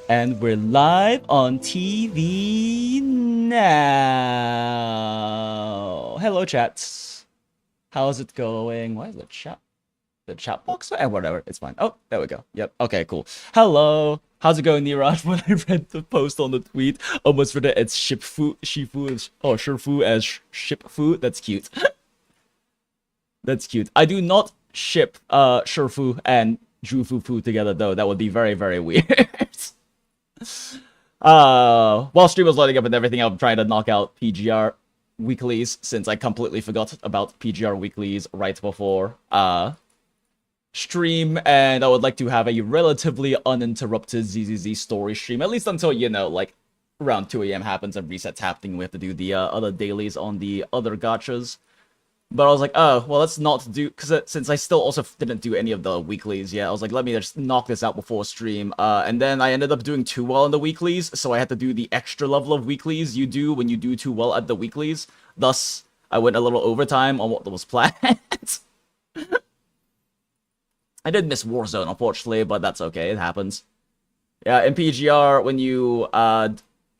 And we're live on TV now. Hello, chats. How's it going? Why is the chat box? Whatever, it's fine. Oh, there we go. Yep. Okay, cool. Hello. How's it going, Niraj? When I read the post on the tweet, almost read it. It's Shifu as Shifu. That's cute. That's cute. I do not ship Shifu and Jufufu together though. That would be very, very weird. While stream was loading up and everything, I'm trying to knock out PGR weeklies since I completely forgot about PGR weeklies right before stream, and I would like to have a relatively uninterrupted ZZZ story stream, at least until, you know, like around 2 a.m. happens and resets happening. We have to do the other dailies on the other gachas. But I was like, oh, well, let's not do... Because since I still also didn't do any of the weeklies yet, I was like, let me just knock this out before stream. And then I ended up doing too well in the weeklies, so I had to do the extra level of weeklies you do when you do too well at the weeklies. Thus, I went a little overtime on what was planned. I did miss Warzone, unfortunately, but that's okay. It happens. Yeah, in PGR, when you...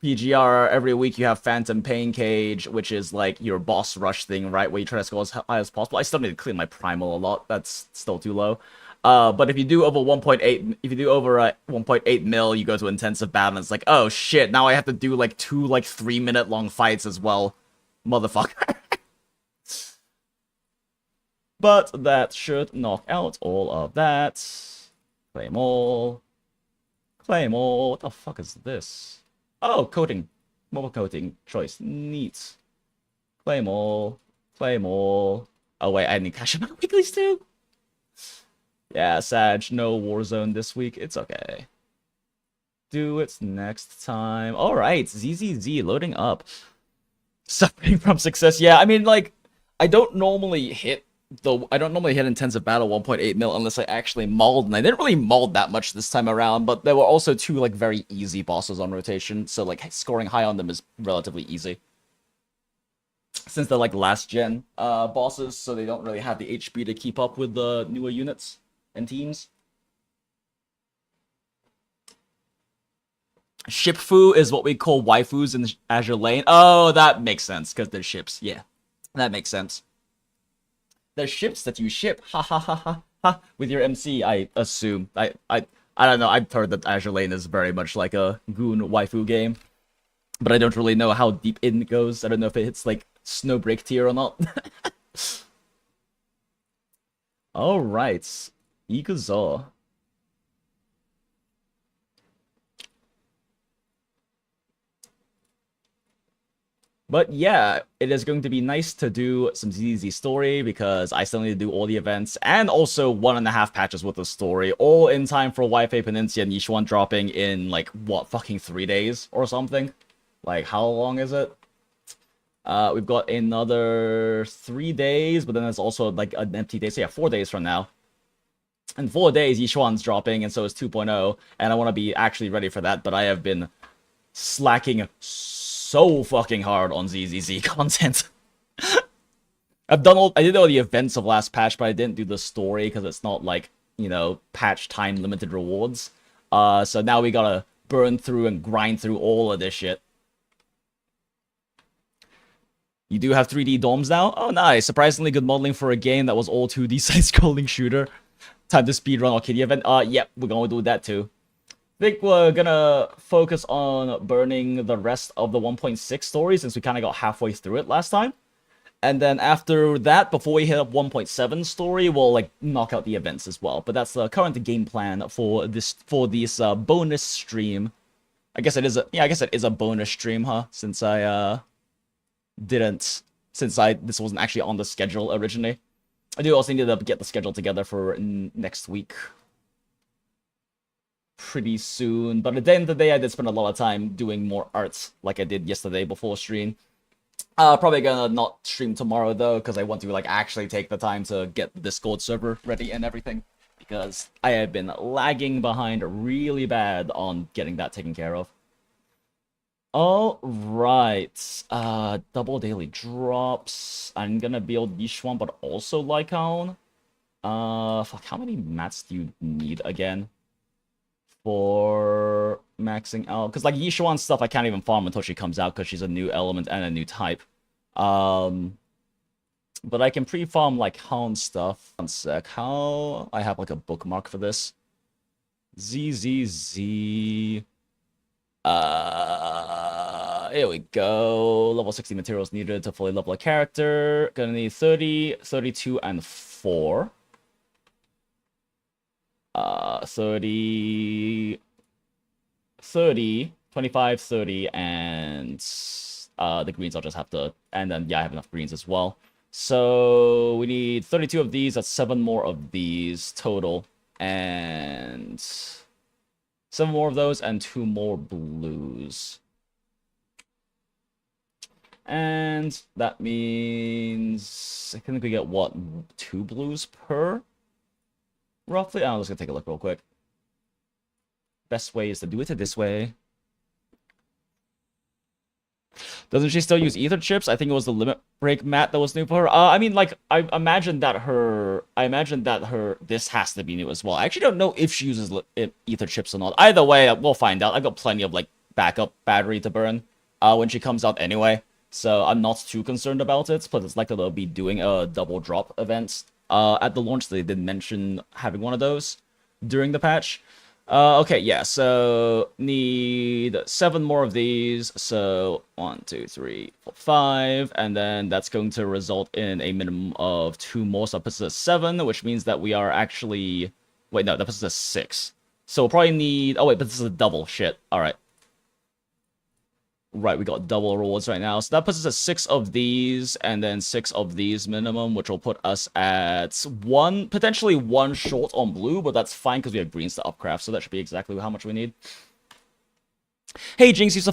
PGR, every week you have Phantom Pain Cage, which is like your boss rush thing, right? Where you try to score as high as possible. I still need to clean my primal a lot. That's still too low. But if you do over 1.8, if you do over 1.8 mil, you go to intensive battle, and it's like, oh shit, now I have to do like 2 3-minute long fights as well. Motherfucker. But that should knock out all of that. Claim all. Claim all. What the fuck is this? Oh, coating. Mobile coating choice. Neat. Claim all. Claim all. Oh, wait, I need cash in my weeklies too? Yeah, Sag, no Warzone this week. It's okay. Do it next time. Alright, ZZZ loading up. Suffering from success. Yeah, I mean, like, I don't normally hit intensive battle 1.8 mil unless I actually mauled, and I didn't really maul that much this time around, but there were also 2 like very easy bosses on rotation, so like scoring high on them is relatively easy. Since they're like last gen bosses, so they don't really have the HP to keep up with the newer units and teams. Shipfu is what we call waifus in Azure Lane. Oh, that makes sense, because they're ships. Yeah, that makes sense. There's ships that you ship, ha ha ha ha ha, with your MC, I assume. I don't know, I've heard that Azure Lane is very much like a goon waifu game. But I don't really know how deep in it goes. I don't know if it hits, like, Snowbreak tier or not. Alright. Ikuzo. But yeah, it is going to be nice to do some ZZZ story because I still need to do all the events and also 1.5 patches worth of story, all in time for Wi-Fi Peninsula and Yixuan dropping in like, what, fucking 3 days or something? Like, how long is it? We've got another 3 days, but then there's also like an empty day. So yeah, 4 days from now. In 4 days, Yixuan's dropping and so is 2.0, and I want to be actually ready for that, but I have been slacking so fucking hard on ZZZ content. I did all the events of last patch, but I didn't do the story because it's not like, you know, patch time limited rewards. So now we gotta burn through and grind through all of this shit. You do have 3D domes now? Oh, nice. Surprisingly good modeling for a game that was all 2D side-scrolling shooter. Time to speedrun Arcadia event. Yep, we're gonna do that too. I think we're gonna focus on burning the rest of the 1.6 story since we kind of got halfway through it last time. And then after that, before we hit up 1.7 story, we'll like knock out the events as well. But that's the current game plan for this bonus stream. I guess it is a bonus stream, huh? Since this wasn't actually on the schedule originally. I do also need to get the schedule together for next week. Pretty soon. But at the end of the day, I did spend a lot of time doing more arts like I did yesterday before stream. Probably gonna not stream tomorrow though, because I want to like actually take the time to get the Discord server ready and everything. Because I have been lagging behind really bad on getting that taken care of. Alright. Double daily drops. I'm gonna build Yixuan, but also Lycon. Fuck, how many mats do you need again? For maxing out, because like Yixuan stuff I can't even farm until she comes out because she's a new element and a new type. But I can pre-farm like Hound stuff. One sec, how I have like a bookmark for this. ZZZ. Here we go. Level 60 materials needed to fully level a character. Gonna need 30, 32, and 4. 30, 25, 30, and the greens I'll just have to, and then yeah, I have enough greens as well. So we need 32 of these, that's 7 more of these total, and 7 more of those, and 2 more blues. And that means, I think we get, what, 2 blues per? Roughly? I'm just gonna take a look real quick. Best way is to do it this way. Doesn't she still use ether chips? I think it was the limit break mat that was new for her. I mean, like, I imagine that this has to be new as well. I actually don't know if she uses ether chips or not. Either way, we'll find out. I've got plenty of, like, backup battery to burn when she comes out anyway. So I'm not too concerned about it. Plus, it's likely they'll be doing a double drop event. At the launch, they did mention having one of those during the patch. Okay, yeah, so need 7 more of these. So 1, 2, 3, 4, 5, and then that's going to result in a minimum of 2 more. So that puts us at 7, which means that we are actually... Wait, no, that puts us at 6. So we'll probably need... Oh, wait, but this is a double. Shit. All right. Right, we got double rewards right now. So that puts us at 6 of these, and then 6 of these minimum, which will put us at 1, potentially 1 short on blue, but that's fine because we have greens to upcraft, so that should be exactly how much we need. Hey, Jinx used to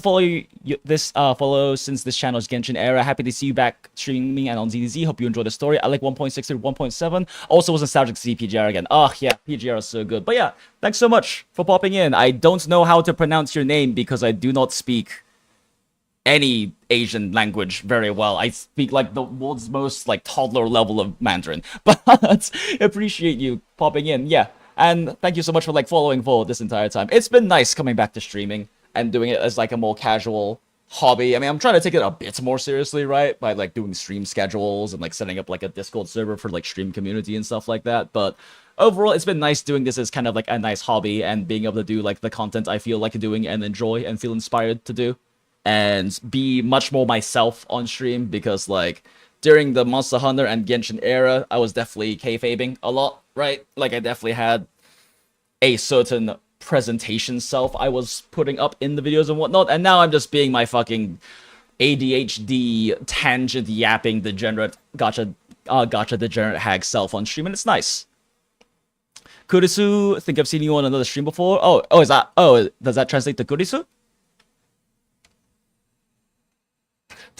follow since this channel's Genshin era. Happy to see you back streaming and on ZZZ. Hope you enjoyed the story. I like 1.6 through 1.7. Also was nostalgic to see PGR again. Oh, yeah, PGR is so good. But yeah, thanks so much for popping in. I don't know how to pronounce your name because I do not speak any Asian language very well. I speak like the world's most like toddler level of Mandarin, but appreciate you popping in. Yeah, and thank you so much for like following for this entire time. It's been nice coming back to streaming and doing it as like a more casual hobby. I mean, I'm trying to take it a bit more seriously, right, by like doing stream schedules and like setting up like a Discord server for like stream community and stuff like that. But overall, it's been nice doing this as kind of like a nice hobby and being able to do like the content I feel like doing and enjoy and feel inspired to do. And be much more myself on stream, because like during the Monster Hunter and Genshin era, I was definitely kayfabing a lot, right? Like I definitely had a certain presentation self I was putting up in the videos and whatnot, and now I'm just being my fucking ADHD tangent yapping degenerate gotcha degenerate hag self on stream, and it's nice. Kurisu, think I've seen you on another stream before. Does that translate to Kurisu?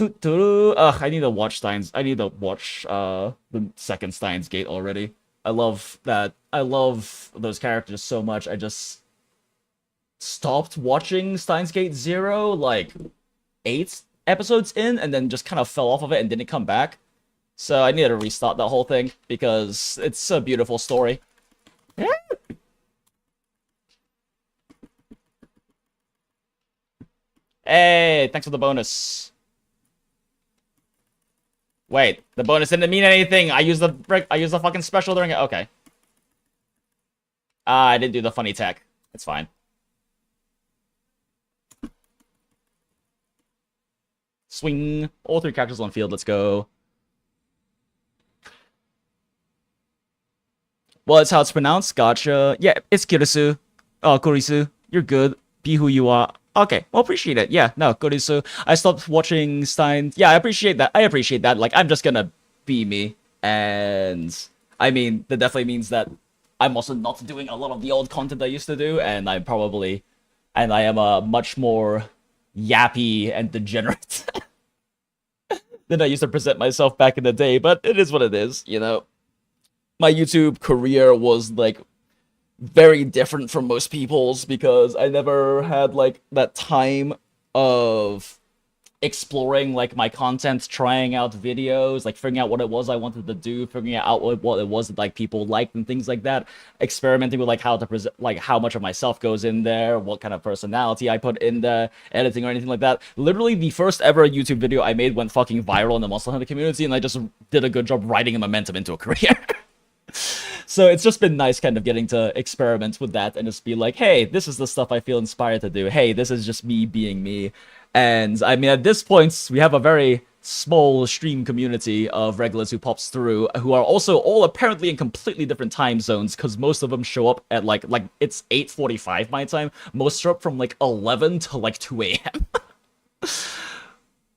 I need to watch Steins. I need to watch the second Steins Gate already. I love that. I love those characters so much. I just stopped watching Steins Gate 0 like 8 episodes in, and then just kind of fell off of it and didn't come back. So I need to restart that whole thing because it's a beautiful story. Hey, thanks for the bonus. Wait, the bonus didn't mean anything. I used the fucking special during it. Okay. I didn't do the funny tech. It's fine. Swing. All 3 characters on field. Let's go. Well, it's how it's pronounced. Gotcha. Yeah, it's Kirisu. Oh, Kurisu. You're good. Be who you are. Okay, well, appreciate it. Yeah, no, Kurisu. I stopped watching Stein. Yeah, I appreciate that. I appreciate that. Like, I'm just gonna be me. And, I mean, that definitely means that I'm also not doing a lot of the old content I used to do. And I am a much more yappy and degenerate than I used to present myself back in the day. But it is what it is, you know? My YouTube career was, like, very different from most people's because I never had, like, that time of exploring, like, my content, trying out videos, like, figuring out what it was I wanted to do, figuring out what it was that, like, people liked and things like that, experimenting with, like, how to present, like, how much of myself goes in there, what kind of personality I put in the editing or anything like that. Literally, the first ever YouTube video I made went fucking viral in the Monster Hunter community, and I just did a good job writing a momentum into a career. So it's just been nice kind of getting to experiment with that and just be like, hey, this is the stuff I feel inspired to do. Hey, this is just me being me. And I mean, at this point, we have a very small stream community of regulars who pops through, who are also all apparently in completely different time zones, because most of them show up at like it's 8:45 my time. Most show up from like 11 to like 2 a.m.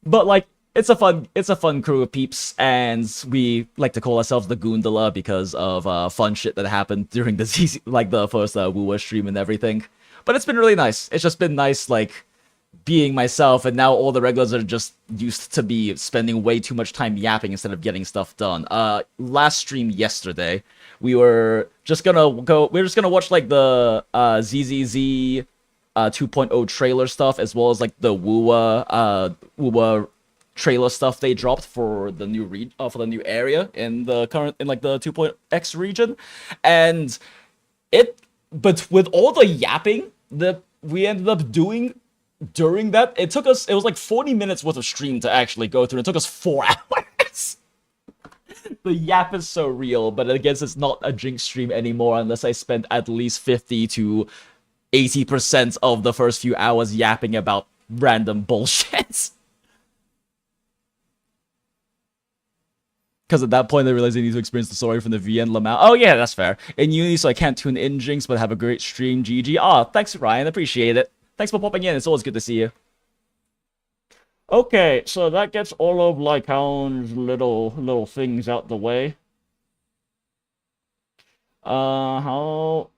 But like, it's a fun crew of peeps, and we like to call ourselves the Gundala because of fun shit that happened during the ZZ, like the first Woo stream and everything. But it's been really nice. It's just been nice, like, being myself, and now all the regulars are just used to be spending way too much time yapping instead of getting stuff done. Last stream yesterday, we were just gonna watch like the ZZZ 2.0 trailer stuff, as well as like the Woo trailer stuff they dropped for the new area in the 2.x region. And but with all the yapping that we ended up doing during that, it was like 40 minutes worth of stream to actually go through. It took us 4 hours. The yap is so real, but I guess it's not a Jinx stream anymore unless I spend at least 50 to 80% of the first few hours yapping about random bullshit. Because at that point, they realized they need to experience the story from the VN Lamau. Oh, yeah, that's fair. In uni, so I can't tune in Jinx, but have a great stream, GG. Ah, thanks, Ryan. Appreciate it. Thanks for popping in. It's always good to see you. Okay, so that gets all of Lycaon's little things out the way. How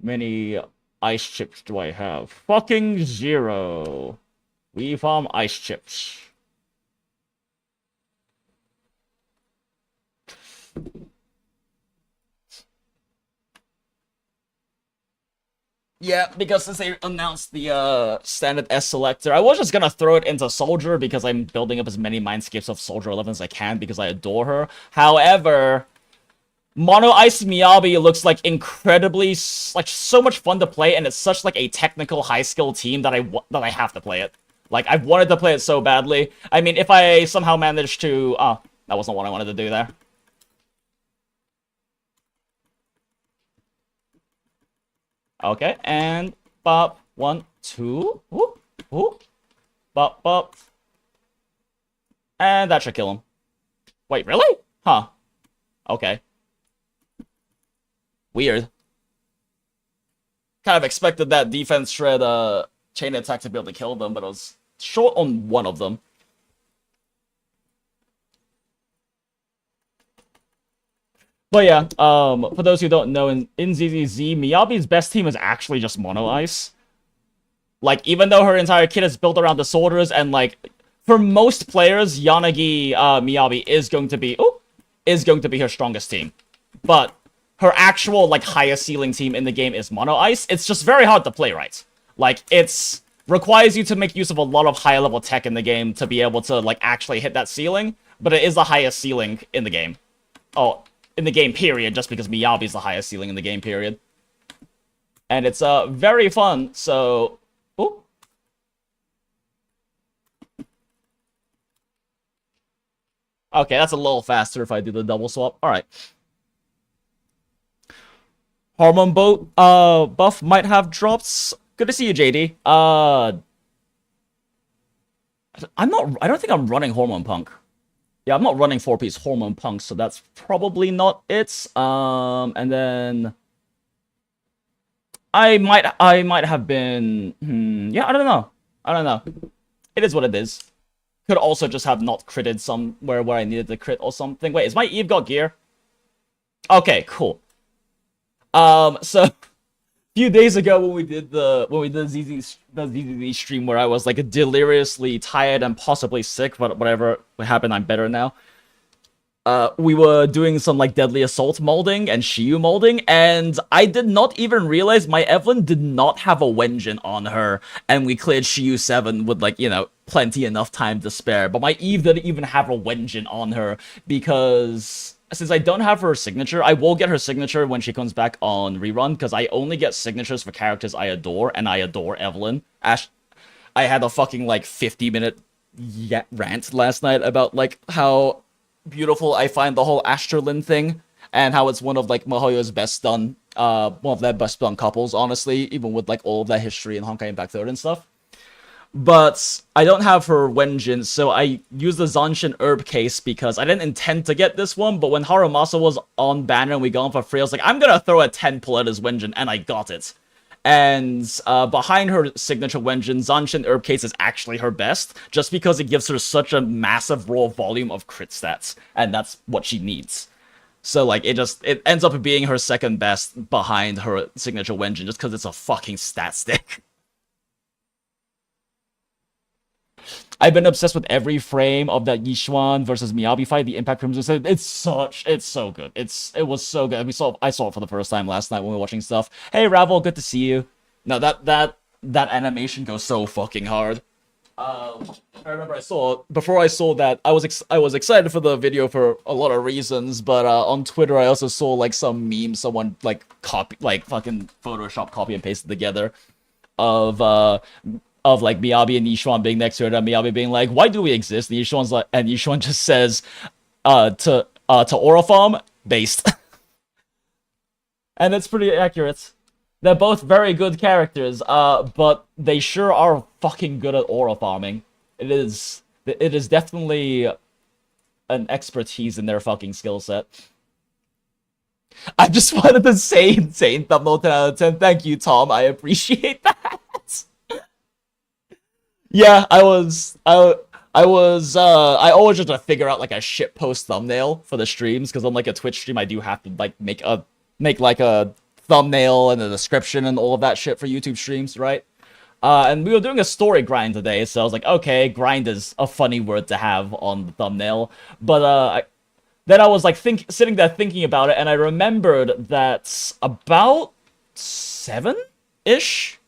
many ice chips do I have? Fucking 0. We farm ice chips. Yeah, because since they announced the standard S selector, I was just gonna throw it into Soldier because I'm building up as many mindscapes of Soldier 11 as I can because I adore her. However, Mono Ice Miyabi looks like incredibly, like, so much fun to play, and it's such like a technical, high-skill team that I have to play it. Like, I've wanted to play it so badly. I mean, if I somehow manage to... Oh, that wasn't what I wanted to do there. Okay, and bop, 1, 2, whoop, whoop, bop, bop. And that should kill him. Wait, really? Huh. Okay. Weird. Kind of expected that defense shred chain attack to be able to kill them, but it was short on one of them. But yeah, for those who don't know, in ZZZ, Miyabi's best team is actually just Mono Ice. Like, even though her entire kit is built around disorders, and like, for most players, Yanagi Miyabi is going to be her strongest team. But her actual, like, highest ceiling team in the game is Mono Ice. It's just very hard to play right. Like, it's requires you to make use of a lot of high-level tech in the game to be able to, like, actually hit that ceiling. But it is the highest ceiling in the game. Oh, in the game, period, just because Miyabi's the highest ceiling in the game, period. And it's very fun, so... Ooh. Okay, that's a little faster if I do the double swap. All right. Hormone boat buff might have drops. Good to see you, JD. I don't think I'm running Hormone Punk. Yeah, I'm not running 4-piece Hormone Punk, so that's probably not it. And then I might have been yeah, I don't know. It is what it is. Could also just have not critted somewhere where I needed to crit or something. Wait, is my Eve got gear? Okay, cool. So a few days ago when we did the ZZZ stream where I was like deliriously tired and possibly sick, but whatever happened, I'm better now. We were doing some like Deadly Assault molding and Shiyu molding, and I did not even realize my Evelyn did not have a Wenjin on her, and we cleared Shiyu 7 with like, you know, plenty enough time to spare. But my Eve didn't even have a Wenjin on her because since I don't have her signature, I will get her signature when she comes back on rerun, because I only get signatures for characters I adore, and I adore Evelyn. I had a fucking like 50-minute rant last night about like how beautiful I find the whole Astrolin thing, and how it's one of like Mihoyo's best done, one of their best done couples, honestly, even with like all of their history in Honkai Impact 3rd and stuff. But I don't have her Wenjin, so I used the Zanshin Herb case because I didn't intend to get this one, but when Harumasa was on banner and we got him for free, I was like, I'm gonna throw a 10 pull at his Wenjin, and I got it. And behind her signature Wenjin, Zanshin Herb case is actually her best, just because it gives her such a massive raw volume of crit stats, and that's what she needs. So like it ends up being her second best behind her signature Wenjin, just because it's a fucking stat stick. I've been obsessed with every frame of that Yixuan versus Miyabi fight. The Impact Crimson, it's so good. It was so good. I saw it for the first time last night when we were watching stuff. Hey Ravel, good to see you. No, that animation goes so fucking hard. I remember before I saw that, I was excited for the video for a lot of reasons, but on Twitter I also saw like some meme someone like fucking Photoshop copy and pasted together of like Miyabi and Yixuan being next to it, and Miyabi being like, "Why do we exist?" And Yixuan just says, to Aura Farm based," and it's pretty accurate. They're both very good characters, but they sure are fucking good at aura farming. It is definitely an expertise in their fucking skill set. I just wanted to say insane thumbnail 10 out of 10. Thank you, Tom. I appreciate that. Yeah, I always just to figure out like a shit post thumbnail for the streams, because on like a Twitch stream I do have to like make like a thumbnail and a description and all of that shit for YouTube streams, right? And we were doing a story grind today, so I was like, okay, grind is a funny word to have on the thumbnail. But then I was like sitting there thinking about it, and I remembered that about 7-ish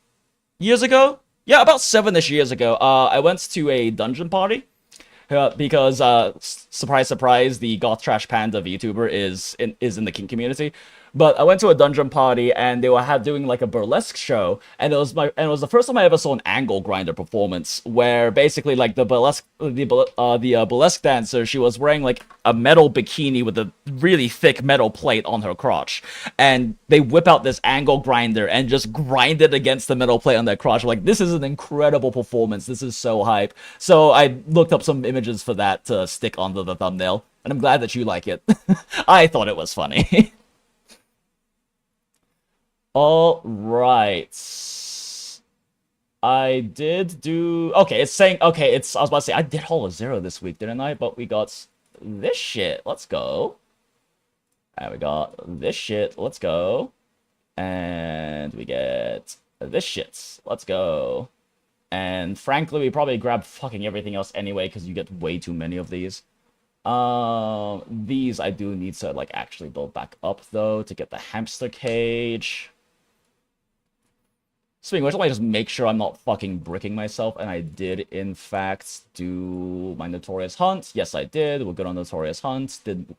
years ago, yeah, about 7-ish years ago, I went to a dungeon party. Because, surprise, surprise, the Goth Trash Panda VTuber is in the kink community. But I went to a dungeon party, and they were doing like a burlesque show, and it was the first time I ever saw an angle grinder performance, where basically like the burlesque dancer, she was wearing like a metal bikini with a really thick metal plate on her crotch, and they whip out this angle grinder and just grind it against the metal plate on their crotch. Like, this is an incredible performance. This is so hype. So I looked up some images for that to stick onto the thumbnail, and I'm glad that you like it. I thought it was funny. All right. I did do... Okay, it's saying... Okay, I was about to say, I did Hollow Zero this week, didn't I? But we got this shit. Let's go. And we got this shit. Let's go. And we get this shit. Let's go. And frankly, we probably grab fucking everything else anyway, because you get way too many of these. These I do need to, like, actually build back up, though, to get the hamster cage. Speaking of which, let me just make sure I'm not fucking bricking myself, and I did, in fact, do my Notorious Hunt. Yes, I did. We're good on Notorious Hunt. Did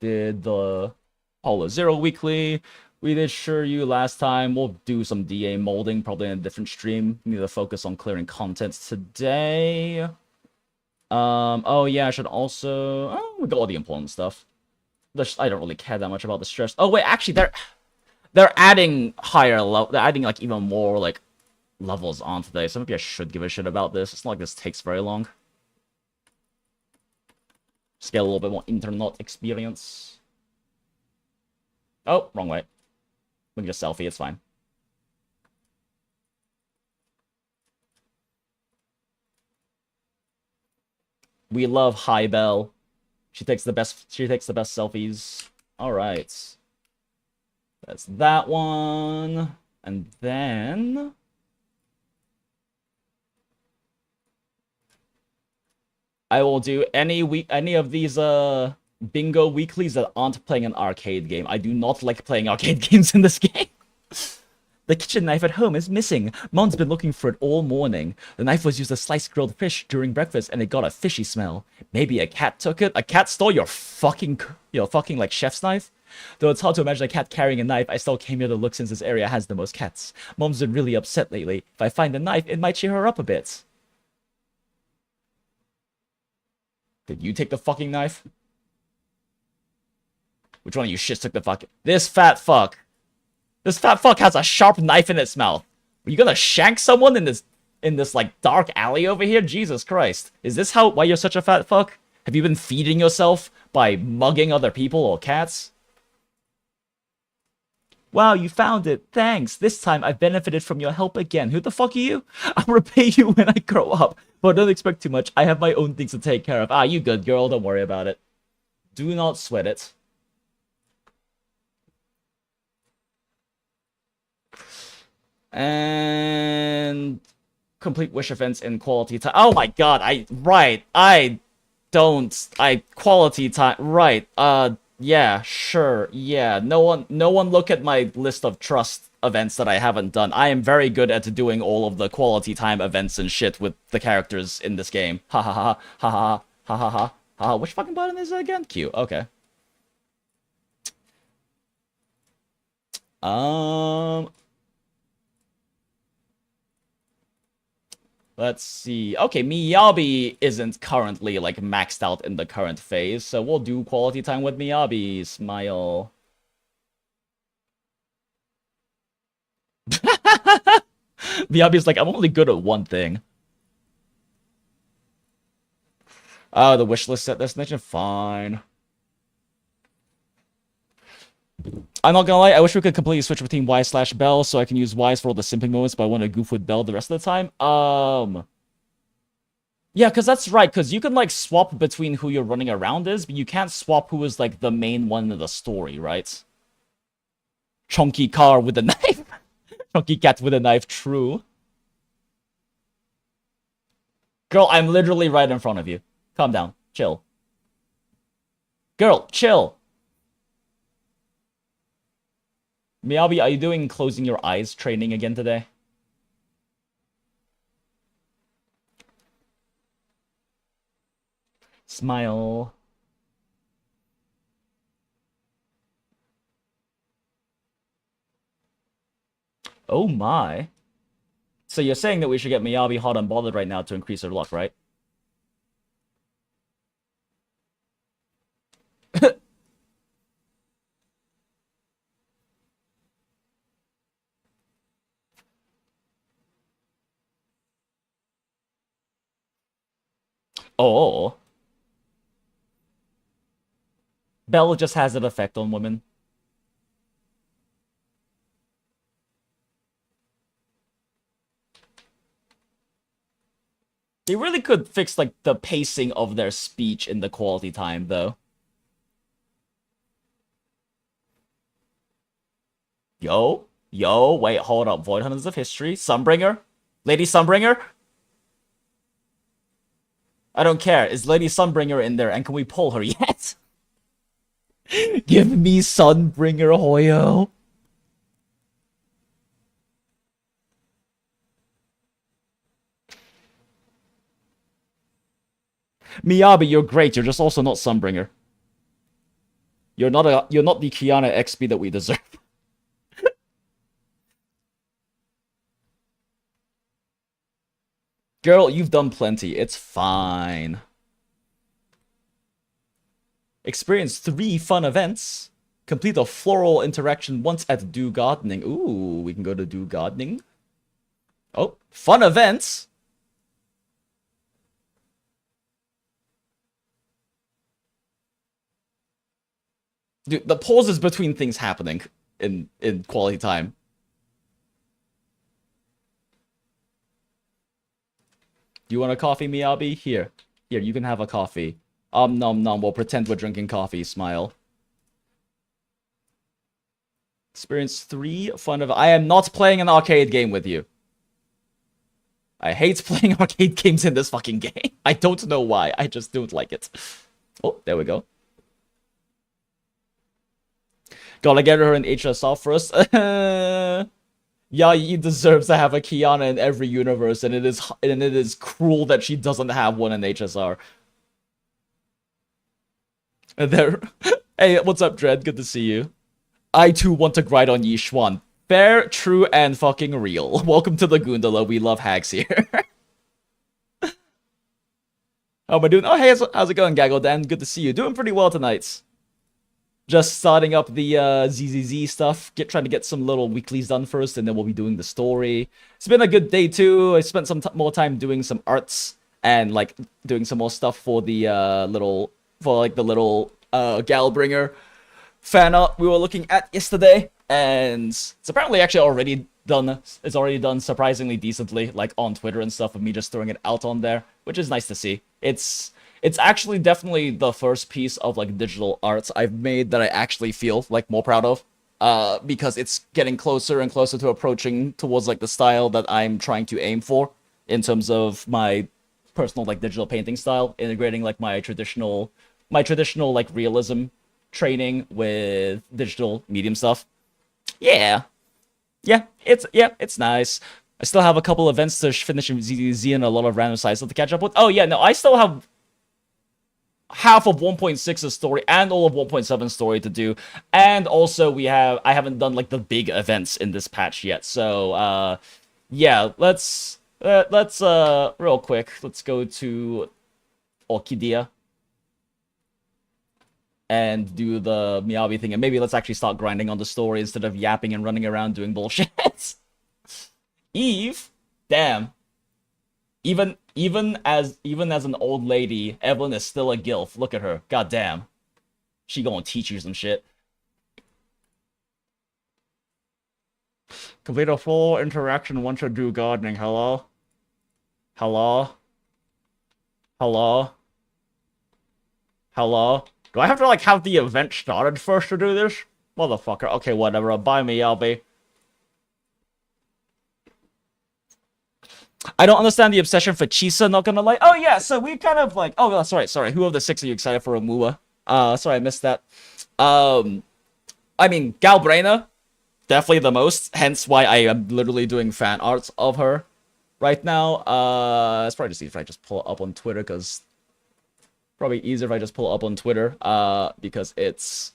the Hollow Zero weekly. We did Shiryu last time. We'll do some DA molding, probably in a different stream. We need to focus on clearing content today. Oh yeah, I should also... Oh, we got all the important stuff. I don't really care that much about the stress. Oh wait, actually, they're adding higher level. They're adding like even more like levels on today. So maybe I should give a shit about this. It's not like this takes very long. Just get a little bit more internet experience. Oh, wrong way. We can just selfie. It's fine. We love High Bell. She takes the best selfies. All right. That's that one. And then I will do any of these bingo weeklies that aren't playing an arcade game. I do not like playing arcade games in this game. The kitchen knife at home is missing. Mom's been looking for it all morning. The knife was used to slice grilled fish during breakfast and it got a fishy smell. Maybe a cat took it? A cat stole your fucking like chef's knife? Though it's hard to imagine a cat carrying a knife, I still came here to look since this area has the most cats. Mom's been really upset lately. If I find the knife, it might cheer her up a bit. Did you take the fucking knife? Which one of you shits took the fucking... This fat fuck. This fat fuck has a sharp knife in its mouth. Are you gonna shank someone in this like dark alley over here? Jesus Christ. Is this why you're such a fat fuck? Have you been feeding yourself by mugging other people or cats? Wow, you found it. Thanks. This time I've benefited from your help again. Who the fuck are you? I'll repay you when I grow up. But don't expect too much. I have my own things to take care of. Ah, you good, girl. Don't worry about it. Do not sweat it. And complete wish events in quality time. Oh my god, quality time, right. Yeah, sure, yeah. No one look at my list of trust events that I haven't done. I am very good at doing all of the quality time events and shit with the characters in this game. Ha ha ha, ha ha ha, ha ha ha. Which fucking button is it again? Q, okay. Let's see. Okay, Miyabi isn't currently, like, maxed out in the current phase, so we'll do quality time with Miyabi. Smile. Miyabi's like, I'm only good at one thing. Oh, the wishlist set destination? Fine. I'm not gonna lie, I wish we could completely switch between Y/Bell so I can use Ys for all the simping moments, but I want to goof with Bell the rest of the time. Yeah, because that's right, because you can, like, swap between who you're running around is, but you can't swap who is, like, the main one in the story, right? Chunky car with a knife. Chunky cat with a knife, true. Girl, I'm literally right in front of you. Calm down. Chill. Girl, chill. Miyabi, are you doing closing your eyes training again today? Smile. Oh my. So you're saying that we should get Miyabi hot and bothered right now to increase her luck, right? Oh. Belle just has an effect on women. They really could fix, like, the pacing of their speech in the quality time, though. Yo, wait, hold up. Void Hunters of History? Sunbringer? Lady Sunbringer? I don't care. Is Lady Sunbringer in there, and can we pull her yet? Give me Sunbringer, Hoyo. Miyabi, you're great. You're just also not Sunbringer. You're not the Kiana XP that we deserve. Girl, you've done plenty. It's fine. Experience 3 fun events. Complete a floral interaction once at Do Gardening. Ooh, we can go to Do Gardening. Oh, fun events. Dude, the pauses between things happening in quality time. Do you want a coffee, Miyabi? Here, you can have a coffee. Nom nom. We'll pretend we're drinking coffee. Smile. Experience 3 fun of. I am not playing an arcade game with you. I hate playing arcade games in this fucking game. I don't know why. I just don't like it. Oh, there we go. Gotta get her in HSR first. Yeah, he deserves to have a Kiana in every universe, and it is cruel that she doesn't have one in HSR. And there. Hey, what's up, Dread? Good to see you. I too want to grind on Yixuan. Fair, true, and fucking real. Welcome to the Gundala. We love hacks here. How am I doing? Oh, hey, how's it going, Gaggle Dan? Good to see you. Doing pretty well tonight. Just starting up the ZZZ stuff. Trying to get some little weeklies done first, and then we'll be doing the story. It's been a good day too. I spent some more time doing some arts and like doing some more stuff for the little Galbringer fan art we were looking at yesterday, and it's apparently actually already done. It's already done surprisingly decently, like on Twitter and stuff, of me just throwing it out on there, which is nice to see. It's actually definitely the first piece of like digital arts I've made that I actually feel like more proud of, because it's getting closer and closer to approaching towards like the style that I'm trying to aim for in terms of my personal like digital painting style, integrating like my traditional like realism training with digital medium stuff. Yeah, it's nice. I still have a couple events to finish in ZZZ and a lot of random side stuff to catch up with. Oh yeah, no, I still have half of 1.6's story and all of 1.7 story to do, and also I haven't done like the big events in this patch yet. So yeah, let's real quick, let's go to Orchidea and do the Miyabi thing, and maybe let's actually start grinding on the story instead of yapping and running around doing bullshit. Eve, damn. Even as an old lady, Evelyn is still a gilf. Look at her. God damn. She gonna teach you some shit. Complete a full interaction once you do gardening. Hello? Hello? Hello? Hello? Do I have to, like, have the event started first to do this? Motherfucker. Okay, whatever. Buy me, Albie. I don't understand the obsession for Chisa, not gonna lie. Oh, yeah, so we kind of, like... Oh, sorry. Who of the 6 are you excited for Omua? Sorry, I missed that. I mean, Galbraina, definitely the most. Hence why I am literally doing fan arts of her right now. It's probably just easier if I just pull it up on Twitter, because... Probably easier if I just pull it up on Twitter, because it's...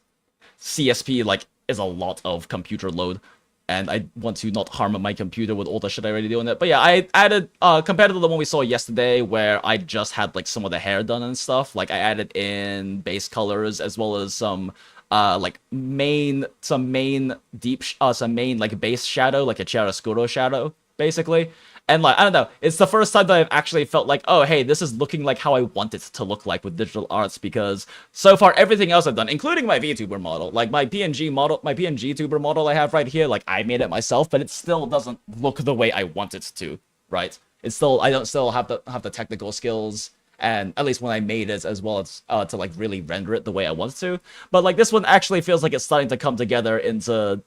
CSP, like, is a lot of computer load, and I want to not harm my computer with all the shit I already do on it. But yeah, I added, compared to the one we saw yesterday, where I just had, like, some of the hair done and stuff, like, I added in base colors, as well as some, like, main, like, base shadow, like a chiaroscuro shadow, basically. And, like, I don't know, it's the first time that I've actually felt like, oh, hey, this is looking like how I want it to look like with digital arts, because so far everything else I've done, including my VTuber model, like my PNG tuber model I have right here, like, I made it myself, but it still doesn't look the way I want it to, right? I don't still have the technical skills, and at least when I made it, as well as to, like, really render it the way I want to. But, like, this one actually feels like it's starting to come together into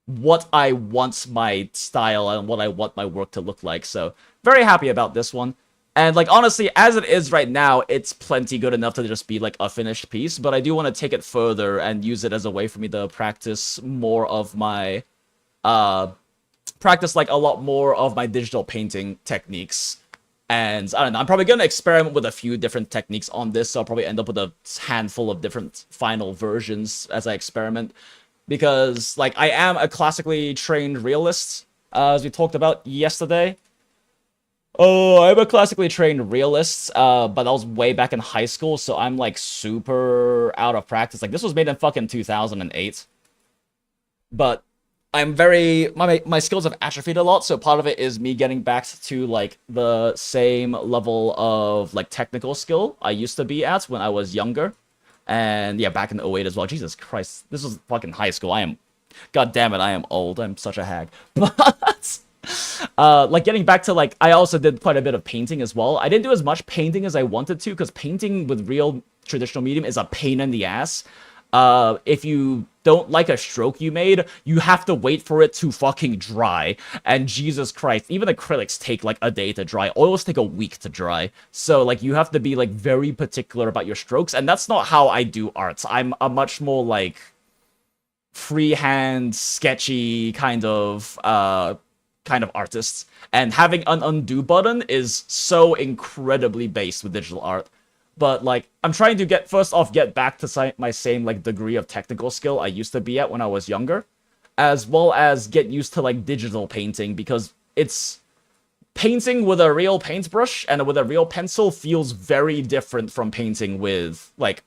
what I want my style and what I want my work to look like. So very happy about this one. And, like, honestly, as it is right now, it's plenty good enough to just be, like, a finished piece. But I do want to take it further and use it as a way for me to practice more of my, practice, like, a lot more of my digital painting techniques. And, I don't know, I'm probably going to experiment with a few different techniques on this, so I'll probably end up with a handful of different final versions as I experiment. Because, like, I am a classically trained realist, as we talked about yesterday. Oh, I'm a classically trained realist, but that was way back in high school, so I'm like super out of practice. Like this was made in fucking 2008. But I'm very my skills have atrophied a lot, so part of it is me getting back to like the same level of like technical skill I used to be at when I was younger. And yeah, back in '08 as well. Jesus Christ, this was fucking high school. God damn it, I am old. I'm such a hag. But like getting back to like, I also did quite a bit of painting as well. I didn't do as much painting as I wanted to because painting with real traditional medium is a pain in the ass. If you don't like a stroke you made, you have to wait for it to fucking dry. And Jesus Christ, even acrylics take like a day to dry. Oils take a week to dry. So like you have to be like very particular about your strokes. And that's not how I do arts. I'm a much more like freehand, sketchy kind of artist. And having an undo button is so incredibly based with digital art. But, like, I'm trying to get back to my same, like, degree of technical skill I used to be at when I was younger. As well as get used to, like, digital painting. Because it's... Painting with a real paintbrush and with a real pencil feels very different from painting with, like,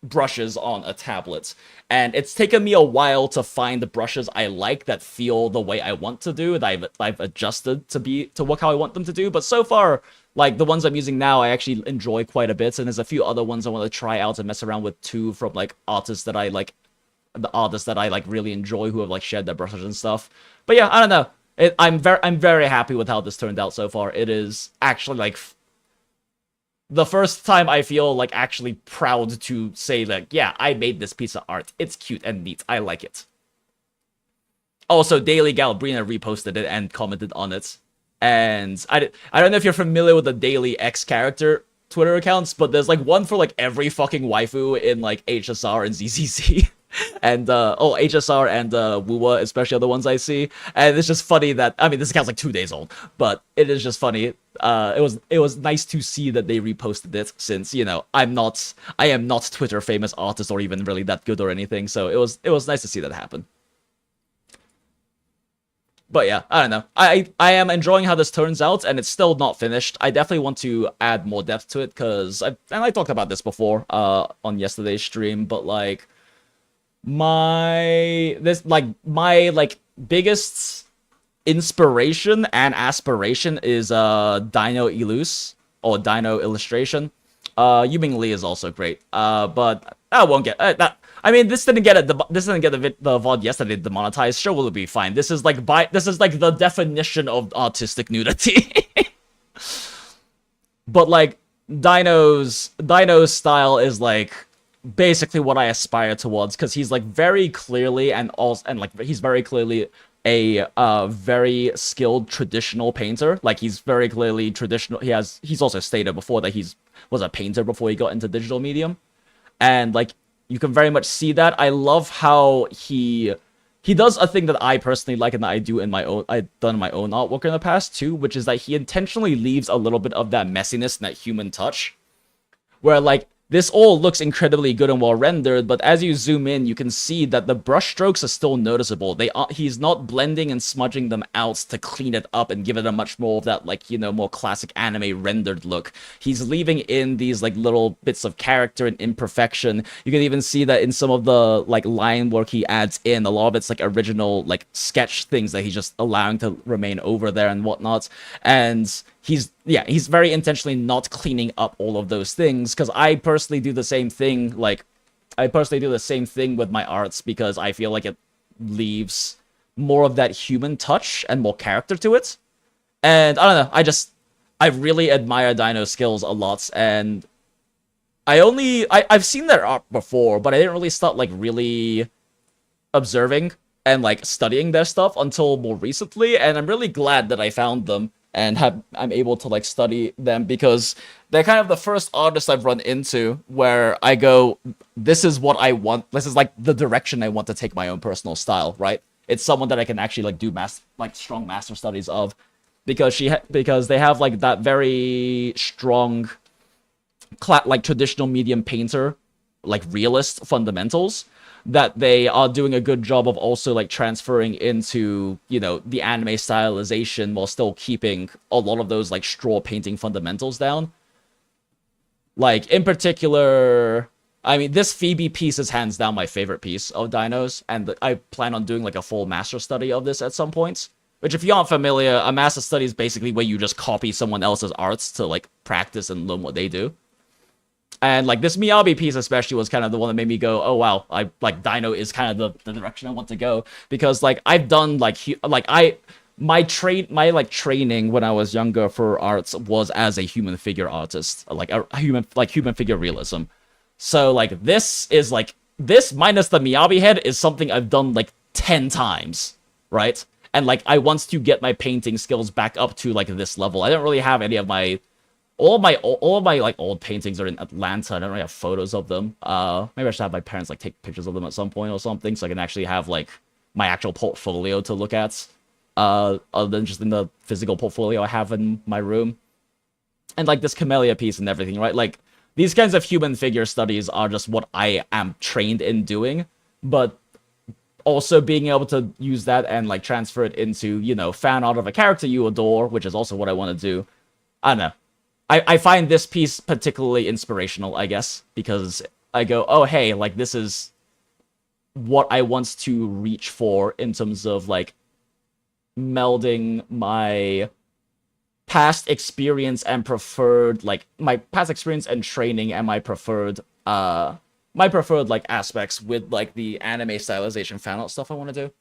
brushes on a tablet. And it's taken me a while to find the brushes I like that feel the way I want to do, that I've adjusted to work how I want them to do. But so far, like, the ones I'm using now, I actually enjoy quite a bit, and there's a few other ones I want to try out and mess around with too, from, like, artists that I like, really enjoy, who have, like, shared their brushes and stuff. But yeah, I don't know. I'm very happy with how this turned out so far. It is actually, like, the first time I feel, like, actually proud to say, like, yeah, I made this piece of art. It's cute and neat. I like it. Also, Daily Galbrina reposted it and commented on it. And I don't know if you're familiar with the Daily X character Twitter accounts, but there's, like, one for, like, every fucking waifu in, like, HSR and ZZZ. And, HSR and, Wuwa, especially are the ones I see. And it's just funny that, I mean, this account's, like, 2 days old, but it is just funny. It was nice to see that they reposted it, since, you know, I am not Twitter famous artist or even really that good or anything, so it was nice to see that happen. But yeah, I don't know. I am enjoying how this turns out, and it's still not finished. I definitely want to add more depth to it, because I talked about this before on yesterday's stream, but like my biggest inspiration and aspiration is Dino Eluse or Dino Illustration. Yuming Lee is also great. But I won't get that. I mean, this didn't get the VOD yesterday demonetized. Sure, will it be fine? This is like the definition of artistic nudity. But like Dino's style is like basically what I aspire towards, because he's like very clearly he's very clearly a very skilled traditional painter. Like, he's very clearly traditional. He's also stated before that was a painter before he got into digital medium, and like you can very much see that. I love how he does a thing that I personally like and that I've done in my own artwork in the past too, which is that he intentionally leaves a little bit of that messiness and that human touch, where like this all looks incredibly good and well rendered, but as you zoom in, you can see that the brush strokes are still noticeable. He's not blending and smudging them out to clean it up and give it a much more of that, like, you know, more classic anime rendered look. He's leaving in these, like, little bits of character and imperfection. You can even see that in some of the, like, line work he adds in. A lot of it's, like, original, like, sketch things that he's just allowing to remain over there and whatnot. And he's very intentionally not cleaning up all of those things, because I personally do the same thing. Like, I personally do the same thing with my arts, because I feel like it leaves more of that human touch and more character to it. And I don't know, I really admire Dino's skills a lot, and I've seen their art before, but I didn't really start, like, really observing and, like, studying their stuff until more recently, and I'm really glad that I found them and I'm able to, like, study them, because they're kind of the first artists I've run into where I go, this is what I want. This is, like, the direction I want to take my own personal style, right? It's someone that I can actually, like, do strong master studies of, because because they have, like, that very strong, like, traditional medium painter like realist fundamentals that they are doing a good job of also like transferring into, you know, the anime stylization while still keeping a lot of those like straw painting fundamentals down. Like, in particular, I mean, this Phoebe piece is hands down my favorite piece of Dinos, and I plan on doing like a full master study of this at some point. Which, if you aren't familiar, a master study is basically where you just copy someone else's arts to like practice and learn what they do. And like this Miyabi piece especially was kind of the one that made me go, oh wow, I like Dino is kind of the direction I want to go, because like I've done my training when I was younger for arts was as a human figure artist, like a human figure realism. So like this minus the Miyabi head is something I've done like 10 times, right? And like I want to get my painting skills back up to like this level. I don't really have any of my all of my like old paintings are in Atlanta. I don't really have photos of them. Maybe I should have my parents like take pictures of them at some point or something, so I can actually have like my actual portfolio to look at, other than just in the physical portfolio I have in my room. And like this Camellia piece and everything, right? Like these kinds of human figure studies are just what I am trained in doing, but also being able to use that and like transfer it into, you know, fan art of a character you adore, which is also what I want to do. I don't know. I find this piece particularly inspirational, I guess, because I go, oh, hey, like, this is what I want to reach for in terms of, like, melding my past experience and preferred, like, my past experience and training and my preferred, like, aspects with, like, the anime stylization fan art stuff I want to do.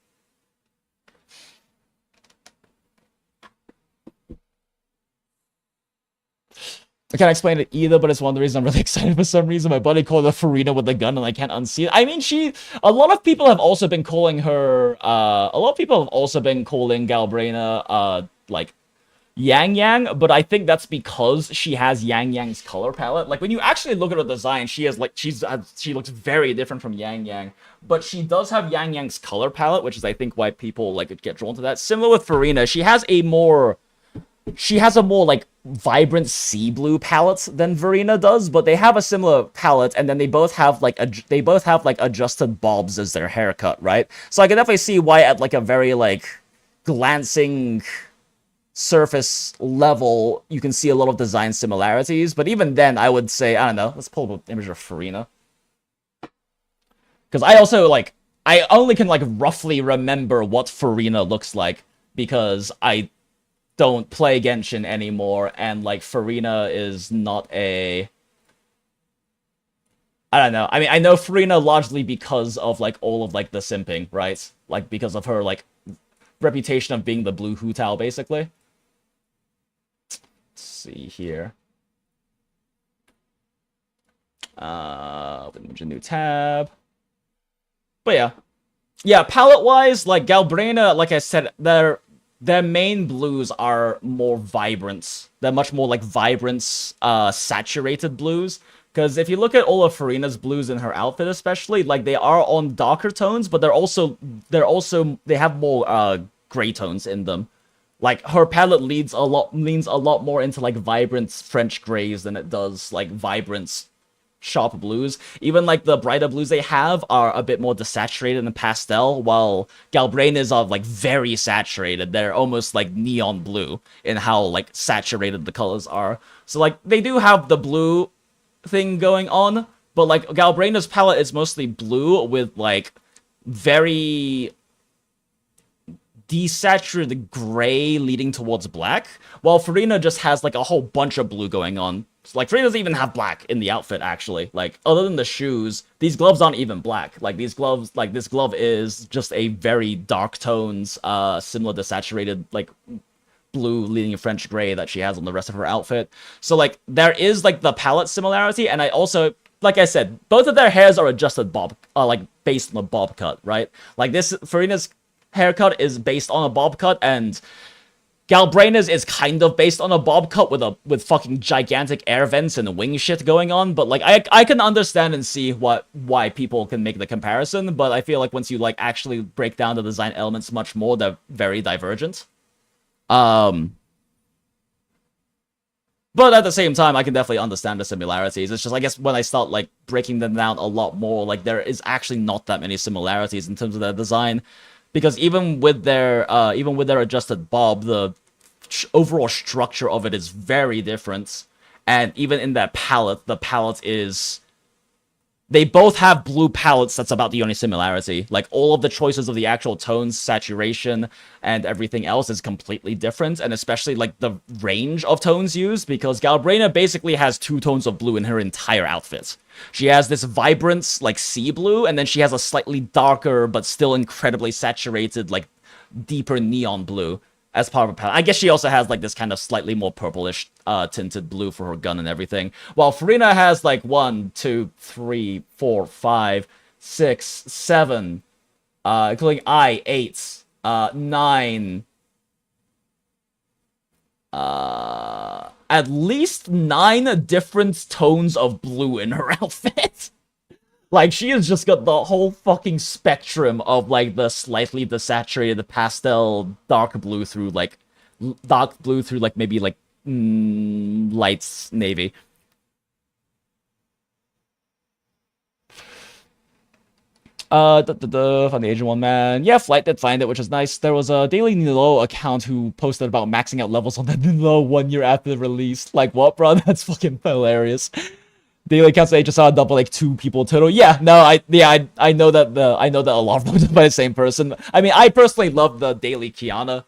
I can't explain it either, but it's one of the reasons I'm really excited for some reason. My buddy called her Farina with the gun, and I can't unsee it. I mean, a lot of people have also been calling her, a lot of people have also been calling Galbraina, like, Yang Yang, but I think that's because she has Yang Yang's color palette. Like, when you actually look at her design, she has, like, she looks very different from Yang Yang, but she does have Yang Yang's color palette, which is, I think, why people, like, get drawn to that. Similar with Farina, she has a more, like, vibrant sea blue palette than Verena does, but they have a similar palette, and then they both have like adjusted bobs as their haircut, right? So I can definitely see why at like a very like glancing surface level you can see a lot of design similarities, but even then I would say, I don't know, let's pull up an image of Farina, because I only can like roughly remember what Farina looks like because I don't play Genshin anymore, and like Farina is not a, I don't know. I mean, I know Farina largely because of like all of like the simping, right? Like because of her like reputation of being the blue Hu Tao, basically. Let's see here. Open a new tab. But yeah, palette wise, like Galbraina, like I said, their main blues are more vibrant. They're much more like vibrant, saturated blues. Because if you look at all of Farina's blues in her outfit, especially, like they are on darker tones, but they have more gray tones in them. Like her palette leans a lot more into like vibrant French grays than it does like vibrant sharp blues. Even like the brighter blues they have are a bit more desaturated and pastel, while Galbraina's are like very saturated. They're almost like neon blue in how like saturated the colors are. So like they do have the blue thing going on, but like Galbraina's palette is mostly blue with like very desaturated gray leading towards black, while Farina just has like a whole bunch of blue going on. Like, Farina doesn't even have black in the outfit, actually. Like, other than the shoes, these gloves aren't even black. Like, these gloves, like, this glove is just a very dark tones, similar to saturated, like, blue leading French gray that she has on the rest of her outfit. So, like, there is, like, the palette similarity, and I also, like I said, both of their hairs are adjusted bob, like, based on a bob cut, right? Like, Farina's haircut is based on a bob cut, and Galbraina's is kind of based on a bob cut with fucking gigantic air vents and wing shit going on, but like I can understand and see why people can make the comparison, but I feel like once you like actually break down the design elements much more, they're very divergent. But at the same time, I can definitely understand the similarities. It's just, I guess, when I start, like, breaking them down a lot more, like, there is actually not that many similarities in terms of their design. Because even with their adjusted bob, the overall structure of it is very different. And even in that palette, the palette is... They both have blue palettes, that's about the only similarity. Like, all of the choices of the actual tones, saturation, and everything else is completely different, and especially, like, the range of tones used, because Galbraina basically has 2 tones of blue in her entire outfit. She has this vibrant, like, sea blue, and then she has a slightly darker, but still incredibly saturated, like, deeper neon blue as part of her palette. I guess she also has, like, this kind of slightly more purplish tinted blue for her gun and everything. While Furina has, like, 1, 2, 3, 4, 5, 6, 7, including 8, 9, at least 9 different tones of blue in her outfit. Like, she has just got the whole fucking spectrum of, like, the slightly desaturated, the pastel, dark blue through, like, maybe, like, light navy. From the Asian one, man. Yeah, Flight did find it, which is nice. There was a Daily Nilo account who posted about maxing out levels on that Nilo 1 year after the release. Like, what, bro? That's fucking hilarious. Daily accounts I just saw double like 2 people total. Yeah, no, I know that a lot of them are by the same person. I mean, I personally love the Daily Kiana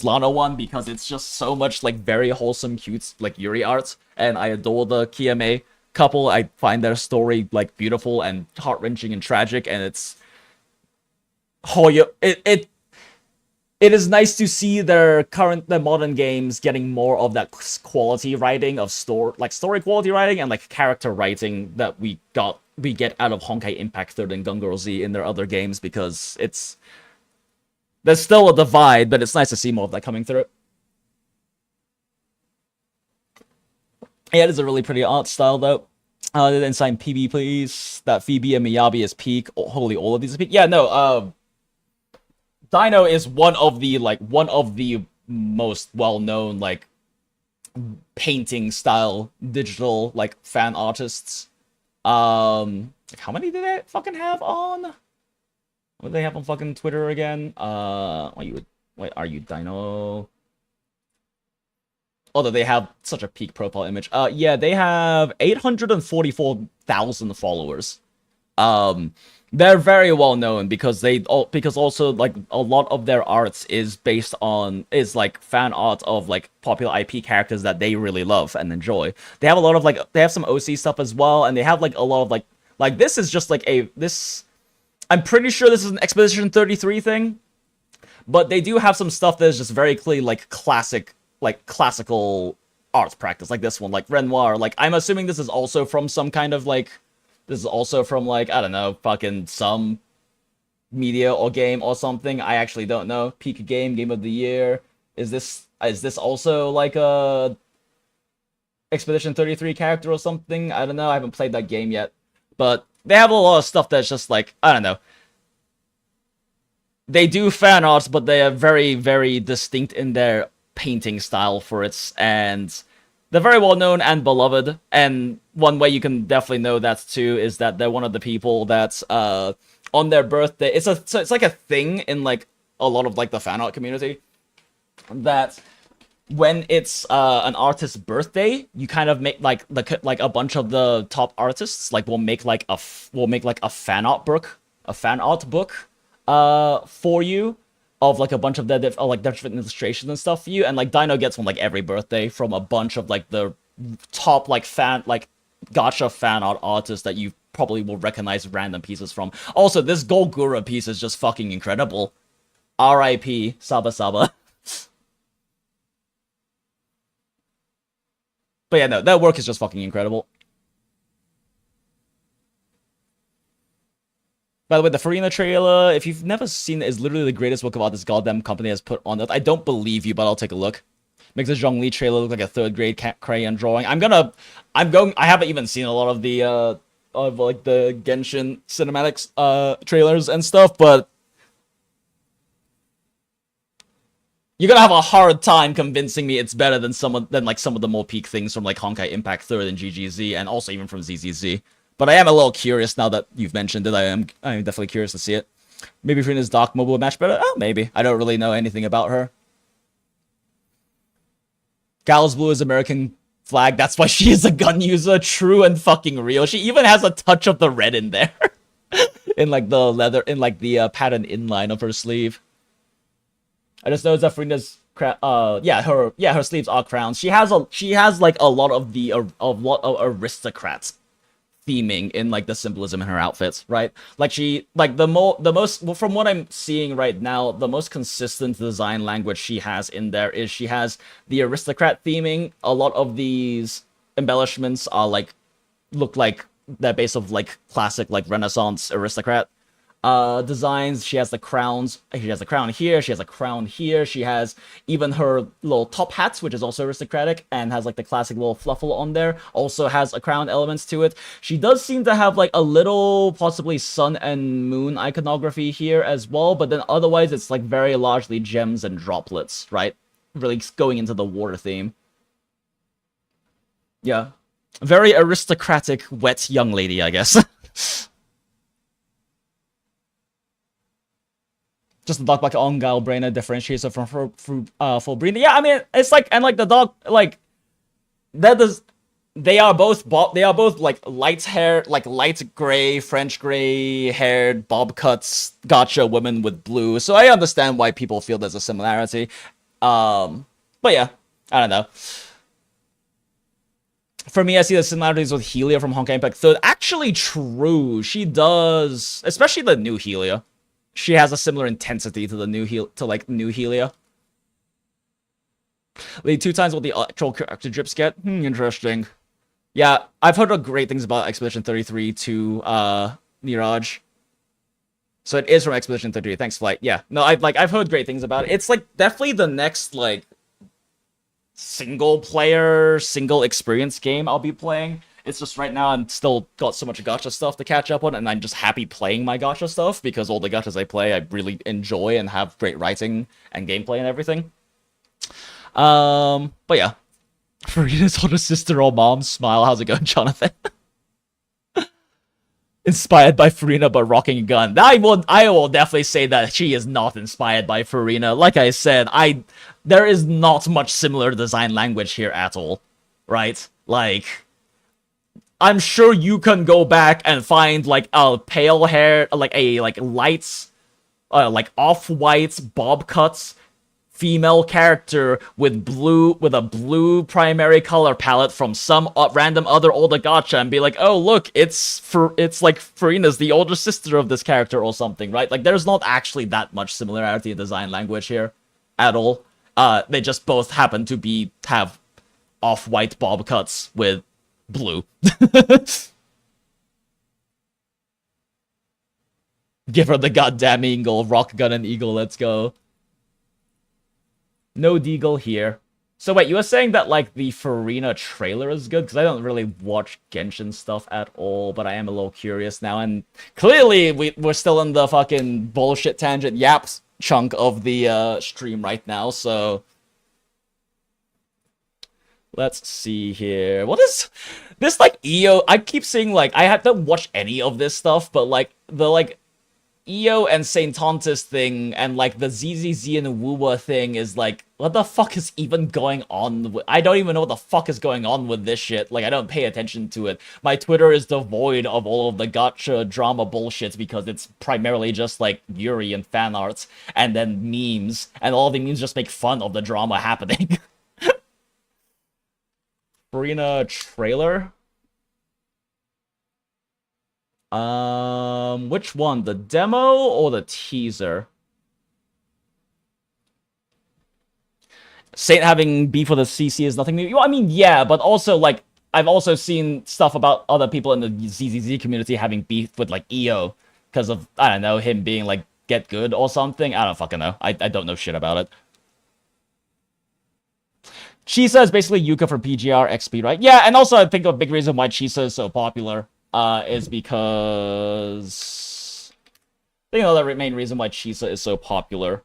Lana one because it's just so much like very wholesome, cute like Yuri art, and I adore the Kiyame couple. I find their story like beautiful and heart-wrenching and tragic, and it's it is nice to see their modern games getting more of that quality writing of story quality writing and like character writing that we get out of Honkai Impact 3rd and Gun Girl Z in their other games, because there's still a divide, but it's nice to see more of that coming through. Yeah, it is a really pretty art style though. Then sign PB please. That Phoebe and Miyabi is peak. Oh, holy, all of these are peak. Yeah, no, Dino is one of the most well-known like painting style digital like fan artists. How many do they fucking have on? What do they have on fucking Twitter again? Are you Dino? Although they have such a peak profile image. Yeah, they have 844,000 followers. They're very well known because also like a lot of their arts is like fan art of like popular IP characters that they really love and enjoy. They have a lot of like they have some OC stuff as well, and they have like a lot of like this is just like I'm pretty sure this is an Expedition 33 thing, but they do have some stuff that is just very clearly like classical art practice, like this one, like Renoir. Like I'm assuming this is also from some kind of like. This is also from, like, I don't know, fucking some media or game or something. I actually don't know. Peak game of the year. Is this also, like, a Expedition 33 character or something? I don't know. I haven't played that game yet. But they have a lot of stuff that's just, like, I don't know. They do fan arts, but they are very, very distinct in their painting style for it. And they're very well known and beloved, and one way you can definitely know that too is that they're one of the people that's on their birthday. It's like a thing in like a lot of like the fan art community that when it's an artist's birthday, you kind of make like a bunch of the top artists like will make like a fan art book, for you. Of like a bunch of their different illustrations and stuff for you, and like Dino gets one like every birthday from a bunch of like the top like gacha fan art artists that you probably will recognize random pieces from. Also, this Golgura piece is just fucking incredible. R.I.P. Saba Saba. But yeah, no, that work is just fucking incredible. By the way, the Farina trailer, if you've never seen it, is literally the greatest work of art this goddamn company has put on it. I don't believe you, but I'll take a look. Makes the Zhongli trailer look like a 3rd grade crayon drawing. I haven't even seen a lot of the, like the Genshin cinematics, trailers and stuff, but You're gonna have a hard time convincing me it's better than some of the more peak things from like Honkai Impact 3rd and GGZ, and also even from ZZZ. But I am a little curious now that you've mentioned it. I'm definitely curious to see it. Maybe Furina's Dark Mobile match better? Oh, maybe. I don't really know anything about her. Gal's Blue is American flag. That's why she is a gun user. True and fucking real. She even has a touch of the red in there. In like the leather, in like the pattern inline of her sleeve. I just noticed that Furina's her sleeves are crowns. She has like a lot of aristocrats theming in like the symbolism in her outfits, right? Like the most from what I'm seeing right now, the most consistent design language she has in there is she has the aristocrat theming. A lot of these embellishments are like look like they're based of like classic like Renaissance aristocrat designs. She has the crowns. She has a crown here. She has a crown here. She has even her little top hats, which is also aristocratic and has like the classic little fluffle on there. Also has a crown elements to it. She does seem to have like a little possibly sun and moon iconography here as well, but then otherwise it's like very largely gems and droplets, right? Really going into the water theme. Yeah. Very aristocratic, wet young lady, I guess. Just the dog like Ongal Brainer differentiates her from full breeding. Yeah, I mean, it's like, and like the dog, like, that does, they are both like light hair, like light gray, French gray haired bob cuts, gotcha women with blue. So I understand why people feel there's a similarity. But yeah, I don't know. For me, I see the similarities with Helia from Honkai Impact 3rd. Actually true. She does, especially the new Helia. She has a similar intensity to the new Helia. Lead 2 times what the actual character drips get. Interesting. Yeah, I've heard great things about Expedition 33 to Mirage. So it is from Expedition 33. Thanks, Flight. Yeah. No, I've heard great things about it. It's like definitely the next like single player, single experience game I'll be playing. It's just right now I'm still got so much gacha stuff to catch up on, and I'm just happy playing my gacha stuff because all the gachas I play I really enjoy and have great writing and gameplay and everything. But yeah. Furina's older sister or mom, smile. How's it going, Jonathan? Inspired by Furina but rocking a gun. I will definitely say that she is not inspired by Furina. Like I said, there is not much similar design language here at all, right? Like, I'm sure you can go back and find like a pale hair, like a lights, like off-white bob cuts female character with a blue primary color palette from some random other older gacha and be like, oh look, it's like Furina's the older sister of this character or something, right? Like there's not actually that much similarity in design language here at all. They just both happen to have off-white bob cuts with blue. Give her the goddamn eagle, rock gun and eagle, let's go. No deagle here. So wait, you were saying that like the Furina trailer is good? Because I don't really watch Genshin stuff at all, but I am a little curious now. And clearly we're still in the fucking bullshit tangent yaps chunk of the stream right now, so let's see here. What is this like EO? I keep seeing like I haven't watched any of this stuff, but like the like EO and Saint Tontis thing and like the ZZZ and the Wuwa thing is like, what the fuck is even going on? I don't even know what the fuck is going on with this shit. Like I don't pay attention to it. My Twitter is devoid of all of the gacha drama bullshit because it's primarily just like Yuri and fan arts and then memes, and all the memes just make fun of the drama happening. Furina trailer? Which one? The demo or the teaser? Saint having beef with the CC is nothing new. I mean, yeah, but also, like, I've also seen stuff about other people in the ZZZ community having beef with, like, EO. Because of, I don't know, him being, like, get good or something. I don't fucking know. I don't know shit about it. Chisa is basically Yuka for PGR XP, right? Yeah, and also I think a big reason why Chisa is so popular is because I think another main reason why Chisa is so popular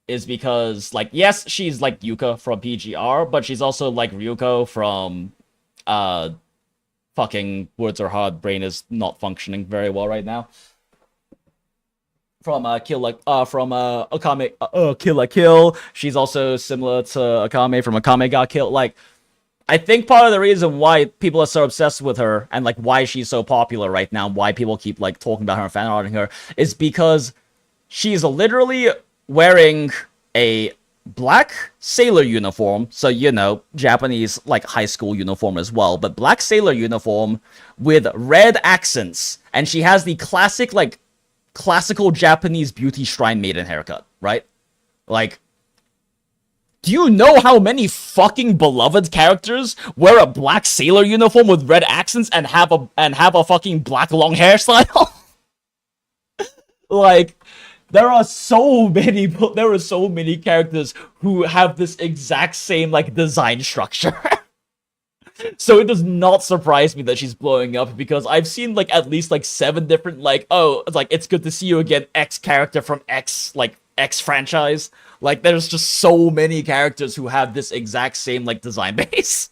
is because, like, yes, she's like Yuka from PGR, but she's also like Ryuko from fucking Words Are Hard. Brain is not functioning very well right now. From Akame Kill la Kill. She's also similar to Akame from Akame Got Killed. Like, I think part of the reason why people are so obsessed with her and like why she's so popular right now, why people keep like talking about her and fan-arting her, is because she's literally wearing a black sailor uniform, so you know, Japanese like high school uniform as well, but black sailor uniform with red accents, and she has the classic like classical Japanese beauty shrine maiden haircut, right? Like, do you know how many fucking beloved characters wear a black sailor uniform with red accents and have a fucking black long hairstyle? Like, there are so many characters who have this exact same like design structure. So it does not surprise me that she's blowing up, because I've seen like at least like 7 different like, oh, it's like, it's good to see you again, X character from X like X franchise. Like, there's just so many characters who have this exact same like design base.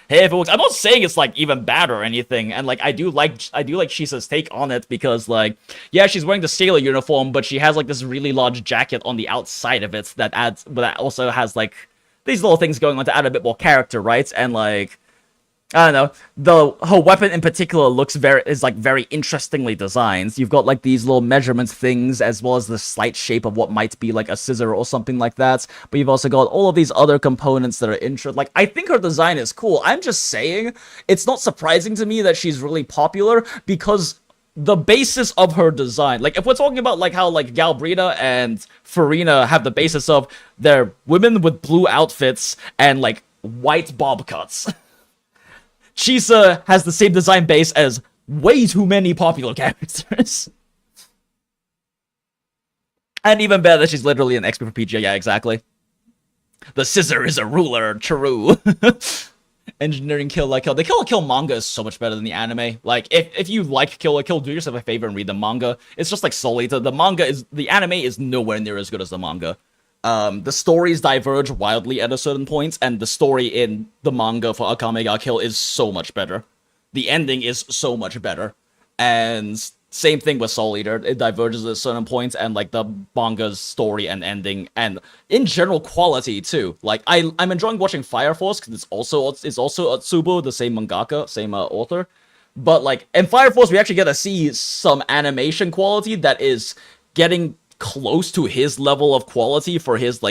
Hey, if it works, I'm not saying it's like even bad or anything, and like I do like Shisa's take on it, because like, yeah, she's wearing the sailor uniform, but she has like this really large jacket on the outside of it that also has like these little things going on to add a bit more character, right? And like, I don't know, her weapon in particular is very interestingly designed. You've got like these little measurement things, as well as the slight shape of what might be like a scissor or something like that. But you've also got all of these other components that are interesting. Like, I think her design is cool. I'm just saying, it's not surprising to me that she's really popular, because the basis of her design, like if we're talking about like how like Galbrina and Farina have the basis of they're women with blue outfits and like white bob cuts. Chisa has the same design base as way too many popular characters. And even better, she's literally an expert for PGA. Yeah, exactly. The scissor is a ruler, true. Engineering Kill la Kill. The Kill la Kill manga is so much better than the anime. Like, if you like Kill la Kill, do yourself a favor and read the manga. It's just like solely the anime is nowhere near as good as the manga. The stories diverge wildly at a certain point, and the story in the manga for Akame ga Kill is so much better. The ending is so much better. And same thing with Soul Eater. It diverges at a certain point, and like the manga's story and ending, and in general quality too. Like, I'm enjoying watching Fire Force, because it's also Otsubo, the same mangaka, same author. But like in Fire Force, we actually get to see some animation quality that is getting close to his level of quality for his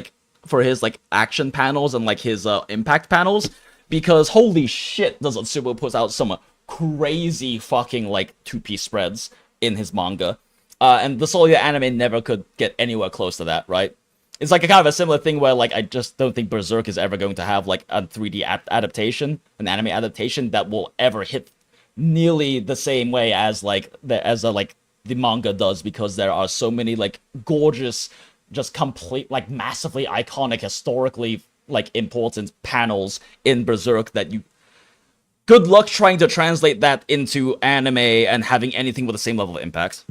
action panels and like his impact panels, because holy shit, does Otsubo put out some crazy fucking like 2-piece spreads in his manga, and the Soul Eater anime never could get anywhere close to that, right? It's like a kind of a similar thing where like I just don't think Berserk is ever going to have like a 3D adaptation, an anime adaptation that will ever hit nearly the same way as the manga does, because there are so many like gorgeous, just complete like massively iconic, historically like important panels in Berserk that you good luck trying to translate that into anime and having anything with the same level of impact.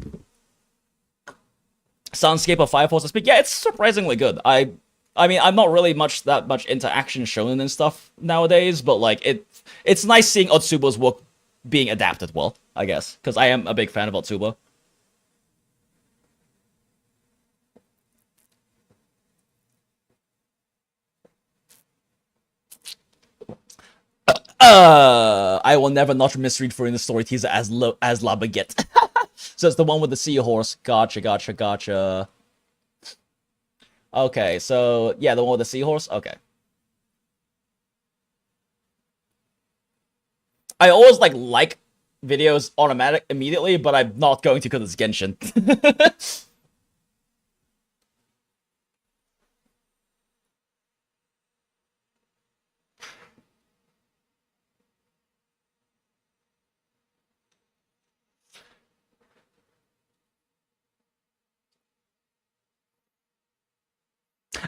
Soundscape of Fire Force to speak, yeah, it's surprisingly good. I mean, I'm not really that much into action shonen and stuff nowadays, but like it's nice seeing Otsubo's work being adapted well, I guess, because I am a big fan of Otsubo. I will never not misread for in the story teaser as La Baguette. So it's the one with the seahorse. Gotcha. Okay, so yeah, the one with the seahorse. Okay. I always like videos automatic immediately, but I'm not going to because it's Genshin.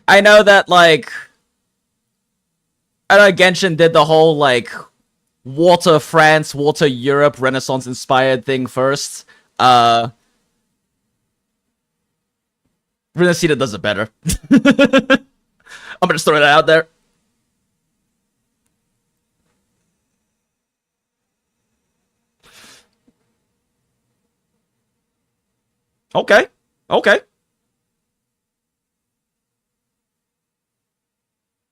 I know that like I know Genshin did the whole like Water France, Water Europe Renaissance inspired thing first. Renacita does it better. I'm gonna just throw that out there. Okay. Okay.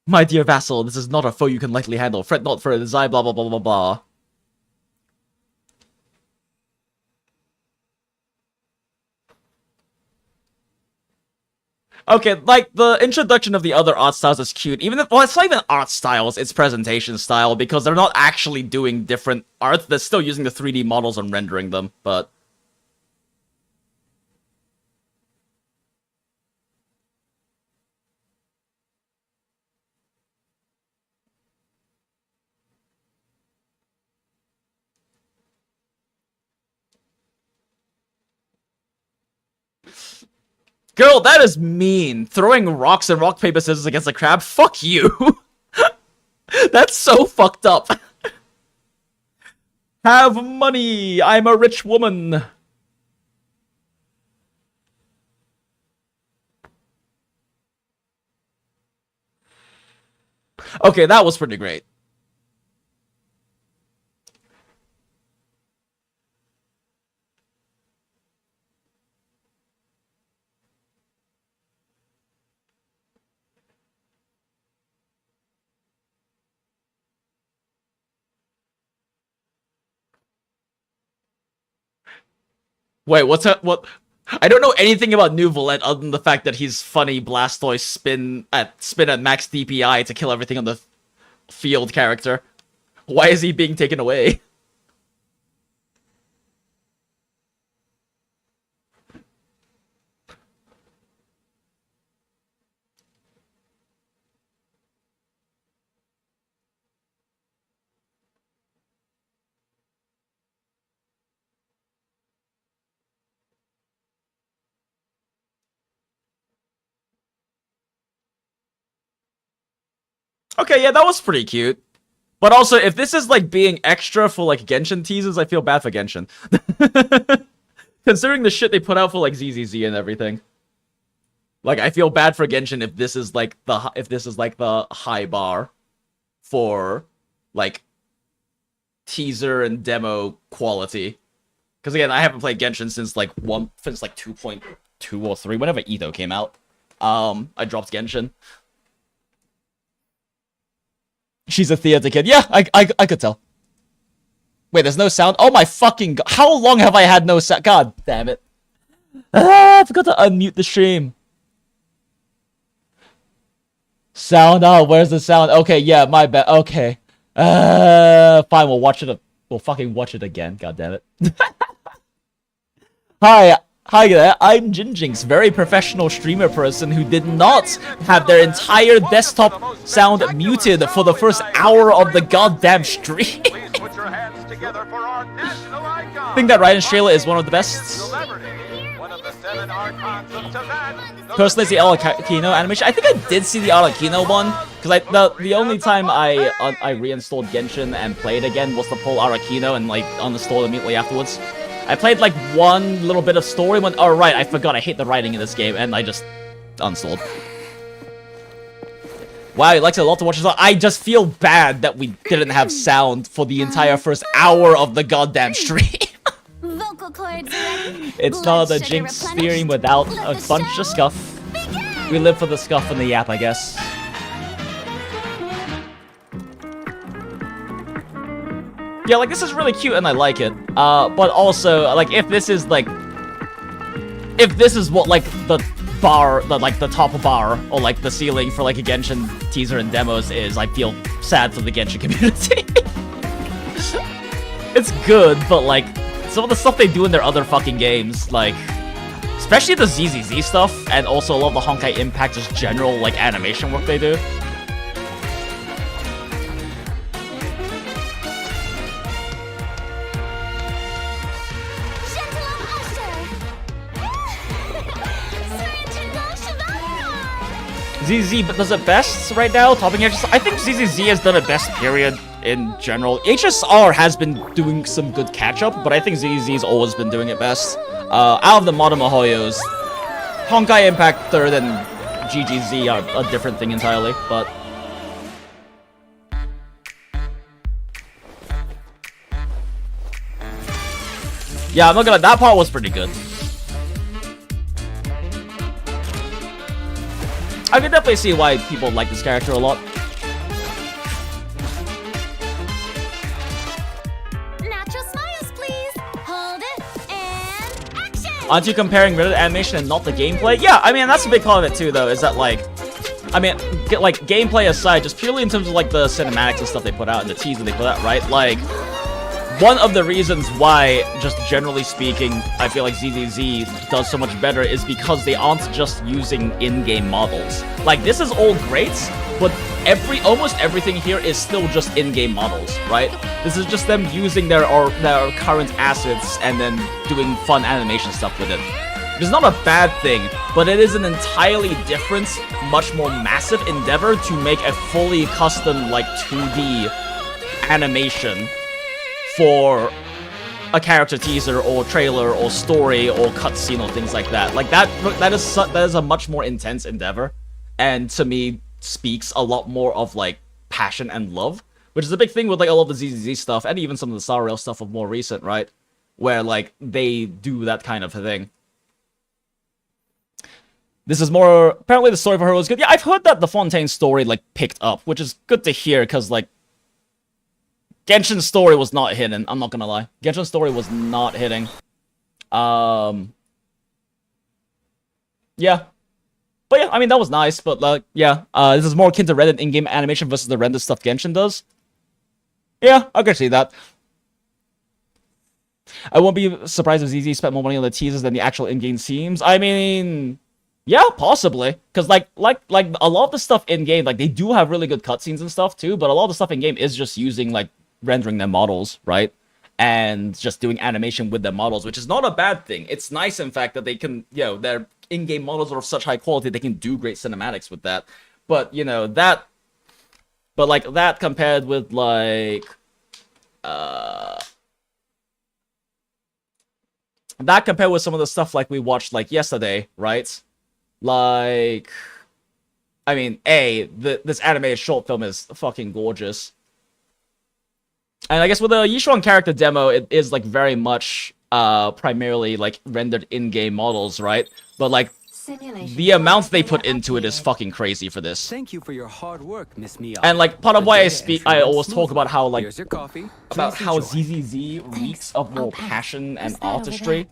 My dear vassal, this is not a foe you can lightly handle. Fret not for a design, blah blah blah blah blah. Okay, like, the introduction of the other art styles is cute. Even if, well, it's not even art styles, it's presentation style, because they're not actually doing different art. They're still using the 3D models and rendering them, but... Girl, that is mean. Throwing rocks and rock, paper, scissors against a crab? Fuck you. That's so fucked up. Have money. I'm a rich woman. Okay, that was pretty great. Wait, what's that? What? I don't know anything about Nuvolette other than the fact that he's funny Blastoise spin at max DPI to kill everything on the field character. Why is he being taken away? Okay, yeah, that was pretty cute. But also, if this is, like, being extra for, like, Genshin teases, I feel bad for Genshin. Considering the shit they put out for, like, ZZZ and everything. Like, I feel bad for Genshin if this is, like, the high bar for, like, teaser and demo quality. Because, again, I haven't played Genshin since, like, 2.2 or 3, whenever Ito came out. I dropped Genshin. She's a theater kid. Yeah, I could tell. Wait, there's no sound? Oh my fucking god. How long have I had no sound? God damn it. I forgot to unmute the stream. Sound? Oh, where's the sound? Okay, yeah, my bad. Okay. Fine, we'll watch it. We'll fucking watch it again. God damn it. Hi there, I'm Jinjinx, very professional streamer person who did not have their entire desktop sound muted for the first hour of the goddamn stream. I think that Raiden Shayla is one of the best. Personally, it's the Arlecchino animation. I think I did see the Arlecchino one, because the only time I reinstalled Genshin and played again was to pull Arlecchino and, like, uninstall immediately afterwards. I played, like, one little bit of story and went, oh, right, I forgot I hate the writing in this game, and I just uninstalled. Wow, he likes it a lot to watch as well. I just feel bad that we didn't have sound for the entire first hour of the goddamn stream. Vocal cords ready. It's not a Jinx stream without a bunch of scuff. We live for the scuff and the yap, I guess. Yeah, like, this is really cute and I like it. But also, like, if this is what, like, the bar, the top bar, or, like, the ceiling for, like, a Genshin teaser and demos is, I feel sad for the Genshin community. It's good, but, like, some of the stuff they do in their other fucking games, like, especially the ZZZ stuff, and also a lot of the Honkai Impact, just general, like, animation work they do. ZZ does it best right now, topping HSR. I think ZZZ has done it best, period, in general. HSR has been doing some good catch-up, but I think ZZZ's always been doing it best. Out of the modern Mihoyos, Honkai Impact 3rd and GGZ are a different thing entirely, but... Yeah, I'm not gonna... That part was pretty good. I can definitely see why people like this character a lot. Natural smiles, please. Hold it and action. Aren't you comparing rendered animation and not the gameplay? Yeah, I mean, that's a big part of it too, though, is that, like... I mean, like, gameplay aside, just purely in terms of, like, the cinematics and stuff they put out and the teaser they put out, right? Like... One of the reasons why, just generally speaking, I feel like ZZZ does so much better is because they aren't just using in-game models. Like, this is all great, but almost everything here is still just in-game models, right? This is just them using their current assets and then doing fun animation stuff with it. It's not a bad thing, but it is an entirely different, much more massive endeavor to make a fully custom, like, 2D animation for a character teaser or trailer or story or cutscene or things like that. Like that is a much more intense endeavor, and to me speaks a lot more of like passion and love, which is a big thing with like a lot of the ZZZ stuff and even some of the Star Rail stuff of more recent, right? Where like they do that kind of thing. This is more apparently the story for her was good. Yeah, I've heard that the Fontaine story like picked up, which is good to hear because like Genshin's story was not hitting, I'm not gonna lie. Genshin's story was not hitting. Yeah. But yeah, I mean, that was nice, but like, yeah. This is more akin to rendered in-game animation versus the rendered stuff Genshin does. Yeah, I can see that. I won't be surprised if ZZ spent more money on the teasers than the actual in-game scenes. I mean... Yeah, possibly. Because, like a lot of the stuff in-game, like, they do have really good cutscenes and stuff, too, but a lot of the stuff in-game is just using, like, rendering their models, right? And just doing animation with their models, which is not a bad thing. It's nice, in fact, that they can, you know, their in-game models are of such high quality, they can do great cinematics with that. But, you know, that... But, like, that compared with, like... That compared with some of the stuff, like, we watched, like, yesterday, right? Like... I mean, this animated short film is fucking gorgeous. And I guess with the Yixuan character demo, it is, like, very much, primarily, like, rendered in-game models, right? But, like, the amounts they put into it is fucking crazy for this. Thank you for your hard work, Miss Mia. And, like, part of why I always talk about how, like, about how ZZZ reeks of more passion and artistry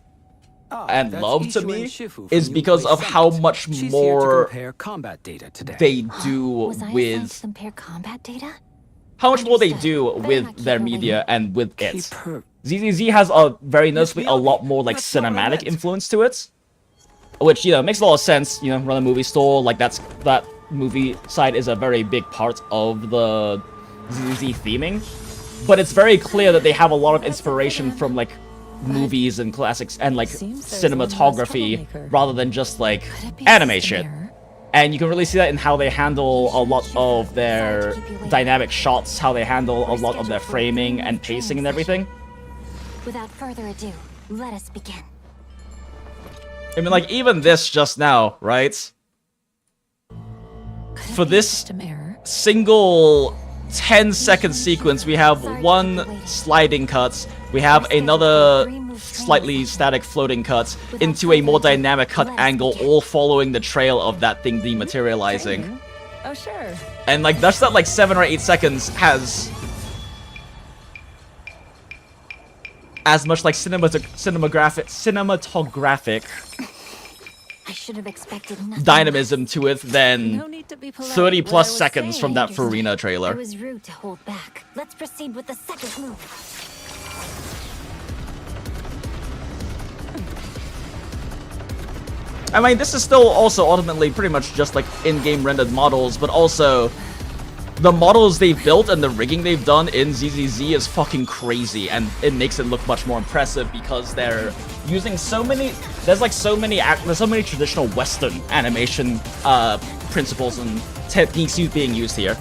and love to me is because of how much more they do with... Compare combat data? How much more they do with their media and with it. ZZZ has a very noticeably a lot more like cinematic influence to it, which, you know, makes a lot of sense. You know, run a movie store, like that movie side is a very big part of the ZZZ theming, but it's very clear that they have a lot of inspiration from like movies and classics and like cinematography rather than just like animation. And you can really see that in how they handle a lot of their dynamic shots, how they handle a lot of their framing and pacing and everything. Without further ado, let us begin. I mean, like, even this just now, right? For this single 10-second sequence, we have one sliding cut, we have another slightly static floating cut into a more dynamic cut angle, all following the trail of that thing dematerializing. Oh, sure. And like that's that like 7 or 8 seconds has as much like cinematographic I should have expected nothing dynamism to it than No need to be polite. 30 What plus I was seconds from that saying. Farina It trailer. was rude to hold back. Let's proceed with the second move. I mean, this is still also ultimately pretty much just like in-game rendered models, but also the models they've built and the rigging they've done in ZZZ is fucking crazy, and it makes it look much more impressive because they're using so many. There's so many traditional Western animation principles and techniques being used here.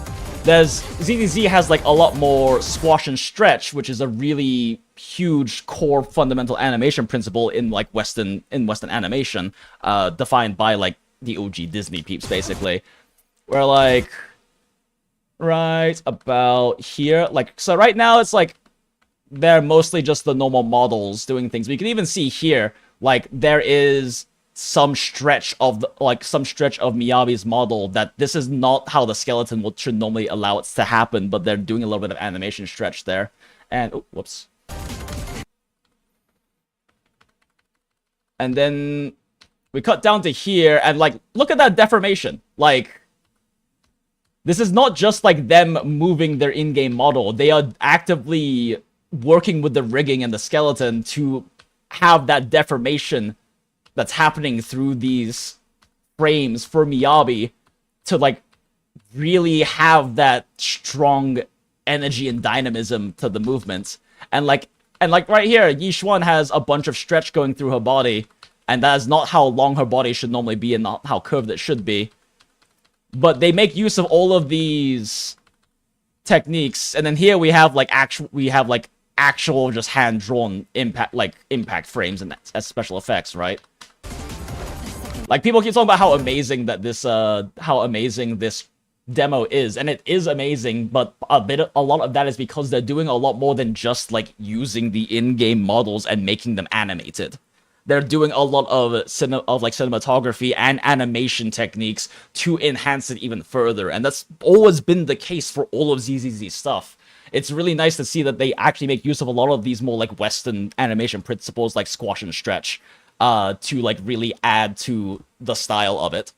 There's ZZZ has like a lot more squash and stretch, which is a really huge core fundamental animation principle in like Western animation, defined by like the OG Disney peeps basically. Where like right about here, like so right now it's like they're mostly just the normal models doing things. But you can even see here, like there is some stretch of Miyabi's model that this is not how the skeleton should normally allow it to happen, but they're doing a little bit of animation stretch there. And oh, whoops. And then we cut down to here and like look at that deformation. Like this is not just like them moving their in-game model. They are actively working with the rigging and the skeleton to have that deformation that's happening through these frames for Miyabi to like really have that strong energy and dynamism to the movements. And like right here, Yixuan has a bunch of stretch going through her body, and that is not how long her body should normally be and not how curved it should be. But they make use of all of these techniques, and then here we have like actual just hand-drawn impact frames and as special effects, right? Like people keep talking about how amazing this demo is, and it is amazing, but a lot of that is because they're doing a lot more than just like using the in-game models and making them animated. They're doing a lot of cinematography and animation techniques to enhance it even further, and that's always been the case for all of ZZZ stuff. It's really nice to see that they actually make use of a lot of these more like Western animation principles like squash and stretch to like really add to the style of it.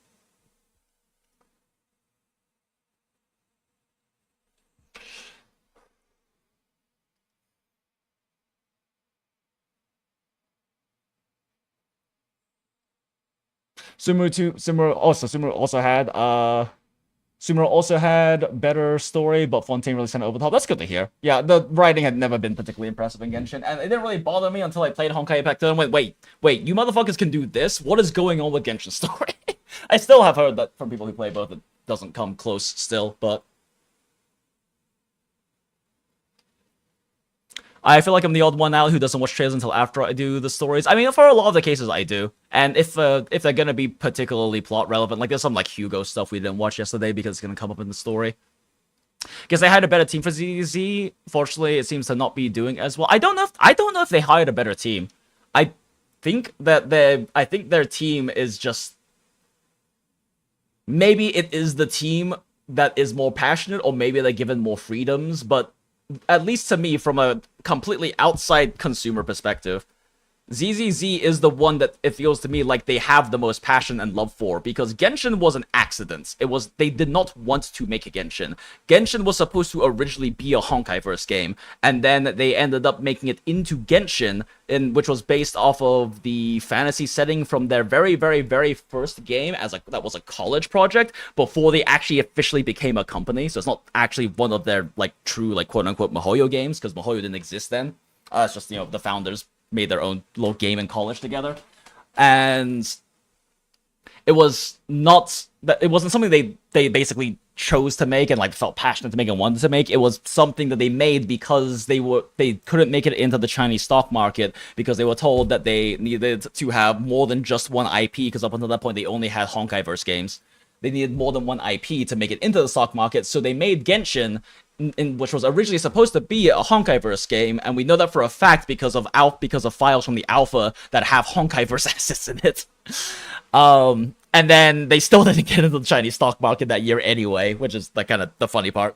Sumeru also had better story, but Fontaine really sent it over the top. That's good to hear. Yeah, the writing had never been particularly impressive in Genshin, and it didn't really bother me until I played Honkai Impact 2 and went, wait, you motherfuckers can do this? What is going on with Genshin's story? I still have heard that from people who play both, it doesn't come close still, but I feel like I'm the odd one out who doesn't watch trailers until after I do the stories. I mean, for a lot of the cases, I do. And if they're gonna be particularly plot relevant, like there's some like Hugo stuff we didn't watch yesterday because it's gonna come up in the story. Because they hired a better team for ZZ. Fortunately, it seems to not be doing as well. I don't know if they hired a better team. I think their team is just maybe it is the team that is more passionate, or maybe they're given more freedoms, but at least to me, from a completely outside consumer perspective, ZZZ is the one that it feels to me like they have the most passion and love for, because Genshin was an accident. They did not want to make a Genshin. Genshin was supposed to originally be a Honkaiverse game, and then they ended up making it into Genshin, which was based off of the fantasy setting from their very, very, very first game that was a college project before they actually officially became a company. So it's not actually one of their like true like quote unquote MiHoYo games, because MiHoYo didn't exist then. It's just, the founders made their own little game in college together, and it wasn't something they basically chose to make and like felt passionate to make and wanted to make. It was something that they made because they couldn't make it into the Chinese stock market, because they were told that they needed to have more than just one IP, because up until that point they only had Honkaiverse games. They needed more than one IP to make it into the stock market, so they made Genshin, which was originally supposed to be a Honkaiverse game, and we know that for a fact because of files from the alpha that have Honkaiverse assets in it. And then they still didn't get into the Chinese stock market that year anyway, which is the kind of the funny part.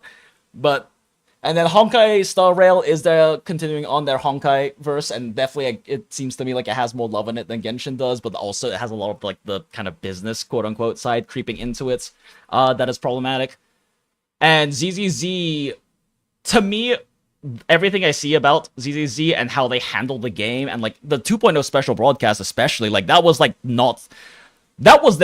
And then Honkai Star Rail is continuing on their Honkaiverse, and definitely it seems to me like it has more love in it than Genshin does, but also it has a lot of like the kind of business quote unquote side creeping into it that is problematic. And ZZZ, to me, everything I see about ZZZ and how they handle the game, and like the 2.0 special broadcast especially, like that was the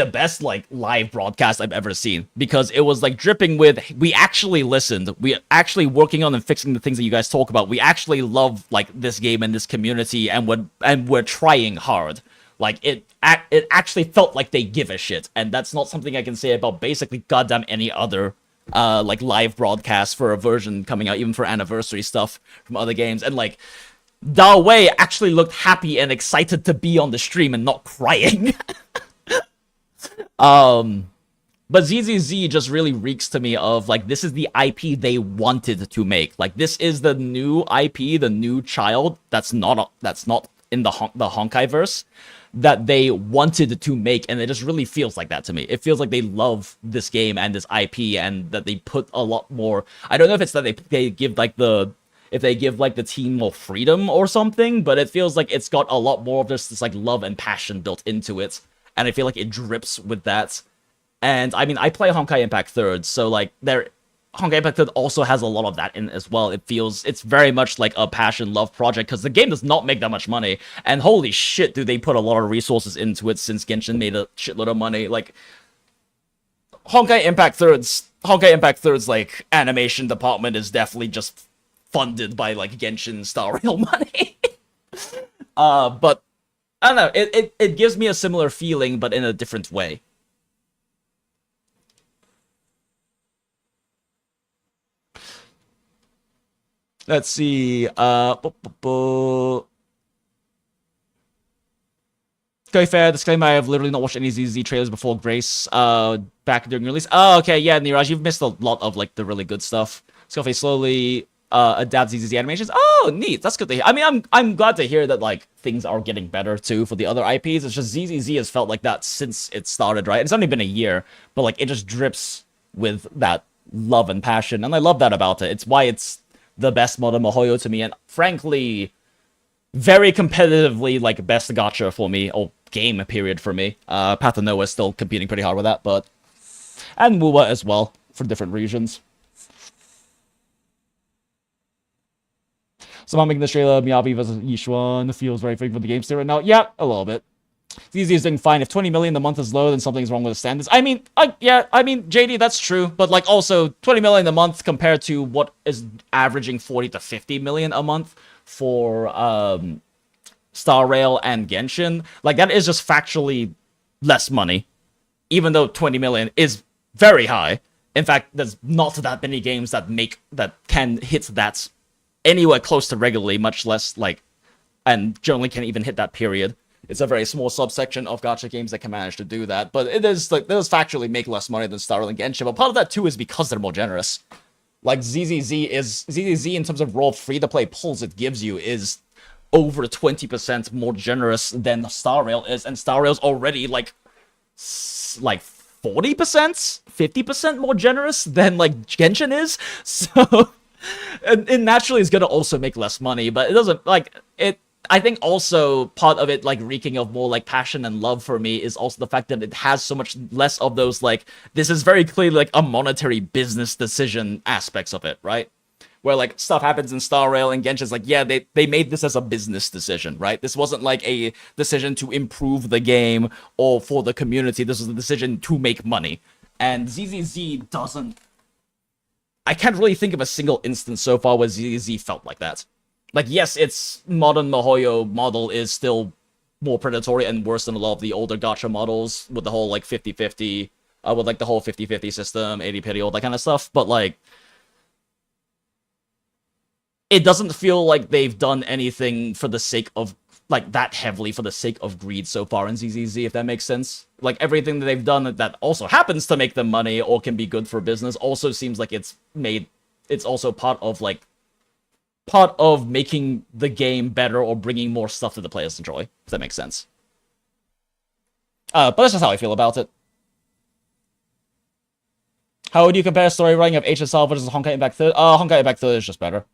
best like live broadcast I've ever seen, because it was like dripping with, we actually listened, we actually working on and fixing the things that you guys talk about, we actually love like this game and this community, and we're trying hard. Like it actually felt like they give a shit, and that's not something I can say about basically goddamn any other like live broadcast for a version coming out, even for anniversary stuff from other games, and like Dawei actually looked happy and excited to be on the stream and not crying. But ZZZ just really reeks to me of, like, this is the IP they wanted to make. Like, this is the new IP, the new child that's not in the Honkai-verse that they wanted to make, and it just really feels like that to me. It feels like they love this game and this IP, and that they put a lot more... I don't know if it's that they give, like, if they give, like, the team more freedom or something, but it feels like it's got a lot more of this like, love and passion built into it, and I feel like it drips with that. And, I mean, I play Honkai Impact 3rd, so, like, Honkai Impact 3rd also has a lot of that in it as well. It's very much like a passion-love project, because the game does not make that much money, and holy shit, do they put a lot of resources into it since Genshin made a shitload of money. Like, Honkai Impact 3rd's, like, animation department is definitely just funded by, like, Genshin Star Rail money. But, I don't know, it gives me a similar feeling, but in a different way. Let's see. Go fair. Disclaimer: I have literally not watched any ZZZ trailers before Grace. Back during release. Oh, okay. Yeah, Niraj, you've missed a lot of like the really good stuff. Skullface slowly adapt ZZZ animations. Oh, neat. That's good to hear. I mean, I'm glad to hear that like things are getting better too for the other IPs. It's just ZZZ has felt like that since it started, right? It's only been a year, but like it just drips with that love and passion, and I love that about it. It's why it's the best modern MiHoYo to me, and frankly, very competitively, like, best gacha for me, or game, period, for me. Path of Noah is still competing pretty hard with that, but... And MOAR as well, for different regions. Somehow making this trailer, Miyabi versus Yixuan feels very fake for the game still right now. Yeah, a little bit. ZZ is doing fine. If 20 million a month is low, then something's wrong with the standards. I mean, JD, that's true. But, like, also, 20 million a month compared to what is averaging 40 to 50 million a month for Star Rail and Genshin. Like, that is just factually less money. Even though 20 million is very high. In fact, there's not that many games that can hit that anywhere close to regularly, much less, like, and generally can't even hit that period. It's a very small subsection of gacha games that can manage to do that, but it does factually make less money than Star Rail and Genshin, but part of that too is because they're more generous. Like, ZZZ in terms of raw free-to-play pulls it gives you is over 20% more generous than Star Rail is, and Star Rail's already, like 40%? 50% more generous than, like, Genshin is? So, it naturally is gonna also make less money, but it doesn't, like, I think also part of it, like, reeking of more, like, passion and love for me is also the fact that it has so much less of those, like, this is very clearly, like, a monetary business decision aspects of it, right? Where, like, stuff happens in Star Rail and Genshin's like, yeah, they made this as a business decision, right? This wasn't, like, a decision to improve the game or for the community. This was a decision to make money. And ZZZ doesn't... I can't really think of a single instance so far where ZZZ felt like that. Like, yes, its modern MiHoYo model is still more predatory and worse than a lot of the older gacha models with the whole, like, 50-50, with, like, the whole 50-50 system, 80-50, all that kind of stuff, but, like, it doesn't feel like they've done anything for the sake of, like, that heavily for the sake of greed so far in ZZZ, if that makes sense. Like, everything that they've done that also happens to make them money or can be good for business also seems like it's also part of making the game better or bringing more stuff to the players to enjoy, if that makes sense. But that's just how I feel about it. How would you compare story writing of HSR versus Honkai Impact 3? Honkai Impact 3 is just better.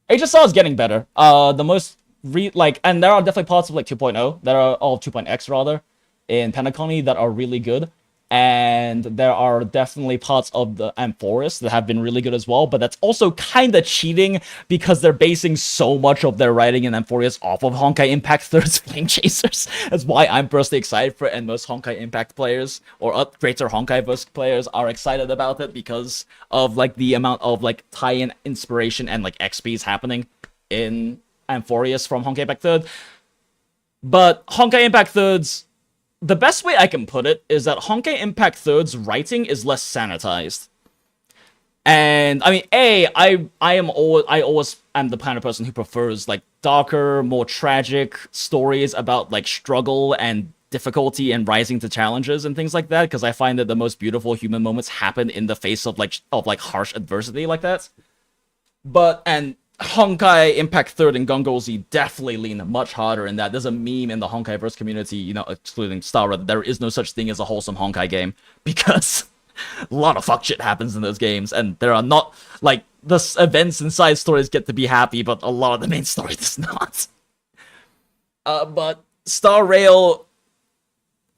HSR is getting better. And there are definitely parts of, like, 2.0, that are, all 2.x rather, in Pentacony that are really good. And there are definitely parts of the Amphoris that have been really good as well, but that's also kind of cheating because they're basing so much of their writing in Amphoris off of Honkai Impact 3's Flame Chasers. That's why I'm personally excited for it, and most Honkai Impact players, or greater Honkaiverse players, are excited about it because of, like, the amount of, like, tie-in inspiration and, like, XPs happening in Amphoris from Honkai Impact 3. But Honkai Impact 3's... The best way I can put it is that Honkai Impact 3's writing is less sanitized. And I mean, I always am the kind of person who prefers like darker, more tragic stories about like struggle and difficulty and rising to challenges and things like that, because I find that the most beautiful human moments happen in the face of like harsh adversity like that. And Honkai Impact Third and Gungo Z definitely lean much harder in that. There's a meme in the Honkaiverse community, you know, excluding Star, that there is no such thing as a wholesome Honkai game, because a lot of fuck shit happens in those games, and there are not, like, the events and side stories get to be happy, but a lot of the main story does not. But Star Rail,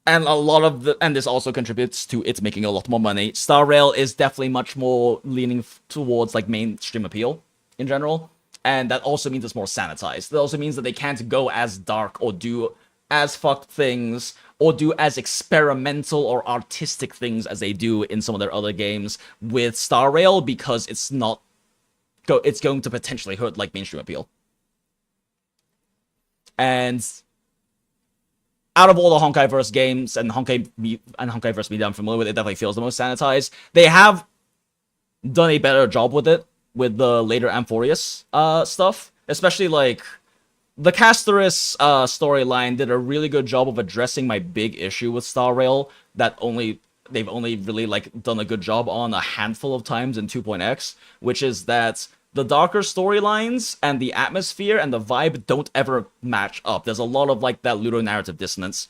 and a lot of the, and this also contributes to it making a lot more money, Star Rail is definitely much more leaning towards, like, mainstream appeal in general, and that also means it's more sanitized. That also means that they can't go as dark or do as fucked things or do as experimental or artistic things as they do in some of their other games with Star Rail, because it's going to potentially hurt like mainstream appeal. And out of all the Honkaiverse games and Honkaiverse media I'm familiar with, it definitely feels the most sanitized. They have done a better job with it with the later Amphorius stuff, especially like the Castoris storyline did a really good job of addressing my big issue with Star Rail that they've only really like done a good job on a handful of times in 2.x, which is that the darker storylines and the atmosphere and the vibe don't ever match up. There's a lot of like that ludonarrative dissonance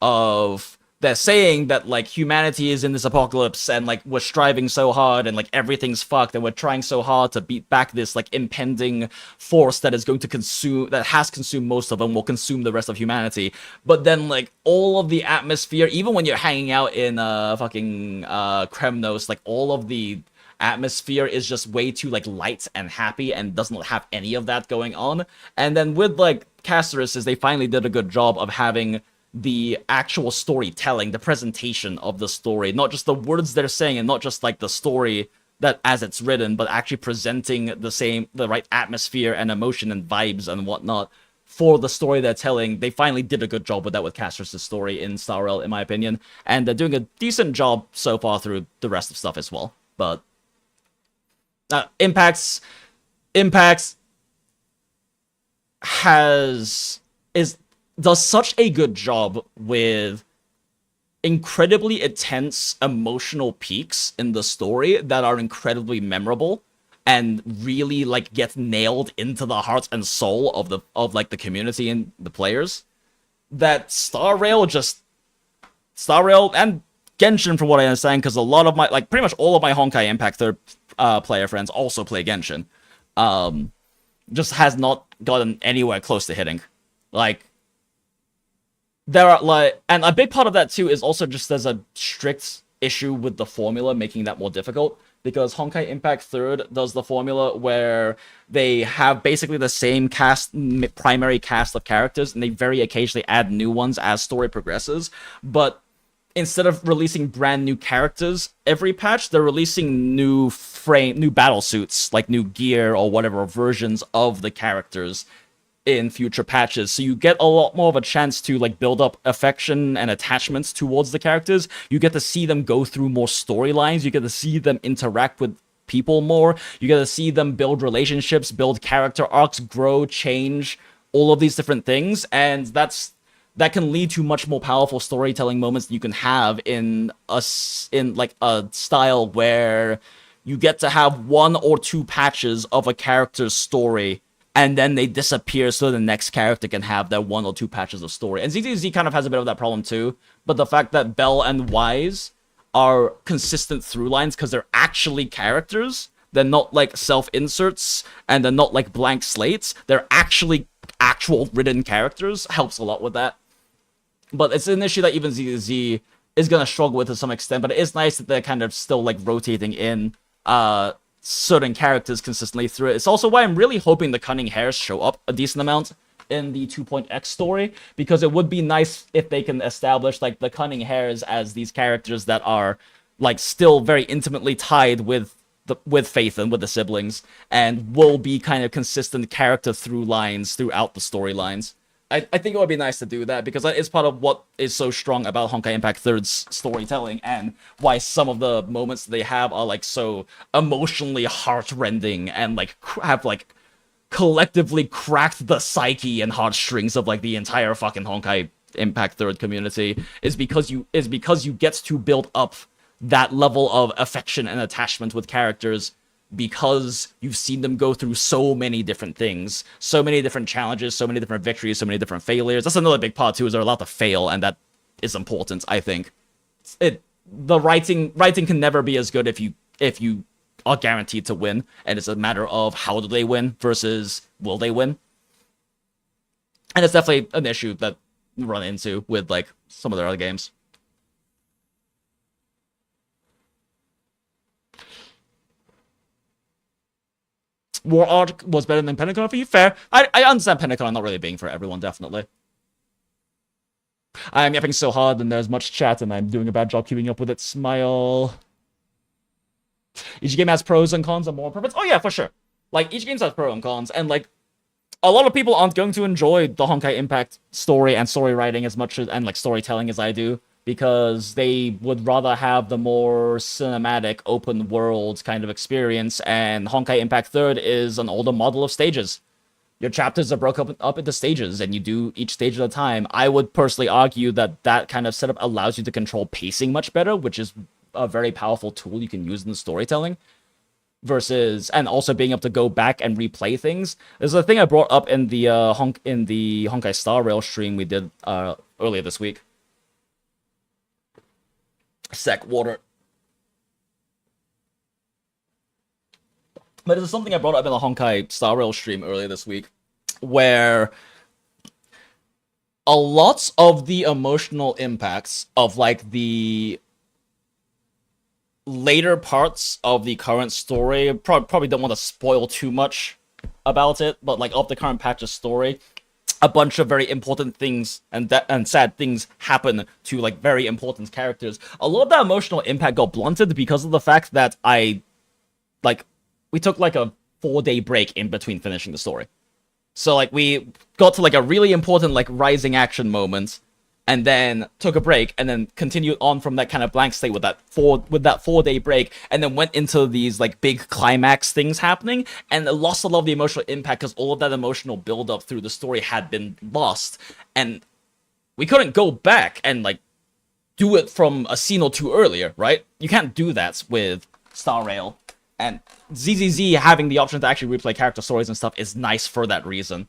of they're saying that like humanity is in this apocalypse and like we're striving so hard and like everything's fucked and we're trying so hard to beat back this like impending force that is going to consume, that has consumed most of them, will consume the rest of humanity. But then like all of the atmosphere, even when you're hanging out in fucking Kremnos, like all of the atmosphere is just way too like light and happy and doesn't have any of that going on. And then with like Castoris, they finally did a good job of having the actual storytelling, the presentation of the story, not just the words they're saying and not just like the story that as it's written, but actually presenting the right atmosphere and emotion and vibes and whatnot for the story they're telling. They finally did a good job with that with Castoris' story in Star Rail, in my opinion, and they're doing a decent job so far through the rest of stuff as well. But Impacts does such a good job with incredibly intense emotional peaks in the story that are incredibly memorable and really like get nailed into the heart and soul of like the community and the players, that Star Rail and Genshin, from what I understand, because a lot of my, like pretty much all of my Honkai Impact Third player friends also play Genshin, just has not gotten anywhere close to hitting. Like, there are like, and a big part of that too is also just there's a strict issue with the formula, making that more difficult, because Honkai Impact Third does the formula where they have basically the same primary cast of characters, and they very occasionally add new ones as story progresses, but instead of releasing brand new characters every patch, they're releasing new battle suits, like new gear or whatever versions of the characters in future patches. So you get a lot more of a chance to like build up affection and attachments towards the characters. You get to see them go through more storylines. You get to see them interact with people more. You get to see them build relationships, build character arcs, grow, change, all of these different things. And that can lead to much more powerful storytelling moments that you can have in a style where you get to have 1 or 2 patches of a character's story, and then they disappear so the next character can have their 1 or 2 patches of story. And ZZZ kind of has a bit of that problem too, but the fact that Bell and Wise are consistent through lines because they're actually characters, they're not like self-inserts, and they're not like blank slates, they're actually actual written characters, helps a lot with that. But it's an issue that even ZZZ is going to struggle with to some extent, but it is nice that they're kind of still like rotating in certain characters consistently through it. It's also why I'm really hoping the Cunning Hares show up a decent amount in the 2.x story, because it would be nice if they can establish like the Cunning Hares as these characters that are like still very intimately tied with Faith and with the siblings, and will be kind of consistent character through lines throughout the storylines. I think it would be nice to do that, because that is part of what is so strong about Honkai Impact 3's storytelling, and why some of the moments they have are like so emotionally heartrending and like have like collectively cracked the psyche and heartstrings of like the entire fucking Honkai Impact 3 community, is because you get to build up that level of affection and attachment with characters, because you've seen them go through so many different things, so many different challenges, so many different victories, so many different failures. That's another big part too, is they're allowed to fail, and that is important, I think. The writing can never be as good if you are guaranteed to win, and it's a matter of how do they win versus will they win. And it's definitely an issue that we run into with like some of their other games. War Art was better than Pentagon for you? Fair. I understand Pentagon not really being for everyone, definitely. I'm yapping so hard and there's much chat and I'm doing a bad job keeping up with it. Smile. Each game has pros and cons and more purpose. Oh yeah, for sure. Like, each game has pros and cons, and like, a lot of people aren't going to enjoy the Honkai Impact story and story writing as much as, and like storytelling as I do, because they would rather have the more cinematic, open world kind of experience, and Honkai Impact 3 is an older model of stages. Your chapters are broken up into stages, and you do each stage at a time. I would personally argue that that kind of setup allows you to control pacing much better, which is a very powerful tool you can use in the storytelling. Versus, and also being able to go back and replay things. There's a thing I brought up in the Honkai Star Rail stream we did earlier this week. Sec water. But there's something I brought up in the Honkai Star Rail stream earlier this week, where a lot of the emotional impacts of like the later parts of the current story, probably don't want to spoil too much about it, but like of the current patch's story, a bunch of very important things and sad things happen to like very important characters. A lot of that emotional impact got blunted because of the fact that we took like a 4-day break in between finishing the story. So like we got to like a really important like rising action moment, and then took a break, and then continued on from that kind of blank state with that 4-day break, and then went into these like big climax things happening, and it lost a lot of the emotional impact because all of that emotional build-up through the story had been lost, and we couldn't go back and like do it from a scene or two earlier, right? You can't do that with Star Rail, and ZZZ having the option to actually replay character stories and stuff is nice for that reason.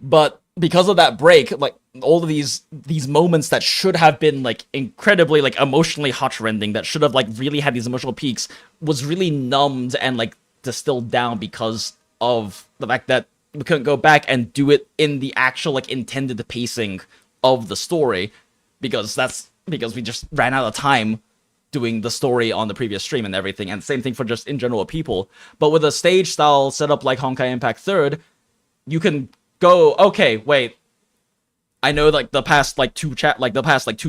But because of that break, like all of these moments that should have been like incredibly like emotionally heartrending, that should have like really had these emotional peaks, was really numbed and like distilled down because of the fact that we couldn't go back and do it in the actual like intended pacing of the story, because we just ran out of time doing the story on the previous stream and everything, and same thing for just in general people. But with a stage style setup like Honkai Impact 3, you can go, okay, wait, I know like the past like two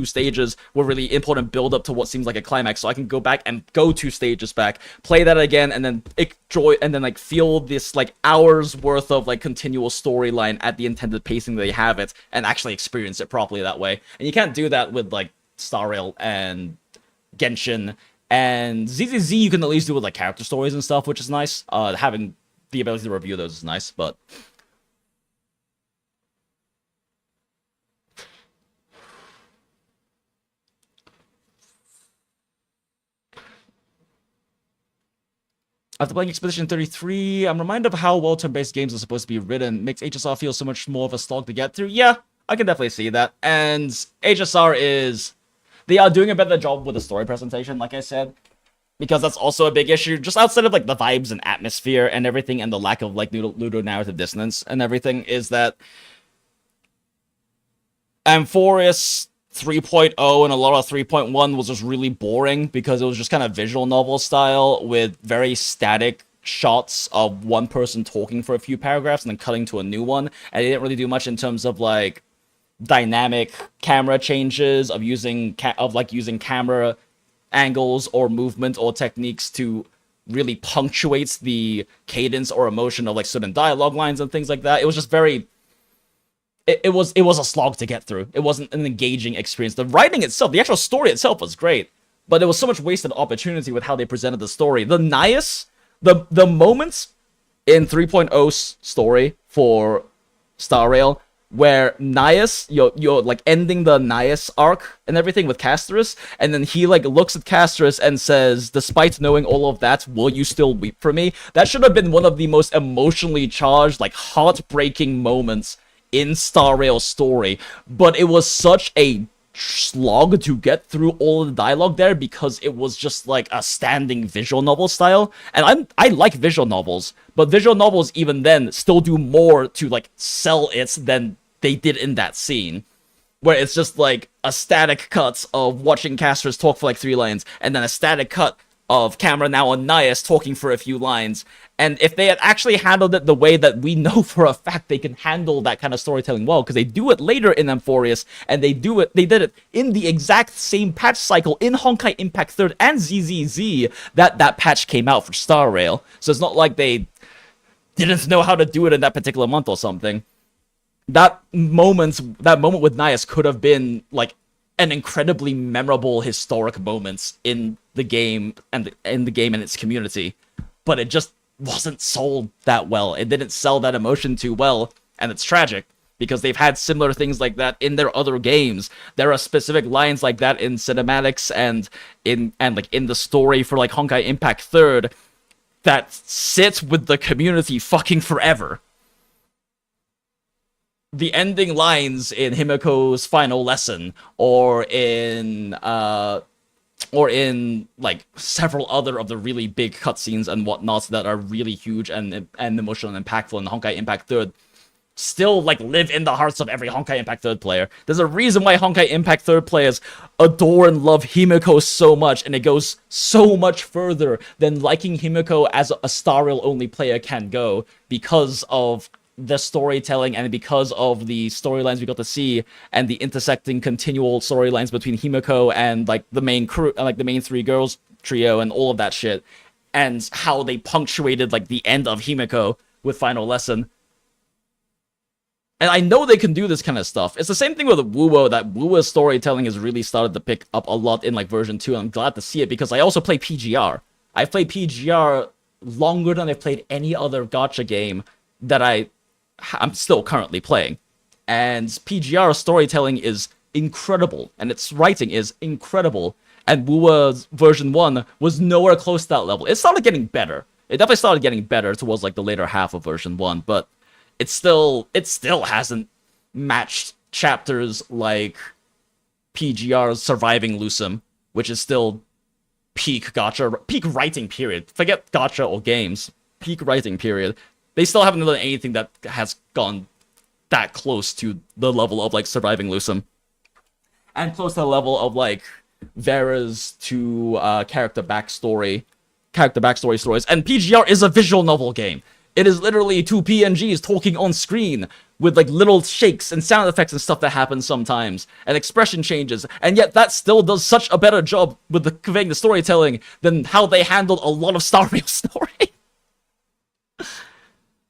stages were really important build up to what seems like a climax, so I can go back and go 2 stages back, play that again, and then enjoy, and then like feel this like hours worth of like continual storyline at the intended pacing they have it, and actually experience it properly that way. And you can't do that with like Star Rail and Genshin and ZZZ. You can at least do with like character stories and stuff, which is nice. Having the ability to review those is nice, but after playing Expedition 33, I'm reminded of how well turn-based games are supposed to be written. Makes HSR feel so much more of a slog to get through. Yeah, I can definitely see that. And HSR they are doing a better job with the story presentation, like I said, because that's also a big issue. Just outside of like the vibes and atmosphere and everything, and the lack of like ludonarrative dissonance and everything, is that Amphorius 3.0 and a lot of 3.1 was just really boring because it was just kind of visual novel style with very static shots of one person talking for a few paragraphs and then cutting to a new one, and it didn't really do much in terms of like dynamic camera changes, of using camera angles or movement or techniques to really punctuate the cadence or emotion of like certain dialogue lines and things like that. It was just very it was a slog to get through. It wasn't an engaging experience. The writing itself, the actual story itself was great, but there was so much wasted opportunity with how they presented the story. The Nias, the moments in 3.0's story for Star Rail where Nias, you're like ending the Nias arc and everything with Castorus, and then he like looks at Castorus and says, despite knowing all of that, will you still weep for me? That should have been one of the most emotionally charged, like heartbreaking moments in Star Rail's story, but it was such a slog to get through all of the dialogue there because it was just like a standing visual novel style, and I like visual novels, but visual novels even then still do more to like sell it than they did in that scene, where it's just like a static cut of watching Castorus talk for like 3 lines, and then a static cut of camera now on Nias talking for a few lines. And if they had actually handled it the way that we know for a fact they can handle that kind of storytelling well, because they do it later in Amphorius, and they did it in the exact same patch cycle in Honkai Impact 3rd and ZZZ that patch came out for Star Rail. So it's not like they didn't know how to do it in that particular month or something. That moment with Nias could have been like an incredibly memorable historic moments in the game and its community, but it just wasn't sold that well. It didn't sell that emotion too well, and it's tragic because they've had similar things like that in their other games. There are specific lines like that in cinematics and in the story for like Honkai Impact 3rd that sit with the community fucking forever. The ending lines in Himiko's final lesson, or in like several other of the really big cutscenes and whatnot that are really huge and emotional and impactful in Honkai Impact 3rd, still like live in the hearts of every Honkai Impact 3rd player. There's a reason why Honkai Impact 3rd players adore and love Himiko so much, and it goes so much further than liking Himiko as a Star Rail only player can go, because of the storytelling and because of the storylines we got to see and the intersecting continual storylines between Himiko and like the main crew, like the main 3 girls trio and all of that shit, and how they punctuated like the end of Himiko with Final Lesson. And I know they can do this kind of stuff. It's the same thing with Wuo, that Wuo's storytelling has really started to pick up a lot in like version 2, and I'm glad to see it because I also play PGR. I've played PGR longer than I've played any other gacha game that I'm still currently playing. And PGR storytelling is incredible, and its writing is incredible, and Wuo's version 1 was nowhere close to that level. It started getting better. It definitely started getting better towards like the later half of version 1, but it still hasn't matched chapters like PGR's Surviving Lusum, which is still peak gacha, peak writing period. Forget gacha or games. Peak writing period. They still haven't done anything that has gone that close to the level of like Surviving Lusum, and close to the level of like Vera's two character backstory stories. And PGR is a visual novel game. It is literally 2 PNGs talking on screen with like little shakes and sound effects and stuff that happen sometimes, and expression changes, and yet that still does such a better job with the conveying the storytelling than how they handled a lot of Star Rail story.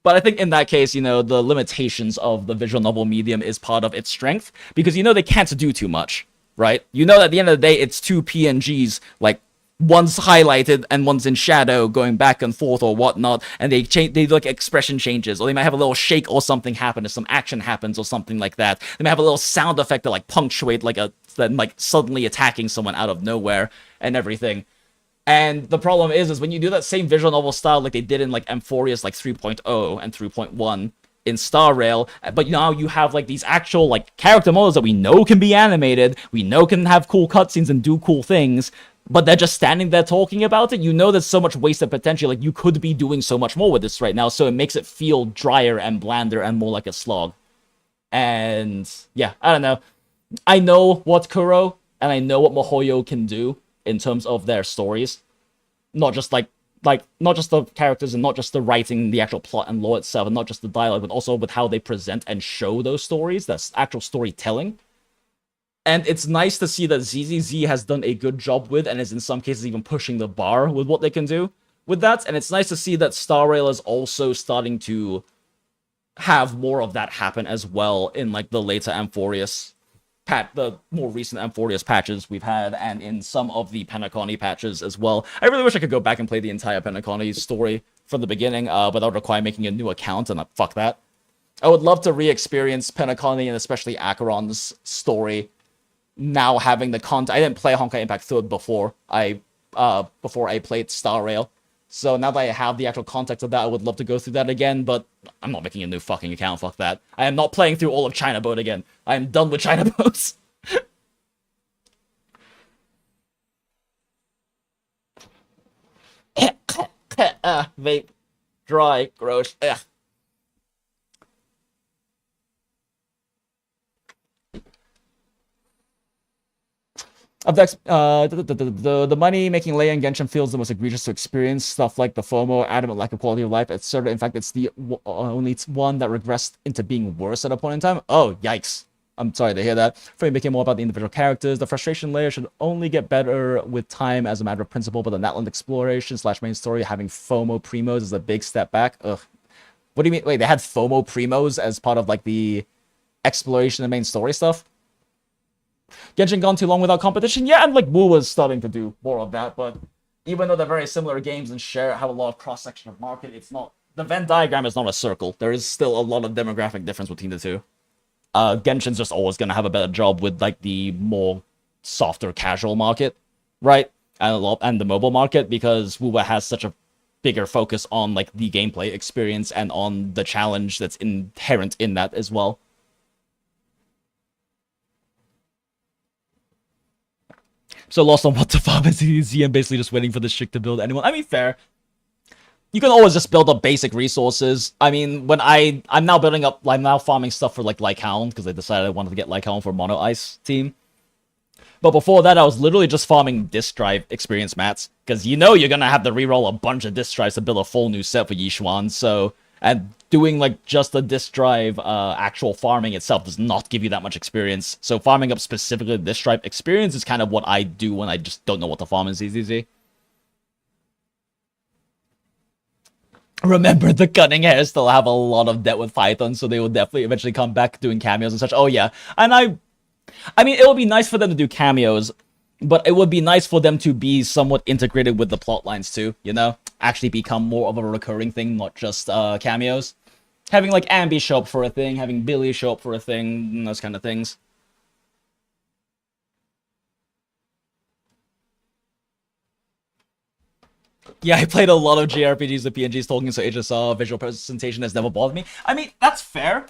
But I think in that case, you know, the limitations of the visual novel medium is part of its strength, because you know they can't do too much, right? You know at the end of the day, it's 2 PNGs, like one's highlighted and one's in shadow, going back and forth or whatnot, and they do like expression changes, or they might have a little shake or something happen, or some action happens or something like that. They might have a little sound effect that like punctuate like suddenly attacking someone out of nowhere and everything. And the problem is when you do that same visual novel style like they did in like Amphorius like 3.0 and 3.1 in Star Rail, but now you have like these actual like character models that we know can be animated, we know can have cool cutscenes and do cool things, but they're just standing there talking about it. You know there's so much wasted potential, like you could be doing so much more with this right now, so it makes it feel drier and blander and more like a slog. And yeah, I don't know. I know what Kuro and I know what MiHoYo can do in terms of their stories, not just not just the characters and not just the writing, the actual plot and lore itself, and not just the dialogue, but also with how they present and show those stories. That's actual storytelling. And it's nice to see that ZZZ has done a good job with, and is in some cases even pushing the bar with what they can do with that. And it's nice to see that Star Rail is also starting to have more of that happen as well in like the later Amphorius the more recent Amphorius patches we've had, and in some of the Penacony patches as well. I really wish I could go back and play the entire Penacony story from the beginning, but that would require making a new account, and fuck that. I would love to re-experience Penacony and especially Acheron's story. Now having the content, I didn't play Honkai Impact 3 before I played Star Rail. So now that I have the actual context of that, I would love to go through that again, but I'm not making a new fucking account, fuck that. I am not playing through all of China Boat again. I am done with China Boats. Vape. Dry. Gross. Ugh. The money making Leia and Genshin feels the most egregious to experience. Stuff like the FOMO, adamant lack of quality of life, etc. In fact, it's the only one that regressed into being worse at a point in time. Oh, yikes. I'm sorry to hear that. Frame became more about the individual characters. The frustration layer should only get better with time as a matter of principle, but the Natland exploration / main story having FOMO primos is a big step back. Ugh. What do you mean? Wait, they had FOMO primos as part of like the exploration and main story stuff? Genshin gone too long without competition? Yeah, and like Wu was starting to do more of that, but even though they're very similar games and have a lot of cross-section of market, it's not... The Venn diagram is not a circle. There is still a lot of demographic difference between the two. Genshin's just always going to have a better job with like the more softer casual market, right? And the mobile market, because Wu has such a bigger focus on like the gameplay experience and on the challenge that's inherent in that as well. So lost on what to farm as ZZZ and basically just waiting for the shit to build anyone. I mean, fair. You can always just build up basic resources. I mean, when I'm now farming stuff for like Lycaon, because I decided I wanted to get Lycaon for Mono Ice team. But before that, I was literally just farming disk drive experience mats, because you know you're gonna have to reroll a bunch of disk drives to build a full new set for Yixuan, so... And doing, like, just the disk drive actual farming itself does not give you that much experience. So farming up specifically disk drive experience is kind of what I do when I just don't know what to farm in ZZZ. Remember, the Cunning Hairs still have a lot of debt with Python, so they will definitely eventually come back doing cameos and such. Oh, yeah. And I mean, it would be nice for them to do cameos, but it would be nice for them to be somewhat integrated with the plot lines too, you know? Actually become more of a recurring thing, not just cameos. Having like Ambi show up for a thing, having Billy show up for a thing, those kind of things. Yeah, I played a lot of JRPGs with PNGs talking, so HSR visual presentation has never bothered me. I mean, that's fair.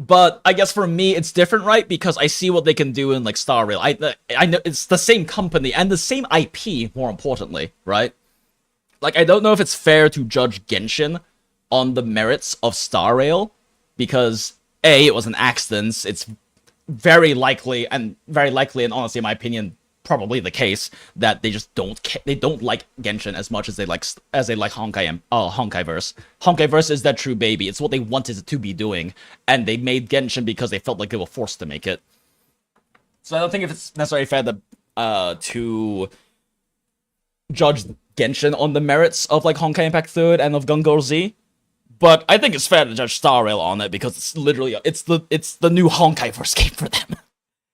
But I guess for me, it's different, right? Because I see what they can do in like Star Rail. I know it's the same company and the same IP, more importantly, right? Like, I don't know if it's fair to judge Genshin on the merits of Star Rail, because A, it was an accident. It's very likely, and honestly, in my opinion, probably the case that they just don't like Genshin as much as they like Honkai and Honkaiverse. Honkaiverse is their true baby. It's what they wanted it to be doing, and they made Genshin because they felt like they were forced to make it. So I don't think if it's necessarily fair to judge Genshin on the merits of like Honkai Impact 3 and of Gungo Z, but I think it's fair to judge Star Rail on it because it's literally it's the new Honkaiverse game for them.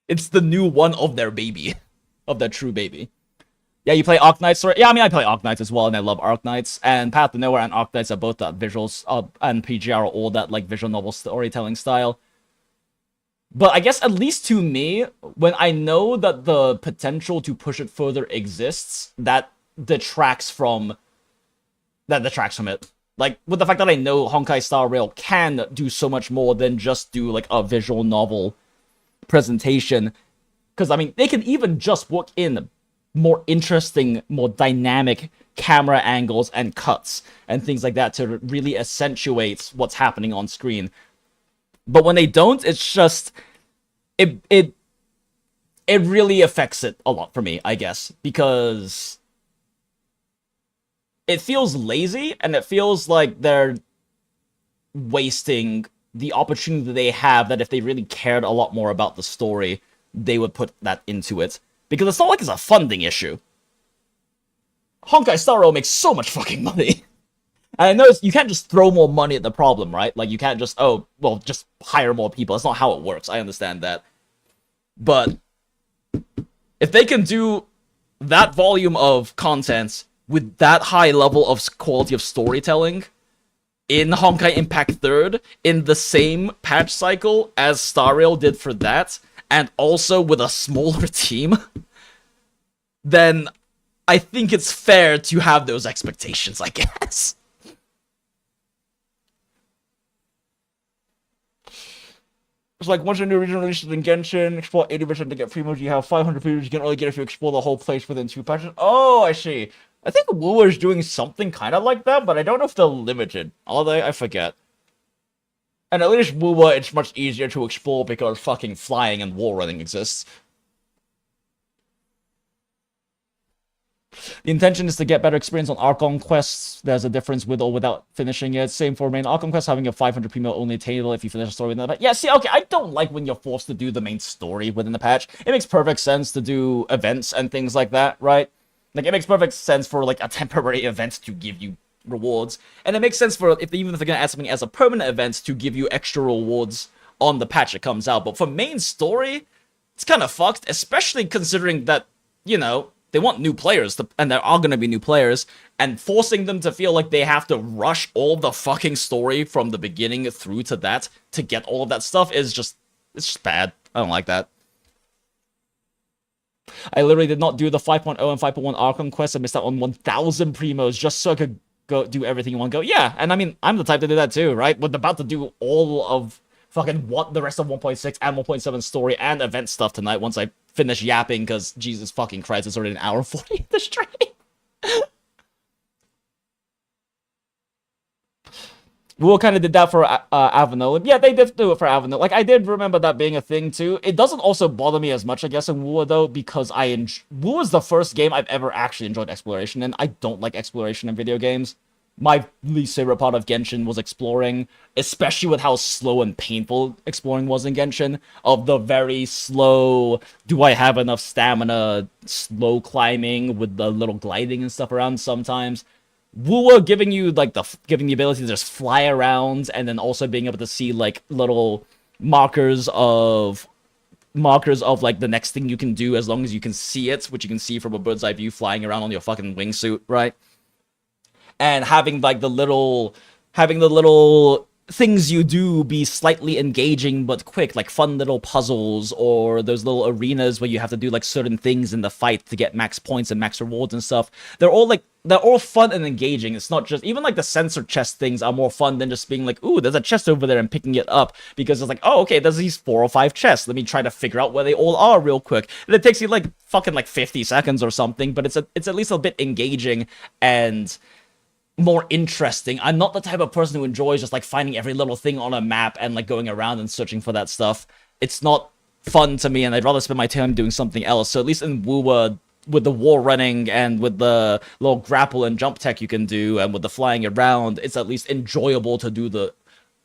It's the new one of their baby, of their true baby. Yeah, you play Arknights, right? Yeah, I mean I play Arknights as well, and I love Arknights, and Path to Nowhere and Arknights are both that visuals, and PGR are all that like visual novel storytelling style. But I guess at least to me, when I know that the potential to push it further exists, that detracts from it. Like, with the fact that I know Honkai Star Rail can do so much more than just do, like, a visual novel presentation. Because, I mean, they can even just work in more interesting, more dynamic camera angles and cuts and things like that to really accentuate what's happening on screen. But when they don't, it's just... It really affects it a lot for me, I guess. Because... it feels lazy, and it feels like they're wasting the opportunity that they have, that if they really cared a lot more about the story, they would put that into it. Because it's not like it's a funding issue. Honkai Star Rail makes so much fucking money. And I know you can't just throw more money at the problem, right? Like, you can't just, oh, well, just hire more people. That's not how it works. I understand that. But if they can do that volume of content with that high level of quality of storytelling in Honkai Impact 3rd, in the same patch cycle as Star Rail did for that, and also with a smaller team, then I think it's fair to have those expectations, I guess. It's like, once a new region releases in Genshin, explore 80% to get free moves. You have 500 free moves you can only get if you explore the whole place within 2 patches. Oh, I see. I think Woowa is doing something kind of like that, but I don't know if they're limited. Are they? I forget. And at least Woowa, it's much easier to explore because fucking flying and wall running exists. The intention is to get better experience on Archon quests. There's a difference with or without finishing it. Same for main Archon quests, having a 500 premium only attainable if you finish the story within the patch. Yeah, see, okay, I don't like when you're forced to do the main story within the patch. It makes perfect sense to do events and things like that, right? Like, it makes perfect sense for, like, a temporary event to give you rewards. And it makes sense for, even if they're gonna add something as a permanent event, to give you extra rewards on the patch that comes out. But for main story, it's kind of fucked, especially considering that, you know, they want new players, and there are going to be new players, and forcing them to feel like they have to rush all the fucking story from the beginning through to that to get all of that stuff is just, it's just bad. I don't like that. I literally did not do the 5.0 and 5.1 Arkham quests. I missed out on 1,000 primos just so I could go do everything in one go. Yeah, and I mean, I'm the type to do that too, right? We're about to do all of fucking the rest of 1.6 and 1.7 story and event stuff tonight once I finish yapping, because Jesus fucking Christ, it's already an hour 40 of the stream. We kind of did that for Avano. Yeah, they did do it for Avano. Like, I did remember that being a thing too. It doesn't also bother me as much, I guess, in Wua though, because Wua is the first game I've ever actually enjoyed exploration in. I don't like exploration in video games. My least favorite part of Genshin was exploring, especially with how slow and painful exploring was in Genshin. Of the very slow, do I have enough stamina, slow climbing with the little gliding and stuff around sometimes. Woowa giving you, like, giving the ability to just fly around, and then also being able to see, like, little markers of, like, the next thing you can do as long as you can see it, which you can see from a bird's eye view flying around on your fucking wingsuit, right? And having, like, the little things you do be slightly engaging but quick, like fun little puzzles, or those little arenas where you have to do, like, certain things in the fight to get max points and max rewards and stuff. They're all fun and engaging. It's not just, even, like, the sensor chest things are more fun than just being like, ooh, there's a chest over there and picking it up, because it's like, oh, okay, there's these 4 or 5 chests. Let me try to figure out where they all are real quick. And it takes you, like, fucking, like, 50 seconds or something, but it's at least a bit engaging and more interesting. I'm not the type of person who enjoys just, like, finding every little thing on a map and, like, going around and searching for that stuff. It's not fun to me, and I'd rather spend my time doing something else. So at least in Woowa, with the wall running and with the little grapple and jump tech you can do, and with the flying around, it's at least enjoyable to do the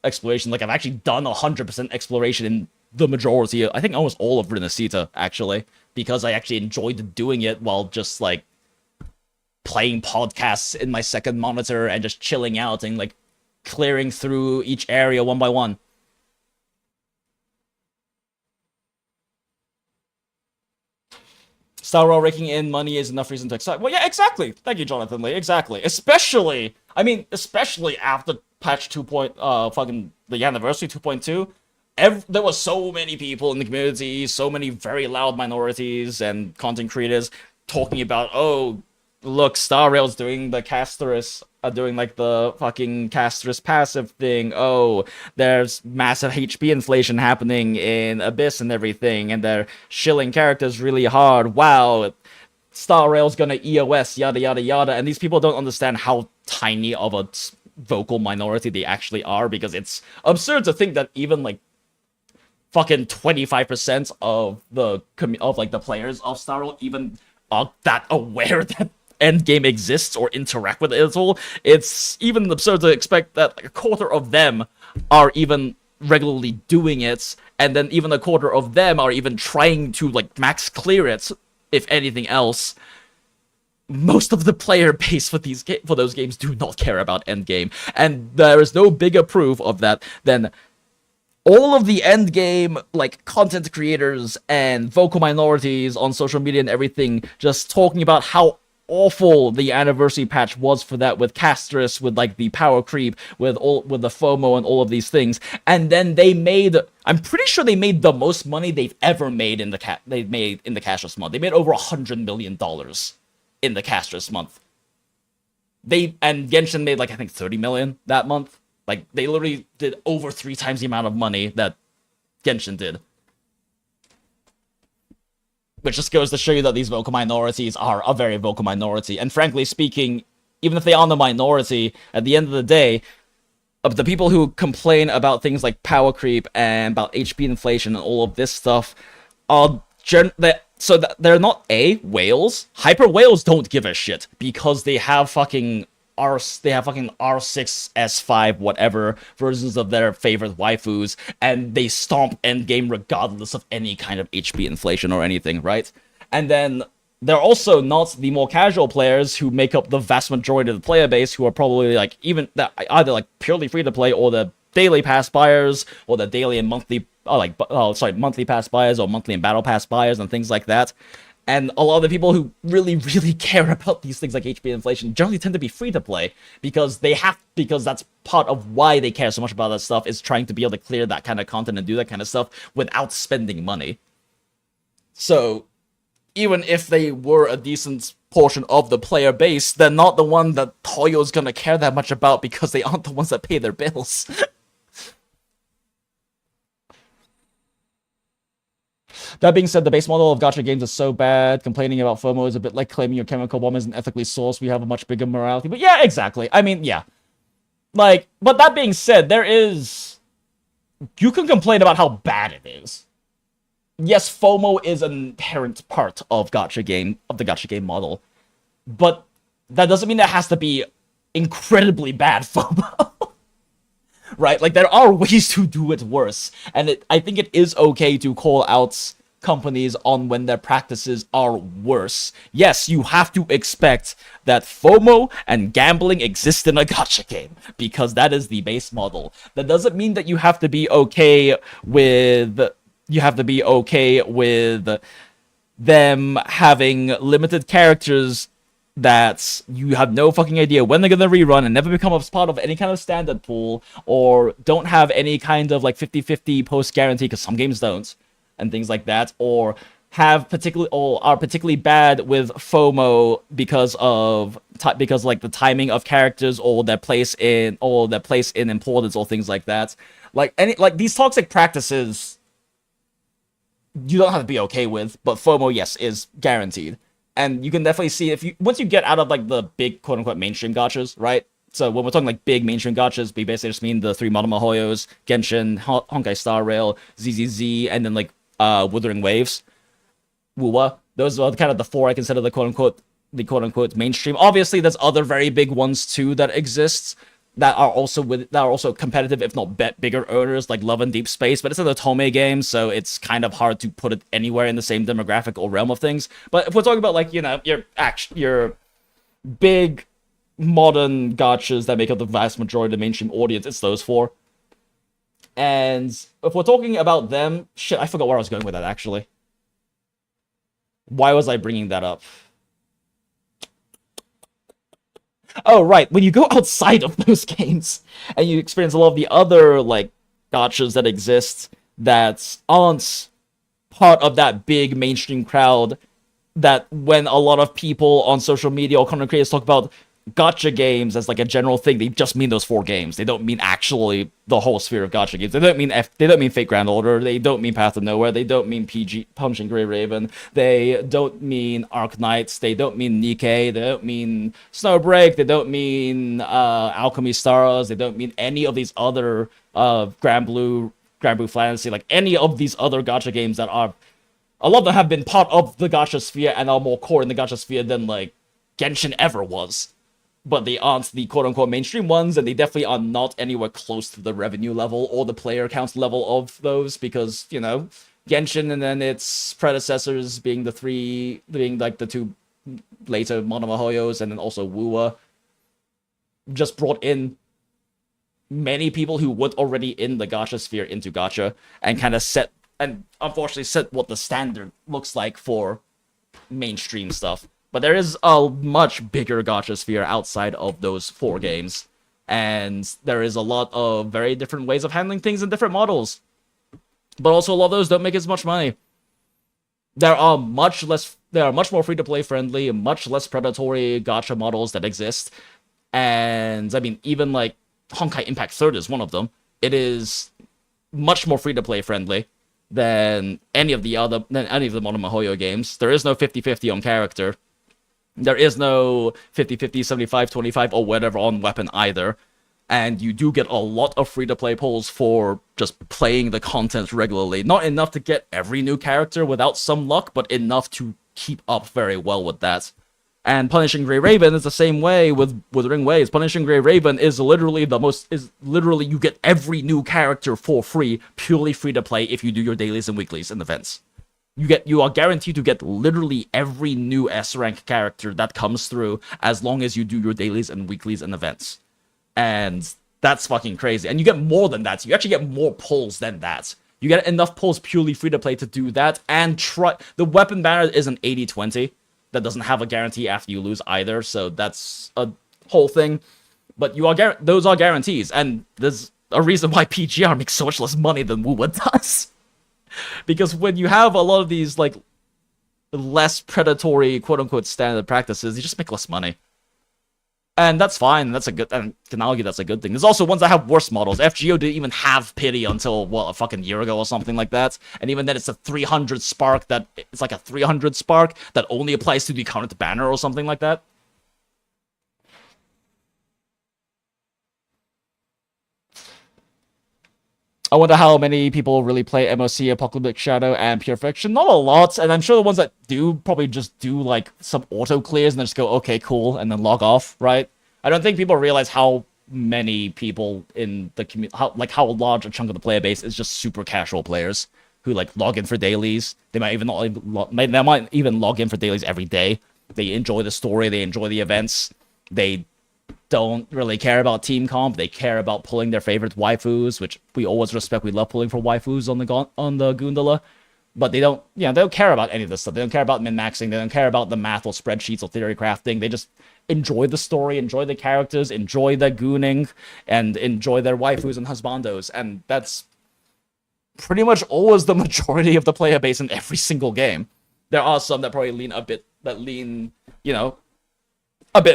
exploration. Like, I've actually done 100% exploration in the majority, I think almost all of Renacita, actually, because I actually enjoyed doing it while just, like, playing podcasts in my second monitor and just chilling out and, like, clearing through each area one by one. Star Rail raking in money is enough reason to excite. Well, yeah, exactly. Thank you, Jonathan Lee. Exactly. Especially after patch 2. Fucking the anniversary 2.2. There were so many people in the community, so many very loud minorities and content creators talking about, oh, look, Star Rail's doing the Casterus, doing, like, the fucking Casterus passive thing. Oh, there's massive HP inflation happening in Abyss and everything, and they're shilling characters really hard. Wow, Star Rail's gonna EOS, yada yada yada. And these people don't understand how tiny of a vocal minority they actually are, because it's absurd to think that even, like, fucking 25% of the players of Star Rail even are that aware that endgame exists or interact with it at all. It's even absurd to expect that, like, a quarter of them are even regularly doing it, and then even a quarter of them are even trying to, like, max clear it, if anything else. most of the player base for those games do not care about endgame, and there is no bigger proof of that than all of the endgame like content creators and vocal minorities on social media and everything just talking about how awful the anniversary patch was for that, with Castris, with like the power creep, with the FOMO and all of these things. And then I'm pretty sure they made the most money they've ever made in the Castris month. They made over $100 million in the Castris month. And Genshin made like I think 30 million that month. Like they literally did over 3 times the amount of money that Genshin did. Which just goes to show you that these vocal minorities are a very vocal minority. And frankly speaking, even if they are the minority, at the end of the day, of the people who complain about things like power creep and about HP inflation and all of this stuff are they're not whales. Hyper whales don't give a shit because they have fucking R6, S5, whatever versions of their favorite waifus, and they stomp endgame regardless of any kind of HP inflation or anything, right? And then they're also not the more casual players who make up the vast majority of the player base, who are probably like either like purely free to play, or the daily pass buyers, or the daily and monthly monthly pass buyers, or monthly and battle pass buyers and things like that. And a lot of the people who really, really care about these things like HP inflation generally tend to be free to play because that's part of why they care so much about that stuff, is trying to be able to clear that kind of content and do that kind of stuff without spending money. So even if they were a decent portion of the player base, they're not the one that Toyo's gonna care that much about because they aren't the ones that pay their bills. That being said, the base model of gacha games is so bad. Complaining about FOMO is a bit like claiming your chemical bomb isn't ethically sourced. We have a much bigger morality. But yeah, exactly. I mean, yeah. Like, but that being said, you can complain about how bad it is. Yes, FOMO is an inherent part of the gacha game model. But that doesn't mean it has to be incredibly bad FOMO. Right? Like, there are ways to do it worse. And I think it is okay to call out companies on when their practices are worse. Yes, you have to expect that FOMO and gambling exist in a gacha game, because that is the base model. That doesn't mean that you have to be okay with them having limited characters that you have no fucking idea when they're gonna rerun and never become a part of any kind of standard pool, or don't have any kind of like 50-50 post guarantee, because some games don't, and things like that, or are particularly bad with FOMO because like the timing of characters, or their place in importance, or things like that. Like these toxic practices you don't have to be okay with, but FOMO, yes, is guaranteed. And you can definitely see once you get out of like the big quote unquote mainstream gachas, right? So when we're talking like big mainstream gachas, we basically just mean the 3 Modern Mihoyos, Genshin, Honkai Star Rail, ZZZ, and then like Wuthering Waves, Wuwa. Those are kind of the 4 I consider the quote unquote mainstream. Obviously, there's other very big ones too that exist that are also competitive, if not bigger earners, like Love and Deep Space, but it's an Otome game, so it's kind of hard to put it anywhere in the same demographic or realm of things. But if we're talking about like, you know, your big modern gachas that make up the vast majority of the mainstream audience, it's those 4. And if we're talking about them, shit, I forgot where I was going with that, actually. Why was I bringing that up? Oh, right. When you go outside of those games and you experience a lot of the other, like, gachas that exist that aren't part of that big mainstream crowd, that when a lot of people on social media or content creators talk about gacha games as like a general thing, they just mean those 4 games. They don't mean actually the whole sphere of gacha games. They don't mean Fate Grand Order. They don't mean Path of Nowhere. They don't mean PG Punching Grey Raven. They don't mean Arc Knights. They don't mean Nikkei. They don't mean Snowbreak. They don't mean Alchemy Stars. They don't mean any of these other Grand Blue Fantasy, like any of these other gacha games that are, a lot of them have been part of the gacha sphere and are more core in the gacha sphere than like Genshin ever was. But they aren't the quote-unquote mainstream ones, and they definitely are not anywhere close to the revenue level or the player count level of those, because, you know, Genshin and then its predecessors being the 2 later Monomahoyos and then also Wua just brought in many people who were already in the gacha sphere into gacha and kind of set, and unfortunately set what the standard looks like for mainstream stuff. But there is a much bigger gacha sphere outside of those 4 games, and there is a lot of very different ways of handling things in different models. But also a lot of those don't make as much money. There are much more free-to-play friendly, much less predatory gacha models that exist. And I mean, even like Honkai Impact 3rd is one of them. It is much more free-to-play friendly than any of the Monomahoyo games. There is no 50-50 on character. There is no 50-50, 75-25, or whatever on weapon either. And you do get a lot of free-to-play pulls for just playing the content regularly. Not enough to get every new character without some luck, but enough to keep up very well with that. And Punishing Grey Raven is the same way with Wuthering Waves. Punishing Grey Raven is literally you get every new character for free, purely free to play if you do your dailies and weeklies and events. You are guaranteed to get literally every new S rank character that comes through as long as you do your dailies and weeklies and events. And that's fucking crazy. And you get more than that. You actually get more pulls than that. You get enough pulls purely free to play to do that, and the weapon banner is an 80-20. That doesn't have a guarantee after you lose either, so that's a whole thing. But those are guarantees, and there's a reason why PGR makes so much less money than Wuwa does. Because when you have a lot of these, like, less predatory, quote-unquote, standard practices, you just make less money. And that's fine, and can argue that's a good thing. There's also ones that have worse models. FGO didn't even have pity until, a fucking year ago or something like that. And even then, it's a 300 spark it's like a 300 spark that only applies to the current banner or something like that. I wonder how many people really play MOC, Apocalyptic Shadow, and Pure Fiction. Not a lot, and I'm sure the ones that do probably just do, like, some auto-clears and then just go, okay, cool, and then log off, right? I don't think people realize how many people in the community, how large a chunk of the player base is just super casual players who, like, log in for dailies. They might even log in for dailies every day. They enjoy the story, they enjoy the events, they don't really care about team comp. They care about pulling their favorite waifus, which we always respect. We love pulling for waifus on the Gundala, but they don't care about any of this stuff. They don't care about min-maxing. They don't care about the math or spreadsheets or theory crafting. They just enjoy the story, enjoy the characters, enjoy the gooning, and enjoy their waifus and husbandos. And that's pretty much always the majority of the player base in every single game. There are some that probably lean a bit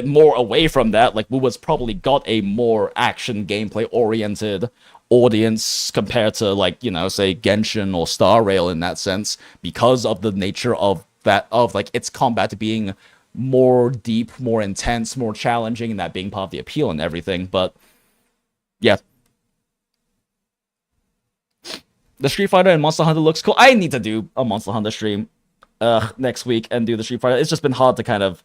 more away from that. Like, Wuwa's probably got a more action gameplay-oriented audience compared to, like, say, Genshin or Star Rail in that sense, because of the nature of its combat being more deep, more intense, more challenging, and that being part of the appeal and everything. But, yeah. The Street Fighter and Monster Hunter looks cool. I need to do a Monster Hunter stream next week and do the Street Fighter. It's just been hard to kind of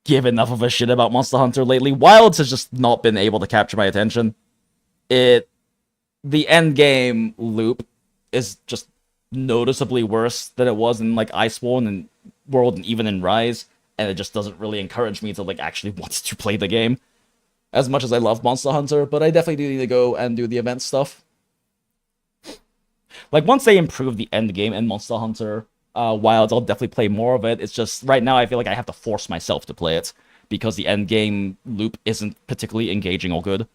give enough of a shit about Monster Hunter lately. Wilds has just not been able to capture my attention. The end game loop is just noticeably worse than it was in, like, Iceborne and World and even in Rise, and it just doesn't really encourage me to, like, actually want to play the game as much as I love Monster Hunter. But I definitely do need to go and do the event stuff. Like, once they improve the end game in Monster Hunter Wilds, I'll definitely play more of it. It's just, right now, I feel like I have to force myself to play it, because the end game loop isn't particularly engaging or good.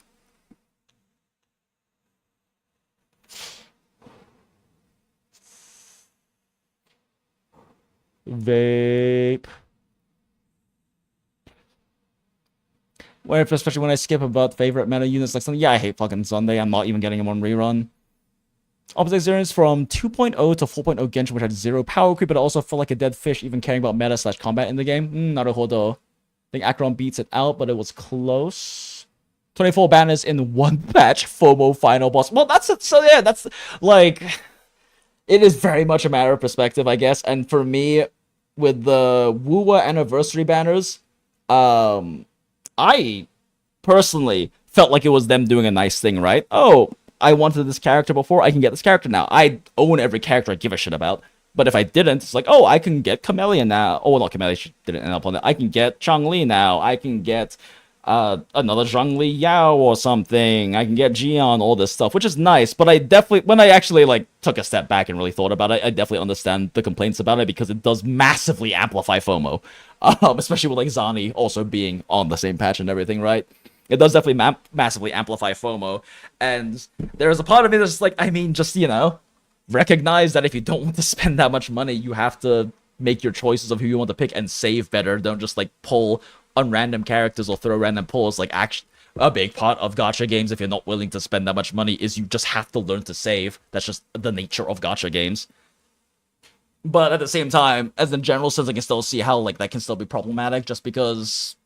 Vape. Especially when I skip about favorite meta units, like something. Yeah, I hate fucking Sunday. I'm not even getting him on rerun. Opposite experience from 2.0 to 4.0 Genshin, which had 0 power creep, but I also felt like a dead fish even caring about meta/combat in the game. Naruhodo. I think Acheron beats it out, but it was close. 24 banners in one match. FOMO final boss. Well, that's it. So yeah, that's like, it is very much a matter of perspective, I guess. And for me, with the Wuwa anniversary banners, I personally felt like it was them doing a nice thing, right? Oh, I wanted this character before, I can get this character now. I own every character I give a shit about. But if I didn't, it's like, oh, I can get Camellia now. Oh, not Camellia, she didn't end up on it. I can get Changli now. I can get another Zhongli Yao or something. I can get Jian, all this stuff, which is nice. But I definitely, when I actually like took a step back and really thought about it, I definitely understand the complaints about it because it does massively amplify FOMO, especially with like Zani also being on the same patch and everything, right? It does definitely massively amplify FOMO, and there's a part of me that's like, I mean, just, you know, recognize that if you don't want to spend that much money, you have to make your choices of who you want to pick and save better. Don't just like pull on random characters or throw random pulls. Like, a big part of gacha games, if you're not willing to spend that much money, is you just have to learn to save. That's just the nature of gacha games. But at the same time, as in general sense, I can still see how like that can still be problematic, just because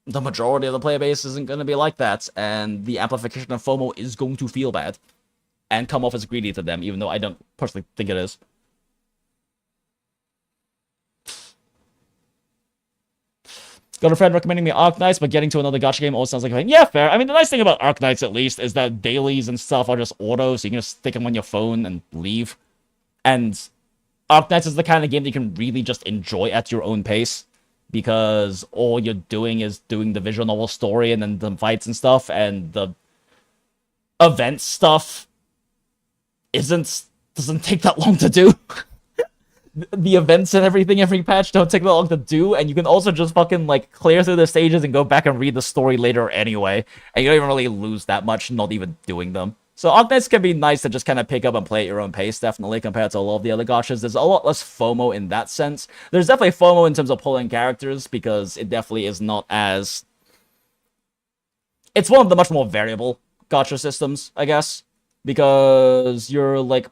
the majority of the player base isn't going to be like that, and the amplification of FOMO is going to feel bad and come off as greedy to them, even though I don't personally think it is. Got a friend recommending me Arknights, but getting to another gacha game always sounds like a thing. Yeah, fair. I mean, the nice thing about Arknights, at least, is that dailies and stuff are just auto, so you can just stick them on your phone and leave. And Arknights is the kind of game that you can really just enjoy at your own pace, because all you're doing is doing the visual novel story and then the fights and stuff, and the event stuff doesn't take that long to do. The events and everything, every patch don't take that long to do, and you can also just fucking like clear through the stages and go back and read the story later anyway, and you don't even really lose that much not even doing them. So Arknights can be nice to just kind of pick up and play at your own pace, definitely, compared to a lot of the other gachas. There's a lot less FOMO in that sense. There's definitely FOMO in terms of pulling characters, because it definitely is not as... It's one of the much more variable gacha systems, I guess, because you're like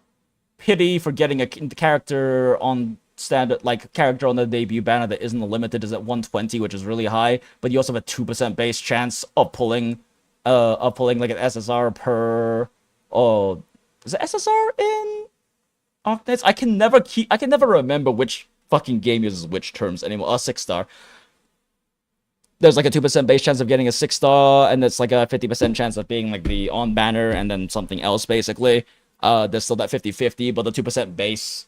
pity for getting a character on standard, like character on the debut banner that isn't limited is at 120, which is really high, but you also have a 2% base chance of pulling like an SSR per... Oh, is it SSR in Arknights? I can never remember which fucking game uses which terms anymore. 6-star. There's like a 2% base chance of getting a 6-star, and it's like a 50% chance of being like the on banner and then something else, basically. There's still that 50-50, but the 2% base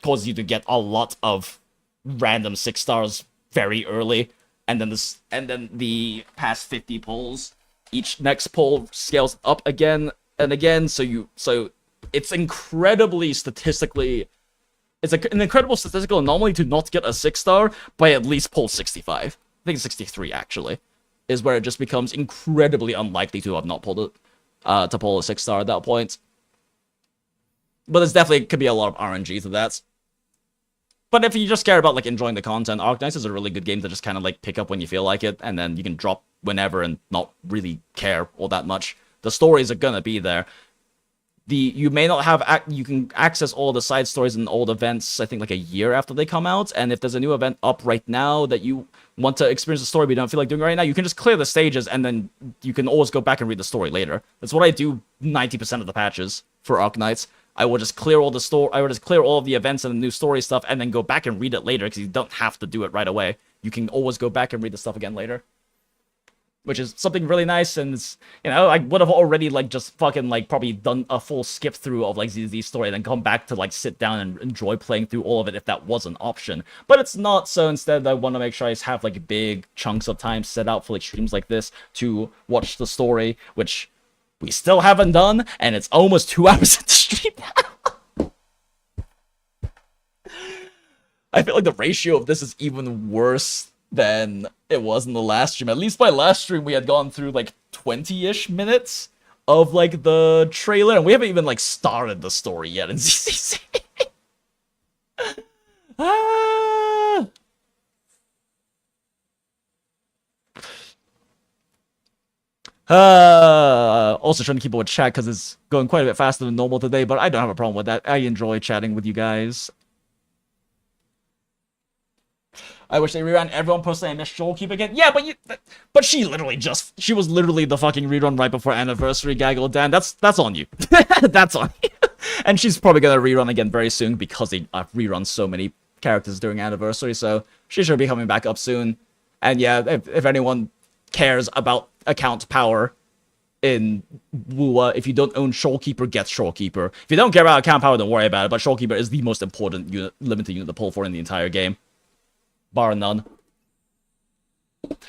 causes you to get a lot of random 6-stars very early, and then the past 50 pulls, each next pull scales up again and again, so it's incredibly statistically... It's an incredible statistical anomaly to not get a 6-star by at least pull 65. I think 63, actually, is where it just becomes incredibly unlikely to have not pulled it, to pull a 6-star at that point. But there's definitely could be a lot of RNG to that. But if you just care about like enjoying the content, Arknights is a really good game to just kind of like pick up when you feel like it, and then you can drop whenever and not really care all that much. The stories are gonna be there. You may not have... You can access all the side stories and old events, I think, like a year after they come out. And if there's a new event up right now that you want to experience the story but you don't feel like doing right now, you can just clear the stages, and then you can always go back and read the story later. That's what I do 90% of the patches for Arknights. I will just clear all the story. I will just clear all of the events and the new story stuff, and then go back and read it later, because you don't have to do it right away. You can always go back and read the stuff again later, which is something really nice. And it's, you know, I would have already like just fucking like probably done a full skip through of like ZZZ story, and then come back to like sit down and enjoy playing through all of it if that was an option. But it's not, so instead I want to make sure I have like big chunks of time set out for like streams like this to watch the story, which we still haven't done, and it's almost 2 hours into stream now. I feel like the ratio of this is even worse than it was in the last stream. At least by last stream, we had gone through like 20-ish minutes of like the trailer, and we haven't even like started the story yet in ZZZ. Also trying to keep up with chat because it's going quite a bit faster than normal today, but I don't have a problem with that. I enjoy chatting with you guys. I wish they reran everyone. Personally, I miss Shoalkeep again. Yeah, but she was literally the fucking rerun right before anniversary, Gaggle Dan. That's on you. That's on you. And she's probably gonna rerun again very soon, because they rerun so many characters during anniversary, so she should be coming back up soon. And yeah, if anyone cares about account power, in Wua. If you don't own Shorekeeper, get Shorekeeper. If you don't care about account power, don't worry about it, but Shorekeeper is the most important unit, limited unit to pull for in the entire game. Bar none.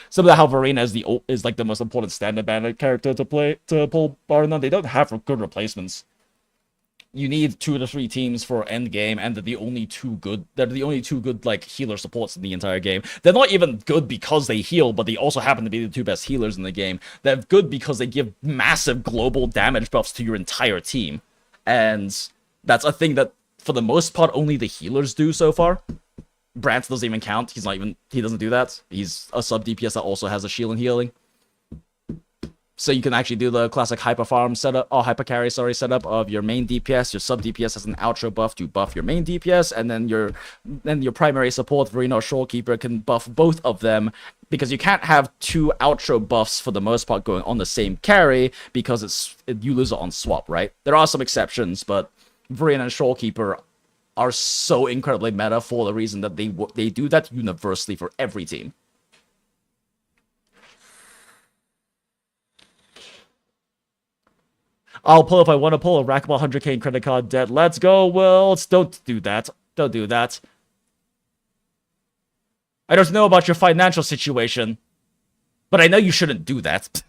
Similar to how Verena is like the most important standard banner character to pull bar none. They don't have good replacements. You need 2 to 3 teams for end game, and they're the only two good like healer supports in the entire game. They're not even good because they heal, but they also happen to be the 2 best healers in the game. They're good because they give massive global damage buffs to your entire team. And that's a thing that, for the most part, only the healers do so far. Brant doesn't even count. He doesn't do that. He's a sub DPS that also has a shield and healing. So you can actually do the classic hyper farm setup, or hyper carry, setup of your main DPS. Your sub DPS has an outro buff to buff your main DPS, and then your primary support, Verena or Shorekeeper, can buff both of them, because you can't have 2 outro buffs for the most part going on the same carry, because you lose it on swap, right? There are some exceptions, but Verena and Shorekeeper are so incredibly meta for the reason that they do that universally for every team. I'll pull if I want to pull a rack of 100k in credit card debt. Let's go, Wills. Don't do that. Don't do that. I don't know about your financial situation, but I know you shouldn't do that.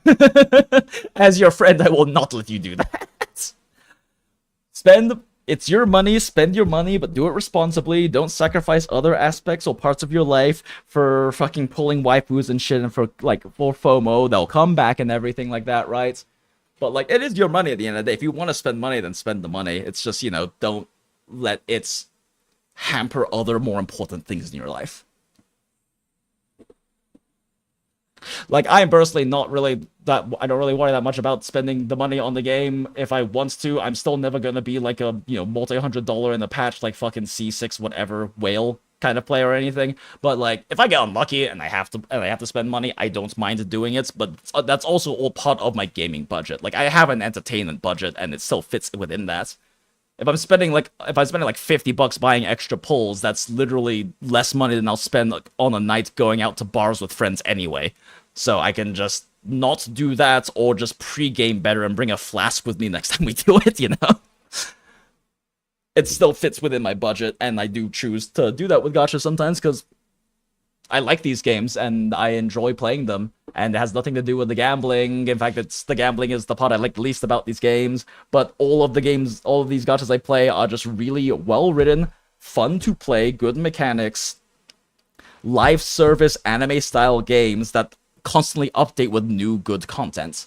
As your friend, I will not let you do that. It's your money, spend your money, but do it responsibly. Don't sacrifice other aspects or parts of your life for fucking pulling waifus and shit and for FOMO. They'll come back and everything like that, right? But, like, it is your money at the end of the day. If you want to spend money, then spend the money. It's just, don't let it hamper other more important things in your life. Like, I am personally not really I don't really worry that much about spending the money on the game. If I want to, I'm still never going to be, like, a, multi-$100 in the patch, like, fucking C6 whatever whale kind of player or anything. But, like, if I get unlucky and I have to spend money, I don't mind doing it. But that's also all part of my gaming budget. Like, I have an entertainment budget, and it still fits within that. If I'm spending like $50 buying extra pulls, that's literally less money than I'll spend on a night going out to bars with friends anyway. So I can just not do that, or just pre-game better and bring a flask with me next time we do it, It still fits within my budget, and I do choose to do that with gacha sometimes, because I like these games, and I enjoy playing them, and it has nothing to do with the gambling. In fact, the gambling is the part I like the least about these games, but all of these gachas I play are just really well-written, fun to play, good mechanics, live service anime-style games that constantly update with new good content.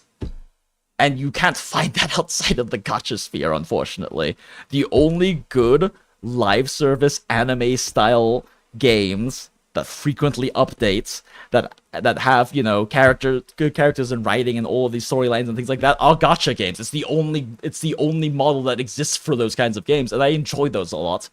And you can't find that outside of the gacha sphere, unfortunately. The only good live service anime-style games that frequently updates, that have, good characters and writing and all of these storylines and things like that are gacha games. It's the only model that exists for those kinds of games, and I enjoy those a lot.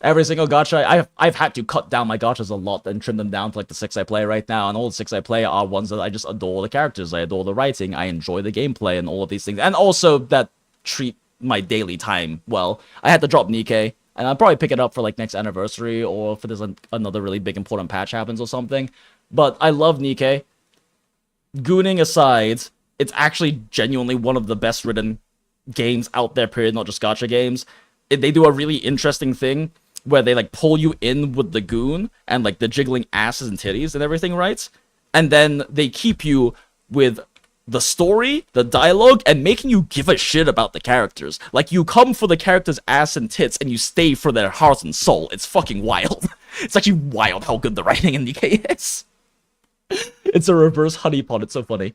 Every single gacha, I've had to cut down my gachas a lot and trim them down to like the 6 I play right now, and all the 6 I play are ones that I just adore the characters, I adore the writing, I enjoy the gameplay and all of these things, and also that treat my daily time well. I had to drop NIKKE, and I'll probably pick it up for like next anniversary, or if there's another really big important patch happens or something. But I love NIKKE. Gooning aside, it's actually genuinely one of the best written games out there, period, not just gacha games. They do a really interesting thing where they like pull you in with the goon and like the jiggling asses and titties and everything, right? And then they keep you with the story, the dialogue, and making you give a shit about the characters. Like, you come for the characters' ass and tits, and you stay for their heart and soul. It's fucking wild. It's actually wild how good the writing in NIKKE is. It's a reverse honeypot. It's so funny.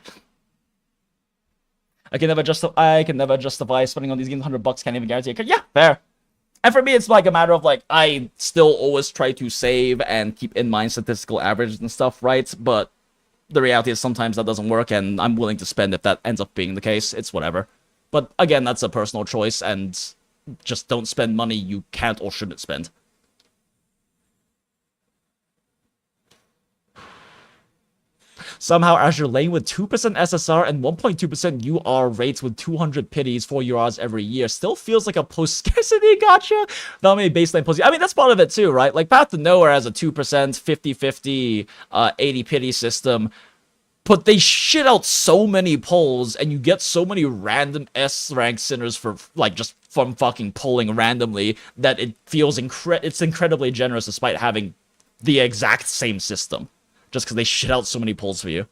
I can never justify spending on these games $100. Can't even guarantee it. Yeah, fair. And for me, it's like a matter of like, I still always try to save and keep in mind statistical averages and stuff, right? But the reality is sometimes that doesn't work, and I'm willing to spend if that ends up being the case. It's whatever. But again, that's a personal choice, and just don't spend money you can't or shouldn't spend. Somehow Azure Lane with 2% SSR and 1.2% UR rates with 200 pities, 4 URs every year still feels like a post-scarcity gacha. Not many baseline post. I mean, that's part of it too, right? Like, Path to Nowhere has a 2%, 50-50, 80 pity system. But they shit out so many pulls, and you get so many random S rank sinners for like just from fucking pulling randomly that it feels it's incredibly generous despite having the exact same system, just because they shit out so many pulls for you.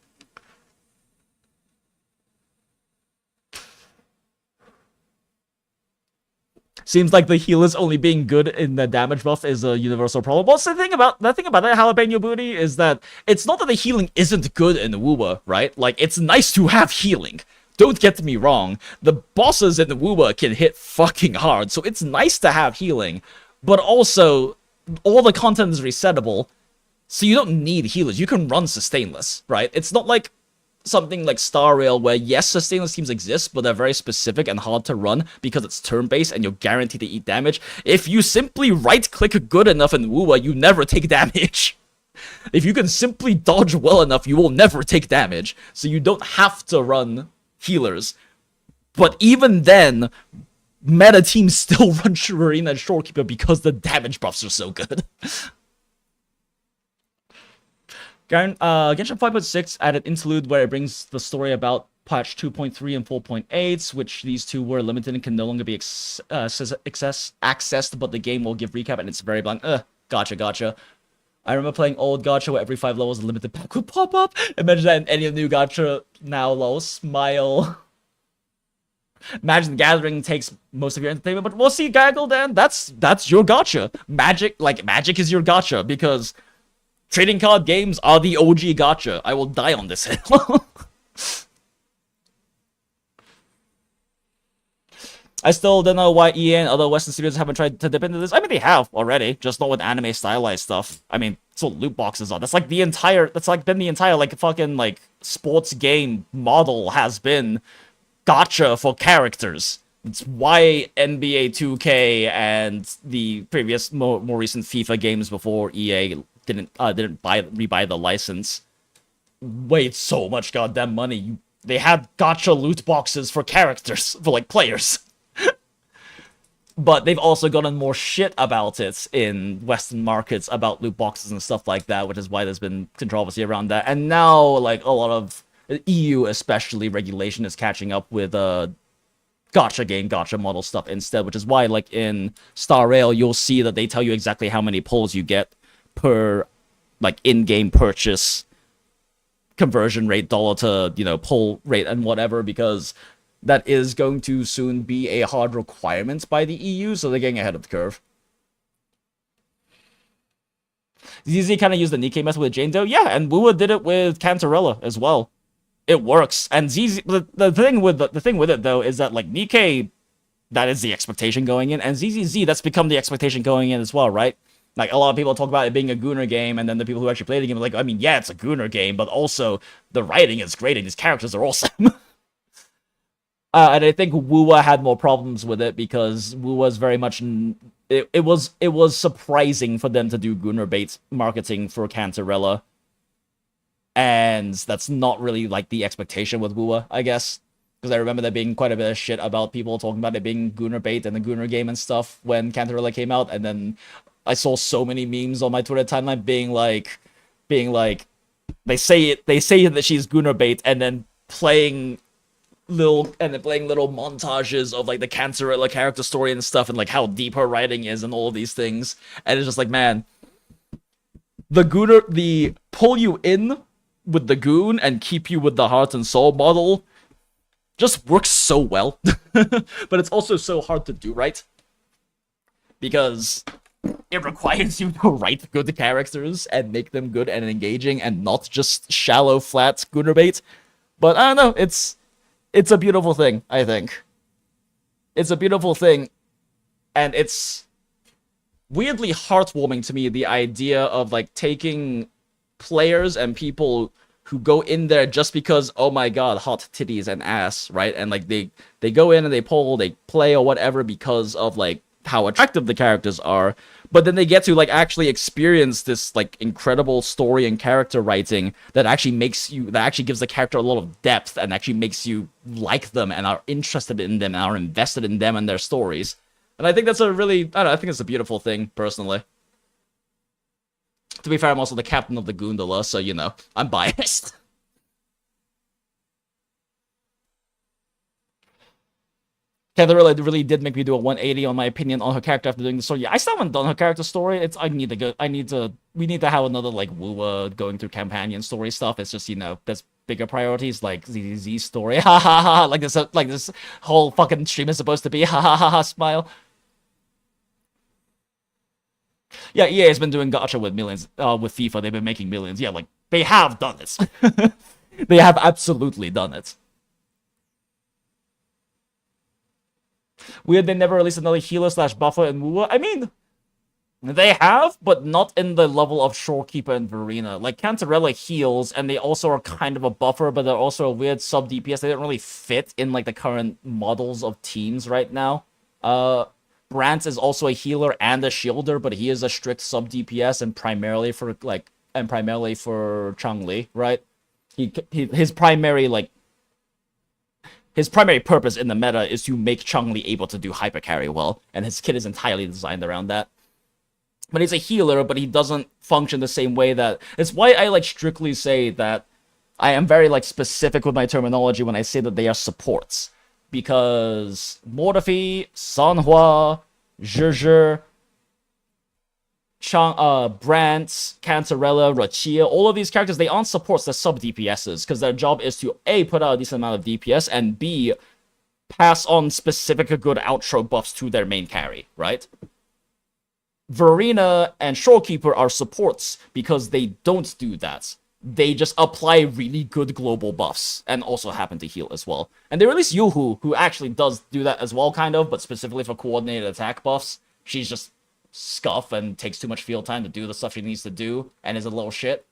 Seems like the healers only being good in the damage buff is a universal problem. What's the thing about that jalapeno booty is that it's not that the healing isn't good in Wuwa, right? Like, it's nice to have healing. Don't get me wrong. The bosses in the Wuwa can hit fucking hard, so it's nice to have healing. But also, all the content is resettable, so you don't need healers. You can run sustainless, right? It's not like something like Star Rail where, yes, sustainless teams exist, but they're very specific and hard to run because it's turn-based and you're guaranteed to eat damage. If you simply right-click good enough in Wuwa, you never take damage. If you can simply dodge well enough, you will never take damage. So you don't have to run healers. But even then, meta teams still run Shurina and Shorekeeper because the damage buffs are so good. Genshin 5.6 added interlude where it brings the story about patch 2.3 and 4.8, which these two were limited and can no longer be accessed, but the game will give recap and it's very blank. Gotcha. I remember playing old gacha where every 5 levels a limited pack would pop up. Imagine that in any new gacha now, lol, smile. Imagine the Gathering takes most of your entertainment, but we'll see, Gaggle, Dan. That's your gacha. Magic is your gacha, because trading card games are the OG gacha. I will die on this hill. I still don't know why EA and other Western studios haven't tried to dip into this. I mean, they have already, just not with anime stylized stuff. I mean, that's what loot boxes are. That's like been the entire like fucking like sports game model has been gacha for characters. It's why NBA 2K and the previous more recent FIFA games before EA didn't rebuy the license weighed so much goddamn money. They had gacha loot boxes for characters, for like players. But they've also gotten more shit about it in Western markets about loot boxes and stuff like that, which is why there's been controversy around that. And now, like, a lot of EU especially regulation is catching up with gacha model stuff instead, which is why, like, in Star Rail, you'll see that they tell you exactly how many pulls you get per, like, in-game purchase conversion rate, dollar to, pull rate and whatever, because that is going to soon be a hard requirement by the EU, so they're getting ahead of the curve. ZZ kind of used the Nikkei method with Jane Doe. Yeah, and Wuwa did it with Cantarella as well. It works. And ZZ, the thing with it though is that like Nikkei, that is the expectation going in, and ZZZ, that's become the expectation going in as well, right? Like, a lot of people talk about it being a Gunner game, and then the people who actually play the game are like, I mean, yeah, it's a Gunner game, but also the writing is great and these characters are awesome. And I think Wuwa had more problems with it because Wuwa's very much it was surprising for them to do Gunner bait marketing for Cantarella, and that's not really like the expectation with Wuwa, I guess, because I remember there being quite a bit of shit about people talking about it being Gunner bait and the Gunner game and stuff when Cantarella came out, and then I saw so many memes on my Twitter timeline being like they say that she's Gunner bait and then playing little montages of like the Cantarella character story and stuff and like how deep her writing is and all of these things, and it's just like, man, the pull you in with the goon and keep you with the heart and soul model just works so well. But it's also so hard to do right because it requires you to write good characters and make them good and engaging and not just shallow flat Gunner bait. But I don't know, it's a beautiful thing, I think. It's a beautiful thing, and it's weirdly heartwarming to me, the idea of, like, taking players and people who go in there just because, oh my god, hot titties and ass, right? And, like, they go in and they pull, they play or whatever because of, like, how attractive the characters are, but then they get to, like, actually experience this, like, incredible story and character writing that actually gives the character a lot of depth and actually makes you like them and are interested in them and are invested in them and their stories. And I think that's I think it's a beautiful thing, personally. To be fair, I'm also the captain of the Gundala, so, I'm biased. Cantarella really did make me do a 180 on my opinion on her character after doing the story. Yeah, I still haven't done her character story. We need to have another like Wua going through companion story stuff. It's just, there's bigger priorities like ZZZ story. Ha ha ha. Like this whole fucking stream is supposed to be ha ha ha ha smile. Yeah, EA has been doing gacha with millions, with FIFA. They've been making millions. Yeah, like they have done it. They have absolutely done it. Weird they never released another healer slash buffer in Wua. I mean, they have, but not in the level of Shorekeeper and Verena. Like, Cantarella heals, and they also are kind of a buffer, but they're also a weird sub-DPS. They don't really fit in, like, the current models of teams right now. Brant is also a healer and a shielder, but he is a strict sub-DPS and primarily for Changli, right? His primary purpose in the meta is to make Changli able to do hyper carry well, and his kit is entirely designed around that. But he's a healer, but he doesn't function the same way that... It's why I, like, strictly say that I am very, like, specific with my terminology when I say that they are supports. Because Morphe, Sanhua, Zhezhe, Brant, Cantarella, Rachia, all of these characters, they aren't supports, they're sub-DPSs, because their job is to A, put out a decent amount of DPS, and B, pass on specific good outro buffs to their main carry, right? Verena and Shorekeeper are supports, because they don't do that. They just apply really good global buffs, and also happen to heal as well. And they released Yuhu, who actually does do that as well, kind of, but specifically for coordinated attack buffs. She's just scuff and takes too much field time to do the stuff she needs to do, and is a little shit.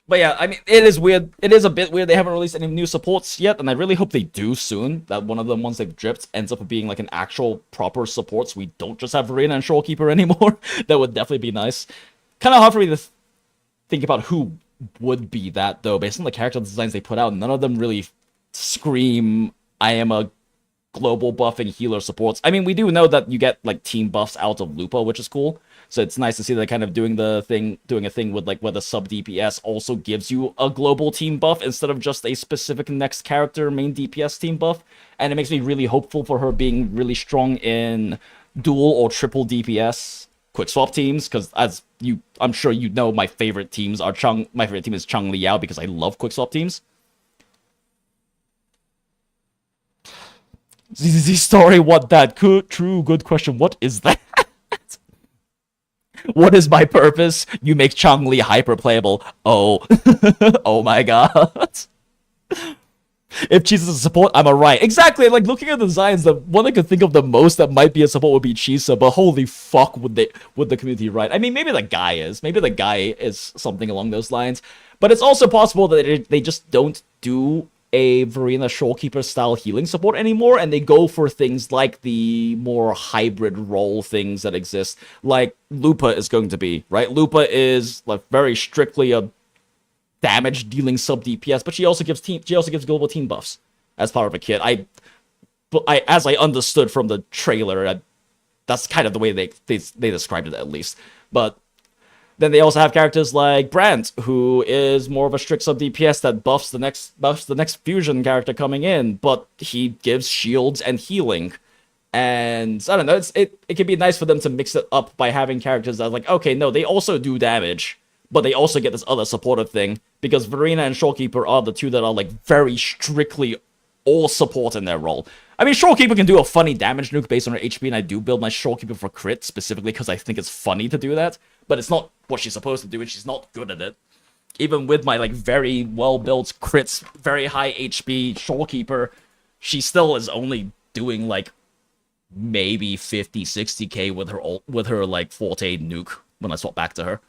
But yeah, I mean, it is weird. It is a bit weird they haven't released any new supports yet, and I really hope they do soon. That one of the ones they've dripped ends up being like an actual proper support, so we don't just have Verena and Shorekeeper anymore. That would definitely be nice. Kind of hard for me to think about who would be that, though. Based on the character designs they put out, none of them really scream, I am a global buffing healer supports. I mean, we do know that you get, like, team buffs out of Lupa, which is cool. So it's nice to see that kind of doing a thing with, like, where the sub-DPS also gives you a global team buff instead of just a specific next character main DPS team buff. And it makes me really hopeful for her being really strong in dual or triple DPS quick swap teams, because I'm sure you know my favorite teams are my favorite team is Chang Liao because I love quick swap teams. ZZZ story, what that? True, good question. What is that? What is my purpose? You make Changli hyper playable. Oh. Oh my god. If Cheese is a support, I'm alright. Exactly, like, looking at the designs, the one I could think of the most that might be a support would be Chisa, but holy fuck would the community write. I mean, maybe the guy is. Maybe the guy is something along those lines. But it's also possible that they just don't do a Verena Shorekeeper style healing support anymore, and they go for things like the more hybrid role things that exist, like Lupa is going to be, right? Lupa is, like, very strictly a damage dealing sub DPS, but she also gives global team buffs as part of a kit. As I understood from the trailer, that's kind of the way they described it, at least. But then they also have characters like Brant, who is more of a strict sub DPS that buffs the next fusion character coming in, but he gives shields and healing. And I don't know, it can be nice for them to mix it up by having characters that are like, okay, no, they also do damage, but they also get this other supportive thing, because Verena and Shorekeeper are the two that are, like, very strictly all support in their role. I mean, Shorekeeper can do a funny damage nuke based on her HP, and I do build my Shorekeeper for crit, specifically because I think it's funny to do that, but it's not what she's supposed to do, and she's not good at it. Even with my, like, very well-built crits, very high HP Shorekeeper, she still is only doing, like, maybe 50, 60k with her like, forte nuke when I swap back to her.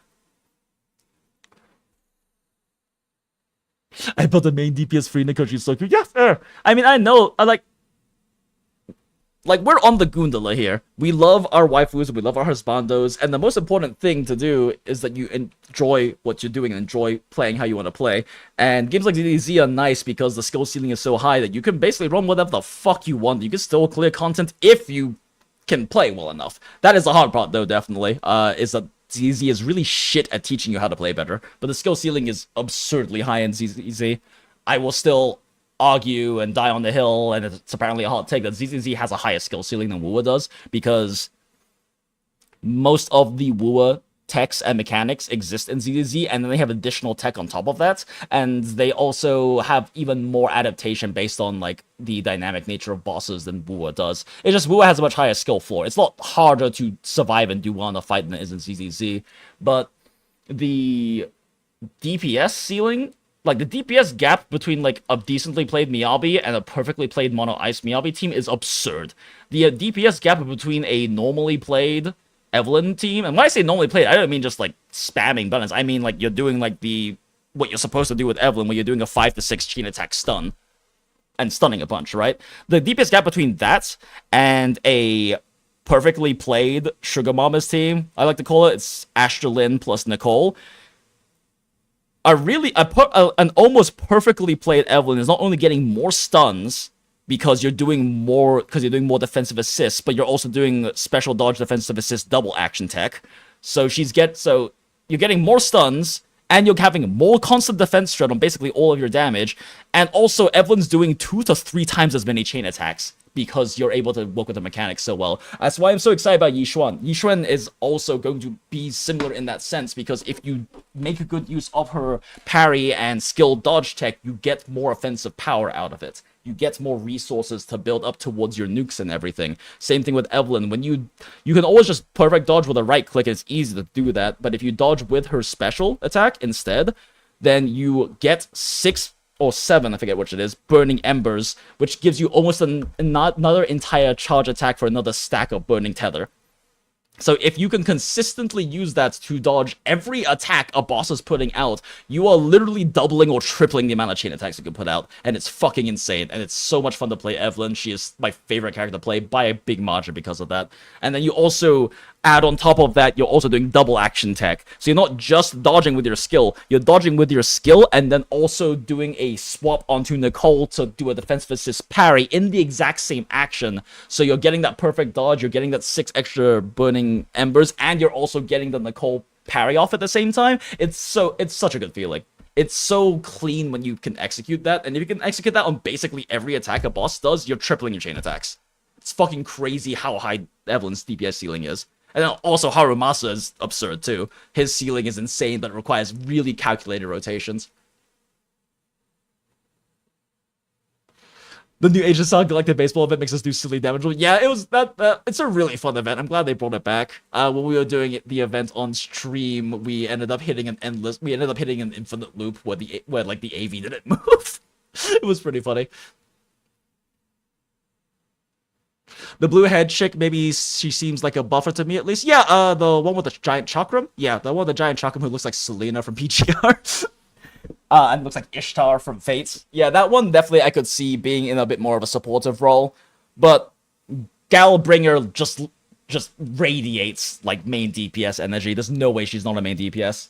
I built a main DPS free because she's so good. Yeah, fair. I mean, I know, like, we're on the Gundala here. We love our waifus, we love our husbandos, and the most important thing to do is that you enjoy what you're doing and enjoy playing how you want to play. And games like ZZZ are nice because the skill ceiling is so high that you can basically run whatever the fuck you want. You can still clear content if you can play well enough. That is the hard part, though, definitely, is that ZZ is really shit at teaching you how to play better, but the skill ceiling is absurdly high in ZZ. I will still argue and die on the hill, and it's apparently a hot take that ZZZ has a higher skill ceiling than Wua does, because most of the Wua techs and mechanics exist in ZZZ, and then they have additional tech on top of that, and they also have even more adaptation based on, like, the dynamic nature of bosses than Wua does. It's just Wua has a much higher skill floor. It's a lot harder to survive and do well in a fight than it is in ZZZ, but the DPS ceiling, like, the DPS gap between, like, a decently played Miyabi and a perfectly played Mono Ice Miyabi team is absurd. The DPS gap between a normally played Evelyn team, and when I say normally played, I don't mean just, like, spamming buttons. I mean, like, you're doing, like, what you're supposed to do with Evelyn, where you're doing a 5 to 6 chain attack stun, and stunning a bunch, right? The DPS gap between that and a perfectly played Sugar Mama's team, I like to call it, it's Astralyn plus Nicole. An almost perfectly played Evelyn is not only getting more stuns because you're doing more defensive assists, but you're also doing special dodge defensive assist double action tech. So you're getting more stuns, and you're having more constant defense threat on basically all of your damage, and also Evelyn's doing 2 to 3 times as many chain attacks because you're able to work with the mechanics so well. That's why I'm so excited about Yixuan. Yixuan is also going to be similar in that sense, because if you make a good use of her parry and skill dodge tech, you get more offensive power out of it. You get more resources to build up towards your nukes and everything. Same thing with Evelyn. When you can always just perfect dodge with a right click, and it's easy to do that. But if you dodge with her special attack instead, then you get 6 or 7, I forget which it is, Burning Embers, which gives you almost another entire charge attack for another stack of Burning Tether. So if you can consistently use that to dodge every attack a boss is putting out, you are literally doubling or tripling the amount of chain attacks you can put out, and it's fucking insane, and it's so much fun to play Evelyn. She is my favorite character to play by a big margin because of that. And then you also add on top of that, you're also doing double action tech. So you're not just dodging with your skill, you're dodging with your skill and then also doing a swap onto Nicole to do a defensive assist parry in the exact same action. So you're getting that perfect dodge, you're getting that 6 extra burning embers, and you're also getting the Nicole parry off at the same time. It's such a good feeling. It's so clean when you can execute that, and if you can execute that on basically every attack a boss does, you're tripling your chain attacks. It's fucking crazy how high Evelyn's DPS ceiling is. And then also Harumasa is absurd too. His ceiling is insane, but it requires really calculated rotations. The new Asian Style Galactic Baseball event makes us do silly damage. Yeah, it was that. It's a really fun event. I'm glad they brought it back. When we were doing the event on stream, we ended up hitting an infinite loop where like the AV didn't move. It was pretty funny. The blue-haired chick, maybe she seems like a buffer to me at least. Yeah, the one with the giant chakram. Yeah, the one with the giant chakram who looks like Selena from PGR. And looks like Ishtar from Fate. Yeah, that one definitely I could see being in a bit more of a supportive role. But Galbringer just radiates like main DPS energy. There's no way she's not a main DPS.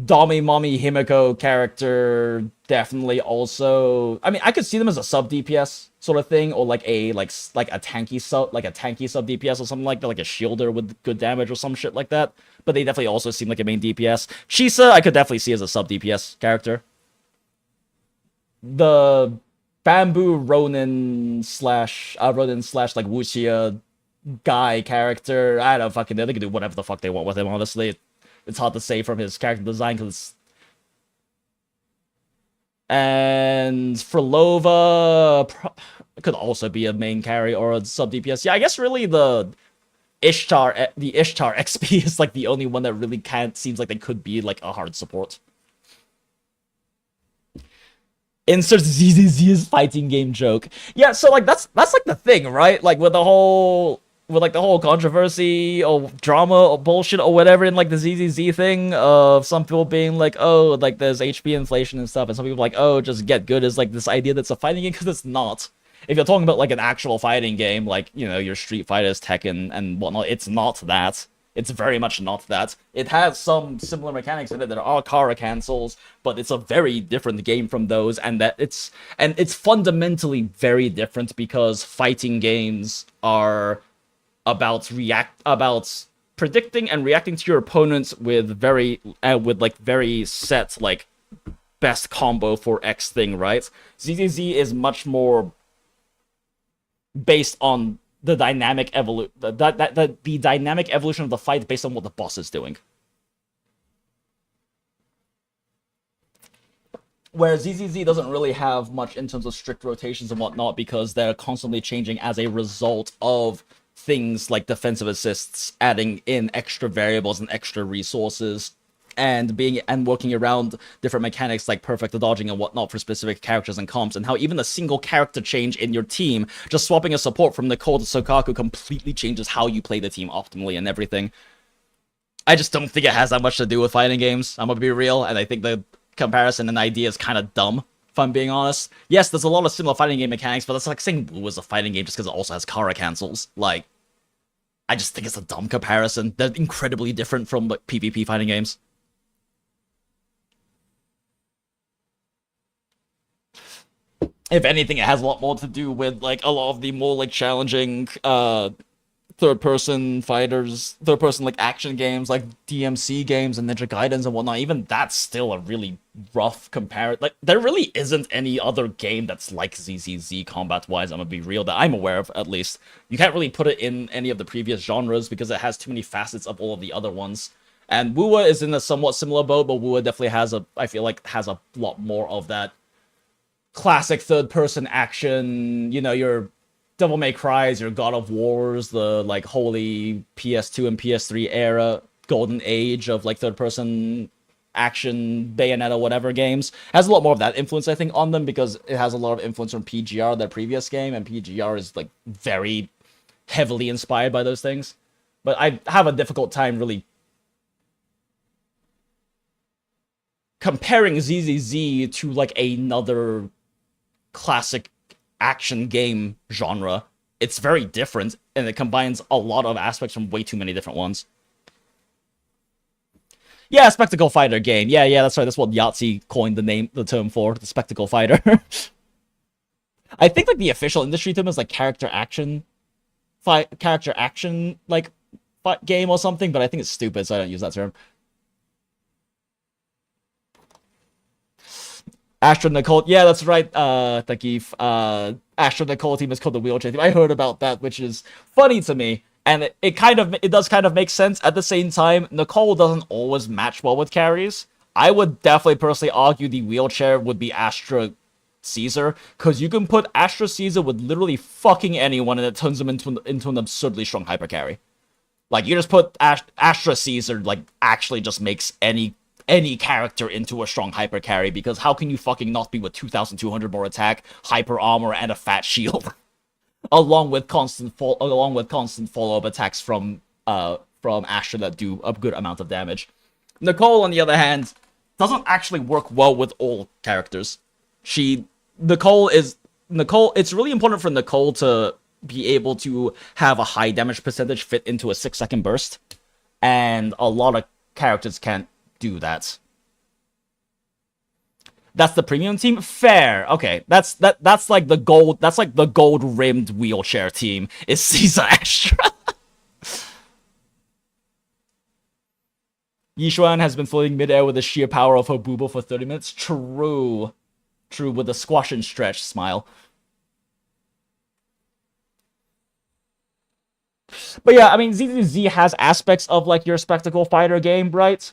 Dami Mommy Himiko character definitely also. I mean, I could see them as a sub DPS sort of thing, or like a tanky sub DPS or something like that, like a shielder with good damage or some shit like that. But they definitely also seem like a main DPS. Shisa, I could definitely see as a sub DPS character. The Bamboo Ronin slash like Wuxia guy character, I don't fucking know. They can do whatever the fuck they want with him, honestly. It's hard to say from his character design, because... And Frolova could also be a main carry or a sub DPS. Yeah, I guess really the Ishtar XP is like the only one that really seems like they could be like a hard support. Insert ZZZ's fighting game joke. Yeah, so like that's like the thing, right? Like with the whole controversy or drama or bullshit or whatever in like the ZZZ thing of some people being like, oh, like there's HP inflation and stuff, and some people like, oh, just get good is like this idea that's a fighting game, because it's not. If you're talking about like an actual fighting game, like, you know, your Street Fighters, Tekken and whatnot, it's not that. It's very much not that. It has some similar mechanics in it. There are Kara cancels, but it's a very different game from those, and it's fundamentally very different, because fighting games are about predicting and reacting to your opponents with very set like best combo for X thing, right? ZZZ is much more based on the dynamic the dynamic evolution of the fight based on what the boss is doing. Whereas ZZZ doesn't really have much in terms of strict rotations and whatnot because they're constantly changing as a result of things like defensive assists, adding in extra variables and extra resources, and working around different mechanics like perfect dodging and whatnot for specific characters and comps, and how even a single character change in your team, just swapping a support from Nicole to Sokaku, completely changes how you play the team optimally and everything. I just don't think it has that much to do with fighting games, I'm gonna be real, and I think the comparison and idea is kind of dumb, if I'm being honest. Yes, there's a lot of similar fighting game mechanics, but that's like saying Blue is a fighting game just because it also has Kara cancels. Like, I just think it's a dumb comparison. They're incredibly different from like PvP fighting games. If anything, it has a lot more to do with like a lot of the more like challenging third-person fighters, third-person like action games, like DMC games and Ninja Gaidens and whatnot. Even that's still a really rough comparison. Like, there really isn't any other game that's like ZZZ combat-wise, I'm gonna be real, that I'm aware of, at least. You can't really put it in any of the previous genres because it has too many facets of all of the other ones. And Wuwa is in a somewhat similar boat, but Wuwa definitely has I feel like, has a lot more of that classic third-person action, you know, your Devil May Cry's, your God of Wars, the like holy PS2 and PS3 era golden age of like third-person action, Bayonetta, whatever games. Has a lot more of that influence, I think, on them because it has a lot of influence from PGR, their previous game, and PGR is like very heavily inspired by those things. But I have a difficult time really comparing ZZZ to like another classic action game genre. It's very different, and it combines a lot of aspects from way too many different ones. Yeah, spectacle fighter game. Yeah, that's right. That's what Yahtzee coined the term for, the spectacle fighter. I think like the official industry term is like character action like fight game or something, but I think it's stupid, so I don't use that term. Astro Nicole, yeah, that's right, Takif. Astro Nicole team is called the wheelchair team. I heard about that, which is funny to me, and it does kind of make sense. At the same time, Nicole doesn't always match well with carries. I would definitely personally argue the wheelchair would be Astra Caesar, because you can put Astra Caesar with literally fucking anyone, and it turns them into an absurdly strong hyper carry. Like, you just put Astra Caesar, like, actually just makes any character into a strong hyper carry, because how can you fucking not be with 2,200 more attack, hyper armor, and a fat shield, along with constant follow-up attacks from Astra that do a good amount of damage. Nicole, on the other hand, doesn't actually work well with all characters. It's really important for Nicole to be able to have a high damage percentage fit into a 6-second burst, and a lot of characters can't do that. That's the premium team? Fair. Okay. That's like the gold, that's like the gold-rimmed wheelchair team is Caesar Astra. Yixuan has been floating midair with the sheer power of her booba for 30 minutes. True, with the squash and stretch smile. But yeah, I mean, ZZZ has aspects of like your spectacle fighter game, right?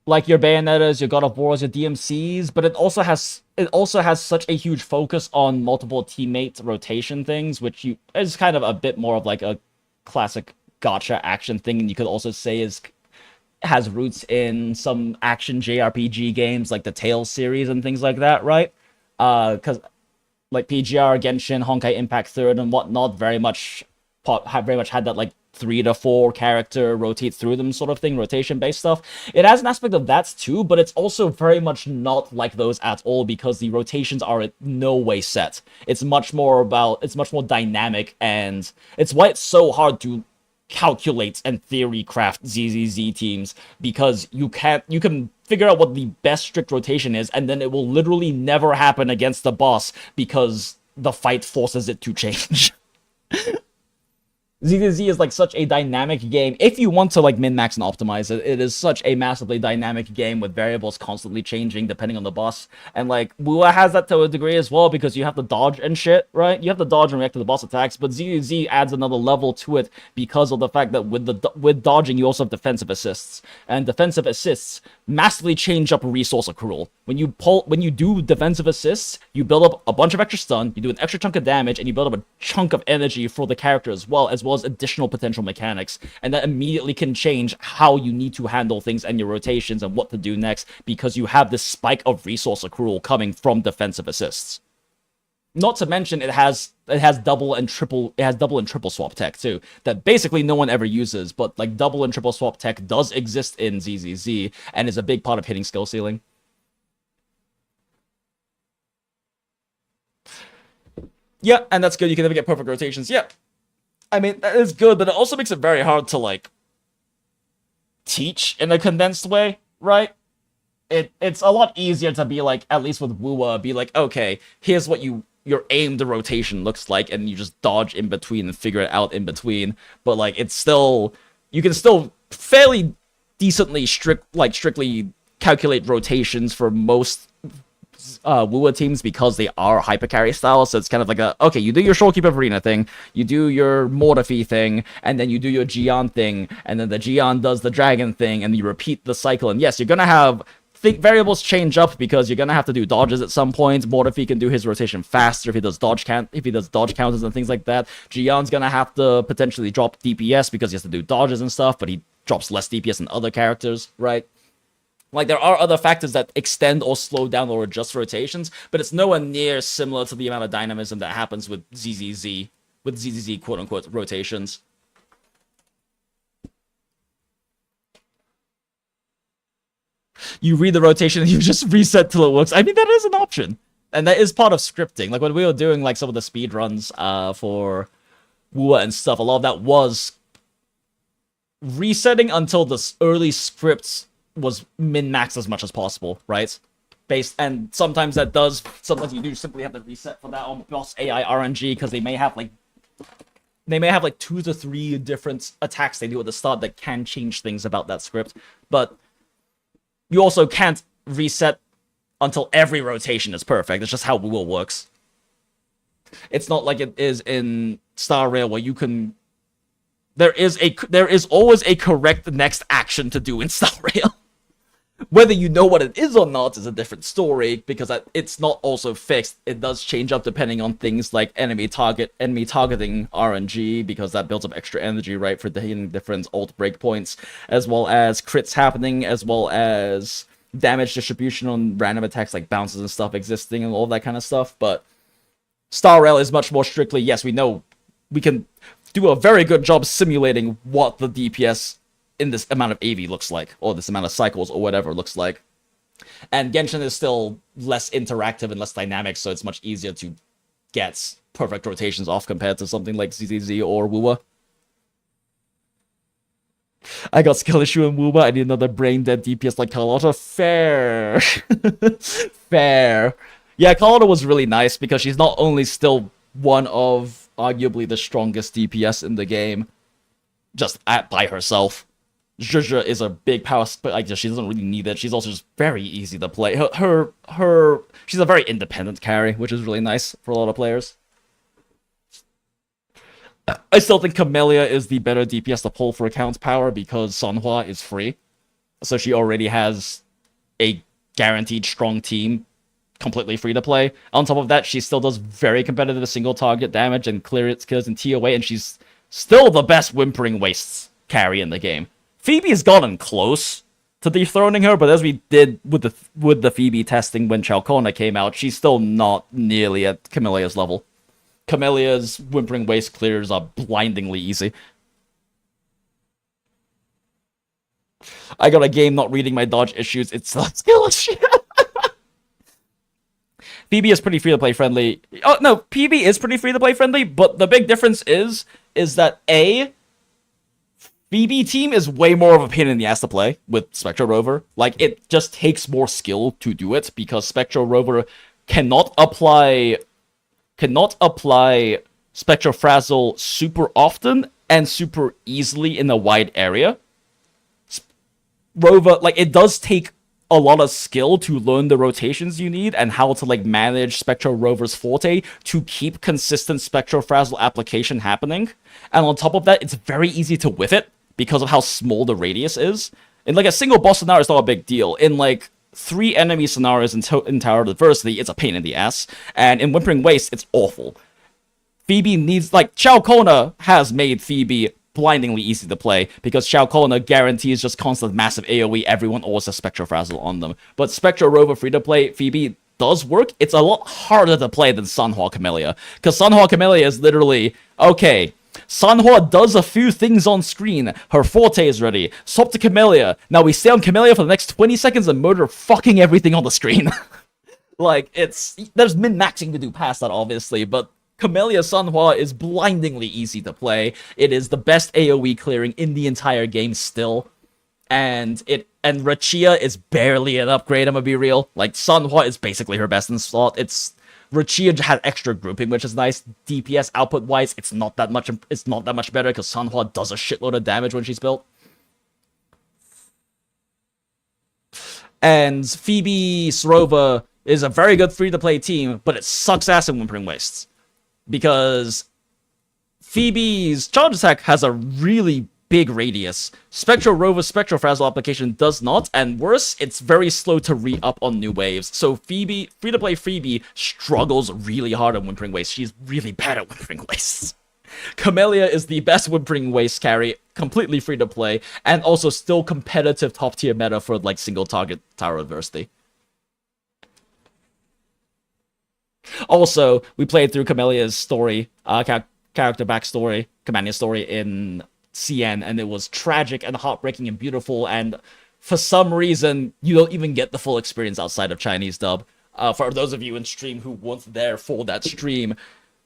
Like your Bayonettas, your God of Wars, your DMCs, but it also has such a huge focus on multiple teammate rotation things, which is kind of a bit more of like a classic gacha action thing, and you could also say has roots in some action JRPG games like the Tales series and things like that, right? Because like PGR, Genshin, Honkai Impact 3rd, and whatnot very much had that like 3 to 4 character rotate through them sort of thing, rotation based stuff. It has an aspect of that too, but it's also very much not like those at all, because the rotations are in no way set. It's much more dynamic, and it's why it's so hard to calculate and theory craft ZZZ teams, because you can figure out what the best strict rotation is, and then it will literally never happen against the boss because the fight forces it to change. ZZZ is like such a dynamic game. If you want to like min-max and optimize it, it is such a massively dynamic game with variables constantly changing depending on the boss. And like Wua has that to a degree as well because you have to dodge and shit, right? You have to dodge and react to the boss attacks, but ZZZ adds another level to it because of the fact that with dodging you also have defensive assists. And defensive assists massively change up resource accrual. When you do defensive assists, you build up a bunch of extra stun, you do an extra chunk of damage, and you build up a chunk of energy for the character as well as additional potential mechanics, and that immediately can change how you need to handle things and your rotations and what to do next because you have this spike of resource accrual coming from defensive assists. Not to mention it has double and triple swap tech too that basically no one ever uses, but like double and triple swap tech does exist in ZZZ and is a big part of hitting skill ceiling. Yeah, and that's good. You can never get perfect rotations. Yeah. I mean, that is good, but it also makes it very hard to, like, teach in a condensed way, right? It's a lot easier to be like, at least with Wua, be like, okay, here's what your aimed rotation looks like, and you just dodge in between and figure it out in between. But, like, it's still, you can still fairly decently strictly calculate rotations for most Wua teams because they are hyper carry style, so it's kind of like okay, you do your Shorekeeper of Arena thing, you do your Mortifi thing, and then you do your Jian thing, and then the Jian does the Dragon thing, and you repeat the cycle. And yes, you're gonna have variables change up because you're gonna have to do dodges at some point. Mortifi can do his rotation faster if he does dodge counters and things like that. Jian's gonna have to potentially drop DPS because he has to do dodges and stuff, but he drops less DPS than other characters, right? Like, there are other factors that extend or slow down or adjust rotations, but it's nowhere near similar to the amount of dynamism that happens with ZZZ, quote-unquote rotations. You read the rotation and you just reset till it works. I mean, that is an option. And that is part of scripting. Like, when we were doing, like, some of the speedruns for Wua and stuff, a lot of that was resetting until the early scripts was min-max as much as possible, right? And sometimes you do simply have to reset for that on boss AI RNG because they may have like 2 to 3 different attacks they do at the start that can change things about that script. But you also can't reset until every rotation is perfect. It's just how Wua works. It's not like it is in Star Rail where you can. There is always a correct next action to do in Star Rail. Whether you know what it is or not is a different story, because it's not also fixed. It does change up depending on things like enemy targeting RNG, because that builds up extra energy, right, for hitting different ult breakpoints, as well as crits happening, as well as damage distribution on random attacks like bounces and stuff existing, and all that kind of stuff. But Star Rail is much more strictly, yes, we know we can do a very good job simulating what the DPS in this amount of AV looks like, or this amount of cycles, or whatever looks like. And Genshin is still less interactive and less dynamic, so it's much easier to get perfect rotations off compared to something like ZZZ or Wua. I got skill issue in Wuma. I need another brain dead DPS like Carlotta. Fair. Fair. Yeah, Carlotta was really nice because she's not only still one of arguably the strongest DPS in the game, just by herself. ZZZ is a big power, but like she doesn't really need it. She's also just very easy to play. She's a very independent carry, which is really nice for a lot of players. I still think Camellia is the better DPS to pull for account power because Sonhua is free. So she already has a guaranteed strong team completely free to play. On top of that, she still does very competitive single target damage and clears in TOA, and she's still the best Whimpering Wastes carry in the game. Phoebe has gotten close to dethroning her, but as we did with the Phoebe testing when Chalcona came out, she's still not nearly at Camellia's level. Camellia's Whimpering Waste clears are blindingly easy. I got a game not reading my dodge issues. It's not skill issue. PB is pretty free-to-play friendly. Oh, no, PB is pretty free-to-play friendly, but the big difference is that A, BB team is way more of a pain in the ass to play with Spectro Rover. Like, it just takes more skill to do it, because Spectro Rover cannot apply Spectro Frazzle super often, and super easily in a wide area. Rover, like, it does take a lot of skill to learn the rotations you need and how to, like, manage Spectro Rover's forte to keep consistent Spectrofrazzle application happening. And on top of that, it's very easy to whiff it because of how small the radius is. In, like, a single boss scenario, it's not a big deal. In, like, 3 enemy scenarios in Tower of Diversity, it's a pain in the ass. And in Whimpering Waste, it's awful. Phoebe needs, like, Shao Kona has made Phoebe blindingly easy to play because Shao Kona guarantees just constant massive AoE. Everyone always has Spectrofrazzle on them. But Spectro Rover free to play Phoebe does work. It's a lot harder to play than Sanhua Camellia because Sanhua Camellia is literally, okay, Sanhua does a few things on screen. Her forte is ready. Swap to Camellia. Now we stay on Camellia for the next 20 seconds and murder fucking everything on the screen. Like, there's min-maxing to do past that, obviously, but Camellia Sanhua is blindingly easy to play. It is the best AoE clearing in the entire game still. And Rachia is barely an upgrade, I'm gonna be real. Like, Sanhua is basically her best in slot. Rachia has extra grouping, which is nice. DPS output-wise, it's not that much better, because Sanhua does a shitload of damage when she's built. And Phoebe Srova is a very good free-to-play team, but it sucks ass in Whimpering Wastes. Because Phoebe's charge attack has a really big radius. Spectro Rover's Spectrofrazzle application does not, and worse, it's very slow to re-up on new waves. So Phoebe, free-to-play Phoebe, struggles really hard on Whimpering Waste. She's really bad at Whimpering Wastes. Camellia is the best Whimpering Waste carry, completely free-to-play, and also still competitive top-tier meta for, like, single-target Tower Adversity. Also, we played through Camellia's story, character backstory, companion story in CN, and it was tragic and heartbreaking and beautiful, and for some reason, you don't even get the full experience outside of Chinese dub. For those of you in stream who weren't there for that stream,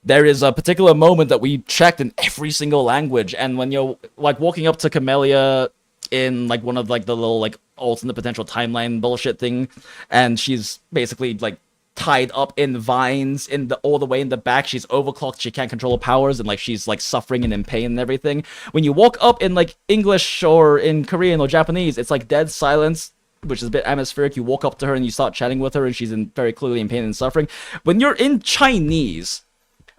there is a particular moment that we checked in every single language, and when you're, like, walking up to Camellia in, like, one of, like, the little, like, alternate potential timeline bullshit thing, and she's basically, like, tied up in vines all the way in the back. She's overclocked, she can't control her powers, and, like, she's, like, suffering and in pain and everything. When you walk up in, like, English or in Korean or Japanese, it's, like, dead silence, which is a bit atmospheric. You walk up to her and you start chatting with her, and she's very clearly in pain and suffering. When you're in Chinese,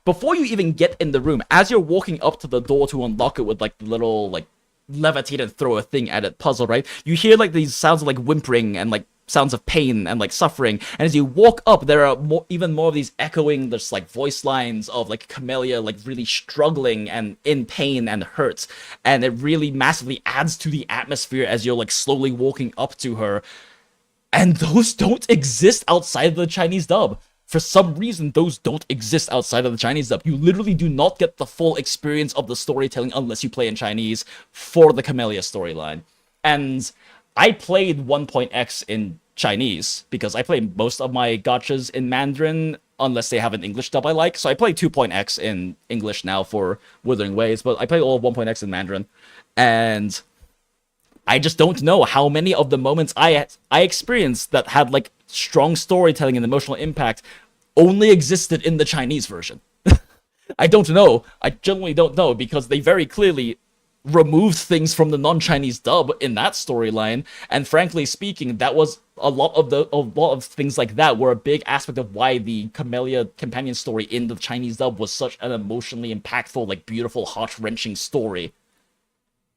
before you even get in the room, as you're walking up to the door to unlock it with, like, the little, like, levitate and throw a thing at it puzzle, right? You hear, like, these sounds of, like, whimpering and, like, sounds of pain and, like, suffering, and as you walk up, there are even more of these echoing, just, like, voice lines of, like, Camellia, like, really struggling and in pain and hurt, and it really massively adds to the atmosphere as you're, like, slowly walking up to her, and those don't exist outside of the Chinese dub. For some reason, those don't exist outside of the Chinese dub. You literally do not get the full experience of the storytelling unless you play in Chinese for the Camellia storyline. And I played 1.x in Chinese, because I play most of my gachas in Mandarin, unless they have an English dub I like. So I play 2.x in English now for Withering Waves, but I play all of 1.x in Mandarin. And I just don't know how many of the moments I experienced that had, like, strong storytelling and emotional impact only existed in the Chinese version. I don't know. I genuinely don't know, because they very clearly removed things from the non-Chinese dub in that storyline, and frankly speaking, that was a lot of things like that were a big aspect of why the Camellia companion story in the Chinese dub was such an emotionally impactful, like, beautiful, heart-wrenching story.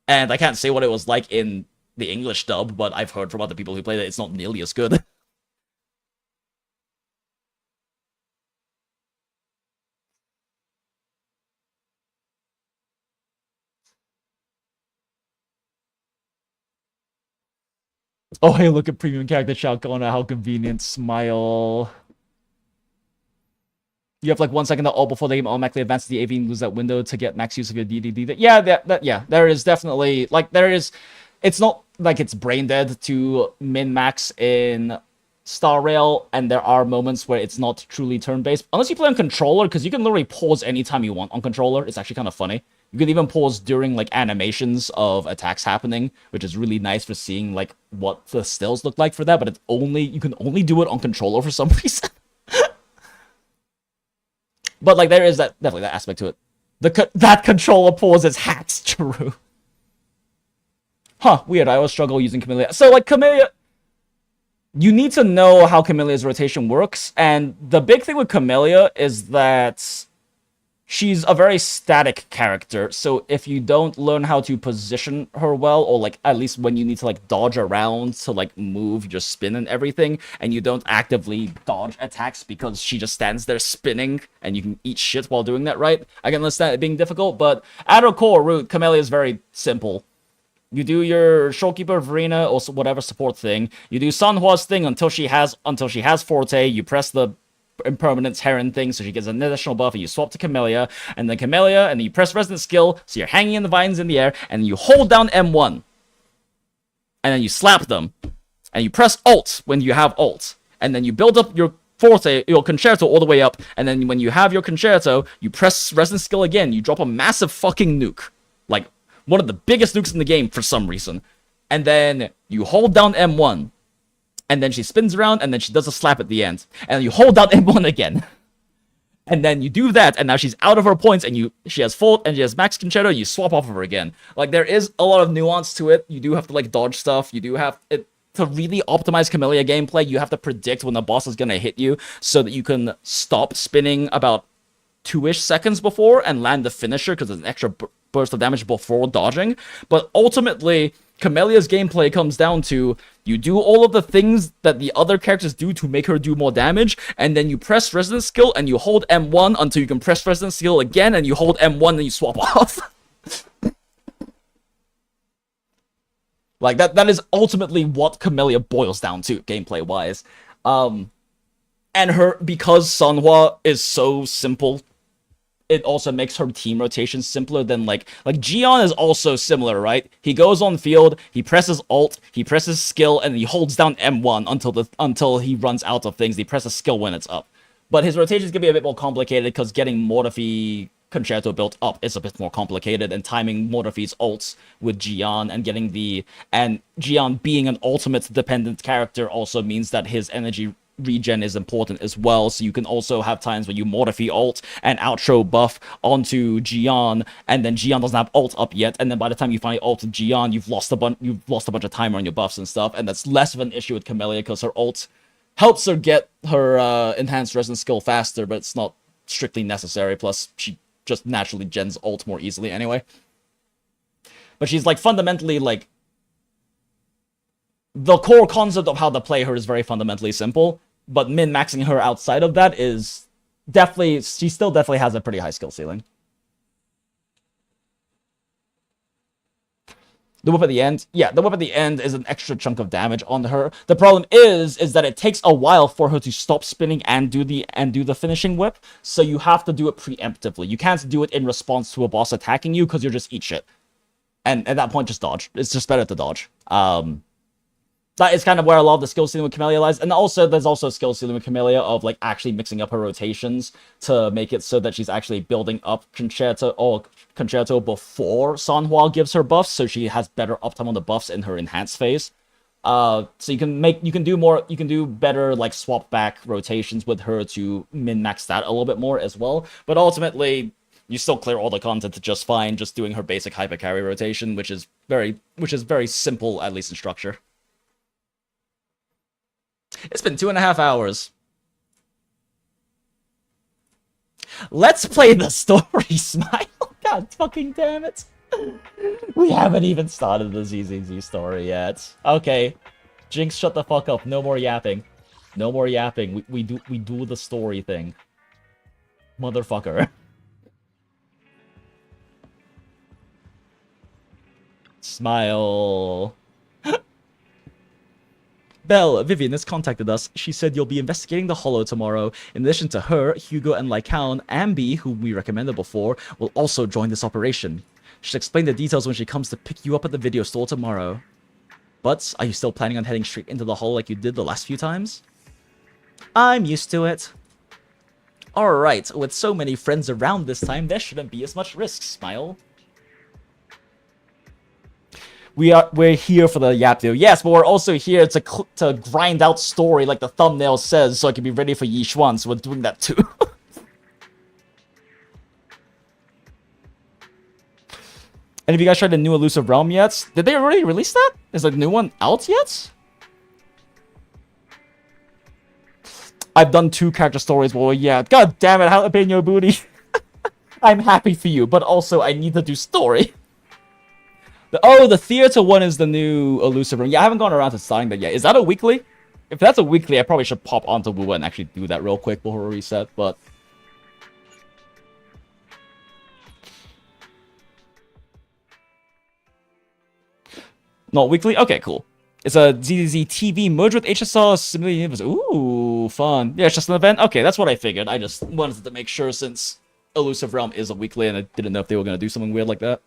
And I can't say what it was like in the English dub, but I've heard from other people who played it, it's not nearly as good. Oh, hey, look at premium character Shao Kona, how convenient, smile. You have, like, 1 second to ult before the game automatically advances the AV and lose that window to get max use of your DDD. Yeah, yeah, there is definitely, like, it's not like it's brain dead to min-max in Star Rail, and there are moments where it's not truly turn-based. Unless you play on controller, because you can literally pause anytime you want on controller. It's actually kind of funny. You can even pause during, like, animations of attacks happening, which is really nice for seeing, like, what the stills look like for that, but you can only do it on controller for some reason. But, like, there is definitely that aspect to it. That controller pause is hacked, true. Huh, weird. I always struggle using Camellia. So, like, Camellia... You need to know how Camelia's rotation works, and the big thing with Camellia is that she's a very static character, so if you don't learn how to position her well, or, like, at least when you need to, like, dodge around to, like, move your spin and everything, and you don't actively dodge attacks because she just stands there spinning, and you can eat shit while doing that, right? I can understand it being difficult, but at her core root, Camellia is very simple. You do your Showkeeper Verena or whatever support thing. You do Sanhua's thing until she has Forte. You press the Impermanence Heron thing so she gets an additional buff, and you swap to Camellia, and then you press Resonant Skill so you're hanging in the vines in the air, and you hold down M1. And then you slap them. And you press Alt when you have Alt. And then you build up your Forte, your Concerto all the way up, and then when you have your Concerto, you press Resonant Skill again, you drop a massive fucking nuke. Like, one of the biggest nukes in the game for some reason. And then you hold down M1. And then she spins around, and then she does a slap at the end. And you hold down M1 again. And then you do that, and now she's out of her points, and she has full, and she has max Concerto, you swap off of her again. Like, there is a lot of nuance to it. You do have to, like, dodge stuff. You do have it. To really optimize Camellia gameplay, you have to predict when the boss is gonna hit you, so that you can stop spinning about 2-ish seconds before and land the finisher, because there's an extra burst of damage before dodging. But ultimately, Camellia's gameplay comes down to you do all of the things that the other characters do to make her do more damage, and then you press Resonant Skill and you hold M1 until you can press Resonant Skill again, and you hold M1 and you swap off. Like, that is ultimately what Camellia boils down to, gameplay-wise. And because Sanhua is so simple, it also makes her team rotation simpler than, like Jian is also similar, right? He goes on field, he presses Alt, he presses Skill, and he holds down M1 until he runs out of things. He presses Skill when it's up. But his rotations can be a bit more complicated, because getting Morphe Concerto built up is a bit more complicated, and timing Morphe's ults with Jian and Jian being an ultimate dependent character also means that his energy regen is important as well, so you can also have times where you Morphe ult and outro buff onto Jian, and then Jian doesn't have ult up yet, and then by the time you finally ult Jian, you've lost a bunch of timer on your buffs and stuff, and that's less of an issue with Camellia, because her ult helps her get her enhanced resonance skill faster, but it's not strictly necessary, plus she just naturally gens ult more easily anyway. But she's, like, fundamentally, like, the core concept of how to play her is very fundamentally simple, but min-maxing her outside of that is definitely, she still definitely has a pretty high skill ceiling. The whip at the end, yeah, the whip at the end is an extra chunk of damage on her. The problem is that it takes a while for her to stop spinning and do the finishing whip, so you have to do it preemptively. You can't do it in response to a boss attacking you, because you'll just eat shit. And at that point, just dodge. It's just better to dodge. That is kind of where a lot of the skill ceiling with Camellia lies. And also, there's also a skill ceiling with Camellia of, like, actually mixing up her rotations to make it so that she's actually building up Concerto before Sanhua gives her buffs, so she has better uptime on the buffs in her enhanced phase. So you can do better, like, swap back rotations with her to min-max that a little bit more as well. But ultimately, you still clear all the content just fine, just doing her basic hyper carry rotation, which is very simple, at least in structure. It's been 2.5 hours. Let's play the story, Smile. God fucking damn it. We haven't even started the ZZZ story yet. Okay. Jinx, shut the fuck up. No more yapping. No more yapping. We do the story thing. Motherfucker. Smile. Belle, Vivian has contacted us. She said you'll be investigating the Hollow tomorrow. In addition to her, Hugo and Lycaon, Ambi, whom we recommended before, will also join this operation. She'll explain the details when she comes to pick you up at the video store tomorrow. But, are you still planning on heading straight into the Hollow like you did the last few times? I'm used to it. Alright, with so many friends around this time, there shouldn't be as much risk, Smile. We're here for the yap video. Yes, but we're also here to grind out story like the thumbnail says, so I can be ready for Yixuan, so we're doing that too. Have you guys tried the new Elusive Realm yet? Did they already release that? Is the new one out yet? I've done 2 character stories. Well, yeah. God damn it, jalapeno booty. I'm happy for you, but also I need to do story. The theater one is the new Elusive Realm. Yeah, I haven't gone around to starting that yet. Is that a weekly? If that's a weekly, I probably should pop onto Woo and actually do that real quick before we reset, but... Not weekly? Okay, cool. It's a ZZZ TV merged with HSR Simulated Universe. Ooh, fun. Yeah, it's just an event? Okay, that's what I figured. I just wanted to make sure since Elusive Realm is a weekly and I didn't know if they were going to do something weird like that.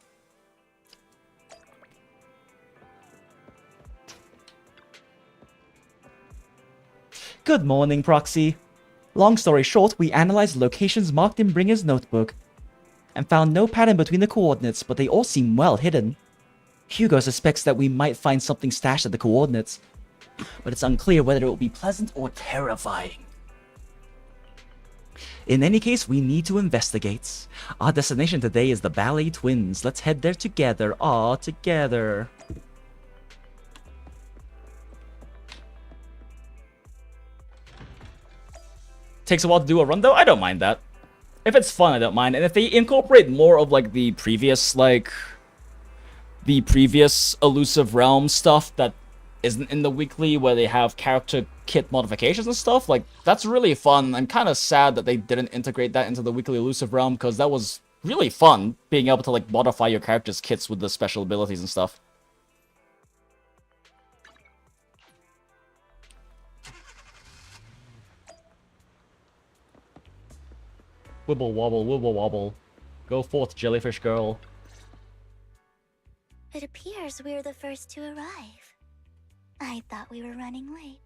Good morning, Proxy. Long story short, we analyzed locations marked in Bringer's notebook and found no pattern between the coordinates, but they all seem well hidden. Hugo suspects that we might find something stashed at the coordinates, but it's unclear whether it will be pleasant or terrifying. In any case, we need to investigate. Our destination today is the Ballet Twins. Let's head there together. Aw, together. Takes a while to do a run though? I don't mind that. If it's fun, I don't mind. And if they incorporate more of like the previous Elusive Realm stuff that isn't in the weekly, where they have character kit modifications and stuff, like that's really fun. I'm kind of sad that they didn't integrate that into the weekly Elusive Realm, because that was really fun, being able to like modify your character's kits with the special abilities and stuff. Wibble wobble, wibble wobble. Go forth, jellyfish girl. It appears we're the first to arrive. I thought we were running late.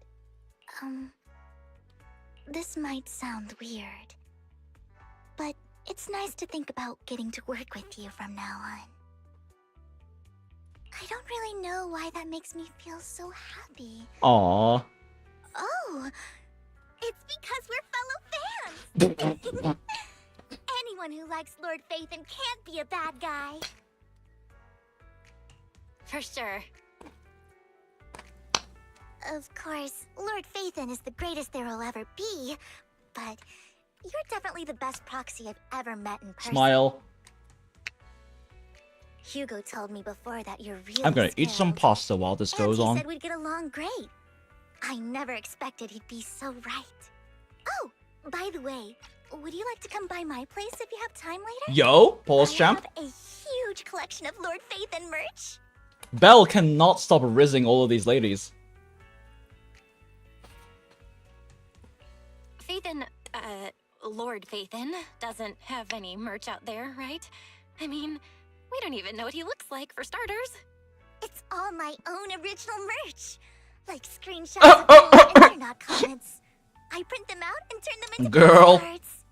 This might sound weird, but it's nice to think about getting to work with you from now on. I don't really know why that makes me feel so happy. Aww. Oh, it's because we're fellow fans! Anyone who likes Lord Phaethon can't be a bad guy. For sure. Of course, Lord Phaethon is the greatest there will ever be, but you're definitely the best proxy I've ever met in person. Smile. Hugo told me before that you're really I'm gonna eat some skilled. pasta while this goes And on. he said we'd get along great. I never expected he'd be so right. Oh, by the way, would you like to come by my place if you have time later? Yo, pause champ. I have a huge collection of Lord Phaethon merch. Belle cannot stop rizzing all of these ladies. Phaethon, Lord Phaethon doesn't have any merch out there, right? I mean, we don't even know what he looks like, for starters. It's all my own original merch. Like screenshots of cool internet comments. I print them out and turn them into Girl. cards.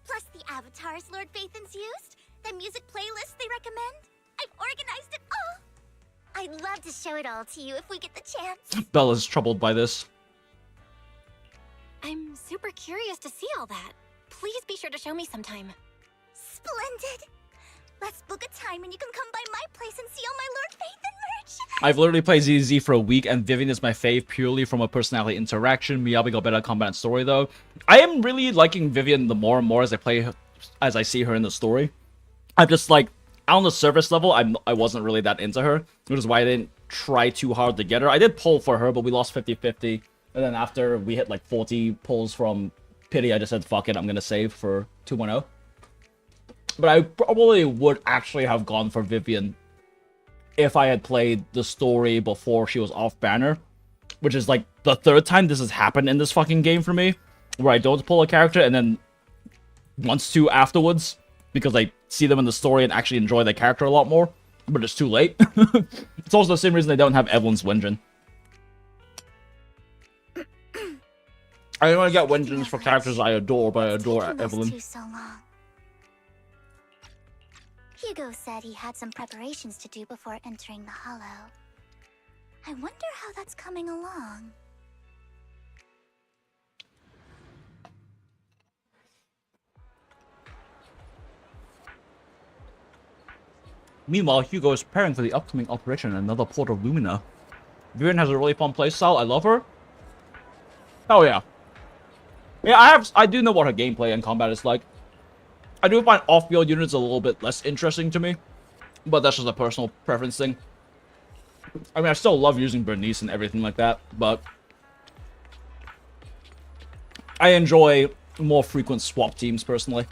Plus the avatars Lord Phaethon's used, the music playlists they recommend. I've organized it all. I'd love to show it all to you if we get the chance. Belle is troubled by this. I'm super curious to see all that. Please be sure to show me sometime. Splendid. Let's book a time and you can come by my place and see all my Lord Phaethon merch. I've literally played ZZZ for a week, and Vivian is my fave purely from a personality interaction. Miyabi got better at combat and story, though. I am really liking Vivian the more and more as I see her in the story. I'm just like, on the surface level, I wasn't really that into her, which is why I didn't try too hard to get her. I did pull for her, but we lost 50-50. And then after we hit like 40 pulls from Pity, I just said, fuck it, I'm gonna save for 2.0. But I probably would actually have gone for Vivian if I had played the story before she was off banner, which is like the 3rd time this has happened in this fucking game for me, where I don't pull a character and then wants to afterwards, because I see them in the story and actually enjoy the character a lot more, but it's too late. It's also the same reason I don't have Evelyn's Wenjin. I don't want to get Wenjins for characters I adore, but I adore Evelyn. So long. Hugo said he had some preparations to do before entering the Hollow. I wonder how that's coming along. Meanwhile, Hugo is preparing for the upcoming operation in another port of Lumina. Viren has a really fun playstyle. I love her. Oh yeah. Yeah, I do know what her gameplay and combat is like. I do find off-field units a little bit less interesting to me, but that's just a personal preference thing. I mean, I still love using Bernice and everything like that, but I enjoy more frequent swap teams personally.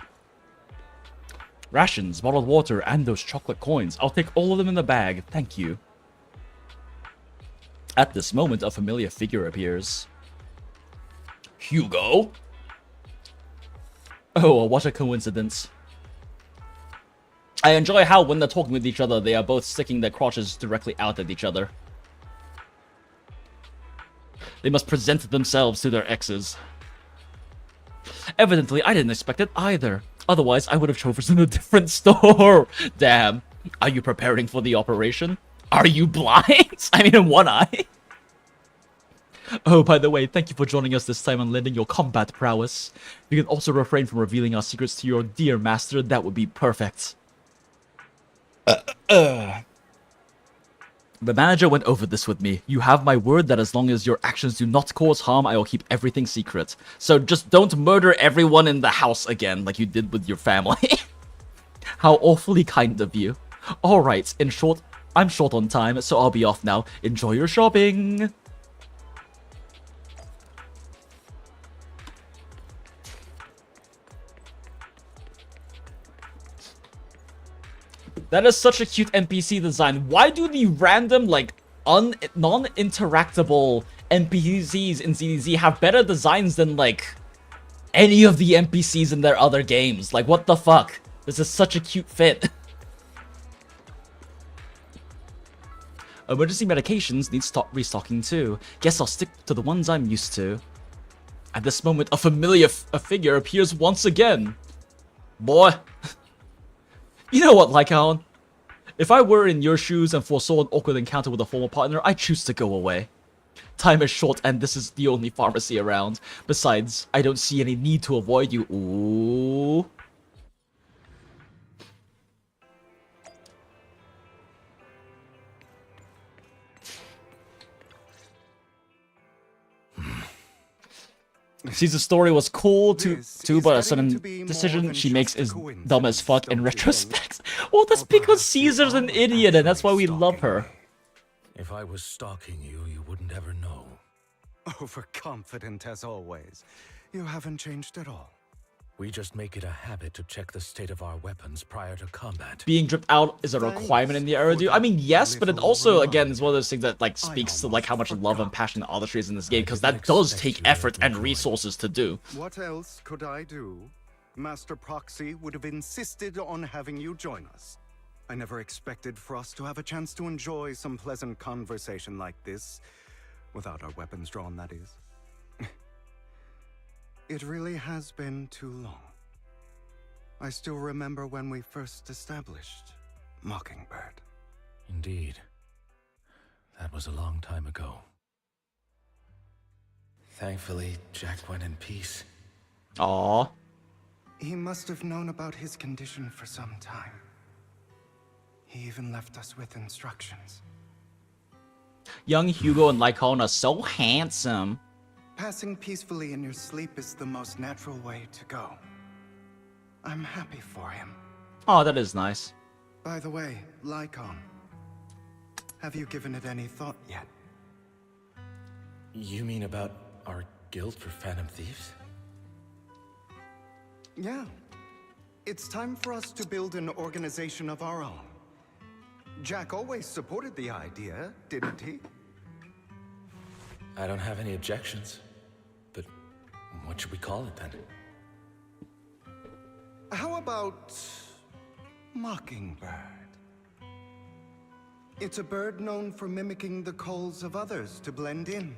Rations, bottled water, and those chocolate coins. I'll take all of them in the bag, thank you. At this moment, a familiar figure appears. Hugo? Oh, what a coincidence. I enjoy how when they're talking with each other, they are both sticking their crotches directly out at each other. They must present themselves to their exes. Evidently, I didn't expect it either. Otherwise, I would have chosen a different store. Damn. Are you preparing for the operation? Are you blind? I mean, in one eye. Oh, by the way, thank you for joining us this time and lending your combat prowess. If you can also refrain from revealing our secrets to your dear master, that would be perfect. The manager went over this with me. You have my word that as long as your actions do not cause harm, I will keep everything secret. So just don't murder everyone in the house again, like you did with your family. How awfully kind of you. Alright, in short, I'm short on time, so I'll be off now. Enjoy your shopping! That is such a cute NPC design. Why do the random, like, non-interactable NPCs in ZZZ have better designs than, like, any of the NPCs in their other games? Like, what the fuck? This is such a cute fit. Emergency medications need restocking too. Guess I'll stick to the ones I'm used to. At this moment, a familiar figure appears once again. Boy. You know what, Lycaon? If I were in your shoes and foresaw an awkward encounter with a former partner, I'd choose to go away. Time is short and this is the only pharmacy around. Besides, I don't see any need to avoid you. Ooh. Caesar's story was cool too, but a sudden decision she makes is dumb as fuck in retrospect. Well, that's because Caesar's an idiot, and that's why we love her. If I was stalking you, you wouldn't ever know. Overconfident as always. You haven't changed at all. We just make it a habit to check the state of our weapons prior to combat. Being dripped out is a requirement in the era, dude. I mean, yes, but it also, again, is one of those things that, like, speaks to, like, how much love and passion the artistry is in this game, because that does take effort and resources to do. What else could I do? Master Proxy would have insisted on having you join us. I never expected for us to have a chance to enjoy some pleasant conversation like this, without our weapons drawn, that is. It really has been too long. I still remember when we first established Mockingbird. Indeed. That was a long time ago. Thankfully, Jack went in peace. Aww. He must have known about his condition for some time. He even left us with instructions. Young Hugo and Lycaon are so handsome. Passing peacefully in your sleep is the most natural way to go. I'm happy for him. Oh, that is nice. By the way, Lycaon, have you given it any thought yet? You mean about our guild for Phantom Thieves? Yeah. It's time for us to build an organization of our own. Jack always supported the idea, didn't he? I don't have any objections. But what should we call it then? How about Mockingbird? It's a bird known for mimicking the calls of others to blend in.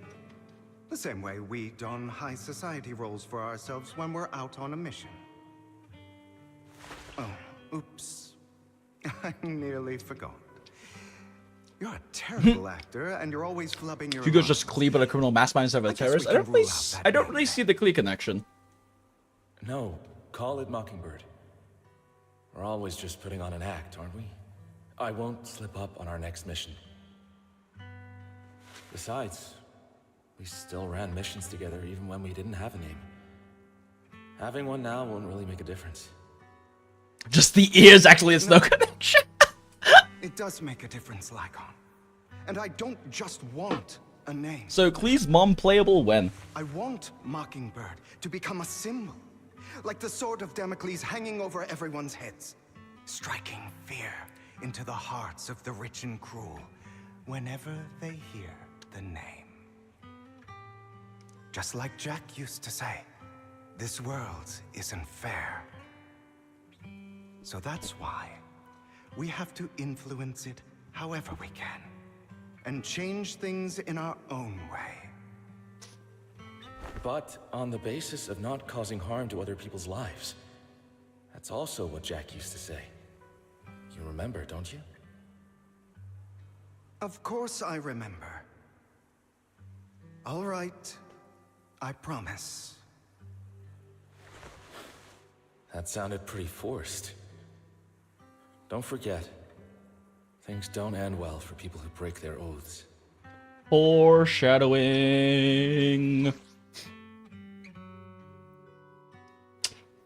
The same way we don high society roles for ourselves when we're out on a mission. Oh, oops. I nearly forgot. You're a terrible actor, and you're always flubbing your Hugo's lines. just Klee, but a criminal mastermind instead of a terrorist. I don't really see the Klee connection. No, call it Mockingbird. We're always just putting on an act, aren't we? I won't slip up on our next mission. Besides, we still ran missions together even when we didn't have a name. Having one now won't really make a difference. Just the ears, actually, it's no connection. It does make a difference, Lycon. And I don't just want a name. So, Klee's mom playable when? I want Mockingbird to become a symbol. Like the sword of Damocles hanging over everyone's heads. Striking fear into the hearts of the rich and cruel whenever they hear the name. Just like Jack used to say, this world isn't fair. So that's why we have to influence it however we can, and change things in our own way. But on the basis of not causing harm to other people's lives. That's also what Jack used to say. You remember, don't you? Of course I remember. All right, I promise. That sounded pretty forced. Don't forget, things don't end well for people who break their oaths. Foreshadowing.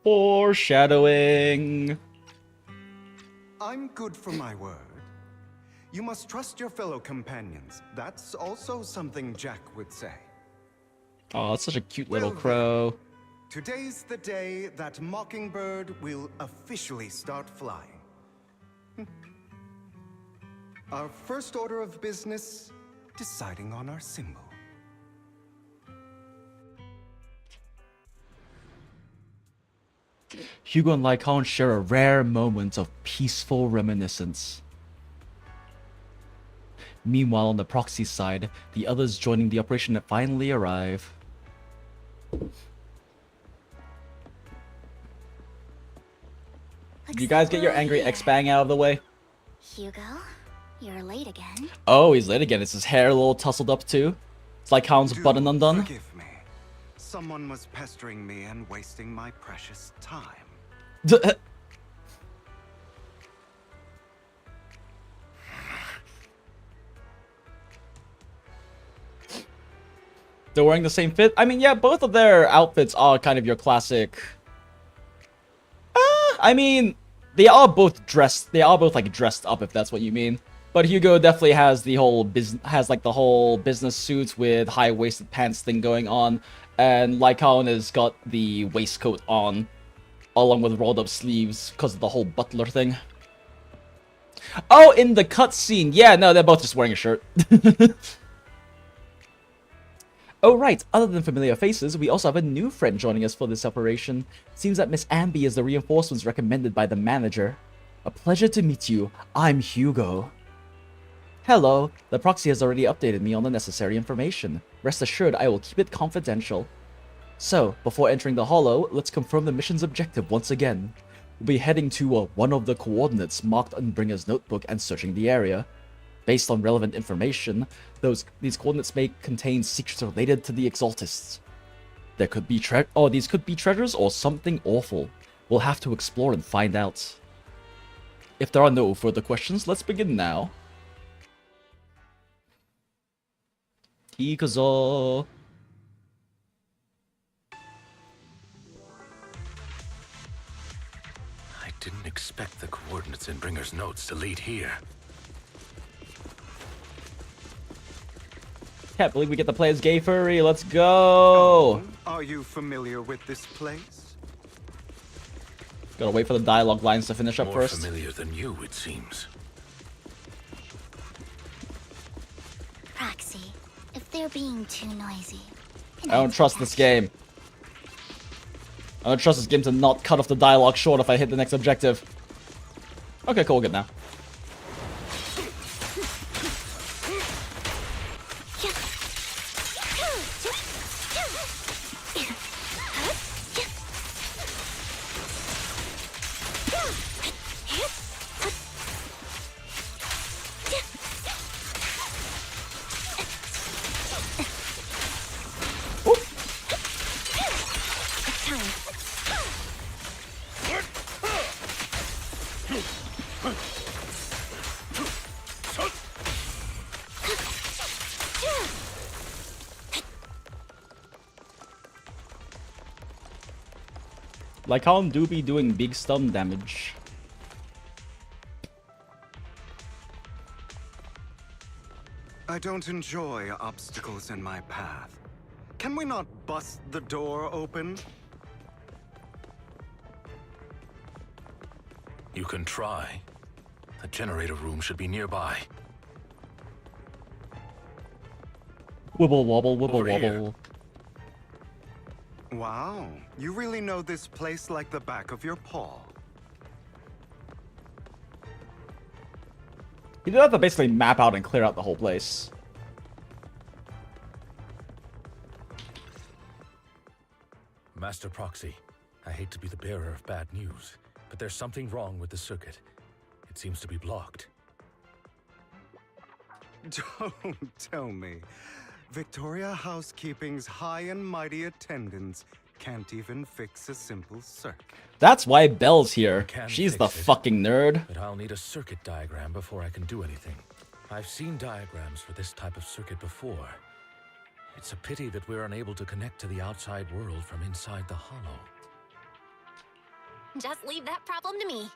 Foreshadowing. I'm good for my word. You must trust your fellow companions. That's also something Jack would say. Oh, that's such a cute little Well, crow. Today's the day that Mockingbird will officially start flying. Our first order of business, deciding on our symbol. Hugo and Lycon share a rare moment of peaceful reminiscence. Meanwhile, on the proxy side, the others joining the operation that finally arrive. You guys get your angry X-Bang out of the way? Hugo, you're late again. Oh, he's late again. Is his hair a little tousled up too? It's like Hound's Do button undone. Forgive me. Someone was pestering me and wasting my precious time. They're wearing the same fit? I mean, yeah, both of their outfits are kind of your classic... I mean, they are both dressed. They are both, like, dressed up, if that's what you mean. But Hugo definitely has the whole business suit with high-waisted pants thing going on. And Lycon has got the waistcoat on, along with rolled-up sleeves, because of the whole butler thing. Oh, in the cutscene. Yeah, no, they're both just wearing a shirt. Oh right, other than familiar faces, we also have a new friend joining us for this operation. Seems that Miss Amby is the reinforcements recommended by the manager. A pleasure to meet you. I'm Hugo. Hello, the proxy has already updated me on the necessary information. Rest assured I will keep it confidential. So, before entering the Hollow, let's confirm the mission's objective once again. We'll be heading to one of the coordinates marked on Bringer's notebook and searching the area. Based on relevant information, these coordinates may contain secrets related to the Exaltists. There could be these could be treasures or something awful. We'll have to explore and find out. If there are no further questions, let's begin now. Ikuzo. I didn't expect the coordinates in Bringer's notes to lead here. Can't believe we get to play as Gay Furry. Let's go. Are you familiar with this place? Gotta wait for the dialogue lines to finish up More first. familiar than you, it seems. Proxy, if they're being too noisy. I don't trust this game. I don't trust this game to not cut off the dialogue short if I hit the next objective. Okay, cool, good now. Like how do be doing big stun damage? I don't enjoy obstacles in my path. Can we not bust the door open? You can try. The generator room should be nearby. Wibble wobble, wibble Over here. wobble. Wow, you really know this place like the back of your paw. You do have to basically map out and clear out the whole place. Master Proxy, I hate to be the bearer of bad news, but there's something wrong with the circuit. It seems to be blocked. Don't tell me. Victoria Housekeeping's high and mighty attendants can't even fix a simple circuit. That's why Belle's here. Can She's the fix it. fucking nerd. But I'll need a circuit diagram before I can do anything. I've seen diagrams for this type of circuit before. It's a pity that we're unable to connect to the outside world from inside the hollow. Just leave that problem to me.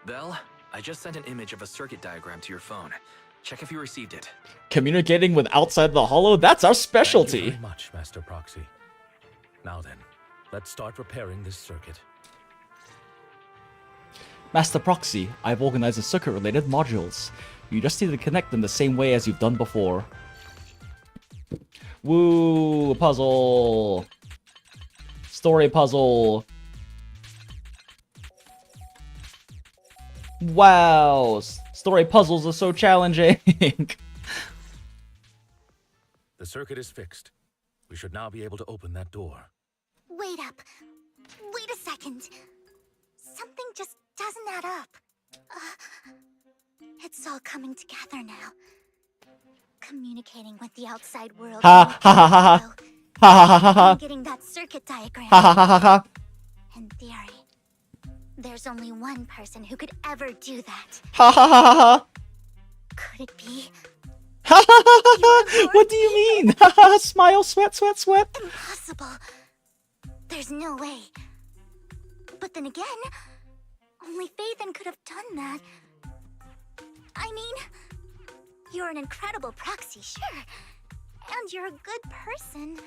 Belle, I just sent an image of a circuit diagram to your phone. Check if you received it. Communicating with outside the hollow, that's our Thank you specialty. very much, Master Proxy. Now then, let's start repairing this circuit. Master Proxy, I've organized the circuit-related modules. You just need to connect them the same way as you've done before. Woo, puzzle. Story puzzle. Wow, story puzzles are so challenging. The circuit is fixed. We should now be able to open that door. Wait up. Wait a second. Something just doesn't add up. It's all coming together now. Communicating with the outside world. Ha ha ha ha ha. Ha ha ha ha. Getting that circuit diagram. Ha ha ha ha ha. In theory, there's only one person who could ever do that. Ha ha ha ha ha. Could it be Ha ha ha ha ha. What do you mean? Ha ha. Smile, sweat, sweat, sweat. impossible? There's no way. But then again, only Phaethon could have done that. I mean, you're an incredible proxy, sure. And you're a good person.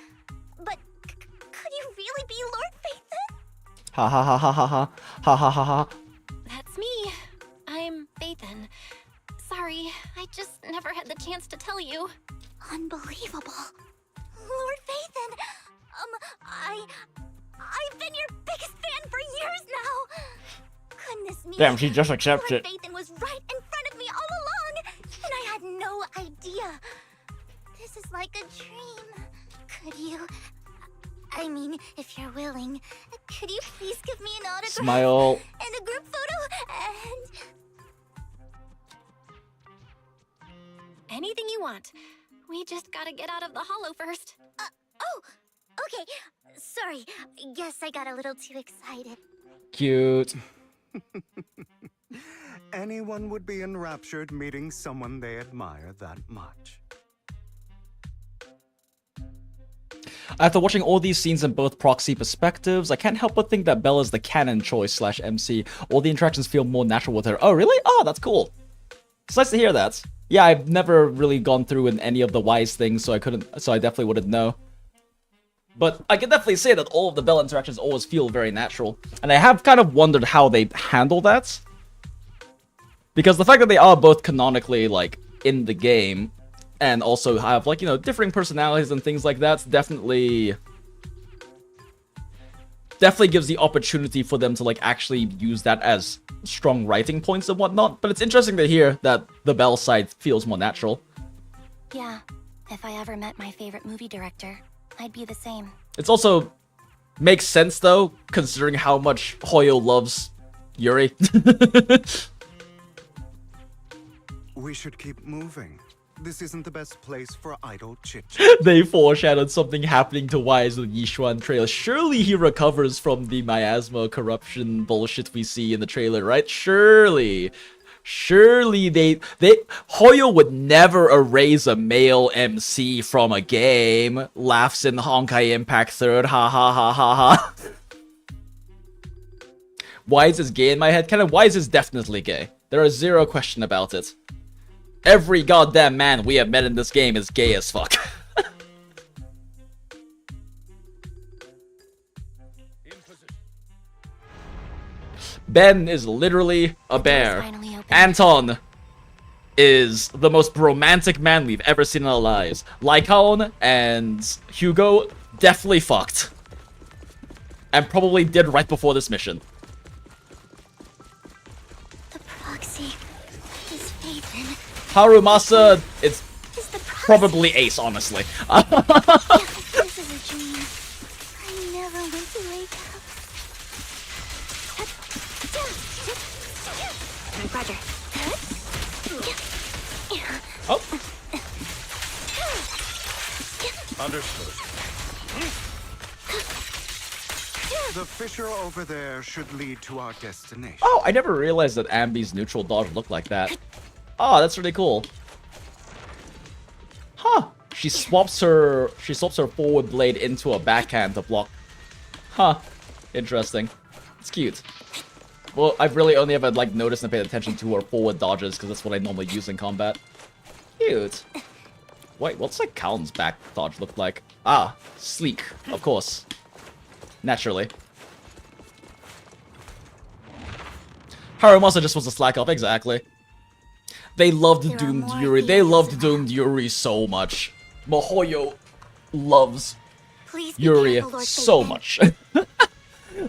But could you really be Lord Phaethon? Ha ha ha ha ha ha. Ha ha ha ha. That's me. I'm Phaethon. Sorry, I just never had the chance to tell you. Unbelievable. Lord Phaethon, I've been your biggest fan for years now. Goodness me. Damn, she just accepts Lord it. Phaethon was right in front of me all along, and I had no idea. This is like a dream. Could you... I mean, if you're willing, could you please give me an autograph? Smile. And a group photo, and... Anything you want. We just gotta get out of the hollow first. Oh, okay. Sorry. Guess I got a little too excited. Cute. Anyone would be enraptured meeting someone they admire that much. After watching all these scenes in both proxy perspectives, I can't help but think that Belle is the canon choice / MC. All the interactions feel more natural with her. Oh, really? Oh, that's cool. It's nice to hear that. Yeah, I've never really gone through in any of the wise things, so I definitely wouldn't know. But I can definitely say that all of the Belle interactions always feel very natural. And I have kind of wondered how they handle that. Because the fact that they are both canonically, like, in the game, and also have, like, you know, differing personalities and things like that, definitely gives the opportunity for them to, like, actually use that as strong writing points and whatnot. But it's interesting to hear that the Belle side feels more natural. Yeah, if I ever met my favorite movie director, I'd be the same. It's also makes sense, though, considering how much Hoyo loves Yuri. We should keep moving. This isn't the best place for idle chit. They foreshadowed something happening to Wise with Yixuan trailer. Surely he recovers from the miasma corruption bullshit we see in the trailer, right? Surely they Hoyo would never erase a male MC from a game. Laughs in Honkai Impact 3rd. Ha ha ha ha ha. Why is this gay in my head? Kind of, why is this definitely gay? There is zero question about it. Every goddamn man we have met in this game is gay as fuck. Ben is literally a bear. Anton is the most romantic man we've ever seen in our lives. Lycaon and Hugo definitely fucked. And probably did right before this mission. The proxy is Phaethon. Harumasa is Is the proxy? probably ace, honestly. This is a dream. I never went to wake up. Roger. Oh, Understood. The fissure over there should lead to our destination. oh, I never realized that Ambi's neutral dodge looked like that. Oh, that's really cool. Huh. She swaps her forward blade into a backhand to block. Huh. Interesting. It's cute. Well, I've really only ever like noticed and paid attention to her forward dodges because that's what I normally use in combat. Cute. Wait, what's like Callan's back dodge look like? Ah, sleek, of course. Naturally. Harumasa just wants to slack off, exactly. They loved There are Doomed more Yuri. They heroes loved around. Doomed Yuri so much. Mihoyo loves Please be Yuri careful, Lord so Phaethon. much.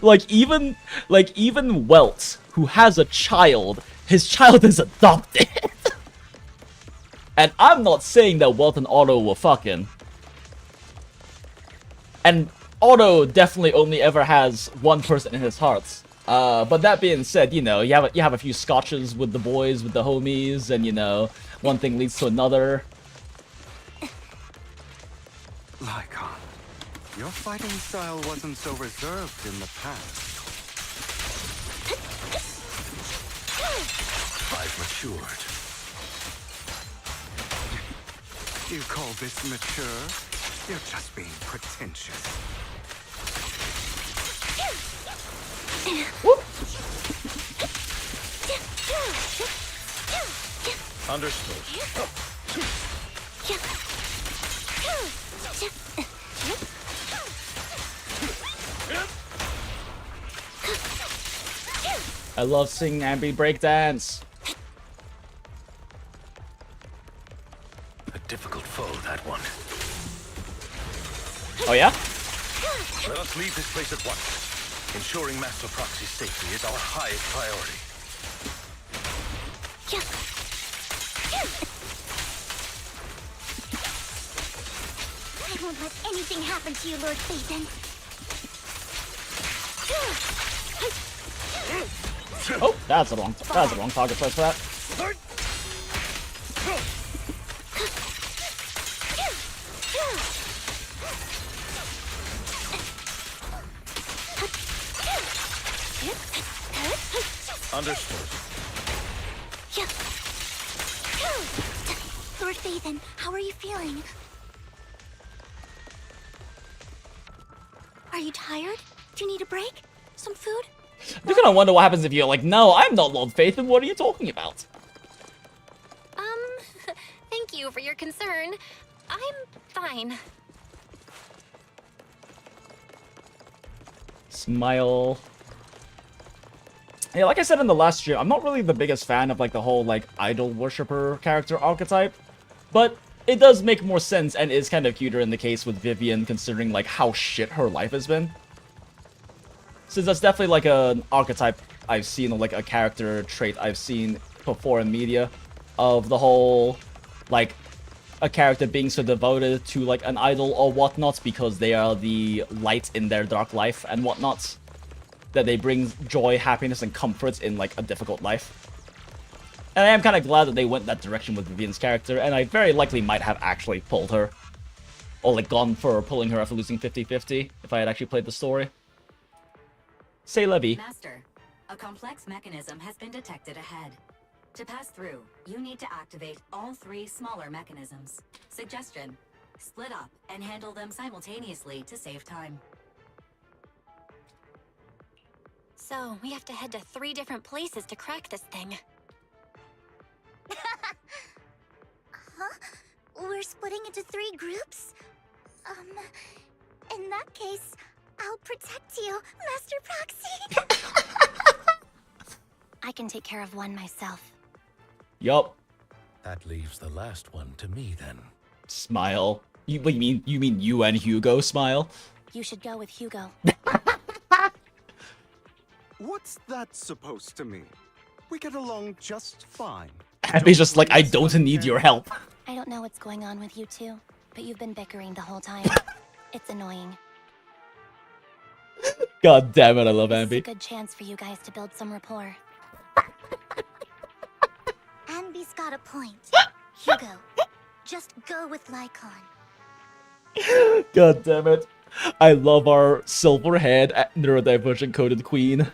like even Welt, who has a child, his child is adopted. And I'm not saying that Welt and Otto were fucking. And Otto definitely only ever has one person in his heart. But that being said, you know, you have a few scotches with the boys, with the homies, and you know, one thing leads to another. Lycaon, your fighting style wasn't so reserved in the past. I've matured. You call this mature? You're just being pretentious. Understood. I love seeing Ambi breakdance. A difficult foe, that one. Oh yeah? Let us leave this place at once. Ensuring Master Proxy's safety is our highest priority. I won't let anything happen to you, Lord Phaethon. Oh, that's the wrong target choice for that. Understood. Lord Phaethon, how are you feeling? Are you tired? Do you need a break? Some food? You're gonna wonder what happens if you're like, no, I'm not Lord Phaethon, what are you talking about? Thank you for your concern. I'm fine. Smile. Yeah, like I said in the last stream, I'm not really the biggest fan of like the whole like idol worshiper character archetype, but it does make more sense and is kind of cuter in the case with Vivian, considering like how shit her life has been. Since that's definitely like an archetype I've seen, or like a character trait I've seen before in media, of the whole like a character being so devoted to like an idol or whatnot because they are the light in their dark life and whatnot, that they bring joy, happiness, and comfort in like a difficult life. And I am kind of glad that they went that direction with Vivian's character, and I very likely might have actually pulled her, or like gone for pulling her after losing 50-50 if I had actually played the story. Say Levy. Master, a complex mechanism has been detected ahead. To pass through, you need to activate all 3 smaller mechanisms. Suggestion: split up and handle them simultaneously to save time. So, we have to head to 3 different places to crack this thing. Huh? We're splitting into 3 groups? In that case, I'll protect you, Master Proxy. I can take care of one myself. Yup. That leaves the last one to me then. Smile. What, you mean you and Hugo smile? You should go with Hugo. What's that supposed to mean? We get along just fine. Abby's just like, I don't need your help. I don't know what's going on with you two, but you've been bickering the whole time. It's annoying. God damn it, I love It's a Abby. good chance for you guys to build some rapport. Anby's got a point. Hugo, just go with Lycon. God damn it. I love our silver-haired neurodivergent coded queen.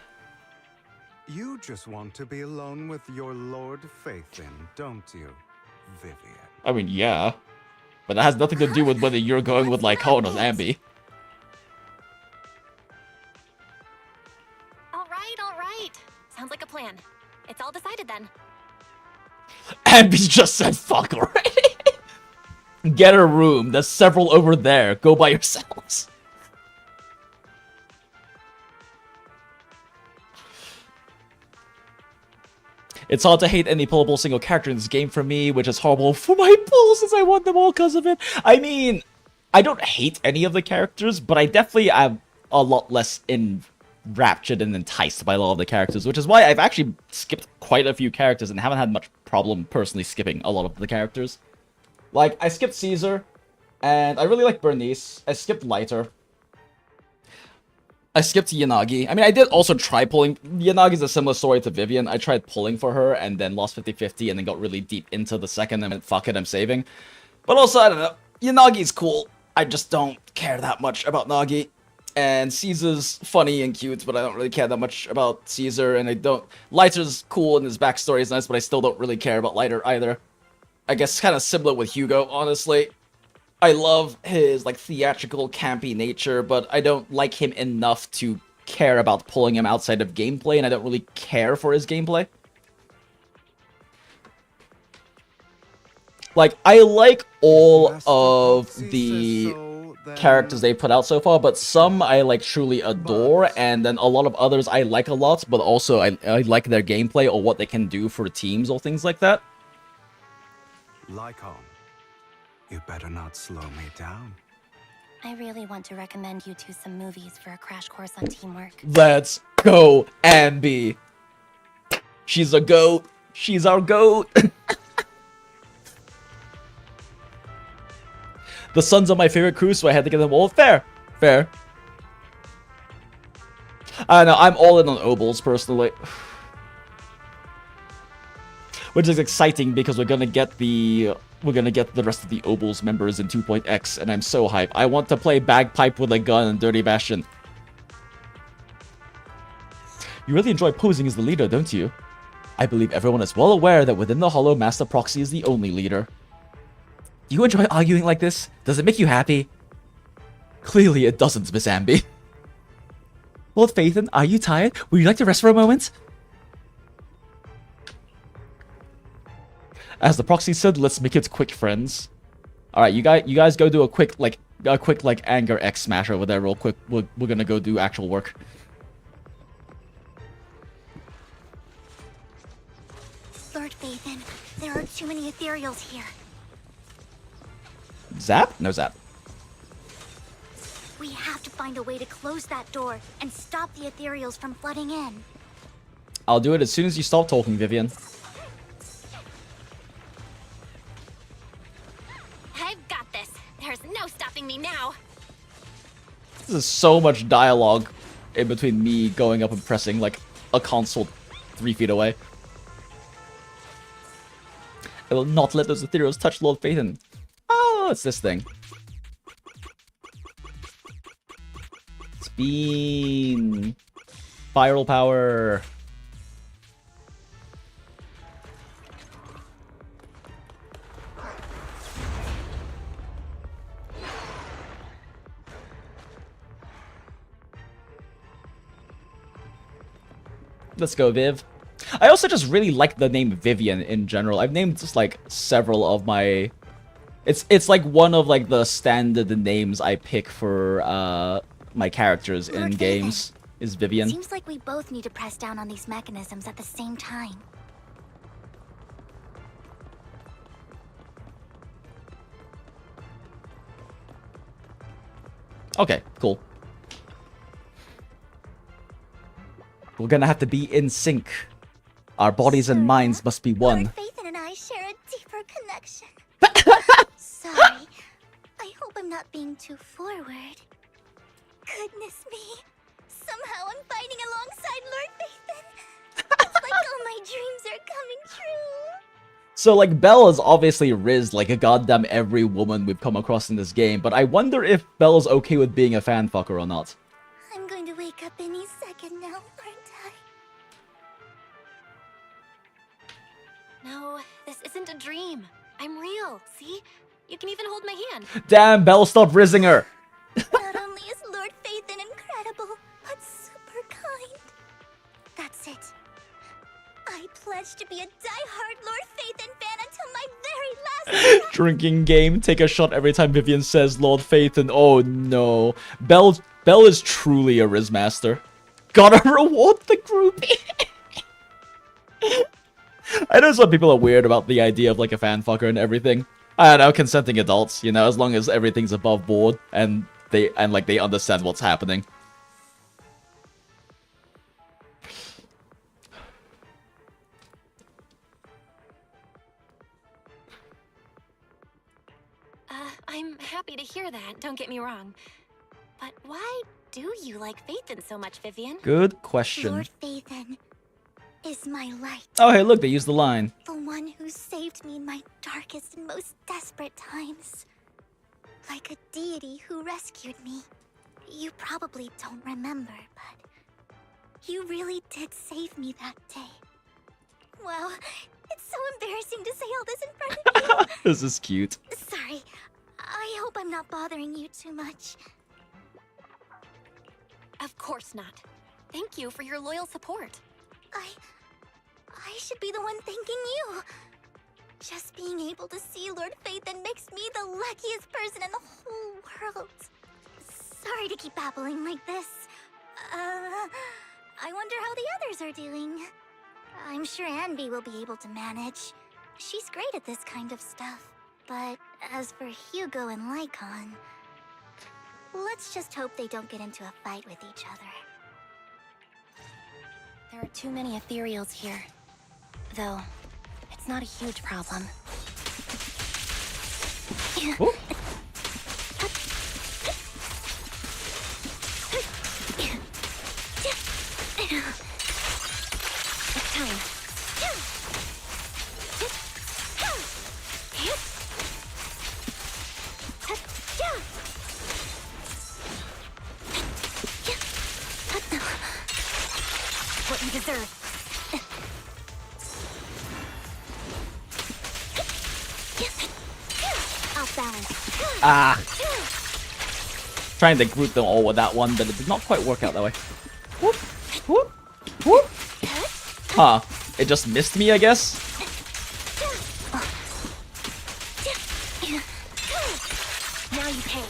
You just want to be alone with your Lord Faithin, don't you, Vivian? I mean, yeah. But that has nothing to do with whether you're going with Lycon or Ambi. All right. Sounds like a plan. It's all decided then. Ambi just said fuck already. Get a room. There's several over there. Go by yourselves. It's hard to hate any pullable single character in this game for me, which is horrible for my pulls since I want them all because of it. I mean, I don't hate any of the characters, but I definitely am a lot less enraptured and enticed by a lot of the characters, which is why I've actually skipped quite a few characters and haven't had much problem personally skipping a lot of the characters. Like, I skipped Caesar, and I really like Bernice. I skipped Lighter. I skipped Yanagi. I mean, I did also try pulling. Yanagi's a similar story to Vivian. I tried pulling for her and then lost 50-50 and then got really deep into the second and went, fuck it, I'm saving. But also, I don't know. Yanagi's cool. I just don't care that much about Nagi. And Caesar's funny and cute, but I don't really care that much about Caesar. And I don't... Lighter's cool and his backstory is nice, but I still don't really care about Lighter either. I guess kind of similar with Hugo, honestly. I love his, like, theatrical, campy nature, but I don't like him enough to care about pulling him outside of gameplay, and I don't really care for his gameplay. Like, I like all of the characters they put out so far, but some I, like, truly adore, and then a lot of others I like a lot, but also I like their gameplay or what they can do for teams or things like that. Lycon, you better not slow me down. I really want to recommend you two some movies for a crash course on teamwork. Let's go, Ambi. She's a goat. She's our goat. The Suns are my favorite crew, so I had to get them all. Fair. Fair. I know, I'm all in on Obels, personally. Which is exciting because we're gonna get the rest of the Obels members in 2.x, and I'm so hyped. I want to play bagpipe with a gun in Dirty Bastion. You really enjoy posing as the leader, don't you? I believe everyone is well aware that within the Hollow, Master Proxy is the only leader. Do you enjoy arguing like this? Does it make you happy? Clearly it doesn't, Miss Ambi. Lord Phaethon, are you tired? Would you like to rest for a moment? As the proxy said, let's make it quick, friends. All right, you guys go do a quick anger X smash over there real quick. We're gonna go do actual work. Lord Phaethon, there are too many ethereals here. Zap? No zap. We have to find a way to close that door and stop the ethereals from flooding in. I'll do it as soon as you stop talking, Vivian. I've got this. There's no stopping me now. This is so much dialogue in between me going up and pressing like a console 3 feet away. I will not let those ethereals touch Lord Phaethon. Oh, it's this thing. Spin. Viral power. Let's go, Viv. I also just really like the name Vivian in general. I've named just like several of my... It's like one of like the standard names I pick for my characters in Lord games is Vivian. Seems like we both need to press down on these mechanisms at the same time. Okay, cool. We're gonna have to be in sync. Our bodies and minds must be one. Lord Phaethon and I share a deeper connection. Sorry. I hope I'm not being too forward. Goodness me. Somehow I'm fighting alongside Lord Phaethon. It's like all my dreams are coming true. So, like, Belle is obviously rizzed like a goddamn every woman we've come across in this game, but I wonder if Belle's okay with being a fanfucker or not. I'm going to wake up any second now, aren't I? No, this isn't a dream. I'm real, see? You can even hold my hand. Damn, Belle, stop rizzing her! Not only is Lord Phaethon incredible, but super kind. That's it. I pledge to be a die-hard Lord Phaethon fan until my very last breath. Drinking game, take a shot every time Vivian says Lord Phaethon. Oh no. Belle is truly a Rizzmaster. Gotta reward the groupie! I know some people are weird about the idea of like a fanfucker and everything. I don't know, consenting adults, you know, as long as everything's above board and they understand what's happening. I'm happy to hear that, don't get me wrong. But why do you like Phaethon so much, Vivian? Good question. Lord Phaethon is my light. Oh hey, look, they used the line. The one who saved me in my darkest and most desperate times. Like a deity who rescued me. You probably don't remember, but you really did save me that day. Wow, it's so embarrassing to say all this in front of you. This is cute. Sorry, I hope I'm not bothering you too much. Of course not. Thank you for your loyal support. I should be the one thanking you. Just being able to see Lord Phaethon makes me the luckiest person in the whole world. Sorry to keep babbling like this. I wonder how the others are doing. I'm sure Anby will be able to manage. She's great at this kind of stuff. But as for Hugo and Lycon, let's just hope they don't get into a fight with each other. There are too many ethereals here. Though, it's not a huge problem. Ooh. It's time. What you deserve. Off balance. Ah. Trying to group them all with that one, but it did not quite work out that way. Whoop, whoop, whoop. Huh. It just missed me, I guess? Now you pay.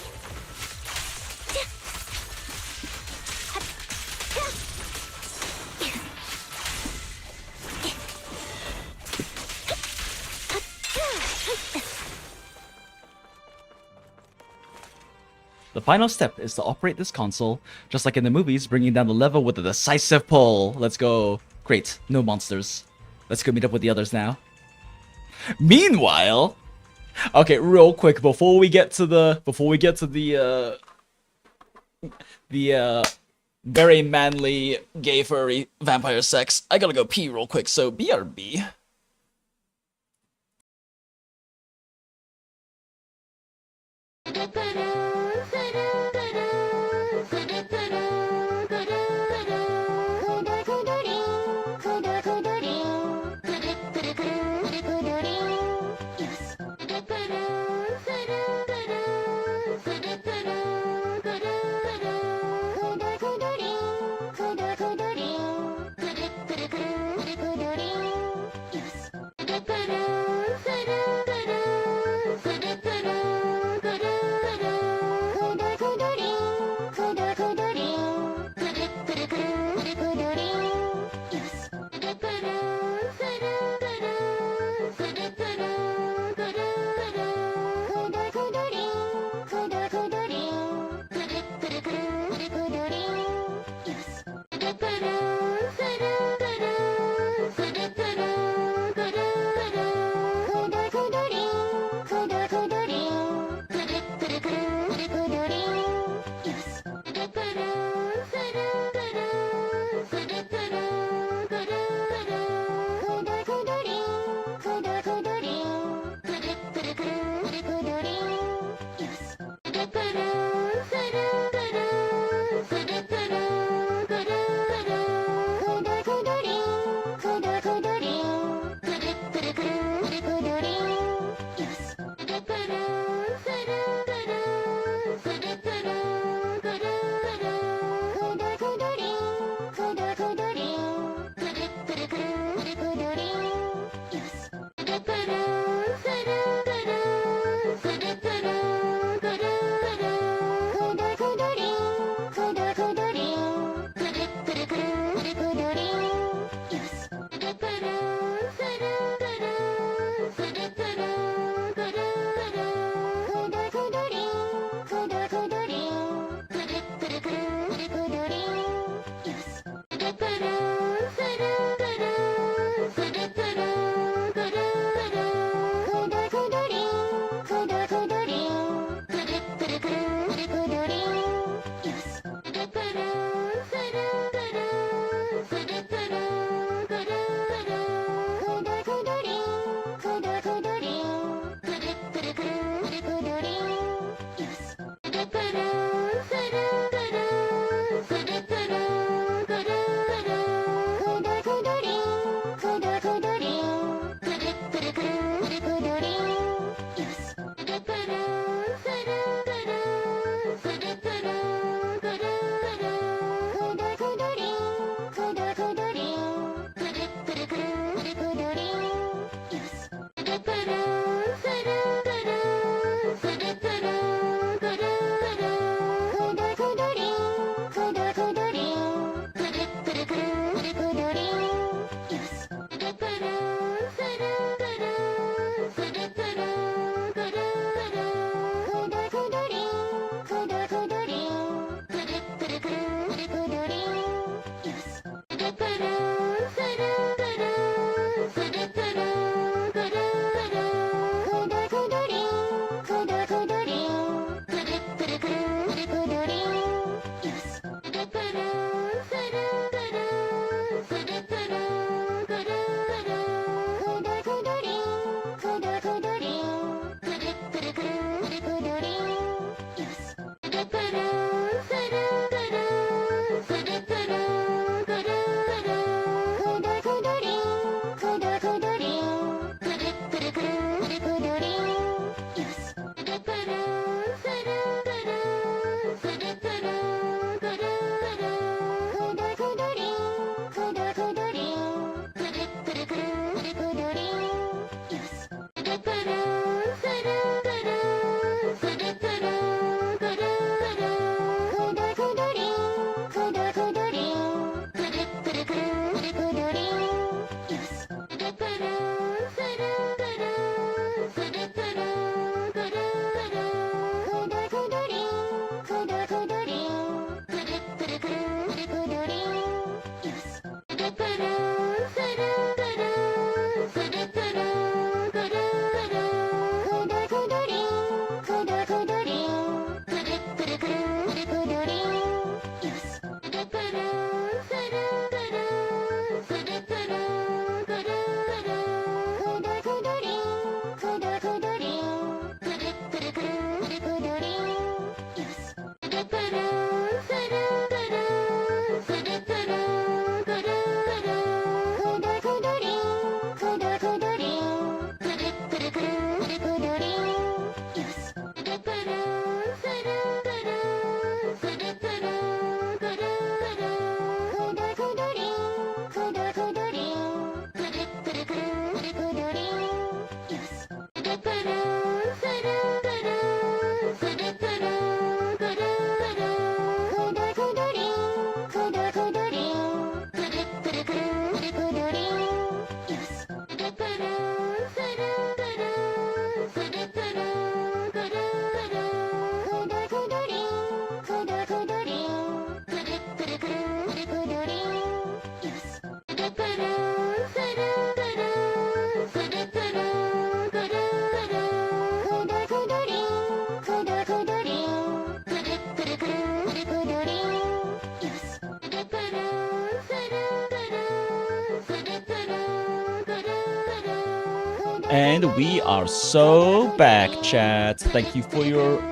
The final step is to operate this console, just like in the movies, bringing down the level with a decisive pull. Let's go. Great, no monsters. Let's go meet up with the others now. Meanwhile, okay, real quick before we get to the very manly gay furry vampire sex, I gotta go pee real quick. So BRB. And we are so back, chat. Thank you for your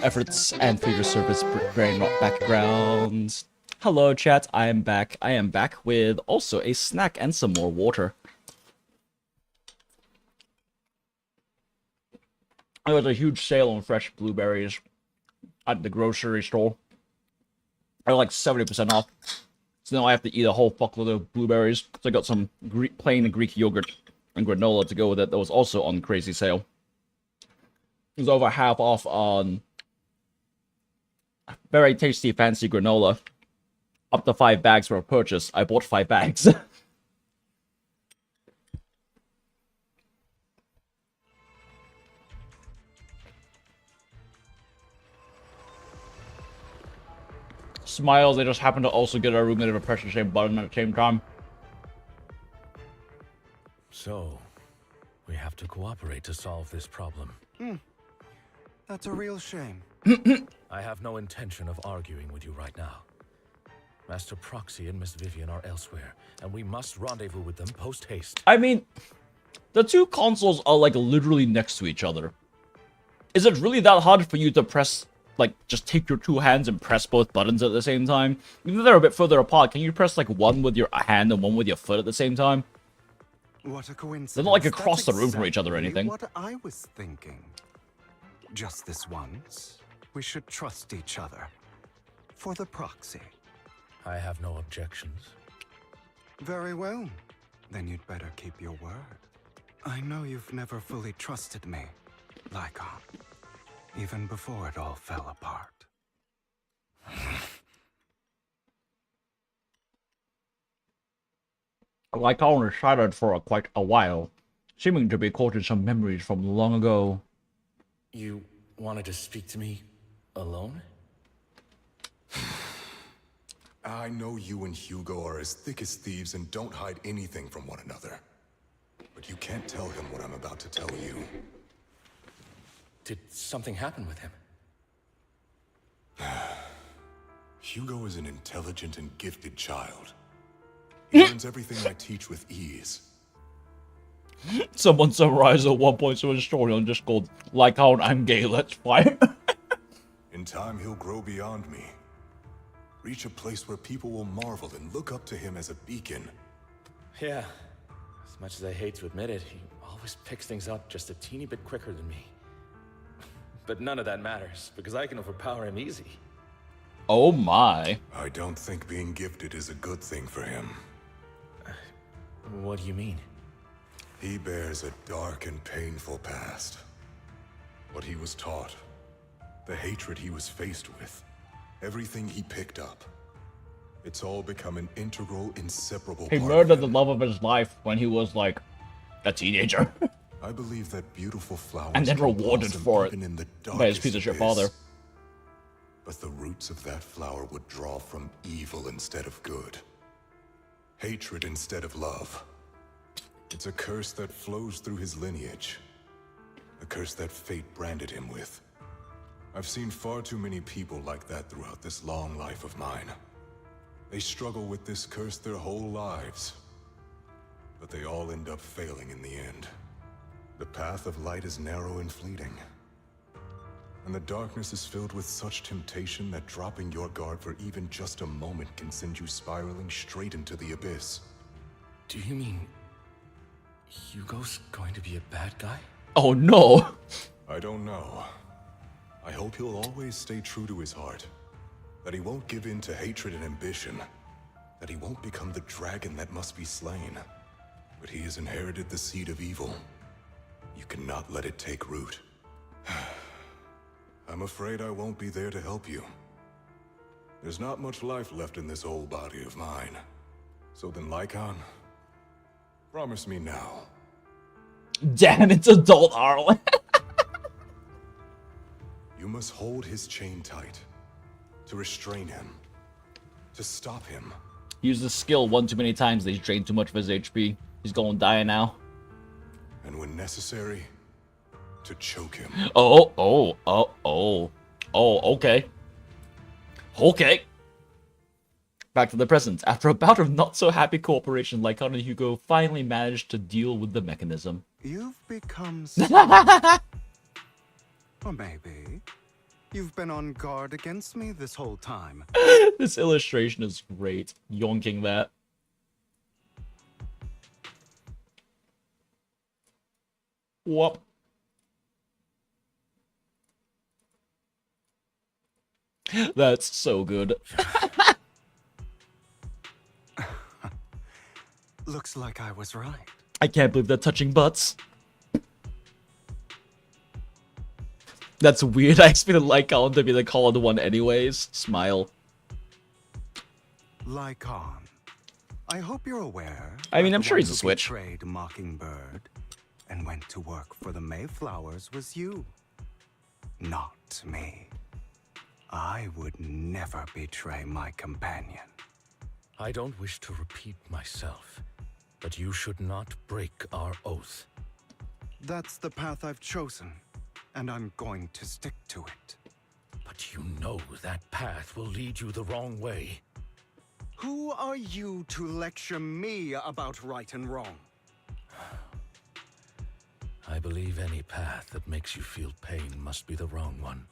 efforts and for your service, Brain Rot background. Hello, chat. I am back. I am back with also a snack and some more water. There was a huge sale on fresh blueberries at the grocery store. They're like 70% off. So now I have to eat a whole fuckload of blueberries. So I got some plain Greek yogurt and granola to go with it. That was also on crazy sale. It was over half off on very tasty, fancy granola. Up to 5 bags for a purchase. I bought 5 bags. Smiles, they just happen to also get a roommate to press the same button at the same time. So, we have to cooperate to solve this problem. That's a real shame. I have no intention of arguing with you right now. Master Proxy and Miss Vivian are elsewhere, and we must rendezvous with them post-haste. I mean, the two consoles are like literally next to each other. Is it really that hard for you to press, like, just take your 2 hands and press both buttons at the same time? Even though they're a bit further apart, can you press like one with your hand and one with your foot at the same time? What a coincidence. They're not like That's across the room from each other or exactly anything. What I was thinking. Just this once, we should trust each other. For the proxy. I have no objections. Very well. Then you'd better keep your word. I know you've never fully trusted me, Lycon. Even before it all fell apart. Lycon is silent for quite a while, seeming to be caught in some memories from long ago. You wanted to speak to me alone? I know you and Hugo are as thick as thieves and don't hide anything from one another. But you can't tell him what I'm about to tell you. Did something happen with him? Hugo is an intelligent and gifted child. He learns everything I teach with ease. Someone summarized a 1.7 story on Discord, Lycon, I'm gay, let's fight. In time, he'll grow beyond me. Reach a place where people will marvel and look up to him as a beacon. Yeah. As much as I hate to admit it, he always picks things up just a teeny bit quicker than me. But none of that matters, because I can overpower him easy. Oh my. I don't think being gifted is a good thing for him. What do you mean? He bears a dark and painful past. What he was taught, the hatred he was faced with, everything he picked up. It's all become an integral, inseparable He part murdered of the him. love of his life when he was like a teenager. I believe that beautiful flowers And then can rewarded blossom for it even in the by his darkest piece of shit abyss. father. But the roots of that flower would draw from evil instead of good. Hatred instead of love. It's a curse that flows through his lineage. A curse that fate branded him with. I've seen far too many people like that throughout this long life of mine. They struggle with this curse their whole lives. But they all end up failing in the end. The path of light is narrow and fleeting. And the darkness is filled with such temptation that dropping your guard for even just a moment can send you spiraling straight into the abyss. Do you mean Hugo's going to be a bad guy? Oh no. I don't know. I hope he'll always stay true to his heart. That he won't give in to hatred and ambition. That he won't become the dragon that must be slain. But he has inherited the seed of evil. You cannot let it take root. I'm afraid I won't be there to help you. There's not much life left in this old body of mine. So then, Lycon, promise me now. Damn, it's adult Arlen. You must hold his chain tight. To restrain him. To stop him. Use the skill one too many times, he's drained too much of his HP. He's going to die now. And when necessary, to choke him. Oh, okay. Okay. Back to the present. After a bout of not-so-happy cooperation, Lycan and Hugo finally managed to deal with the mechanism. You've become or maybe you've been on guard against me this whole time. This illustration is great. Yonking that. Whoop. That's so good. Looks like I was right. I can't believe they're touching butts. That's weird. I expected Lycan to be the called one anyways. Smile. Lycan, I hope you're aware. I mean, that I'm the sure one he's a who switch. betrayed Mockingbird and went to work for the Mayflowers was you, not me. I would never betray my companion. I don't wish to repeat myself, but you should not break our oath. That's the path I've chosen, and I'm going to stick to it. But you know that path will lead you the wrong way. Who are you to lecture me about right and wrong? I believe any path that makes you feel pain must be the wrong one.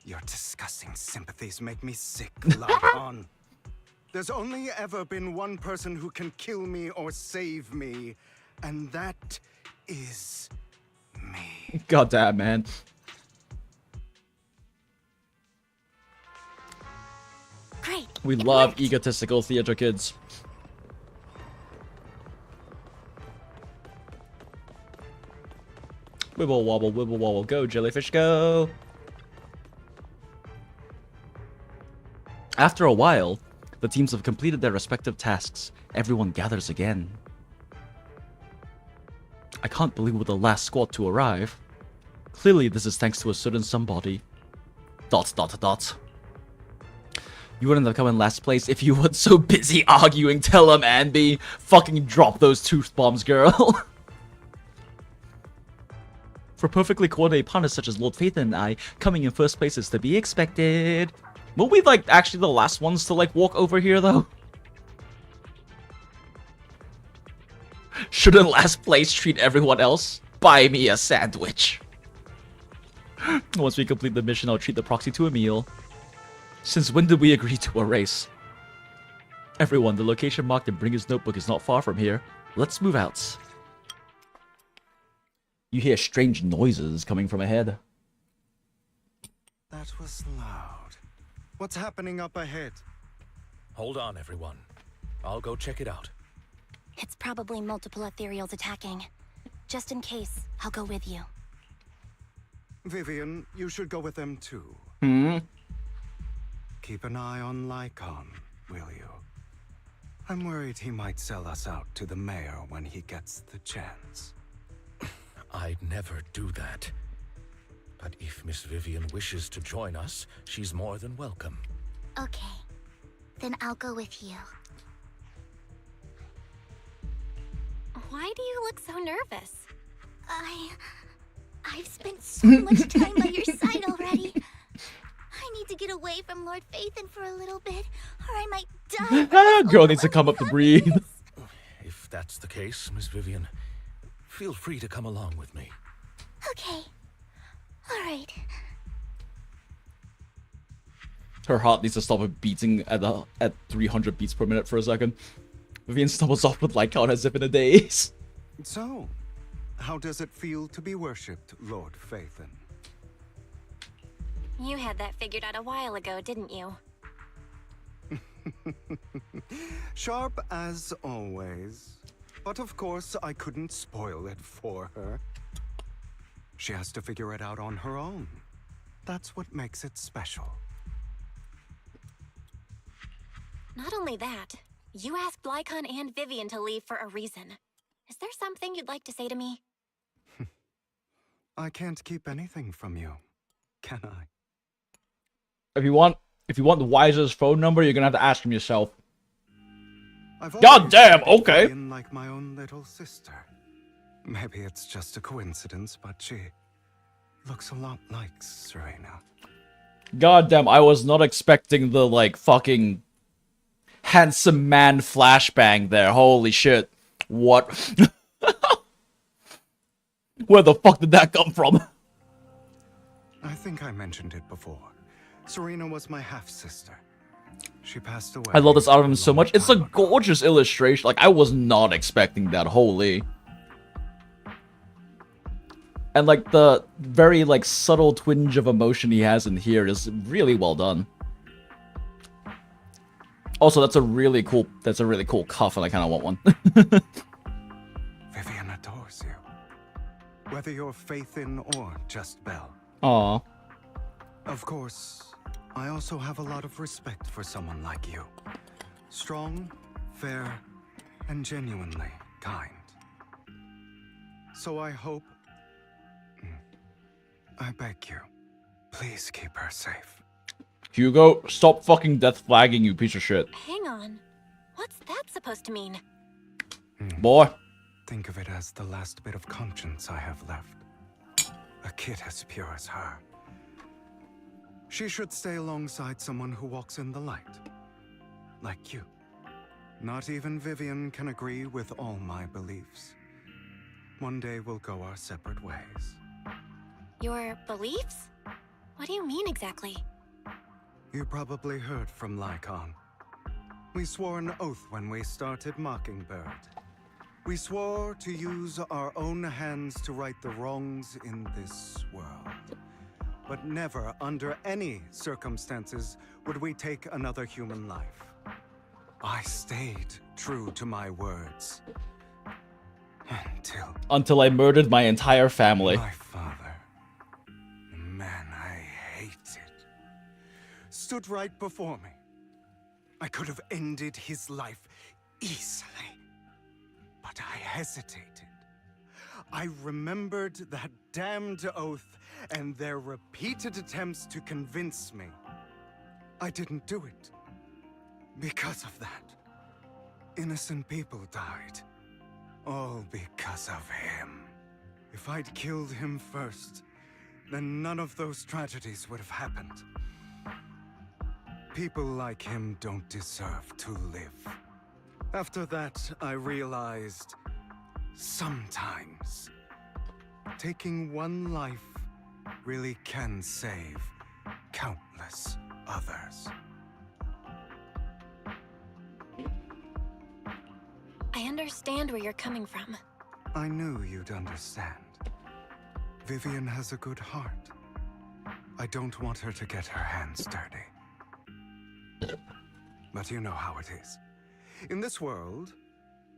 Your disgusting sympathies make me sick, Lycan. There's only ever been one person who can kill me or save me, and that is me. Goddamn, man. Great. We it love worked. egotistical theater kids. Wibble wobble, go jellyfish, go! After a while, the teams have completed their respective tasks. Everyone gathers again. I can't believe we're the last squad to arrive. Clearly, this is thanks to a certain somebody. ... You wouldn't have come in last place if you weren't so busy arguing. Tell him, Anby. Fucking drop those tooth bombs, girl. For perfectly coordinated partners such as Lord Phaethon and I, coming in first place is to be expected. Were we, like, actually the last ones to, like, walk over here, though? Shouldn't last place treat everyone else? Buy me a sandwich. Once we complete the mission, I'll treat the proxy to a meal. Since when did we agree to a race? Everyone, the location marked in Bringer's notebook is not far from here. Let's move out. You hear strange noises coming from ahead. That was loud. What's happening up ahead? Hold on, everyone. I'll go check it out. It's probably multiple ethereals attacking. Just in case, I'll go with you. Vivian, you should go with them too. Keep an eye on Lycan, will you? I'm worried he might sell us out to the mayor when he gets the chance. I'd never do that. But if Miss Vivian wishes to join us, she's more than welcome. Okay. Then I'll go with you. Why do you look so nervous? I've spent so much time by your side already. I need to get away from Lord Phaethon for a little bit, or I might die. Girl needs to come up to breathe. If that's the case, Miss Vivian, feel free to come along with me. Okay. All right. Her heart needs to stop beating at 300 beats per minute for a second. Vivian stumbles off with Lycan as if in a daze. So, how does it feel to be worshipped, Lord Phaethon? You had that figured out a while ago, didn't you? Sharp as always. But of course, I couldn't spoil it for her. She has to figure it out on her own. That's what makes it special. Not only that, you asked Lycan and Vivian to leave for a reason. Is there something you'd like to say to me? I can't keep anything from you, can I? If you want the Wiser's phone number, you're gonna have to ask him yourself. I've God damn, always okay. been like my own little sister. Maybe it's just a coincidence, but she looks a lot like Serena. Goddamn, I was not expecting the, like, fucking handsome man flashbang there. Holy shit. What? Where the fuck did that come from? I think I mentioned it before. Serena was my half-sister. She passed away. I love this album so long much. It's a time ago. gorgeous illustration. Like, I was not expecting that. Holy. And, like, the very, like, subtle twinge of emotion he has in here is really well done. Also, that's a really cool cuff, and I kind of want one. Vivian adores you. Whether you're Faith in or just Belle. Aw. Of course, I also have a lot of respect for someone like you. Strong, fair, and genuinely kind. So I hope... I beg you, please keep her safe. Hugo, stop fucking death flagging, you piece of shit. Hang on. What's that supposed to mean? Boy. Think of it as the last bit of conscience I have left. A kid as pure as her. She should stay alongside someone who walks in the light. Like you. Not even Vivian can agree with all my beliefs. One day we'll go our separate ways. Your beliefs? What do you mean exactly? You probably heard from LIEK. We swore an oath when we started Mockingbird. We swore to use our own hands to right the wrongs in this world. But never, under any circumstances, would we take another human life. I stayed true to my words. Until I murdered my entire family. My father, the man I hated, stood right before me. I could have ended his life easily. But I hesitated. I remembered that damned oath and their repeated attempts to convince me. I didn't do it. Because of that, innocent people died. All because of him. If I'd killed him first, then none of those tragedies would have happened. People like him don't deserve to live. After that, I realized sometimes taking one life really can save countless others. I understand where you're coming from. I knew you'd understand. Vivian has a good heart. I don't want her to get her hands dirty. But you know how it is. In this world,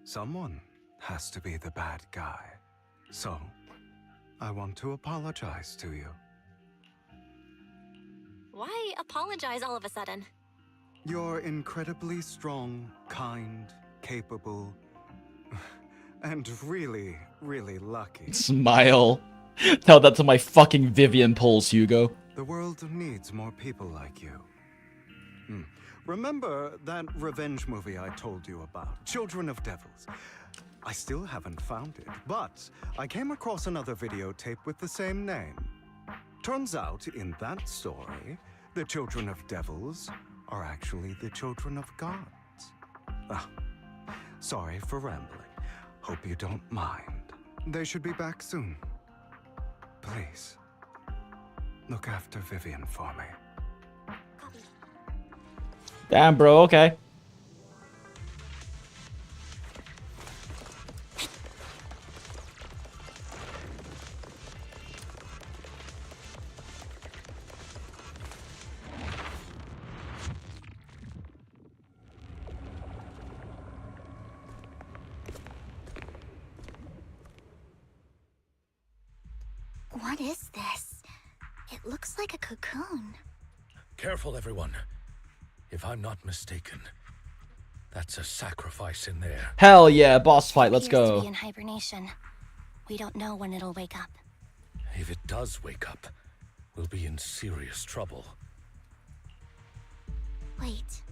someone has to be the bad guy. So, I want to apologize to you. Why apologize all of a sudden? You're incredibly strong, kind, capable, and really, really lucky. Smile. Tell that to my fucking Vivian Pulse, Hugo. The world needs more people like you. Remember that revenge movie I told you about, Children of Devils? I still haven't found it, but I came across another videotape with the same name. Turns out, in that story, the Children of Devils are actually the children of gods. Sorry for rambling. Hope you don't mind. They should be back soon. Please, look after Vivian for me. Damn, bro, okay. What is this? It looks like a cocoon. Careful, everyone. If I'm not mistaken, that's a sacrifice in there. Hell yeah, boss fight, let's Appears to go. be in hibernation. We don't know when it'll wake up. If it does wake up, we'll be in serious trouble. Wait,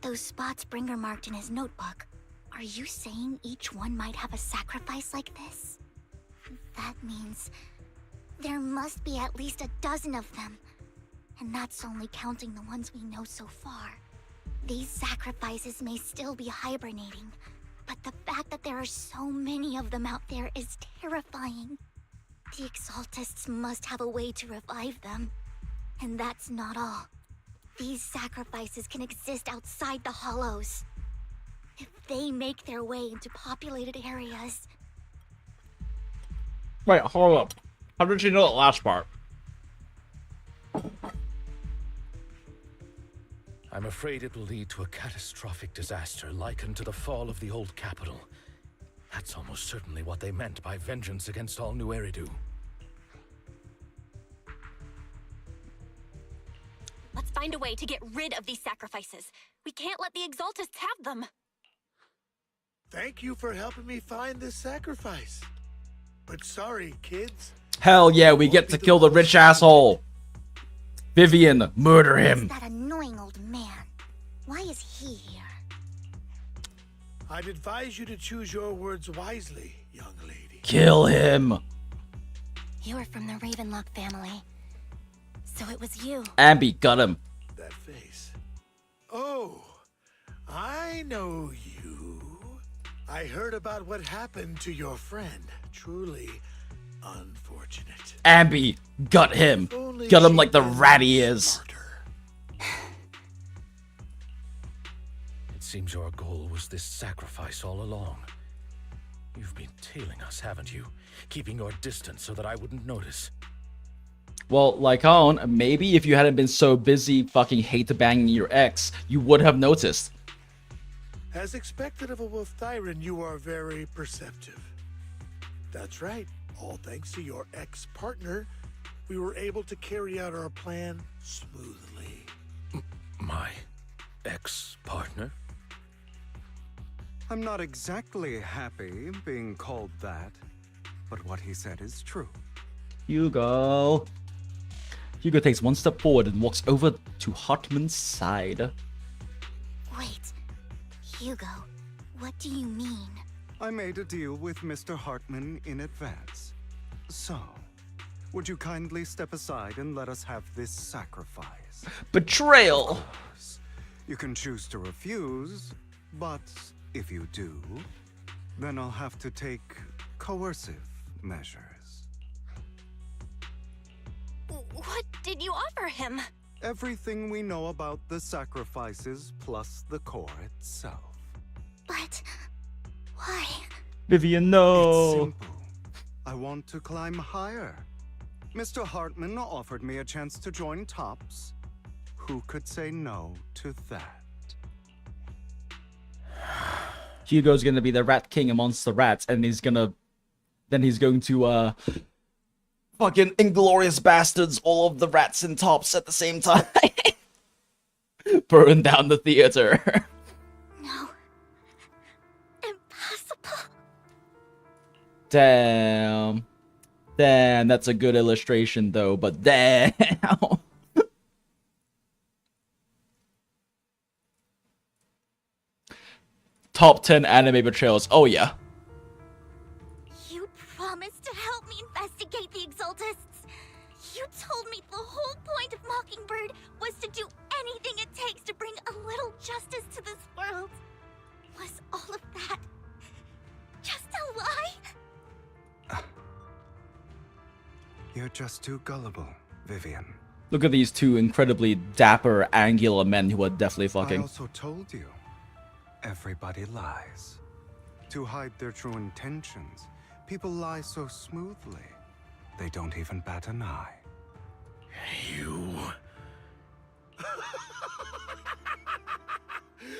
those spots Bringer marked in his notebook. Are you saying each one might have a sacrifice like this? That means there must be at least a dozen of them. And that's only counting the ones we know so far. These sacrifices may still be hibernating, but the fact that there are so many of them out there is terrifying. The Exaltists must have a way to revive them. And that's not all. These sacrifices can exist outside the Hollows. If they make their way into populated areas... Wait, hold up. How did you know that last part? I'm afraid it will lead to a catastrophic disaster likened to the fall of the old capital. That's almost certainly what they meant by vengeance against all New Eridu. Let's find a way to get rid of these sacrifices. We can't let the Exaltists have them. Thank you for helping me find this sacrifice. But sorry, kids. Hell yeah, we get to kill the rich asshole. Vivian, murder him. That annoying old man. Why is he here? I'd advise you to choose your words wisely, young lady. Kill him. You were from the Ravenlock family. So it was you. Ambi, got him. That face. Oh, I know you. I heard about what happened to your friend. Truly unfortunate. Ambi, got him. Got him like the rat he is. It seems your goal was this sacrifice all along. You've been tailing us, haven't you? Keeping your distance so that I wouldn't notice. Well, Lycon, maybe if you hadn't been so busy fucking hate-banging your ex, you would have noticed. As expected of a wolf Thyran, you are very perceptive. That's right. All thanks to your ex-partner, we were able to carry out our plan smoothly. My ex-partner? I'm not exactly happy being called that, but what he said is true. Hugo. Hugo takes one step forward and walks over to Hartman's side. Wait, Hugo, what do you mean? I made a deal with Mr. Hartman in advance. So, would you kindly step aside and let us have this sacrifice? Betrayal! Of course. You can choose to refuse, but if you do, then I'll have to take coercive measures. What did you offer him? Everything we know about the sacrifices plus the core itself. But... why? Vivian, It's no! simple. I want to climb higher. Mr. Hartman offered me a chance to join Tops. Who could say no to that? Hugo's gonna be the Rat King amongst the rats, and he's going to, fucking Inglorious Bastards all of the rats in Tops at the same time. Burn down the theater. No. Impossible. Damn. Damn, that's a good illustration though, but damn. Top 10 anime betrayals. Oh yeah. You promised to help me investigate the Exaltists. You told me the whole point of Mockingbird was to do anything it takes to bring a little justice to this world. Was all of that just a lie? You're just too gullible, Vivian. Look at these two incredibly dapper, angular men who are definitely I fucking. also told you, everybody lies. To hide their true intentions, people lie so smoothly, they don't even bat an eye. You...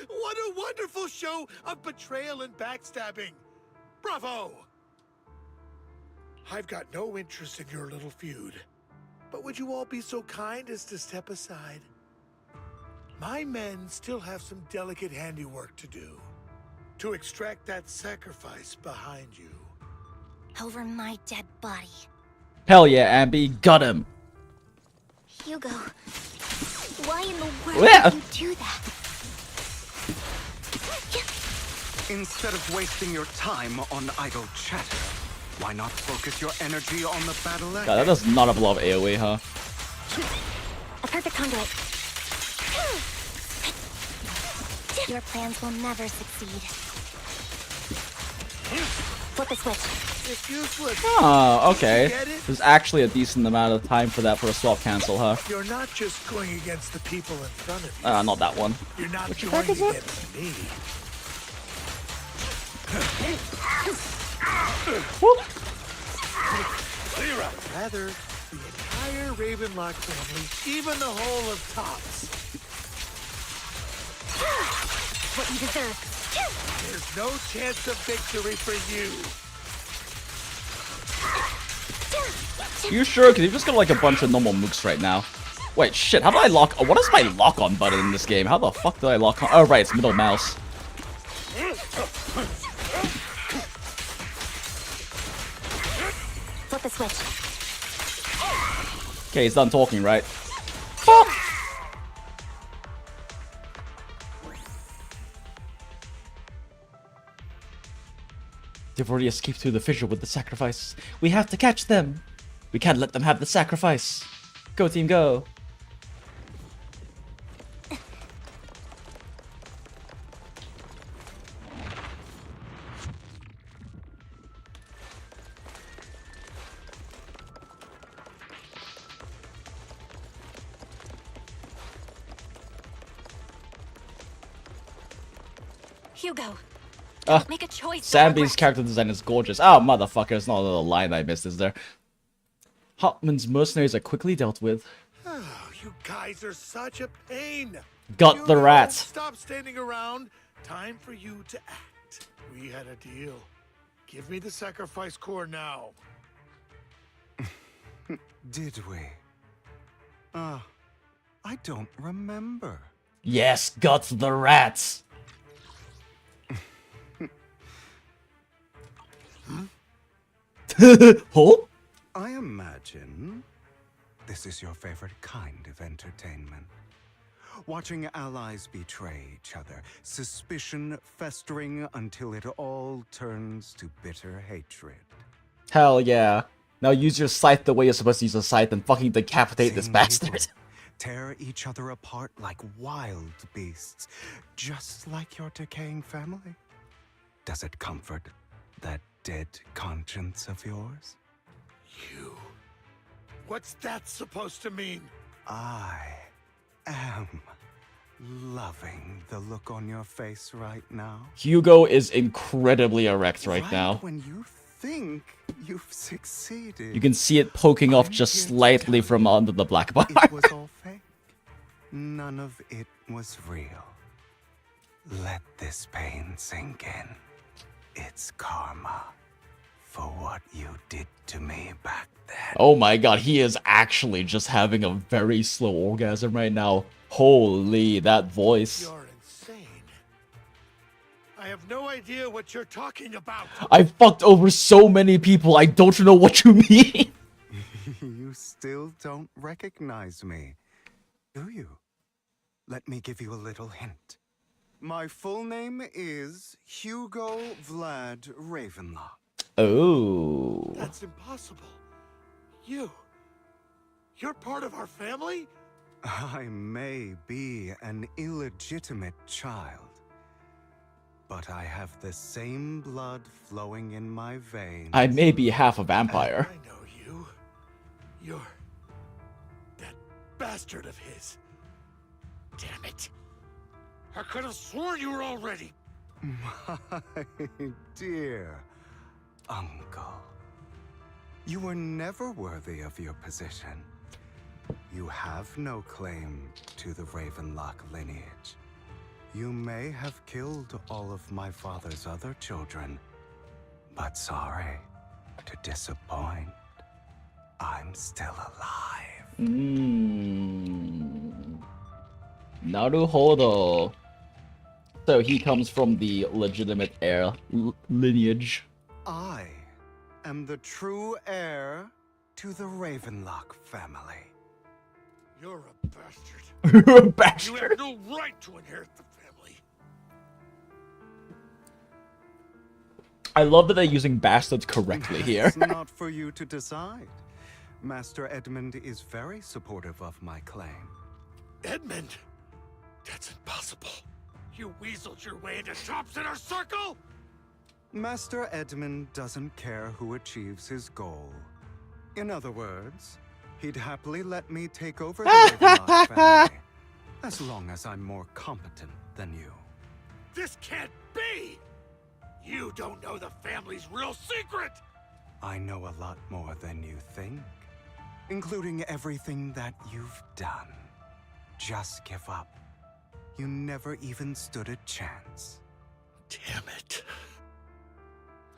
What a wonderful show of betrayal and backstabbing! Bravo! I've got no interest in your little feud, but would you all be so kind as to step aside? My men still have some delicate handiwork to do, to extract that sacrifice behind you. Over my dead body. Hell yeah, Ambi, got him. Hugo, why in the world Yeah. would you do that? Instead of wasting your time on idle chatter, why not focus your energy on the battle God, that ahead? does not have a lot of AoE, huh? perfect conduit. Your plans will never succeed. Flip a switch. It's useless. Oh, okay. Get it? There's actually a decent amount of time for that for a swap cancel, huh? You're not just going against the people in front of you. Not that one. You're not Which going attack is it? against me. Whoop. Rather, the entire Ravenlock family, even the whole of Tops. What you deserve. There's no chance of victory for you. You sure? Because you've just got like a bunch of normal mooks right now. Wait, shit, how do I lock? Oh, what is my lock on button in this game? How the fuck do I lock on? Oh, right, it's middle mouse. Flip a switch. Okay, he's done talking, right? They've already escaped through the fissure with the sacrifice. We have to catch them. We can't let them have the sacrifice. Go team, go. Hugo, Ah, make a choice. Sambi's character design is gorgeous. Oh, motherfucker, it's not a little line I missed, is there? Hartman's mercenaries are quickly dealt with. Oh, you guys are such a pain. Got the Hugo, rat. Stop standing around. Time for you to act. We had a deal. Give me the sacrifice core now. Did we? I don't remember. Yes, got the rats. Huh? I imagine this is your favorite kind of entertainment. Watching allies betray each other, suspicion festering until it all turns to bitter hatred. Hell yeah. Now use your scythe the way you're supposed to use a scythe and fucking decapitate this Seeing bastard. people tear each other apart like wild beasts, just like your decaying family. Does it comfort that dead conscience of yours? You. What's that supposed to mean? I am loving the look on your face right now. Hugo is incredibly erect right now. When you think you've succeeded. You can see it poking off I'm just here to slightly tell from you under the black bar. It was all fake. None of it was real. Let this pain sink in. It's karma for what you did to me back then. Oh my god, he is actually just having a very slow orgasm right now. Holy, that voice. You're insane. I have no idea what you're talking about. I fucked over so many people, I don't know what you mean. You still don't recognize me, do you? Let me give you a little hint. My full name is Hugo Vlad Ravenlock. Oh. That's impossible. You're part of our family? I may be an illegitimate child, but I have the same blood flowing in my veins. I may be half a vampire. I know you. You're that bastard of his. Damn it. I could have sworn you were already. My dear uncle, you were never worthy of your position. You have no claim to the Ravenlock lineage. You may have killed all of my father's other children, but sorry to disappoint. I'm still alive. Naruhodo. So he comes from the legitimate heir lineage. I am the true heir to the Ravenlock family. You're a bastard. You're a You bastard. have no right to inherit the family. I love that they're using bastards correctly here. It's not for you to decide. Master Edmund is very supportive of my claim. Edmund, that's impossible. You weaseled your way into Top's inner circle? Master Edmund doesn't care who achieves his goal. In other words, he'd happily let me take over the Ravenlock family, as long as I'm more competent than you. This can't be! You don't know the family's real secret! I know a lot more than you think, including everything that you've done. Just give up. You never even stood a chance. Damn it.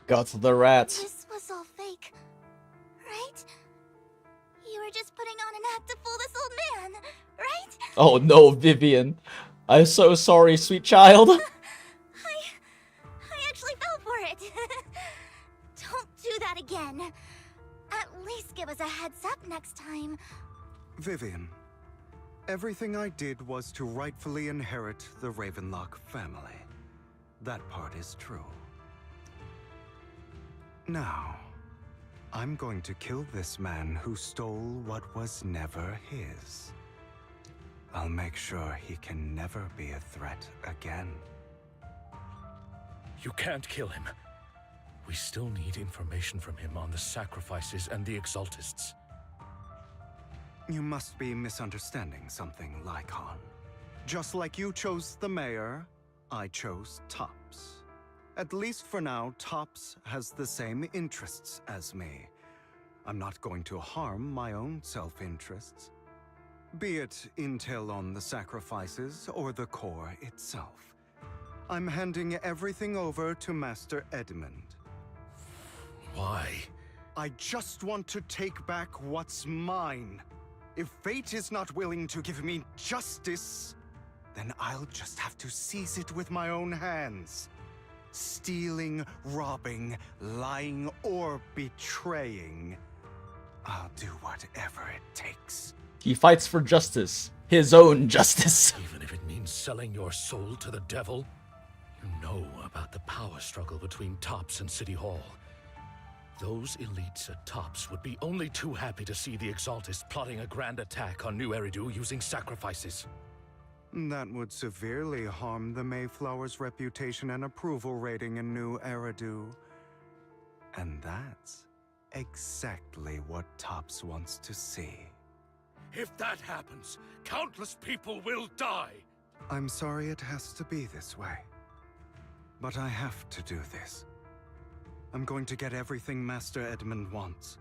Got the rat. This was all fake, right? You were just putting on an act to fool this old man, right? Oh no, Vivian. I'm so sorry, sweet child. I actually fell for it. Don't do that again. At least give us a heads up next time. Vivian, everything I did was to rightfully inherit the Ravenlock family. That part is true. Now, I'm going to kill this man who stole what was never his. I'll make sure he can never be a threat again. You can't kill him. We still need information from him on the sacrifices and the Exaltists. You must be misunderstanding something, Lycon. Just like you chose the mayor, I chose Tops. At least for now, Tops has the same interests as me. I'm not going to harm my own self-interests. Be it intel on the sacrifices or the core itself. I'm handing everything over to Master Edmund. Why? I just want to take back what's mine. If fate is not willing to give me justice, then I'll just have to seize it with my own hands. Stealing, robbing, lying, or betraying. I'll do whatever it takes. He fights for justice. His own justice. Even if it means selling your soul to the devil? You know about the power struggle between Tops and City Hall. Those elites at Tops would be only too happy to see the Exaltists plotting a grand attack on New Eridu using sacrifices. That would severely harm the Mayflower's reputation and approval rating in New Eridu. And that's exactly what Tops wants to see. If that happens, countless people will die. I'm sorry it has to be this way. But I have to do this. I'm going to get everything Master Edmund wants.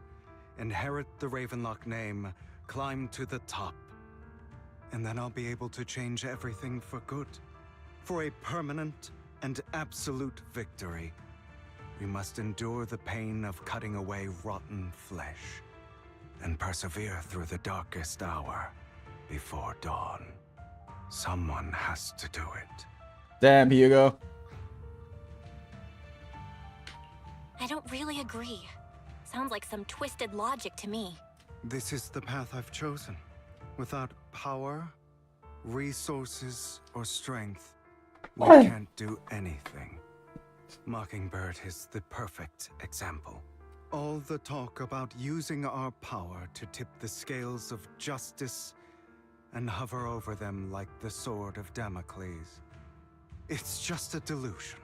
Inherit the Ravenlock name, climb to the top. And then I'll be able to change everything for good. For a permanent and absolute victory. We must endure the pain of cutting away rotten flesh. And persevere through the darkest hour before dawn. Someone has to do it. Damn, Hugo. I don't really agree. Sounds like some twisted logic to me. This is the path I've chosen. Without power, resources, or strength, we can't do anything. Mockingbird is the perfect example. All the talk about using our power to tip the scales of justice and hover over them like the sword of Damocles. It's just a delusion.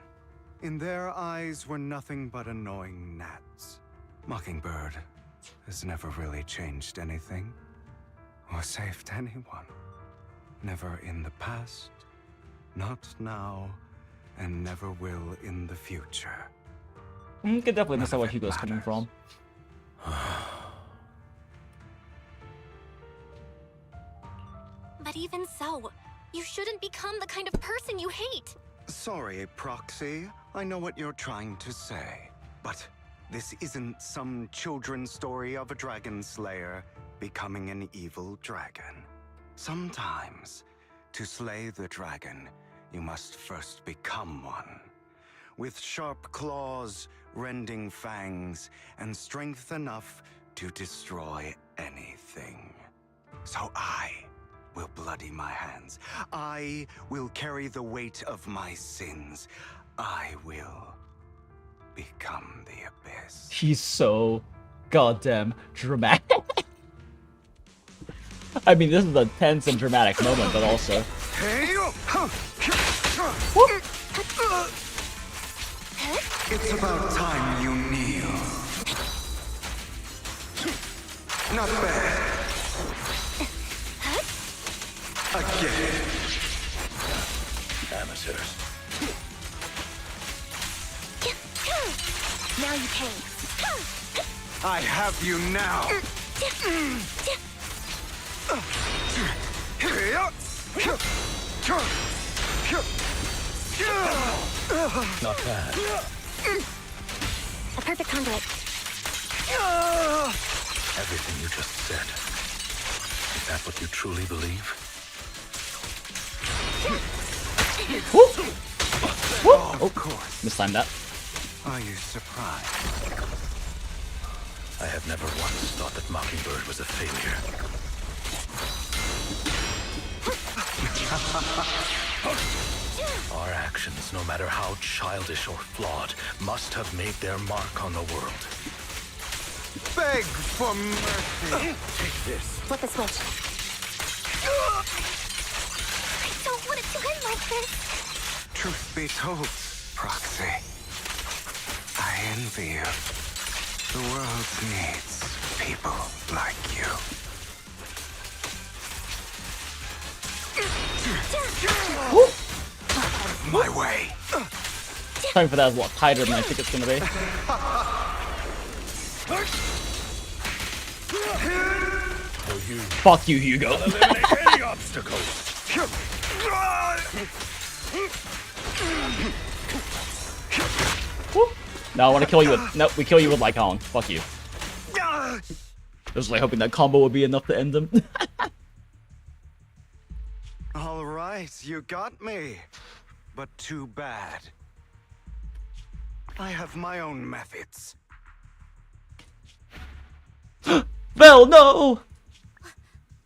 In their eyes, we're nothing but annoying gnats. Mockingbird has never really changed anything, or saved anyone. Never in the past, not now, and never will in the future. You can definitely understand where Hugo's coming from. But even so, you shouldn't become the kind of person you hate. Sorry, Proxy. I know what you're trying to say. But this isn't some children's story of a dragon slayer becoming an evil dragon. Sometimes, to slay the dragon, you must first become one. With sharp claws, rending fangs, and strength enough to destroy anything. So I will bloody my hands. I will carry the weight of my sins. I will become the abyss. He's so goddamn dramatic. I mean, this is a tense and dramatic moment, but also. It's about time you kneel. Not bad. Again. Amateurs. Now you pay. I have you now. Not bad. A perfect conduit. Everything you just said. Is that what you truly believe? Of course. Mistimed that. Are you surprised? I have never once thought that Mockingbird was a failure. Our actions, no matter how childish or flawed, must have made their mark on the world. Beg for mercy. Take this. Flip the switch. I don't want it to end like this. Truth be told, Proxy, I envy you. The world needs people like you. My way. Time for that is a lot tighter than I think it's gonna be. Oh, you Fuck you, Hugo. eliminate any obstacles. No, I want to kill you with. No, we kill you with Lycon. Fuck you. I was like hoping that combo would be enough to end them. All right, you got me. But too bad. I have my own methods. Bell, no!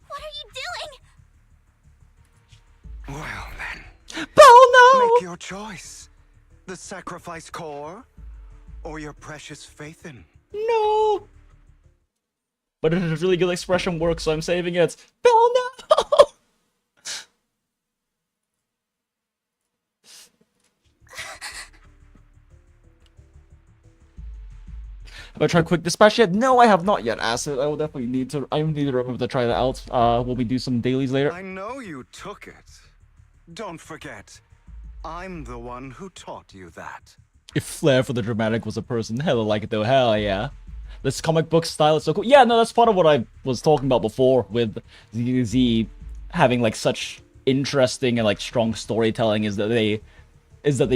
What are you doing? Well then, Bell, no! make your choice. The sacrifice core, or your precious Faithin. No! But it is really good expression work, so I'm saving it. Bell, no! Have I tried quick dispatch yet? No, I have not yet, Acid. I will definitely need to. I need to remember to try that out. Will we do some dailies later? I know you took it. Don't forget, I'm the one who taught you that. If Flair for the dramatic was a person, hella like it though. Hell yeah. This comic book style is so cool. Yeah, no, that's part of what I was talking about before with ZZZ having like such interesting and like strong storytelling is that they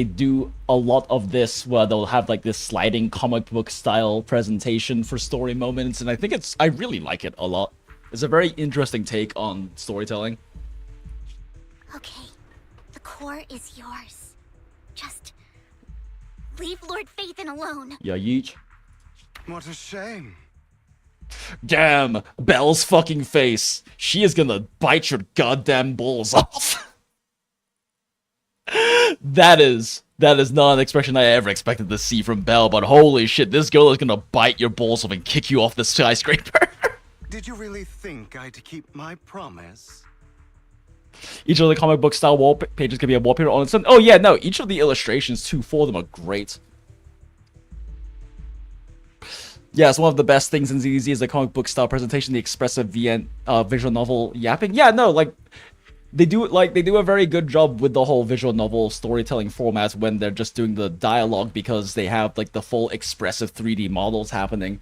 do a lot of this where they'll have like this sliding comic book style presentation for story moments, and I think I really like it a lot. It's a very interesting take on storytelling. Okay, the core is yours. Just leave Lord Phaethon alone. Yeah, yeech. What a shame. Damn, Belle's fucking face. She is gonna bite your goddamn balls off. That is not an expression I ever expected to see from Belle, but holy shit, this girl is gonna bite your balls off and kick you off the skyscraper. Did you really think I'd keep my promise? Each of the comic book style wall pages can be a wallpaper on its own. Oh yeah, no, each of the illustrations too for them are great. Yeah, it's one of the best things in ZZZ is the comic book style presentation, the expressive visual novel yapping. Yeah, no, like they do a very good job with the whole visual novel storytelling format when they're just doing the dialogue because they have like the full expressive 3D models happening.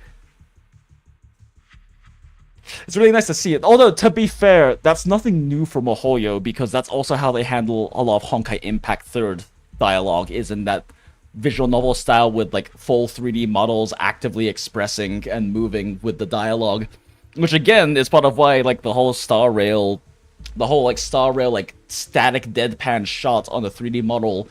It's really nice to see it. Although, to be fair, that's nothing new for MiHoYo because that's also how they handle a lot of Honkai Impact 3rd dialogue, is in that visual novel style with like full 3D models actively expressing and moving with the dialogue. Which again is part of why like the whole Star Rail like static deadpan shot on the 3D model,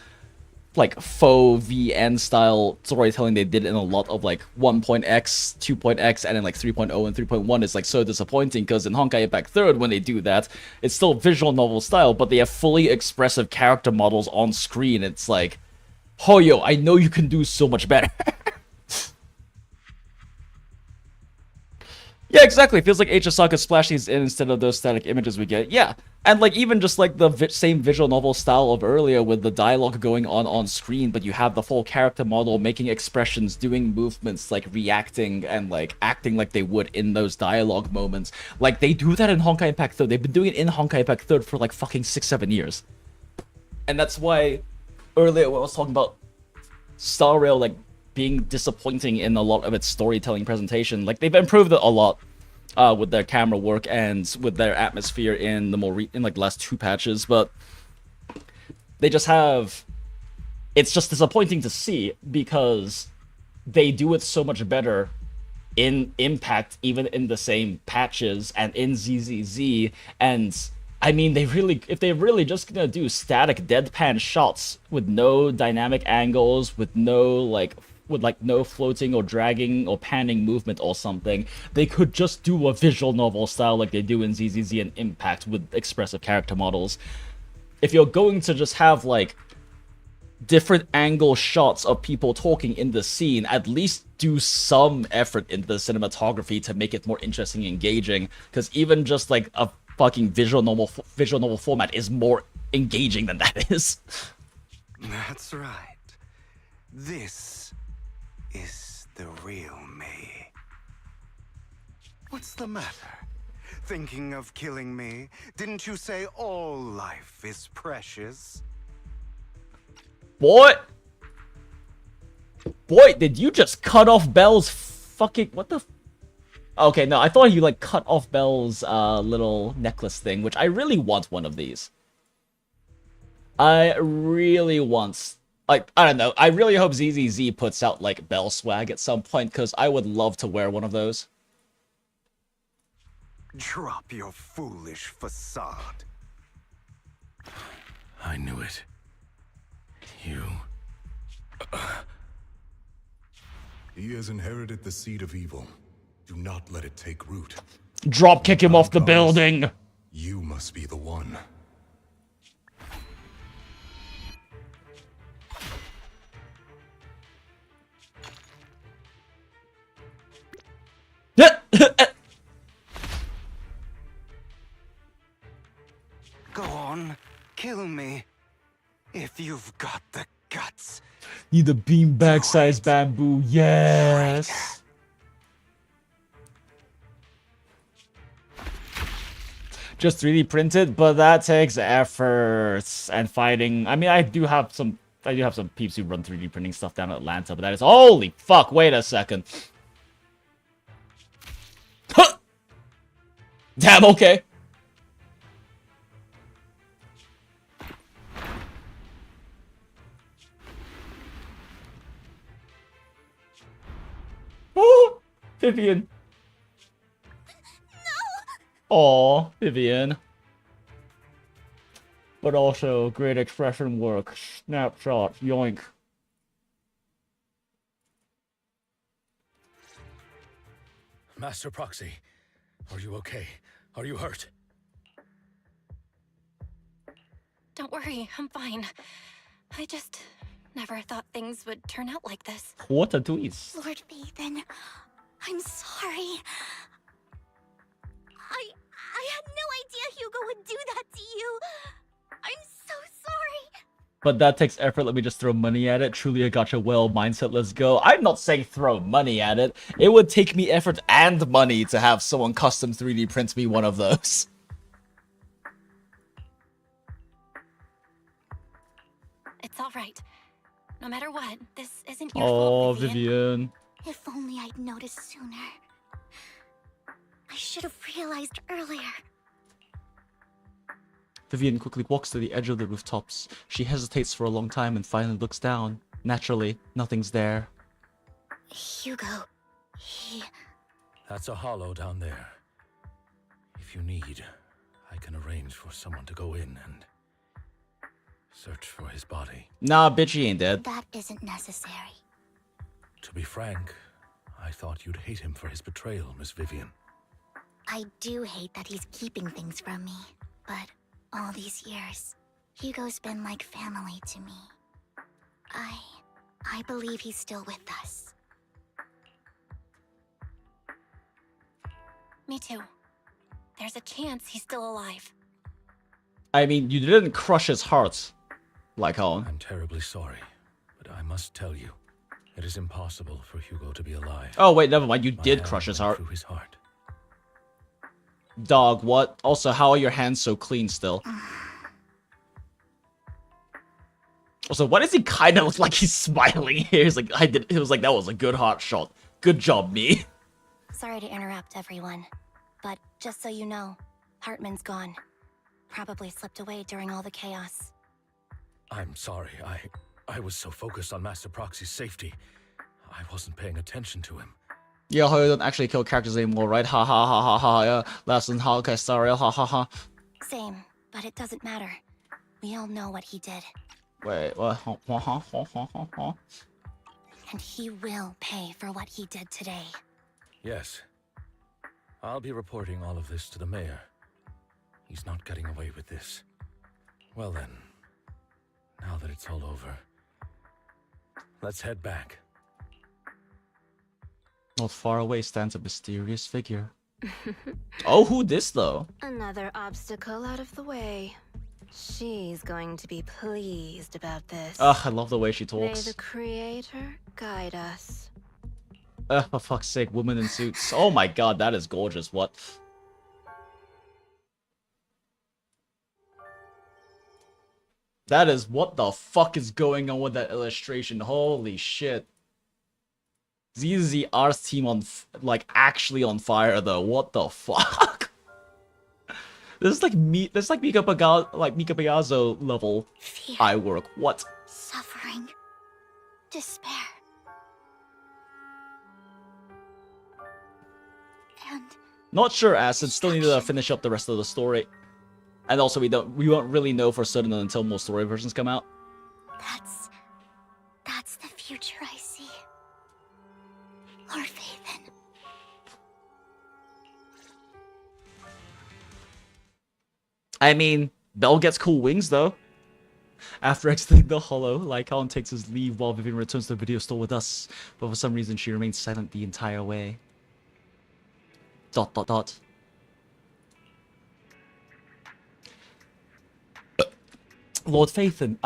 like faux VN style storytelling they did in a lot of like 1.x, 2.x, and then like 3.0 and 3.1 is like so disappointing because in Honkai Impact 3rd when they do that, it's still visual novel style, but they have fully expressive character models on screen. It's like, Hoyo, I know you can do so much better. Yeah, exactly. It feels like HSR could splash these in instead of those static images we get. Yeah, and like even just like the same visual novel style of earlier with the dialogue going on screen, but you have the full character model making expressions, doing movements, like reacting and like acting like they would in those dialogue moments. Like they do that in Honkai Impact 3rd. They've been doing it in Honkai Impact 3rd for like fucking 6-7 years. And that's why earlier when I was talking about Star Rail like being disappointing in a lot of its storytelling presentation, like they've improved it a lot with their camera work and with their atmosphere in the in like the last 2 patches, but they just have, it's just disappointing to see because they do it so much better in Impact, even in the same patches and in ZZZ. And I mean, if they're really just gonna do static deadpan shots with no dynamic angles, with no no floating or dragging or panning movement or something, they could just do a visual novel style like they do in ZZZ and Impact with expressive character models. If you're going to just have like different angle shots of people talking in the scene, at least do some effort into the cinematography to make it more interesting and engaging, because even just like a fucking visual novel format is more engaging than that is. That's right. This is the real me. What's the matter? Thinking of killing me? Didn't you say all life is precious? Boy, did you just cut off Belle's fucking... What the... Okay, no, I thought you, like, cut off Belle's little necklace thing, which I really want one of these. I really want... Like, I don't know, I really hope ZZZ puts out, like, Belle swag at some point, because I would love to wear one of those. Drop your foolish facade. I knew it. You... He has inherited the seed of evil. Do not let it take root. Drop kick him off the building! You must be the one. Go on, kill me. If you've got the guts. Need a beanbag-sized bamboo, yes! Just 3D printed, but that takes efforts and fighting. I mean, I do have some peeps who run 3D printing stuff down in Atlanta, but that is... Holy fuck, wait a second. Huh! Damn, okay. Oh, Vivian. No. Aw, Vivian. But also great expression work. Snapshot. Yoink. Master Proxy, are you okay? Are you hurt? Don't worry, I'm fine. I just never thought things would turn out like this. What a twist. Lord Phaethon, I'm sorry. I had no idea Hugo would do that to you. I'm so sorry. But that takes effort. Let me just throw money at it. Truly a gotcha well mindset. Let's go. I'm not saying throw money at it. It would take me effort and money to have someone custom 3D print me one of those. It's all right. No matter what, this isn't your Oh, fault, Vivian. Vivian. If only I'd noticed sooner. I should have realized earlier. Vivian quickly walks to the edge of the rooftops. She hesitates for a long time and finally looks down. Naturally, nothing's there. Hugo, he... That's a hollow down there. If you need, I can arrange for someone to go in and search for his body. Nah, bitch, he ain't dead. That isn't necessary. To be frank, I thought you'd hate him for his betrayal, Miss Vivian. I do hate that he's keeping things from me, but all these years, Hugo's been like family to me. I believe he's still with us. Me too. There's a chance he's still alive. I mean, you didn't crush his heart, like how. I'm terribly sorry, but I must tell you, it is impossible for Hugo to be alive. Oh wait, never mind. You My did hand crush his went heart. through his heart. Dog, what? Also, how are your hands so clean still? Also, why does he kind of look like he's smiling here? He's like, it was like, that was a good heart shot. Good job, me. Sorry to interrupt, everyone. But just so you know, Hartman's gone. Probably slipped away during all the chaos. I'm sorry, I was so focused on Master Proxy's safety, I wasn't paying attention to him. Yeah, how you don't actually kill characters anymore, right? Ha ha ha ha ha, yeah. Lesson, ha, okay, sorry, ha ha ha. Same, but it doesn't matter. We all know what he did. Wait, what? Ha ha ha ha ha ha. And he will pay for what he did today. Yes. I'll be reporting all of this to the mayor. He's not getting away with this. Well then, now that it's all over, let's head back. Not far away stands a mysterious figure. Oh, who this though? Another obstacle out of the way. She's going to be pleased about this. Ugh, I love the way she May talks. the creator guide us. For fuck's sake, women in suits. Oh my god, that is gorgeous. What? That is, what the fuck is going on with that illustration? Holy shit. ZZZ Art's team on, like, actually on fire though. What the fuck? This is like Mika Pagazzo level Fear, eye work. What? suffering, despair. And Not sure, Acid. Still need to finish up the rest of the story. And also, we won't really know for certain until more story versions come out. that's the future I see. Lord Vathan. I mean, Belle gets cool wings though. After exiting the hollow, Lycaon takes his leave while Vivian returns to the video store with us, but for some reason she remains silent the entire way. ... Lord Phaethon,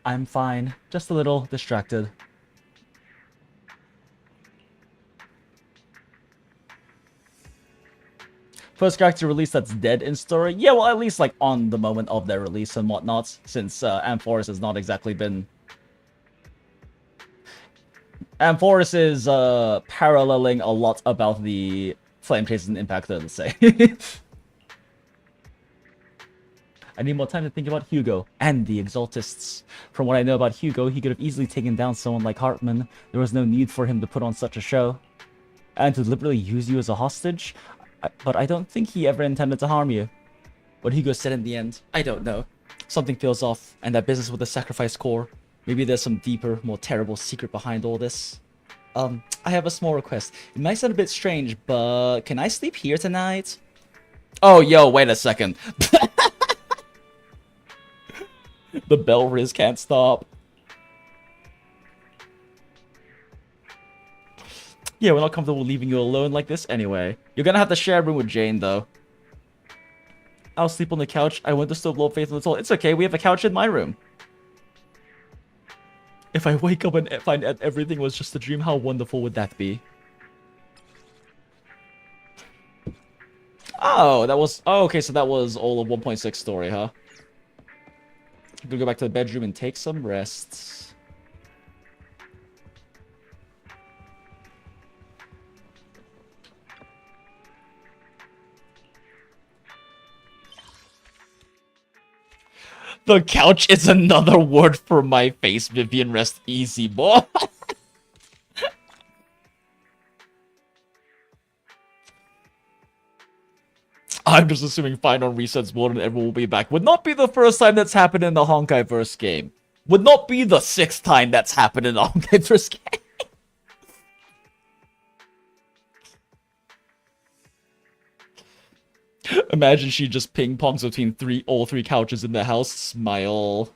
I'm fine. Just a little distracted. First character release that's dead in story? Yeah, well, at least, like, on the moment of their release and whatnot, since Amphoris has not exactly been... Amphoris is paralleling a lot about the Flame Chasers and Impact, let's say. I need more time to think about Hugo and the Exaltists. From what I know about Hugo, he could have easily taken down someone like Hartman. There was no need for him to put on such a show. And to deliberately use you as a hostage? But I don't think he ever intended to harm you. What Hugo said in the end, I don't know. Something feels off, and that business with the sacrifice core. Maybe there's some deeper, more terrible secret behind all this. I have a small request. It might sound a bit strange, but can I sleep here tonight? Oh, yo, wait a second. The bell riz can't stop. Yeah, we're not comfortable leaving you alone like this anyway. You're gonna have to share a room with Jane, though. I'll sleep on the couch. I went to still blow faith in the soul. It's okay, we have a couch in my room. If I wake up and find out everything was just a dream, how wonderful would that be? Oh, that was... Oh, okay, so that was all of 1.6 story, huh? I'm gonna go back to the bedroom and take some rest. The couch is another word for my face, Vivian. Rest easy, boy. I'm just assuming Final Resets more than ever will be back. Would not be the first time that's happened in the Honkai-verse game. Would not be the 6th time that's happened in the Honkai-verse game. Imagine she just ping-pongs between all three couches in the house. Smile.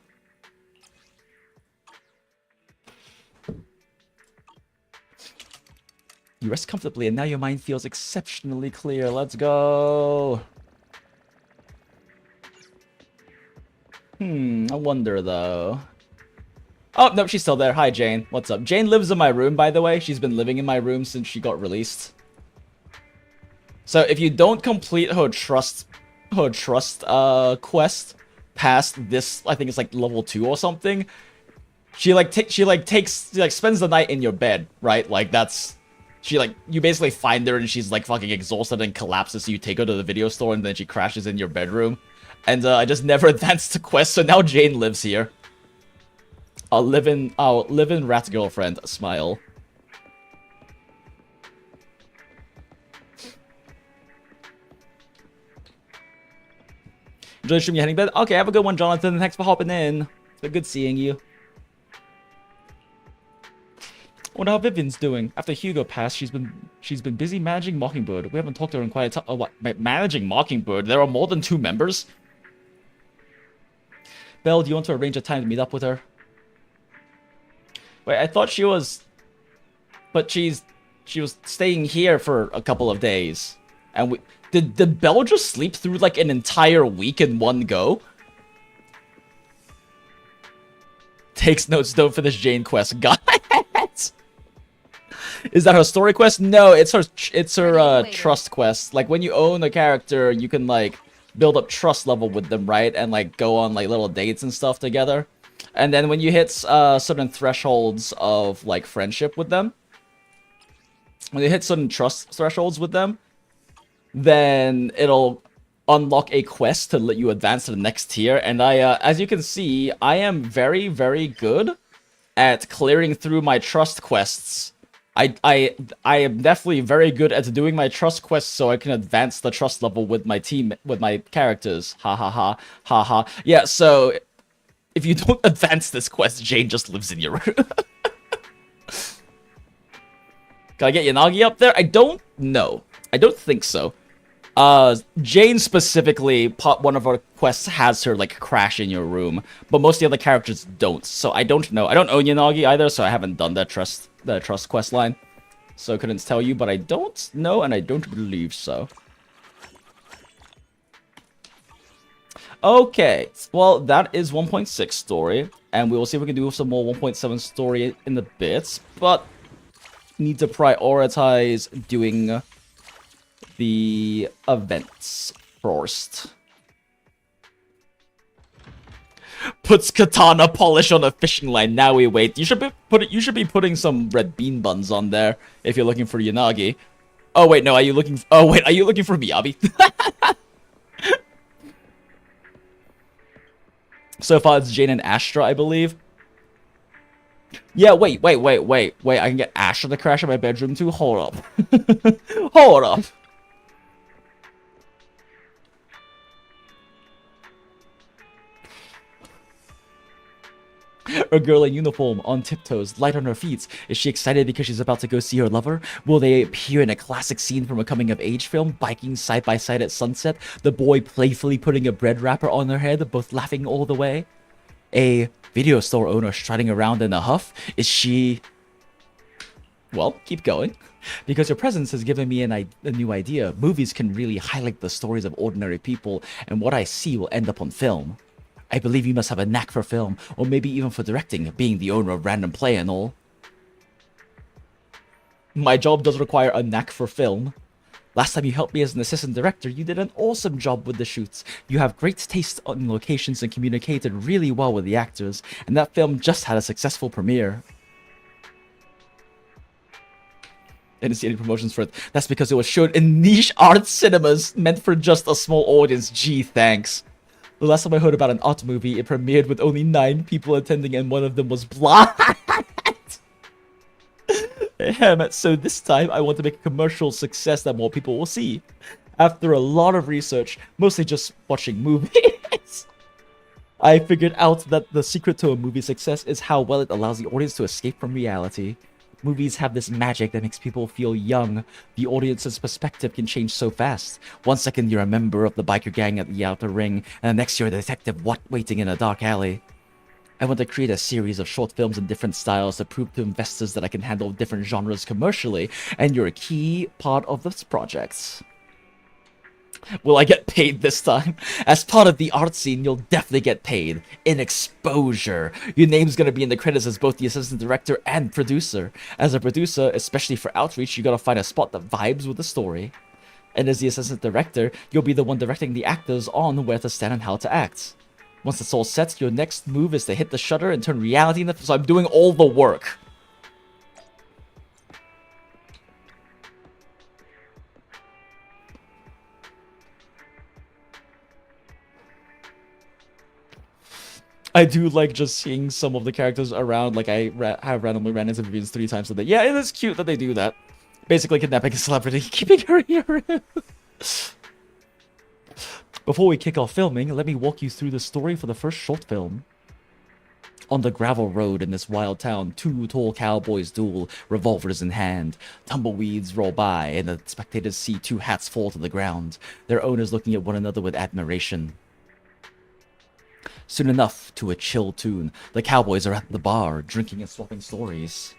You rest comfortably, and now your mind feels exceptionally clear. Let's go. I wonder, though. Oh, no, she's still there. Hi, Jane. What's up? Jane lives in my room, by the way. She's been living in my room since she got released. So if you don't complete her trust quest past this, I think it's like level 2 or something, she spends the night in your bed, right? Like you basically find her and she's like fucking exhausted and collapses, so you take her to the video store and then she crashes in your bedroom. And I just never advanced the quest, so now Jane lives here. I'll live in rat girlfriend. Smile. Enjoy the stream, you're heading bed? Okay, have a good one, Jonathan. Thanks for hopping in. It's been good seeing you. I wonder how Vivian's doing. After Hugo passed, she's been busy managing Mockingbird. We haven't talked to her in quite a time. Oh, what? Managing Mockingbird? There are more than 2 members? Belle, do you want to arrange a time to meet up with her? Wait, I thought she was... But she was staying here for a couple of days. And we... Did Belle just sleep through like an entire week in one go? Takes notes, don't finish Jane quest. Got it! Is that her story quest? No, it's her trust quest. Like when you own a character, you can like build up trust level with them, right? And like go on like little dates and stuff together. And then when you hit certain thresholds of like friendship with them, when you hit certain trust thresholds with them, then it'll unlock a quest to let you advance to the next tier. And as you can see, I am very, very good at clearing through my trust quests. I am definitely very good at doing my trust quests so I can advance the trust level with my team, with my characters. Ha ha ha, ha ha. Yeah, so if you don't advance this quest, Jane just lives in your room. Can I get Yanagi up there? I don't know. I don't think so. Jane specifically, one of her quests has her, like, crash in your room. But most of the other characters don't. So I don't know. I don't own Yanagi either, so I haven't done that trust quest line. So I couldn't tell you, but I don't know, and I don't believe so. Okay. Well, that is 1.6 story. And we will see if we can do some more 1.7 story in a bit. But need to prioritize doing the events first. Puts katana polish on a fishing line. Now we wait. You should be putting some red bean buns on there if you're looking for Yanagi. Oh wait, no. Are you looking for Miyabi? So far it's Jane and Astra, I believe. Yeah, wait. I can get Astra to crash in my bedroom too? Hold up. Hold up. A girl in uniform, on tiptoes, light on her feet. Is she excited because she's about to go see her lover? Will they appear in a classic scene from a coming-of-age film, biking side by side at sunset, the boy playfully putting a bread wrapper on her head, both laughing all the way? A video store owner strutting around in a huff? Is she... Well, keep going. Because your presence has given me a new idea. Movies can really highlight the stories of ordinary people, and what I see will end up on film. I believe you must have a knack for film, or maybe even for directing, being the owner of Random Play and all. My job does require a knack for film. Last time you helped me as an assistant director, you did an awesome job with the shoots. You have great taste in locations and communicated really well with the actors, and that film just had a successful premiere. I didn't see any promotions for it. That's because it was shown in niche art cinemas, meant for just a small audience. Gee, thanks. The last time I heard about an art movie, it premiered with only 9 people attending and one of them was blind. So this time, I want to make a commercial success that more people will see. After a lot of research, mostly just watching movies, I figured out that the secret to a movie's success is how well it allows the audience to escape from reality. Movies have this magic that makes people feel young. The audience's perspective can change so fast. 1 second you're a member of the biker gang at the outer ring, and the next you're a detective waiting in a dark alley. I want to create a series of short films in different styles to prove to investors that I can handle different genres commercially, and you're a key part of this project. Will I get paid this time? As part of the art scene, you'll definitely get paid. In exposure. Your name's gonna be in the credits as both the assistant director and producer. As a producer, especially for outreach, you gotta find a spot that vibes with the story. And as the assistant director, you'll be the one directing the actors on where to stand and how to act. Once it's all set, your next move is to hit the shutter and turn reality into... So I'm doing all the work. I do like just seeing some of the characters around, like I have randomly ran into Vivian's 3 times a day. Yeah, it is cute that they do that. Basically kidnapping a celebrity, keeping her here. Before we kick off filming, let me walk you through the story for the first short film. On the gravel road in this wild town, 2 tall cowboys duel, revolvers in hand. Tumbleweeds roll by, and the spectators see 2 hats fall to the ground, their owners looking at one another with admiration. Soon enough, to a chill tune, the cowboys are at the bar, drinking and swapping stories.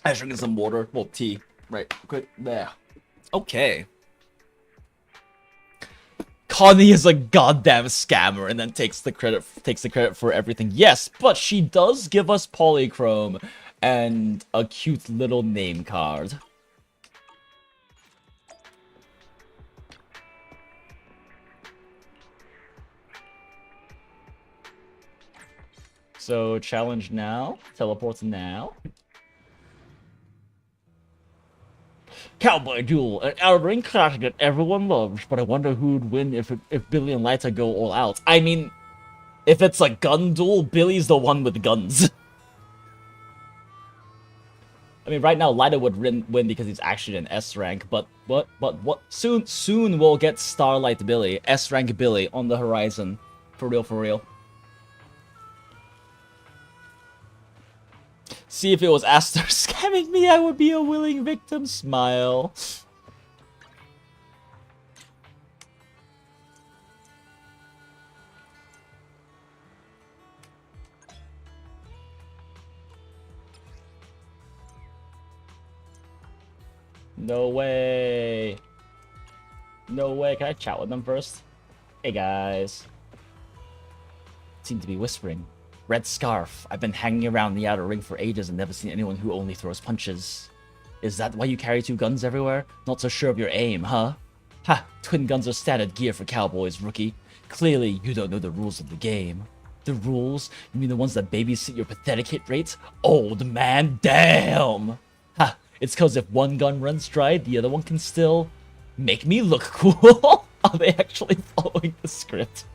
I was drinking some water, well, tea. Right, quick, there. Okay. Connie is a goddamn scammer and then takes the credit for everything. Yes, but she does give us polychrome and a cute little name card. So, challenge now. Teleport now. Cowboy duel, an out-of-ring classic that everyone loves, but I wonder who'd win if Billy and Lyta go all out. I mean, if it's a gun duel, Billy's the one with guns. I mean, right now, Lyta would win because he's actually an S rank, but soon we'll get Starlight Billy, S rank Billy on the horizon. For real, for real. See, if it was Aster scamming me, I would be a willing victim. Smile. No way. No way. Can I chat with them first? Hey, guys. Seem to be whispering. Red Scarf. I've been hanging around the outer ring for ages and never seen anyone who only throws punches. Is that why you carry 2 guns everywhere? Not so sure of your aim, huh? Ha! Twin guns are standard gear for cowboys, rookie. Clearly, you don't know the rules of the game. The rules? You mean the ones that babysit your pathetic hit rates? Old man, damn! Ha! It's cause if one gun runs dry, the other one can still... make me look cool? Are they actually following the script?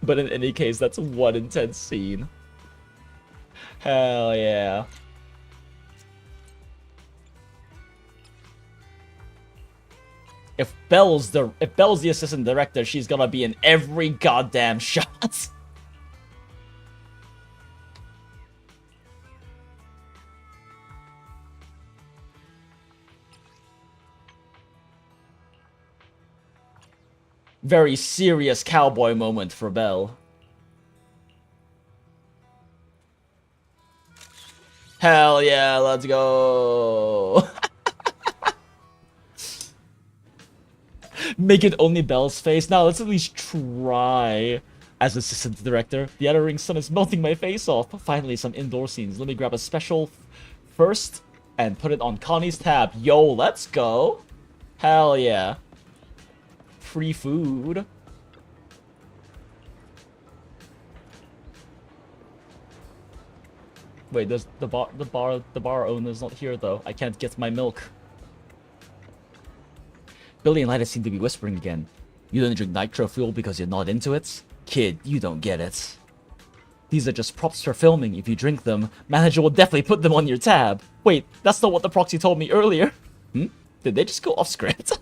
But in any case, that's one intense scene. Hell yeah. If Belle's the assistant director, she's gonna be in every goddamn shot. Very serious cowboy moment for Belle. Hell yeah, let's go. Make it only Belle's face. Now let's at least try as assistant director. The outer ring sun is melting my face off. Finally, some indoor scenes. Let me grab a special first and put it on Connie's tab. Yo, let's go. Hell yeah. Free food. Wait, there's the bar owner's not here though. I can't get my milk. Billy and Lyta seem to be whispering again. You don't drink nitro fuel because you're not into it? Kid, you don't get it. These are just props for filming. If you drink them, manager will definitely put them on your tab. Wait, that's not what the proxy told me earlier. Hmm? Did they just go off script?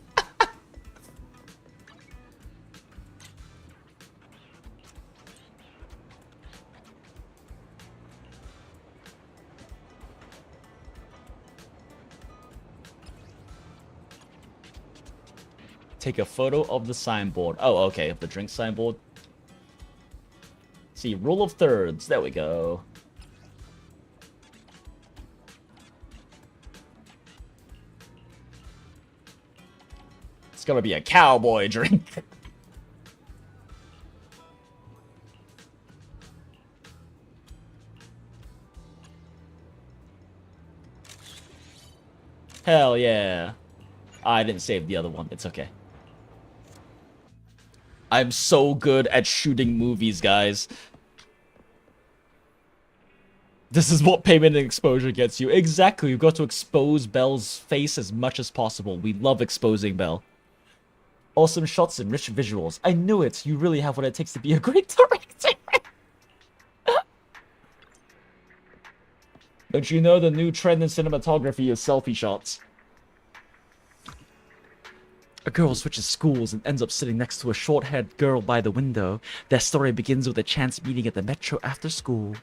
Take a photo of the signboard. Oh, okay, the drink signboard. See, rule of thirds. There we go. It's gonna be a cowboy drink. Hell yeah. I didn't save the other one. It's okay. I'm so good at shooting movies, guys. This is what payment and exposure gets you. Exactly. You've got to expose Belle's face as much as possible. We love exposing Belle. Awesome shots and rich visuals. I knew it. You really have what it takes to be a great director. Don't you know the new trend in cinematography is selfie shots? A girl switches schools and ends up sitting next to a short-haired girl by the window. Their story begins with a chance meeting at the metro after school.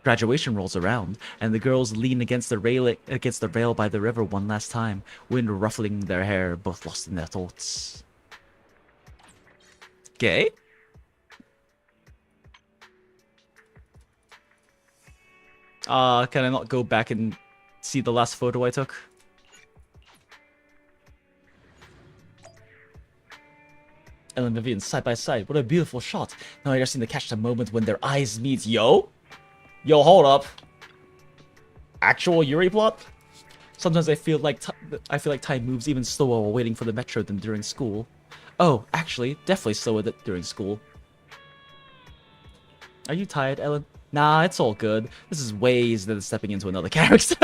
Graduation rolls around, and the girls lean against the rail by the river one last time, wind ruffling their hair, both lost in their thoughts. Okay. Can I not go back and see the last photo I took? Ellen and Vivian side by side. What a beautiful shot. Now I just need to catch the moment when their eyes meet. Yo, hold up. Actual Yuri plot? Sometimes I feel like time moves even slower while waiting for the metro than during school. Oh, actually, definitely slower than during school. Are you tired, Ellen? Nah, it's all good. This is way easier than stepping into another character.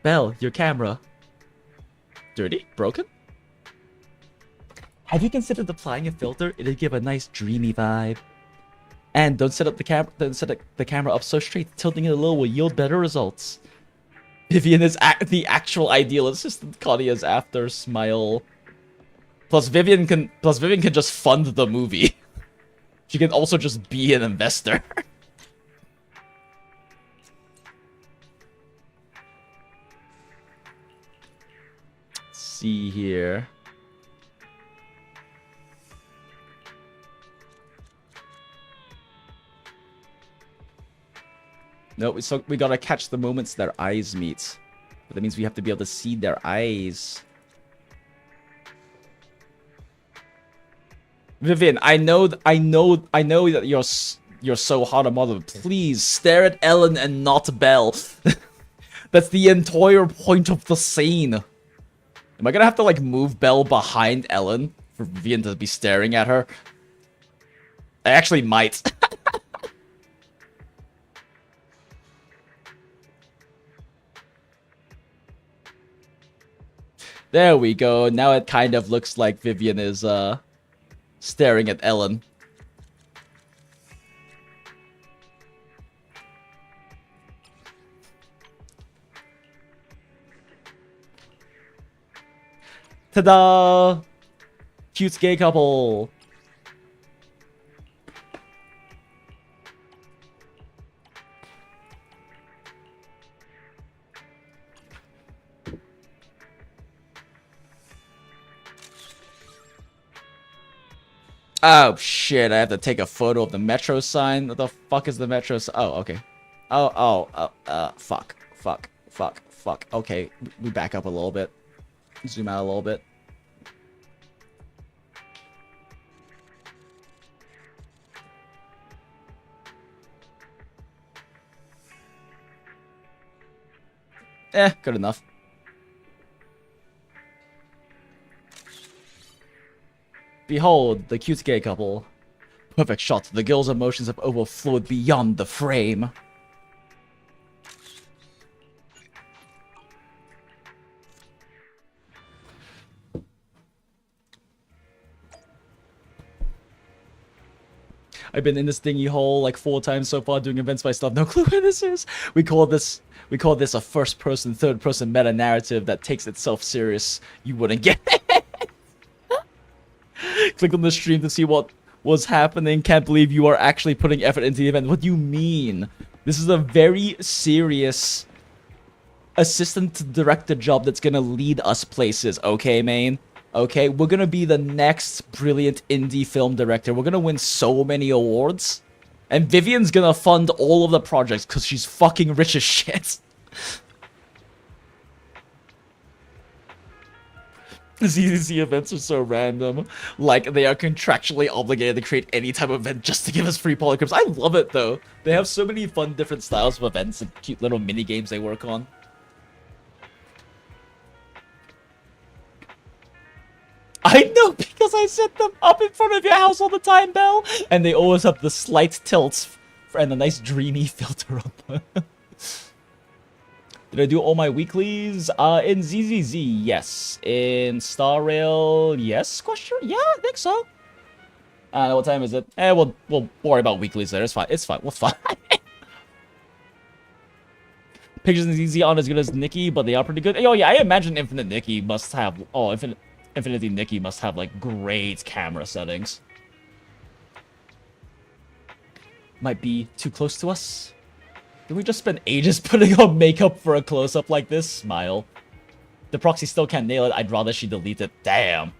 Belle, your camera. Dirty? Broken? Have you considered applying a filter? It'd give a nice dreamy vibe. And don't set the camera up so straight. Tilting it a little will yield better results. Vivian is the actual ideal assistant. Connie is after. Smile. Plus Vivian can just fund the movie. She can also just be an investor. Let's see here. No, so we gotta catch the moments their eyes meet. But that means we have to be able to see their eyes. Vivian, I know that you're so hot a mother. Please stare at Ellen and not Belle. That's the entire point of the scene. Am I gonna have to like move Belle behind Ellen for Vivian to be staring at her? I actually might. There we go. Now it kind of looks like Vivian is staring at Ellen. Ta-da! Cute gay couple. Oh shit, I have to take a photo of the metro sign. What the fuck is the metro sign? Oh, okay. Fuck. Okay, we back up a little bit. Zoom out a little bit. Good enough. Behold, the cute gay couple. Perfect shot. The girl's emotions have overflowed beyond the frame. I've been in this dingy hole like 4 times so far doing events, but I still have no clue where this is. We call this a first-person, third-person meta-narrative that takes itself serious. You wouldn't get it. Click on the stream to see what was happening. Can't believe you are actually putting effort into the event. What do you mean? This is a very serious assistant director job that's gonna lead us places, okay, main? Okay, we're gonna be the next brilliant indie film director. We're gonna win so many awards. And Vivian's gonna fund all of the projects because she's fucking rich as shit. ZZZ events are so random. Like, they are contractually obligated to create any type of event just to give us free polychromes. I love it, though. They have so many fun different styles of events and cute little mini games they work on. I know, because I set them up in front of your house all the time, Belle. And they always have the slight tilts and a nice dreamy filter on them. Did I do all my weeklies? In ZZZ, yes. In Star Rail, yes? Question? Yeah, I think so. What time is it? We'll worry about weeklies later. It's fine. It's fine. We're fine. Pictures in ZZ aren't as good as Nikki, but they are pretty good. Oh yeah, I imagine Infinite Nikki must have. Oh, Infinity Nikki must have like great camera settings. Might be too close to us. Did we just spend ages putting on makeup for a close-up like this? Smile. The proxy still can't nail it. I'd rather she delete it. Damn.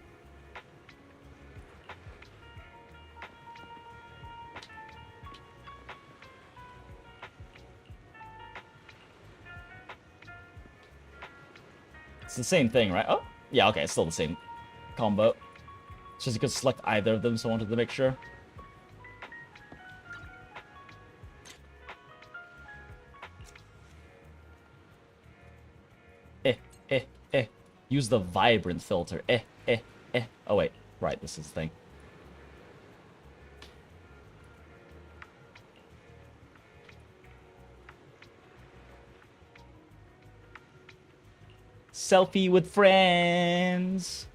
It's the same thing, right? Oh, yeah, okay, it's still the same combo. It's just you could select either of them, so I wanted to make sure. Use the vibrant filter. Oh wait, right, this is the thing. Selfie with friends.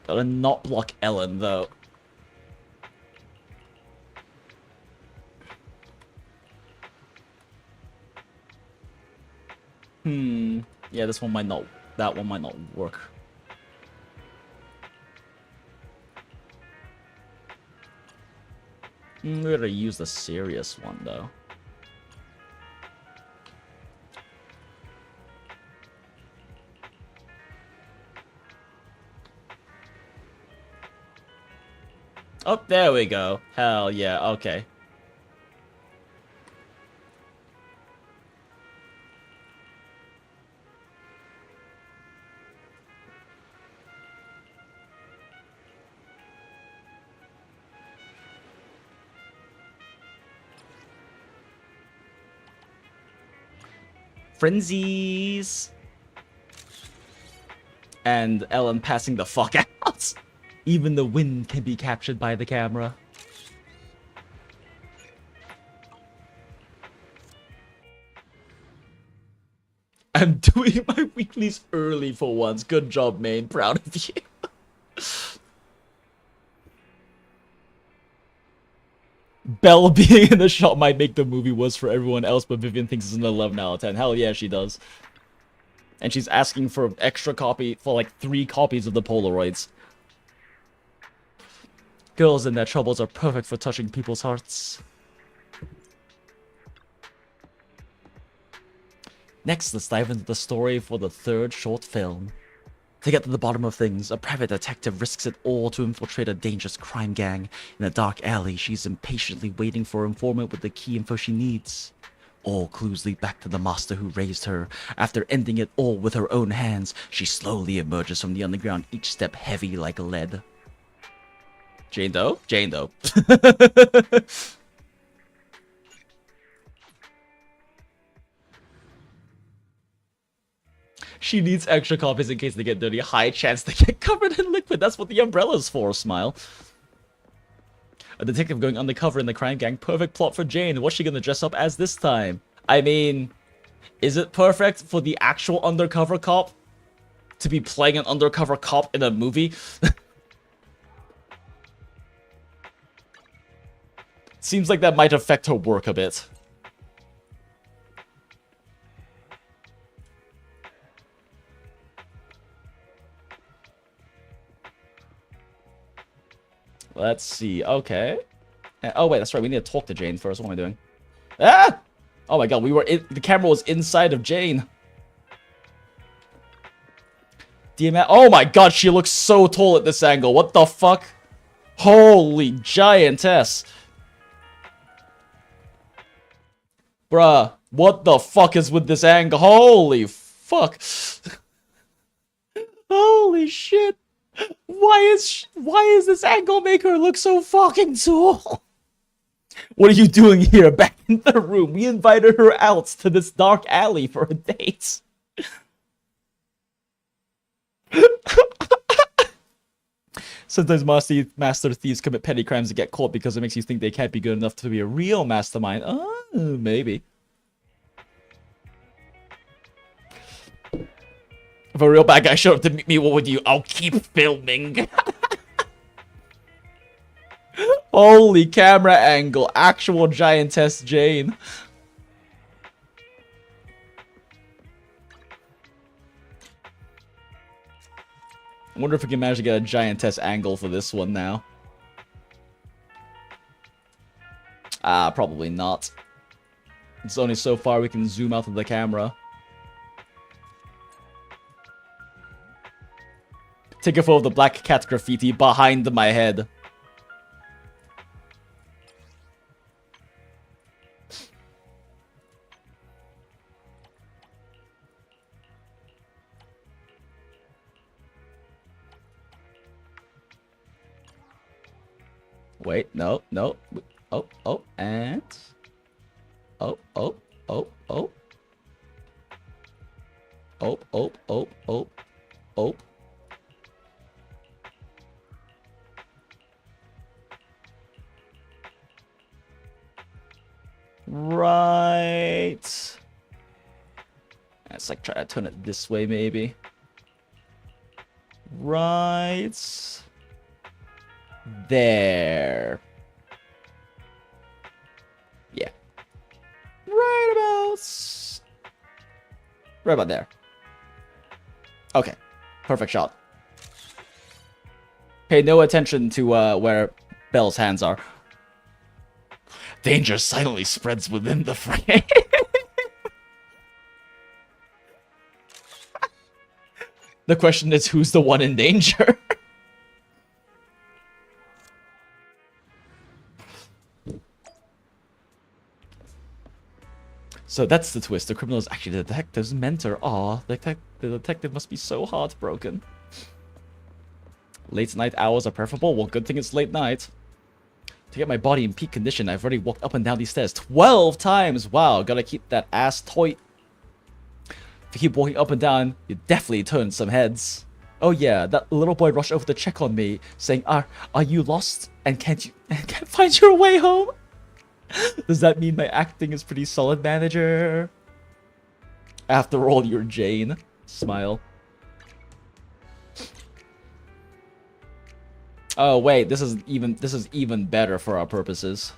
Gotta not block Ellen though. Yeah, this one might not. That one might not work. We're gonna use the serious one though. Oh, there we go. Hell yeah, okay. Frenzies! And Ellen passing the fuck out! Even the wind can be captured by the camera. I'm doing my weeklies early for once. Good job, main. Proud of you. Belle being in the shot might make the movie worse for everyone else, but Vivian thinks it's an 11 out of 10. Hell yeah, she does. And she's asking for an extra copy, for like 3 copies of the Polaroids. Girls and their troubles are perfect for touching people's hearts. Next, let's dive into the story for the 3rd short film. To get to the bottom of things, a private detective risks it all to infiltrate a dangerous crime gang. In a dark alley, she's impatiently waiting for an informant with the key info she needs. All clues lead back to the master who raised her. After ending it all with her own hands, she slowly emerges from the underground, each step heavy like lead. Jane Doe? Jane Doe. She needs extra copies in case they get dirty. High chance they get covered in liquid. That's what the umbrella's for, smile. A detective going undercover in the crime gang. Perfect plot for Jane. What's she gonna dress up as this time? I mean, is it perfect for the actual undercover cop to be playing an undercover cop in a movie? Seems like that might affect her work a bit. Let's see. Okay. Oh, wait, that's right. We need to talk to Jane first. What am I doing? Ah! Oh my god, the camera was inside of Jane. Oh my god, she looks so tall at this angle. What the fuck? Holy giantess. Bruh, what the fuck is with this angle? Holy fuck. Holy shit. Why is this angle make her look so fucking tall? What are you doing here back in the room? We invited her out to this dark alley for a date. Sometimes master thieves commit petty crimes to get caught because it makes you think they can't be good enough to be a real mastermind. Oh, maybe. If a real bad guy showed up to meet me, what would you? I'll keep filming. Holy camera angle. Actual giantess Jane. I wonder if we can manage to get a giantess angle for this one now. Ah, probably not. It's only so far we can zoom out of the camera. Take a photo of the black cat graffiti behind my head. Wait, no. Oh, and... Oh. Right. Let's like try to turn it this way, maybe. Right. There. Yeah. Right about there. Okay. Perfect shot. Pay no attention to where Belle's hands are. Danger silently spreads within the frame. The question is, who's the one in danger? So that's the twist. The criminal is actually the detective's mentor. Aw, the detective must be so heartbroken. Late night hours are preferable. Well, good thing it's late night. To get my body in peak condition, I've already walked up and down these stairs 12 times. Wow, gotta keep that ass tight. If you keep walking up and down, you definitely turn some heads. Oh yeah, that little boy rushed over to check on me, saying, Are you lost and can't find your way home? Does that mean my acting is pretty solid, manager? After all, you're Jane. Smile. Oh wait, this is even better for our purposes.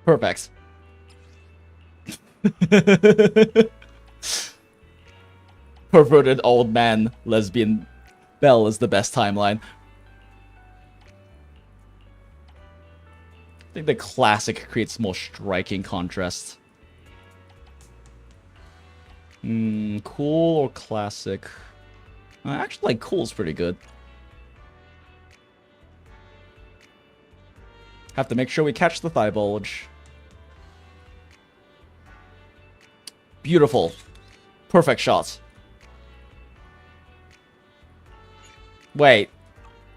Perfect. Perverted old man, lesbian Belle is the best timeline. I think the classic creates more striking contrast. Cool or classic? I actually like cool's pretty good. Have to make sure we catch the thigh bulge. Beautiful. Perfect shot. Wait.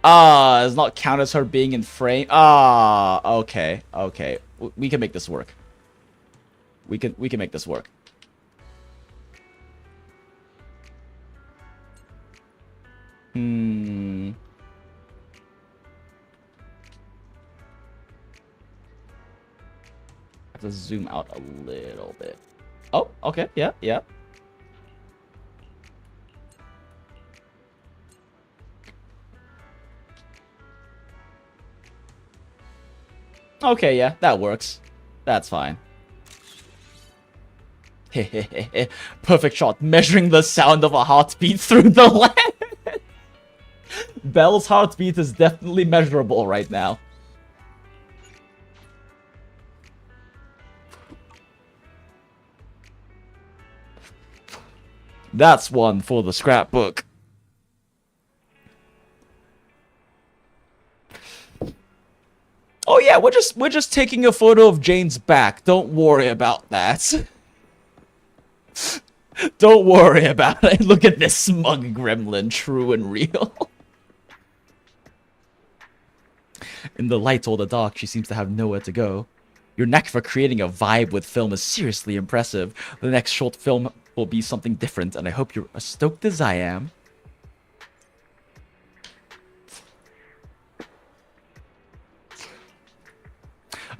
Does not count as her being in frame. Okay. Okay. We can make this work. We can make this work. Hmm. Have to zoom out a little bit. Oh, okay, yeah, yeah. Okay, yeah, that works. That's fine. Perfect shot, measuring the sound of a heartbeat through the lens. Belle's heartbeat is definitely measurable right now. That's one for the scrapbook. Oh yeah, we're just taking a photo of Jane's back. Don't worry about that. Don't worry about it. Look at this smug gremlin, true and real. In the light or the dark, she seems to have nowhere to go. Your knack for creating a vibe with film is seriously impressive. The next short film will be something different, and I hope you're as stoked as I am.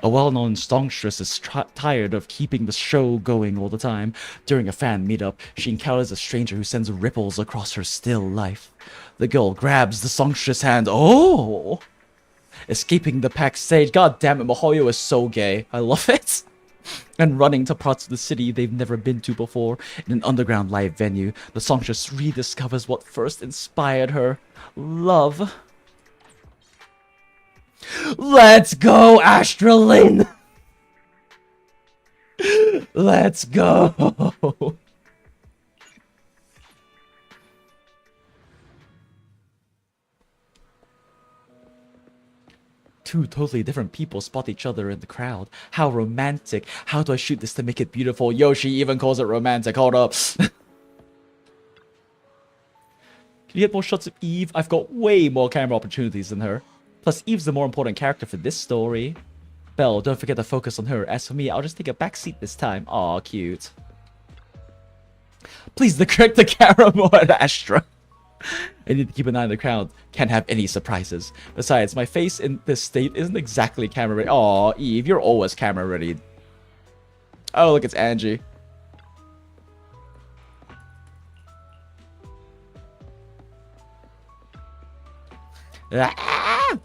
A well-known songstress is tired of keeping the show going all the time. During a fan meetup, she encounters a stranger who sends ripples across her still life. The girl grabs the songstress' hand. Oh! Escaping the packed stage. God damn it, Mihoyo is so gay. I love it. And running to parts of the city they've never been to before. In an underground live venue, the songstress rediscovers what first inspired her. Love. Let's go, Astralin! Let's go! Two totally different people spot each other in the crowd. How romantic. How do I shoot this to make it beautiful? Yoshi even calls it romantic. Hold up. Can you get more shots of Eve? I've got way more camera opportunities than her. Plus, Eve's the more important character for this story. Belle, don't forget to focus on her. As for me, I'll just take a back seat this time. Aw, cute. Please, correct the camera more at Astra. I need to keep an eye on the crowd. Can't have any surprises. Besides, my face in this state isn't exactly camera ready. Aw, Eve, you're always camera ready. Oh, look, it's Angie. Ah!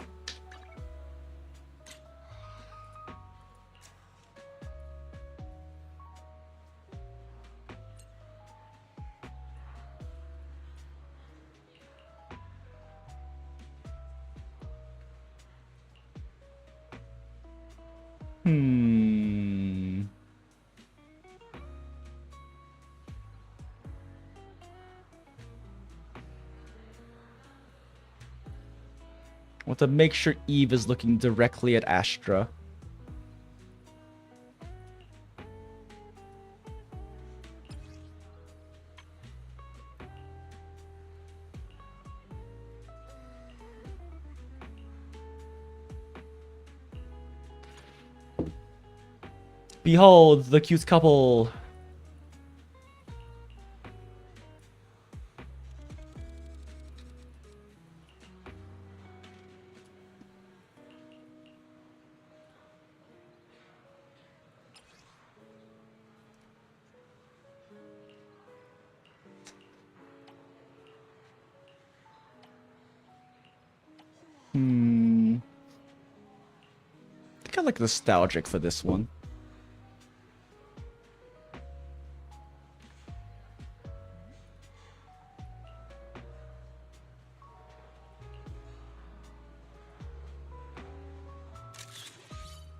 Want to make sure Eve is looking directly at Astra. Behold, the cute couple. I think I'm like nostalgic for this one.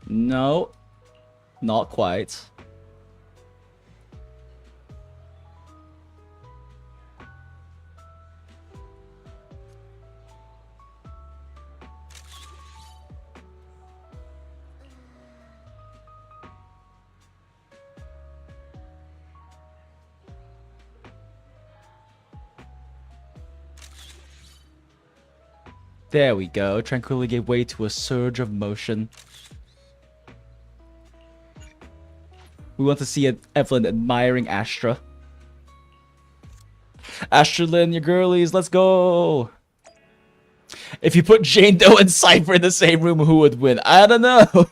No, not quite. There we go. Tranquility gave way to a surge of motion. We want to see Evelyn admiring Astra. Astralin, your girlies, let's go! If you put Jane Doe and Cypher in the same room, who would win? I don't know.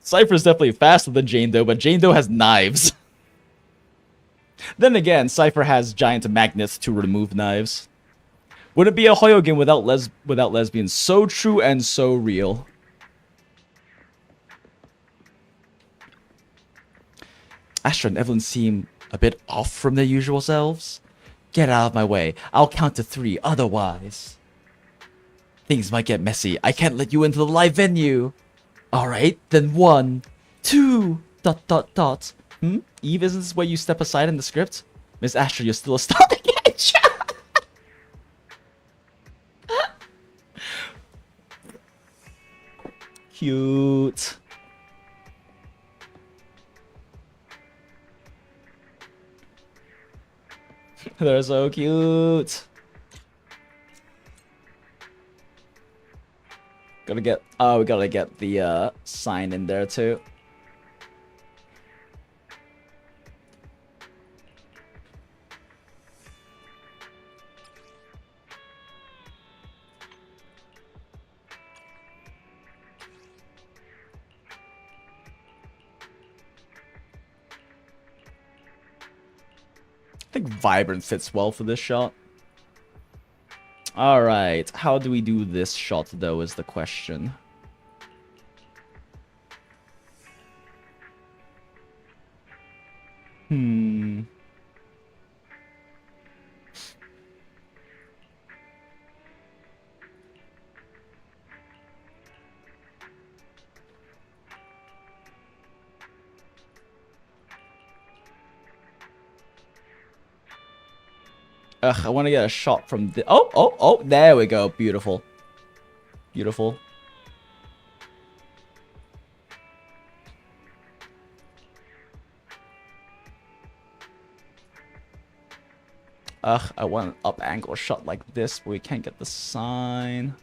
Cypher's definitely faster than Jane Doe, but Jane Doe has knives. Then again, Cypher has giant magnets to remove knives. Wouldn't be a Hoyogen without lesbians. So true and so real. Astra and Evelyn seem a bit off from their usual selves. Get out of my way. I'll count to 3, otherwise things might get messy. I can't let you into the live venue. Alright, then 1, 2, ... Eve, isn't this where you step aside in the script? Miss Astra, you're still a starting edge. Cute. They're so cute. Gotta get, oh, we gotta get the sign in there too. I think Vibrant fits well for this shot. Alright, how do we do this shot though is the question. Ugh, I want to get a shot from the... Oh, there we go. Beautiful. Beautiful. Ugh, I want an up angle shot like this, but we can't get the sign.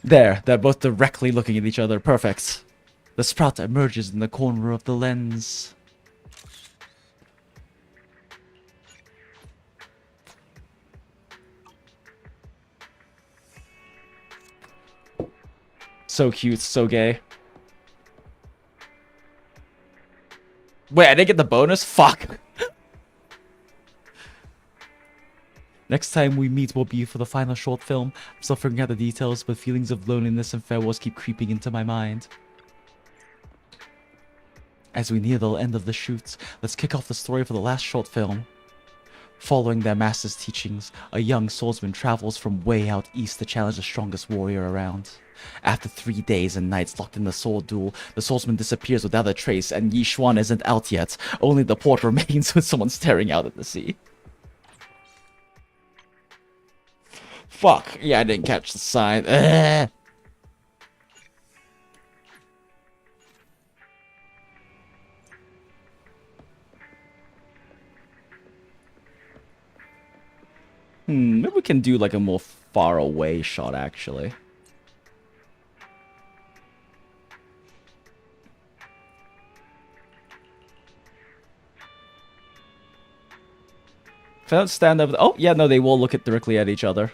There, they're both directly looking at each other. Perfect. The sprout emerges in the corner of the lens. So cute, so gay. Wait, I didn't get the bonus? Fuck. Next time we meet will be for the final short film. I'm still figuring out the details, but feelings of loneliness and farewells keep creeping into my mind. As we near the end of the shoot, let's kick off the story for the last short film. Following their master's teachings, a young swordsman travels from way out east to challenge the strongest warrior around. After 3 days and nights locked in the sword duel, the swordsman disappears without a trace, and Yixuan isn't out yet. Only the port remains with someone staring out at the sea. Fuck. Yeah, I didn't catch the sign. Maybe we can do like a more far away shot, actually. If I don't stand up... Oh, yeah, no, they will look directly at each other.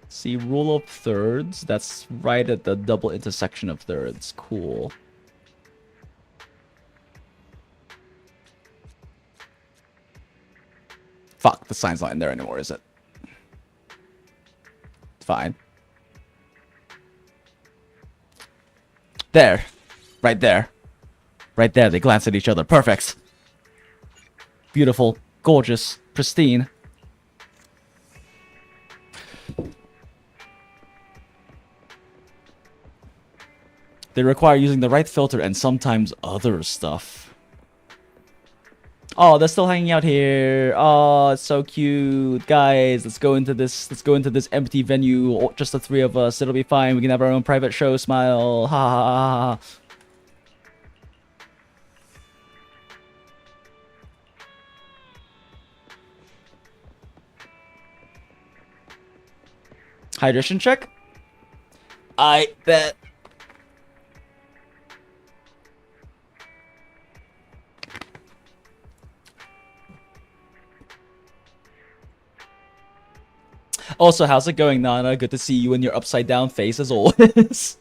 See, rule of thirds. That's right at the double intersection of thirds. Cool. Fuck, the sign's not in there anymore, is it? Fine. There. Right there. Right there, they glance at each other. Perfect. Beautiful. Gorgeous. Pristine. They require using the right filter and sometimes other stuff. Oh, they're still hanging out here. Oh, it's so cute. Guys, let's go into this empty venue. Just the three of us. It'll be fine. We can have our own private show. Smile. Ha ha ha ha. Hydration check? I bet. Also, how's it going, Nana? Good to see you in your upside down face as always.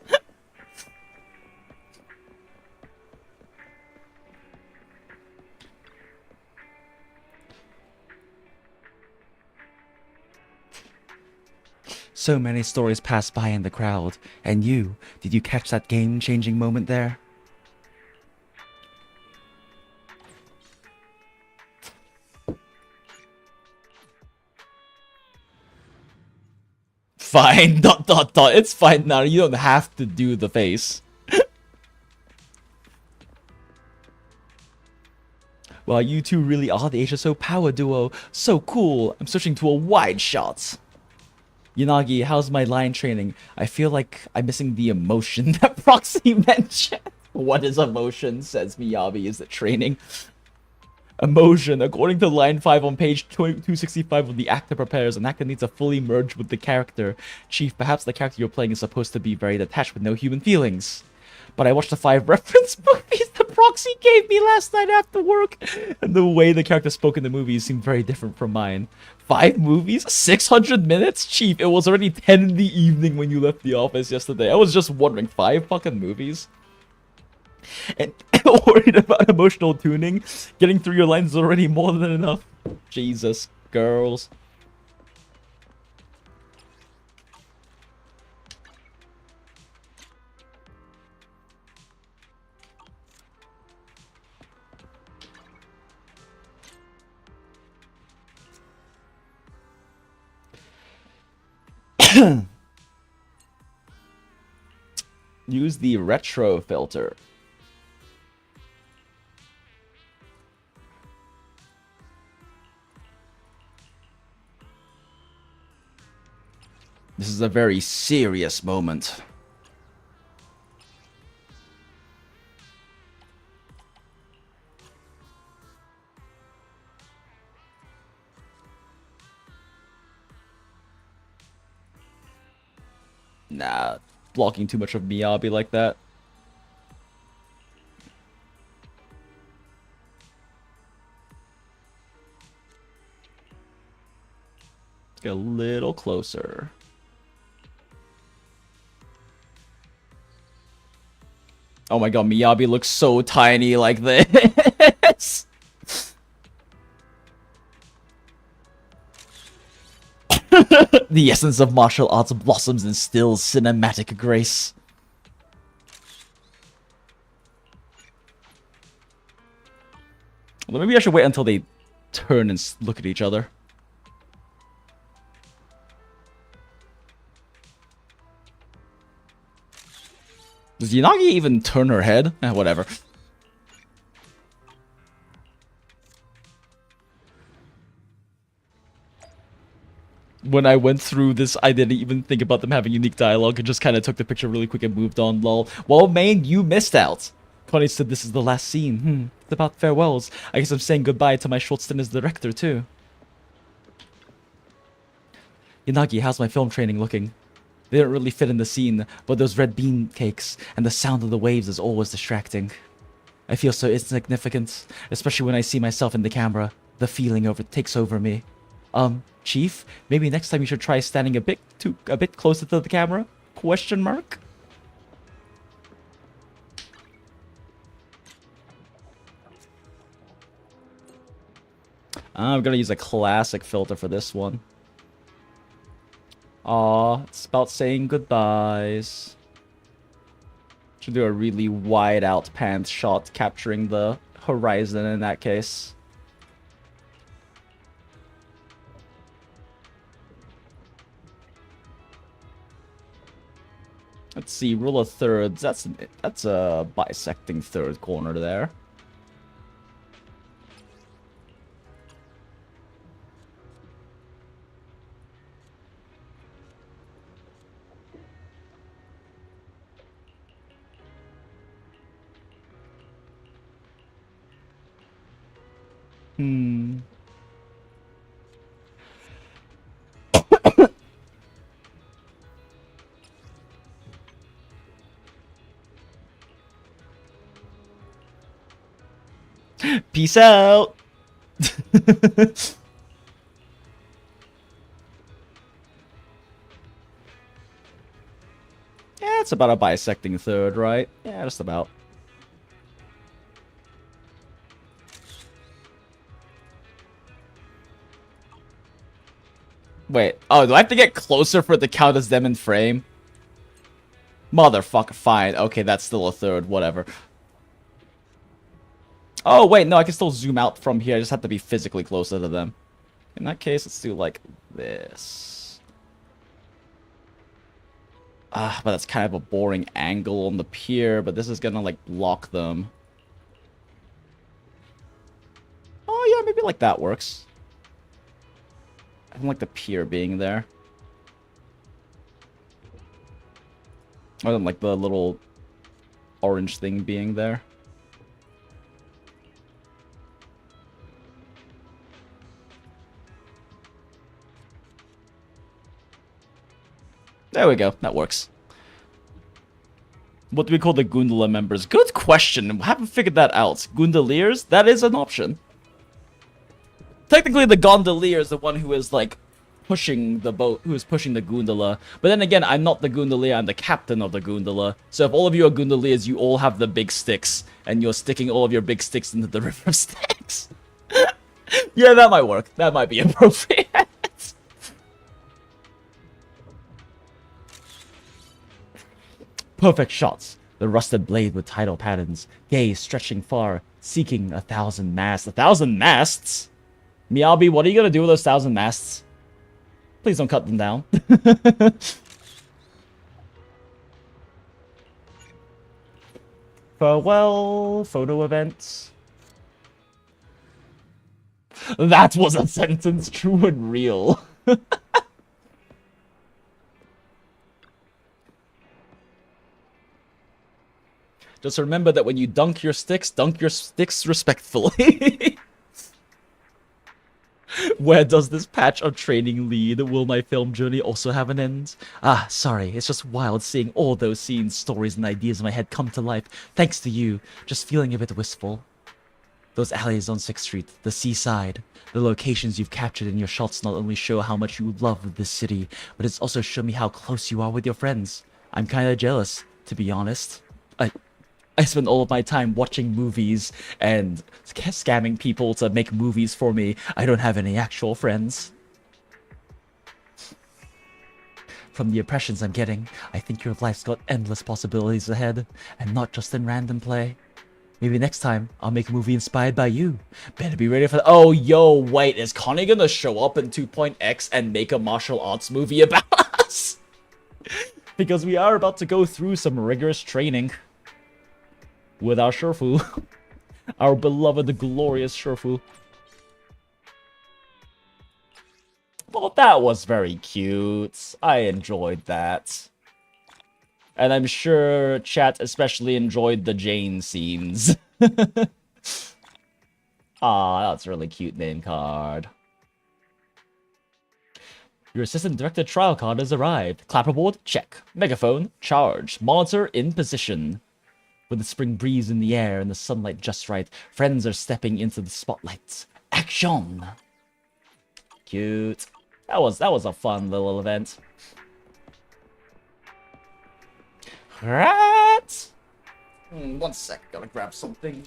So many stories pass by in the crowd. And you, did you catch that game-changing moment there? Fine, ... It's fine now. You don't have to do the face. Wow, you two really are the HSO power duo. So cool. I'm switching to a wide shot. Yanagi, how's my line training? I feel like I'm missing the emotion that Proxy mentioned. What is emotion, says Miyabi. Is it training? Emotion. According to line 5 on page 265 of the actor prepares, an actor needs to fully merge with the character. Chief, perhaps the character you're playing is supposed to be very detached with no human feelings. But I watched the 5 reference movies the Proxy gave me last night after work, and the way the character spoke in the movies seemed very different from mine. 5 movies? 600 minutes? Chief, it was already 10 in the evening when you left the office yesterday. I was just wondering, 5 fucking movies? And worried about emotional tuning? Getting through your lines is already more than enough. Jesus, girls. Use the retro filter. This is a very serious moment. Nah, blocking too much of Miyabi like that. Let's get a little closer. Oh my god, Miyabi looks so tiny like this. The essence of martial arts blossoms and stills cinematic grace. Well, maybe I should wait until they turn and look at each other. Does Yanagi even turn her head? Whatever. When I went through this, I didn't even think about them having unique dialogue. I just kind of took the picture really quick and moved on, lol. Well, Maine, you missed out. Connie said this is the last scene. It's about farewells. I guess I'm saying goodbye to my short stint as director, too. Yanagi, how's my film training looking? They don't really fit in the scene, but those red bean cakes and the sound of the waves is always distracting. I feel so insignificant, especially when I see myself in the camera. The feeling takes over me. Chief, maybe next time you should try standing a bit closer to the camera? Question mark? I'm gonna use a classic filter for this one. Aw, it's about saying goodbyes. Should do a really wide out panned shot capturing the horizon in that case. Let's see, rule of thirds. That's a bisecting third corner there. Hmm. Peace out. Yeah, it's about a bisecting third, right? Yeah, just about. Wait, oh, do I have to get closer for it to count as them in frame? Motherfucker, fine. Okay, that's still a third, whatever. Oh, wait, no, I can still zoom out from here. I just have to be physically closer to them. In that case, let's do like this. Ah, but that's kind of a boring angle on the pier, but this is gonna, like, block them. Oh, yeah, maybe like that works. I don't like the pier being there. I don't like the little orange thing being there. There we go. That works. What do we call the Gundala members? Good question. Haven't figured that out. Gundaliers? That is an option. Technically, the gondolier is the one who is, like, pushing the boat, who is pushing the Gundala. But then again, I'm not the Gundalier, I'm the captain of the Gundala. So if all of you are Gundaliers, you all have the big sticks, and you're sticking all of your big sticks into the river of sticks. Yeah, that might work. That might be appropriate. Perfect shots. The rusted blade with tidal patterns. Gaze stretching far, seeking 1,000 masts. 1,000 masts? Miyabi, what are you gonna do with those 1,000 masts? Please don't cut them down. Farewell, photo event. That was a sentence, true and real. Just remember that when you dunk your sticks respectfully. Where does this patch of training lead? Will my film journey also have an end? Ah, sorry, it's just wild seeing all those scenes, stories, and ideas in my head come to life, thanks to you. Just feeling a bit wistful. Those alleys on 6th Street, the seaside, the locations you've captured in your shots not only show how much you love this city, but it's also shown me how close you are with your friends. I'm kinda jealous, to be honest. I spend all of my time watching movies and scamming people to make movies for me. I don't have any actual friends. From the impressions I'm getting, I think your life's got endless possibilities ahead, and not just in random play. Maybe next time, I'll make a movie inspired by you. Better be ready for that. Oh, yo, wait, is Connie gonna show up in 2.x and make a martial arts movie about us? Because we are about to go through some rigorous training. With our Shifu. Our beloved, glorious Shifu. Well, that was very cute. I enjoyed that. And I'm sure chat especially enjoyed the Jane scenes. Ah, that's a really cute name card. Your assistant director trial card has arrived. Clapperboard? Check. Megaphone? Charge. Monitor in position. With the spring breeze in the air and the sunlight just right, friends are stepping into the spotlight. Action! Cute. That was a fun little event. Right? One sec, gotta grab something.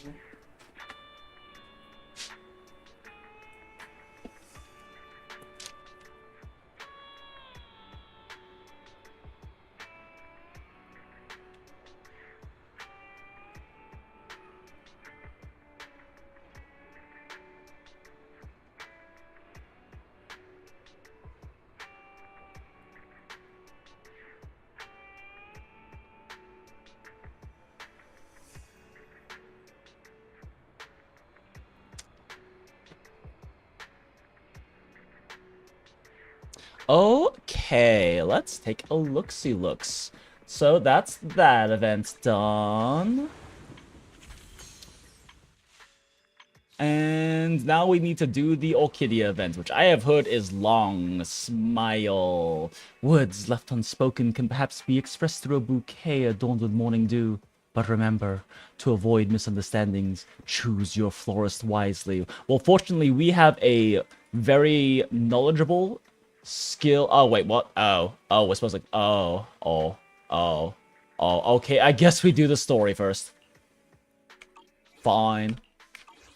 Okay, let's take a look-see-looks. So that's that event done. And now we need to do the Orchidia event, which I have heard is long. Smile. Words left unspoken can perhaps be expressed through a bouquet adorned with morning dew. But remember, to avoid misunderstandings, choose your florist wisely. Well, fortunately, we have a very knowledgeable skill. Oh, wait, what? Oh, we're supposed to... Oh, okay, I guess we do the story first. Fine,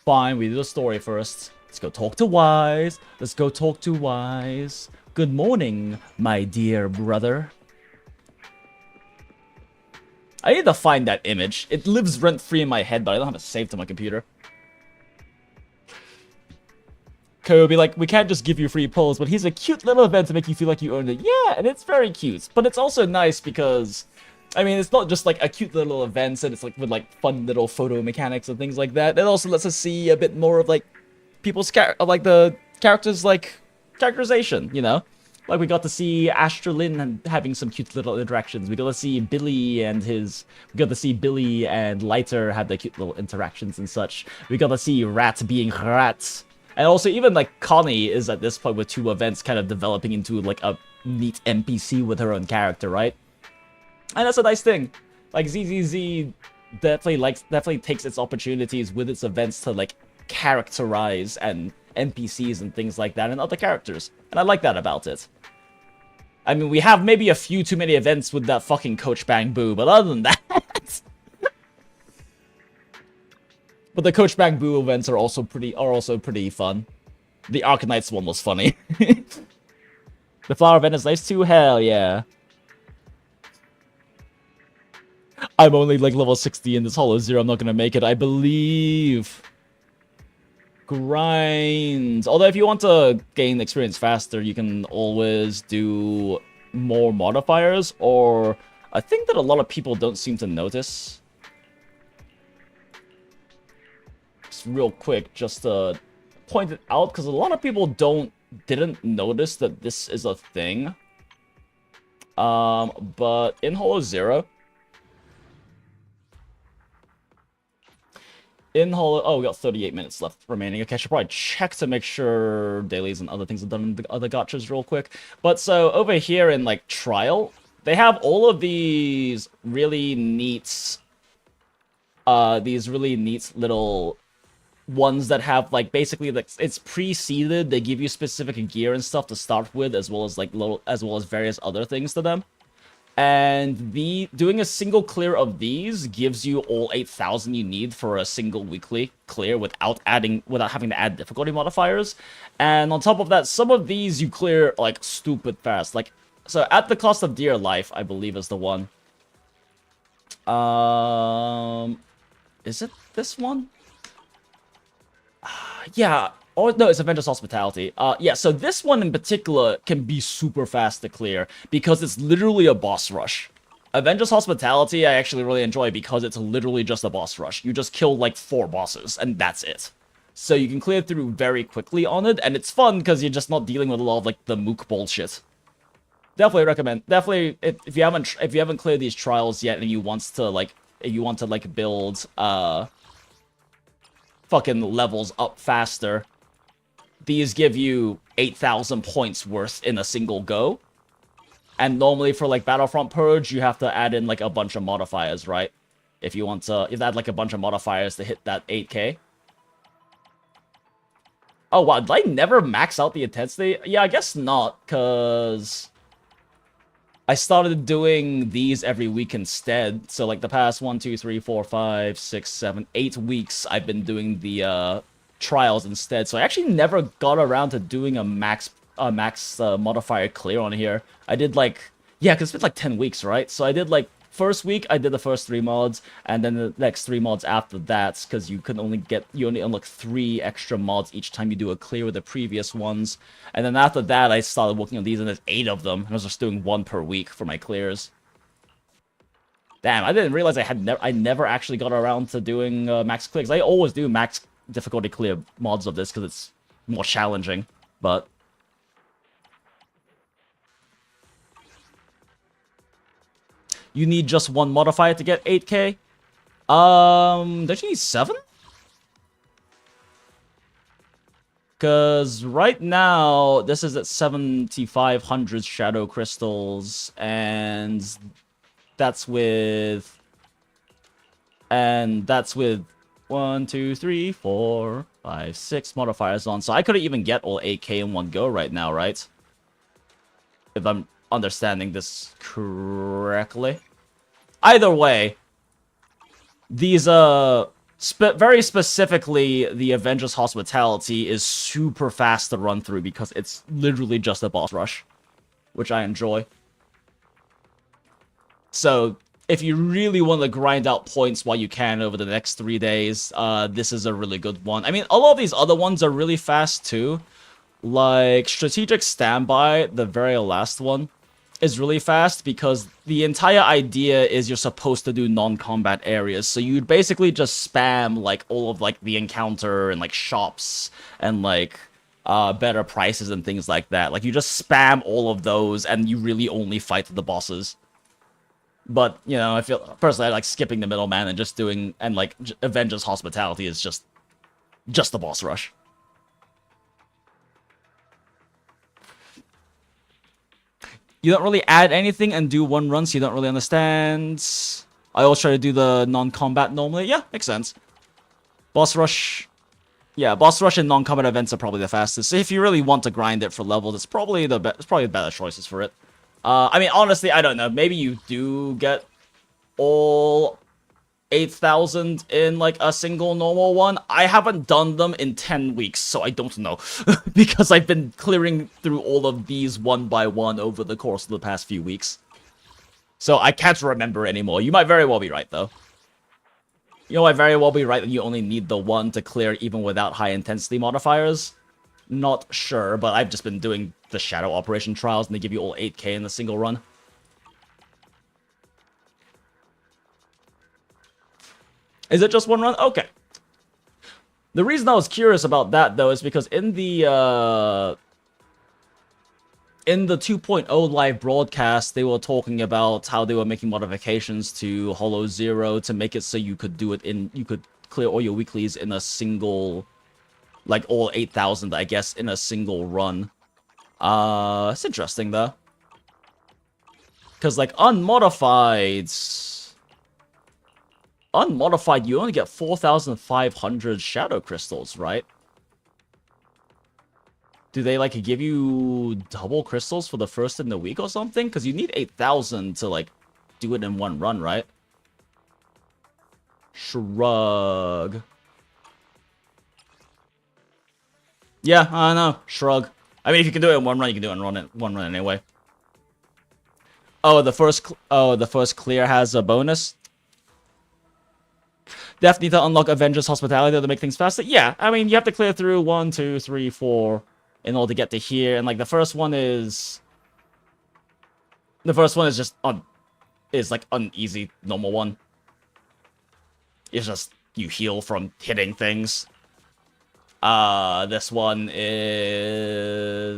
we do the story first. Let's go talk to Wise. Good morning, my dear brother. I need to find that image. It lives rent-free in my head, but I don't have it saved to my computer. Ko will be like, we can't just give you free polls, but here's a cute little event to make you feel like you earned it. Yeah, and it's very cute. But it's also nice because... I mean, it's not just like a cute little event, and it's like with like fun little photo mechanics and things like that. It also lets us see a bit more of like people's like the characters' like characterization, you know? Like we got to see Astralin having some cute little interactions. We got to see Billy and Lighter have their cute little interactions and such. We got to see Rat being Rat. And also even like Connie is at this point with 2 events kind of developing into like a neat NPC with her own character, right? And that's a nice thing. Like ZZZ definitely takes its opportunities with its events to like characterize and NPCs and things like that and other characters. And I like that about it. I mean, we have maybe a few too many events with that fucking Coach Bang Boo, but other than that... But the Coach Bang Boo events are also pretty fun. The Arcanites one was funny. The flower event is nice too, hell yeah. I'm only like level 60 in this Hollow Zero. I'm not gonna make it, I believe. Grind. Although if you want to gain experience faster, you can always do more modifiers, or a thing that a lot of people don't seem to notice. Just real quick, just to point it out, because a lot of people didn't notice that this is a thing. But in Hollow Zero, oh, we got 38 minutes left remaining. Okay, I should probably check to make sure dailies and other things are done in the other gachas real quick. But so over here in like Trial, they have all of these really neat little ones that have like basically like it's pre-seeded. They give you specific gear and stuff to start with, as well as various other things to them. And doing a single clear of these gives you all 8,000 you need for a single weekly clear without having to add difficulty modifiers. And on top of that, some of these you clear like stupid fast. Like, so at the cost of dear life, I believe is the one. Is it this one? Yeah. Oh, no, it's Avengers Hospitality. Yeah, so this one in particular can be super fast to clear because it's literally a boss rush. Avengers Hospitality I actually really enjoy because it's literally just a boss rush. You just kill like 4 bosses and that's it. So you can clear through very quickly on it, and it's fun because you're just not dealing with a lot of like the mook bullshit. Definitely recommend. Definitely, if you haven't cleared these trials yet and you want to build fucking levels up faster, these give you 8,000 points worth in a single go. And normally for like Battlefront Purge, you have to add in like a bunch of modifiers, right? If you add like a bunch of modifiers to hit that 8k. Oh wow, did I never max out the intensity? Yeah, I guess not, because I started doing these every week instead. So like the past 1, 2, 3, 4, 5, 6, 7, 8 weeks, I've been doing the trials instead. So I actually never got around to doing a max modifier clear on here. I did like, yeah, because it's been like 10 weeks, right? So I did like, first week I did the first 3 mods, and then the next 3 mods after that, because you only unlock 3 extra mods each time you do a clear with the previous ones. And then after that I started working on these, and there's 8 of them. I was just doing 1 per week for my clears. Damn, I didn't realize I never actually got around to doing max clears. I always do max difficulty clear mods of this because it's more challenging, but you need just 1 modifier to get 8k? Don't you need 7? Because right now, this is at 7,500 shadow crystals, and that's with... And that's with 1, 2, 3, 4, 5, 6 modifiers on. So I couldn't even get all 8k in one go right now, right? If I'm understanding this correctly. Either way, these, very specifically, the Avengers Hospitality is super fast to run through because it's literally just a boss rush, which I enjoy. So, if you really want to grind out points while you can over the next 3 days, this is a really good one. I mean, a lot of these other ones are really fast too. Like, Strategic Standby, the very last one, is really fast because the entire idea is you're supposed to do non-combat areas. So you'd basically just spam, like, all of, like, the encounter and, like, shops and, like, better prices and things like that. Like, you just spam all of those and you really only fight the bosses. But, you know, I feel, personally, I like skipping the middleman and just doing, and like, Avengers Hospitality is just the boss rush. You don't really add anything and do one run, so you don't really understand. I always try to do the non-combat normally. Yeah, makes sense. Boss rush. Yeah, boss rush and non-combat events are probably the fastest. So if you really want to grind it for levels, it's probably the better choices for it. I mean, honestly, I don't know. Maybe you do get all 8,000 in, like, a single normal one. I haven't done them in 10 weeks, so I don't know. Because I've been clearing through all of these one by one over the course of the past few weeks. So I can't remember anymore. You might very well be right, though. You know, I very well be right that you only need the one to clear even without high-intensity modifiers. Not sure, but I've just been doing the Shadow Operation trials, and they give you all 8k in a single run. Is it just one run? Okay. The reason I was curious about that, though, is because in the 2.0 live broadcast, they were talking about how they were making modifications to Hollow Zero to make it so you could do it in, you could clear all your weeklies in a single, like all 8,000, I guess, in a single run. It's interesting, though. Because, like, unmodified, you only get 4,500 shadow crystals, right? Do they, like, give you double crystals for the first in the week or something? Because you need 8,000 to, like, do it in one run, right? Shrug. Yeah, I know. Shrug. I mean, if you can do it in one run, you can do it in one run anyway. Oh, the first clear has a bonus. Definitely to unlock Avengers Hospitality to make things faster. Yeah, I mean, you have to clear through 1, 2, 3, 4 in order to get to here, and like the first one is just like an easy normal one. It's just you heal from hitting things. This one is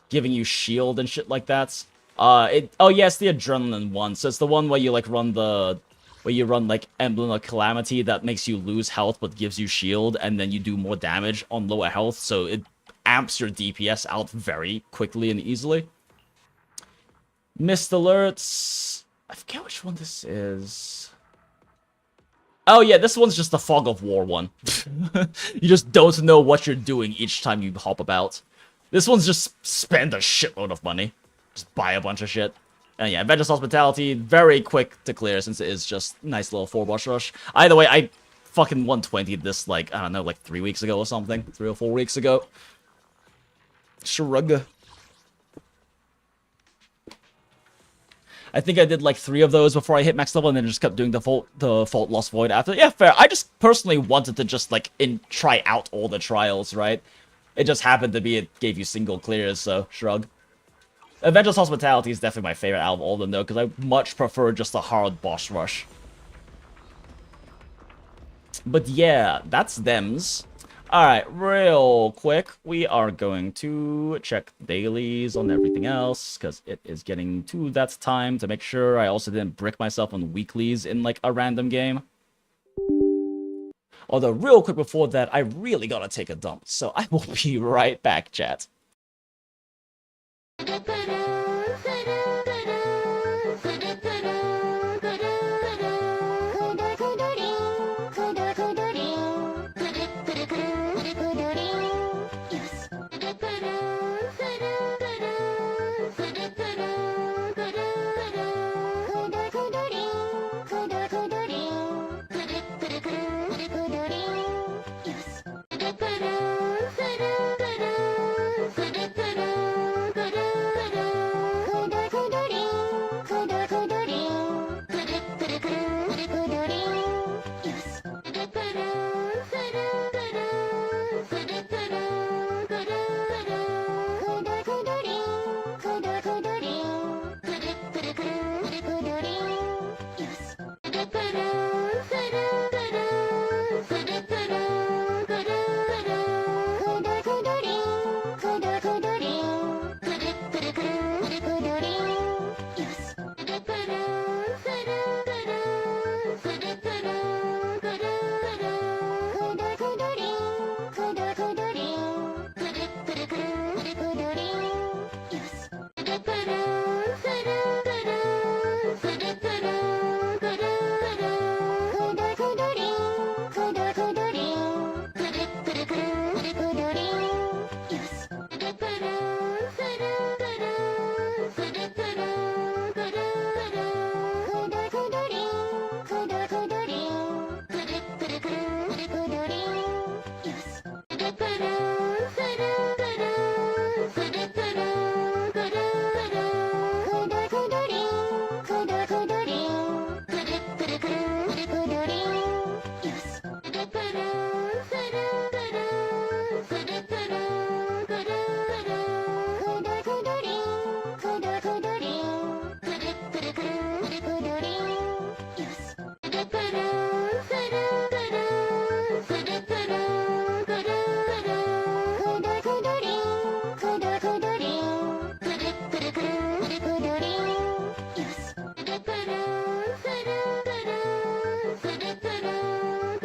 giving you shield and shit like that. Oh yeah, it's the adrenaline one. So it's the one where you like run like Emblem of Calamity that makes you lose health but gives you shield, and then you do more damage on lower health, so it amps your DPS out very quickly and easily. Missed alerts. I forget which one this is. Oh yeah, this one's just the Fog of War one. You just don't know what you're doing each time you hop about. This one's just spend a shitload of money. Just buy a bunch of shit. And yeah, Avengers Hospitality, very quick to clear since it is just nice little 4-boss rush. Either way, I fucking 120'd this, like, I don't know, like 3 weeks ago or something. 3 or 4 weeks ago. Shrug. I think I did like 3 of those before I hit max level and then just kept doing the Fault Lost Void after. Yeah, fair. I just personally wanted to just, like, try out all the trials, right? It just happened to be it gave you single clears, so shrug. Avengers Hospitality is definitely my favorite out of all of them, though, because I much prefer just a hard boss rush. But yeah, that's thems. Alright, real quick, we are going to check dailies on everything else, because it is getting to that time to make sure I also didn't brick myself on weeklies in, like, a random game. Although, real quick before that, I really gotta take a dump. So I will be right back, chat.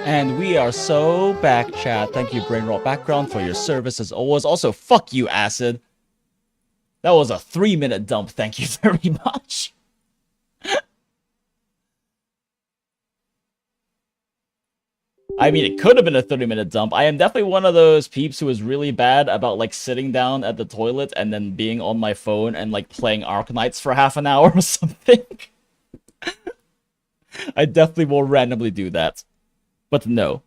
And we are so back, chat. Thank you, Brainrot Background, for your service as always. Also, fuck you, Acid. That was a 3-minute dump. Thank you very much. I mean, it could have been a 30-minute dump. I am definitely one of those peeps who is really bad about, like, sitting down at the toilet and then being on my phone and, like, playing Arknights for half an hour or something. I definitely will randomly do that. But no.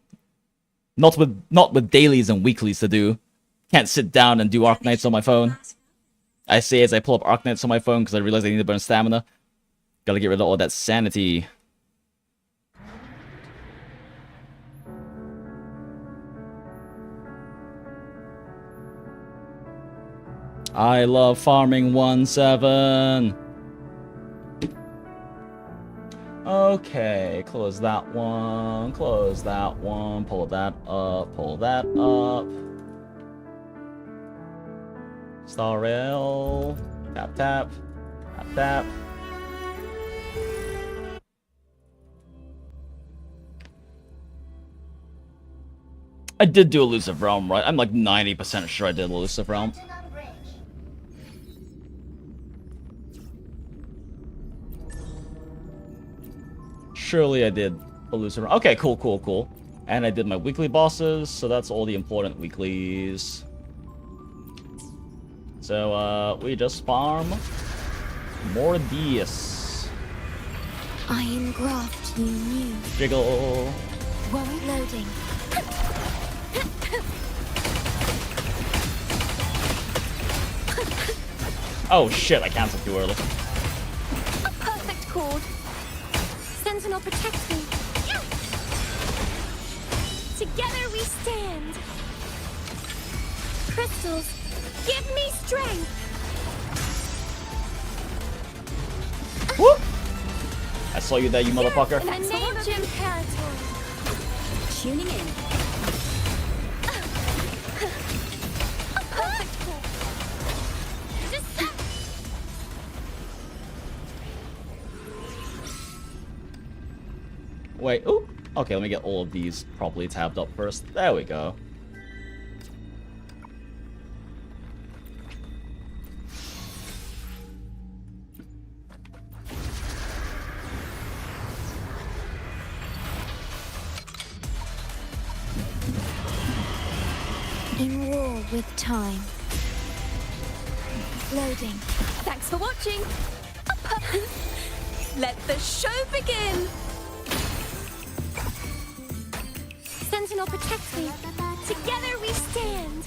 Not with dailies and weeklies to do. Can't sit down and do Arknights on my phone. I say as I pull up Arknights on my phone because I realize I need to burn stamina. Gotta get rid of all that sanity. I love farming 1-7. Okay, close that one, pull that up. Star rail, tap, tap, tap, tap. I did do Elusive Realm, right? I'm like 90% sure I did Elusive Realm. Surely I did Elusive Realm. Okay, cool. And I did my weekly bosses, so that's all the important weeklies. So, we just farm more Deus. I engraft you new. Jiggle. Worry loading. Oh shit, I canceled too early. A perfect chord. Sentinel, protect me. Together we stand. Crystals, give me strength. Whoop! I saw you there, you motherfucker. A name Imperator. Tuning in. A perfect chord. Wait, oh, okay, let me get all of these properly tabbed up first. There we go. In war with time. Loading. Thanks for watching. Let the show begin. Sentinel protects me. Together we stand.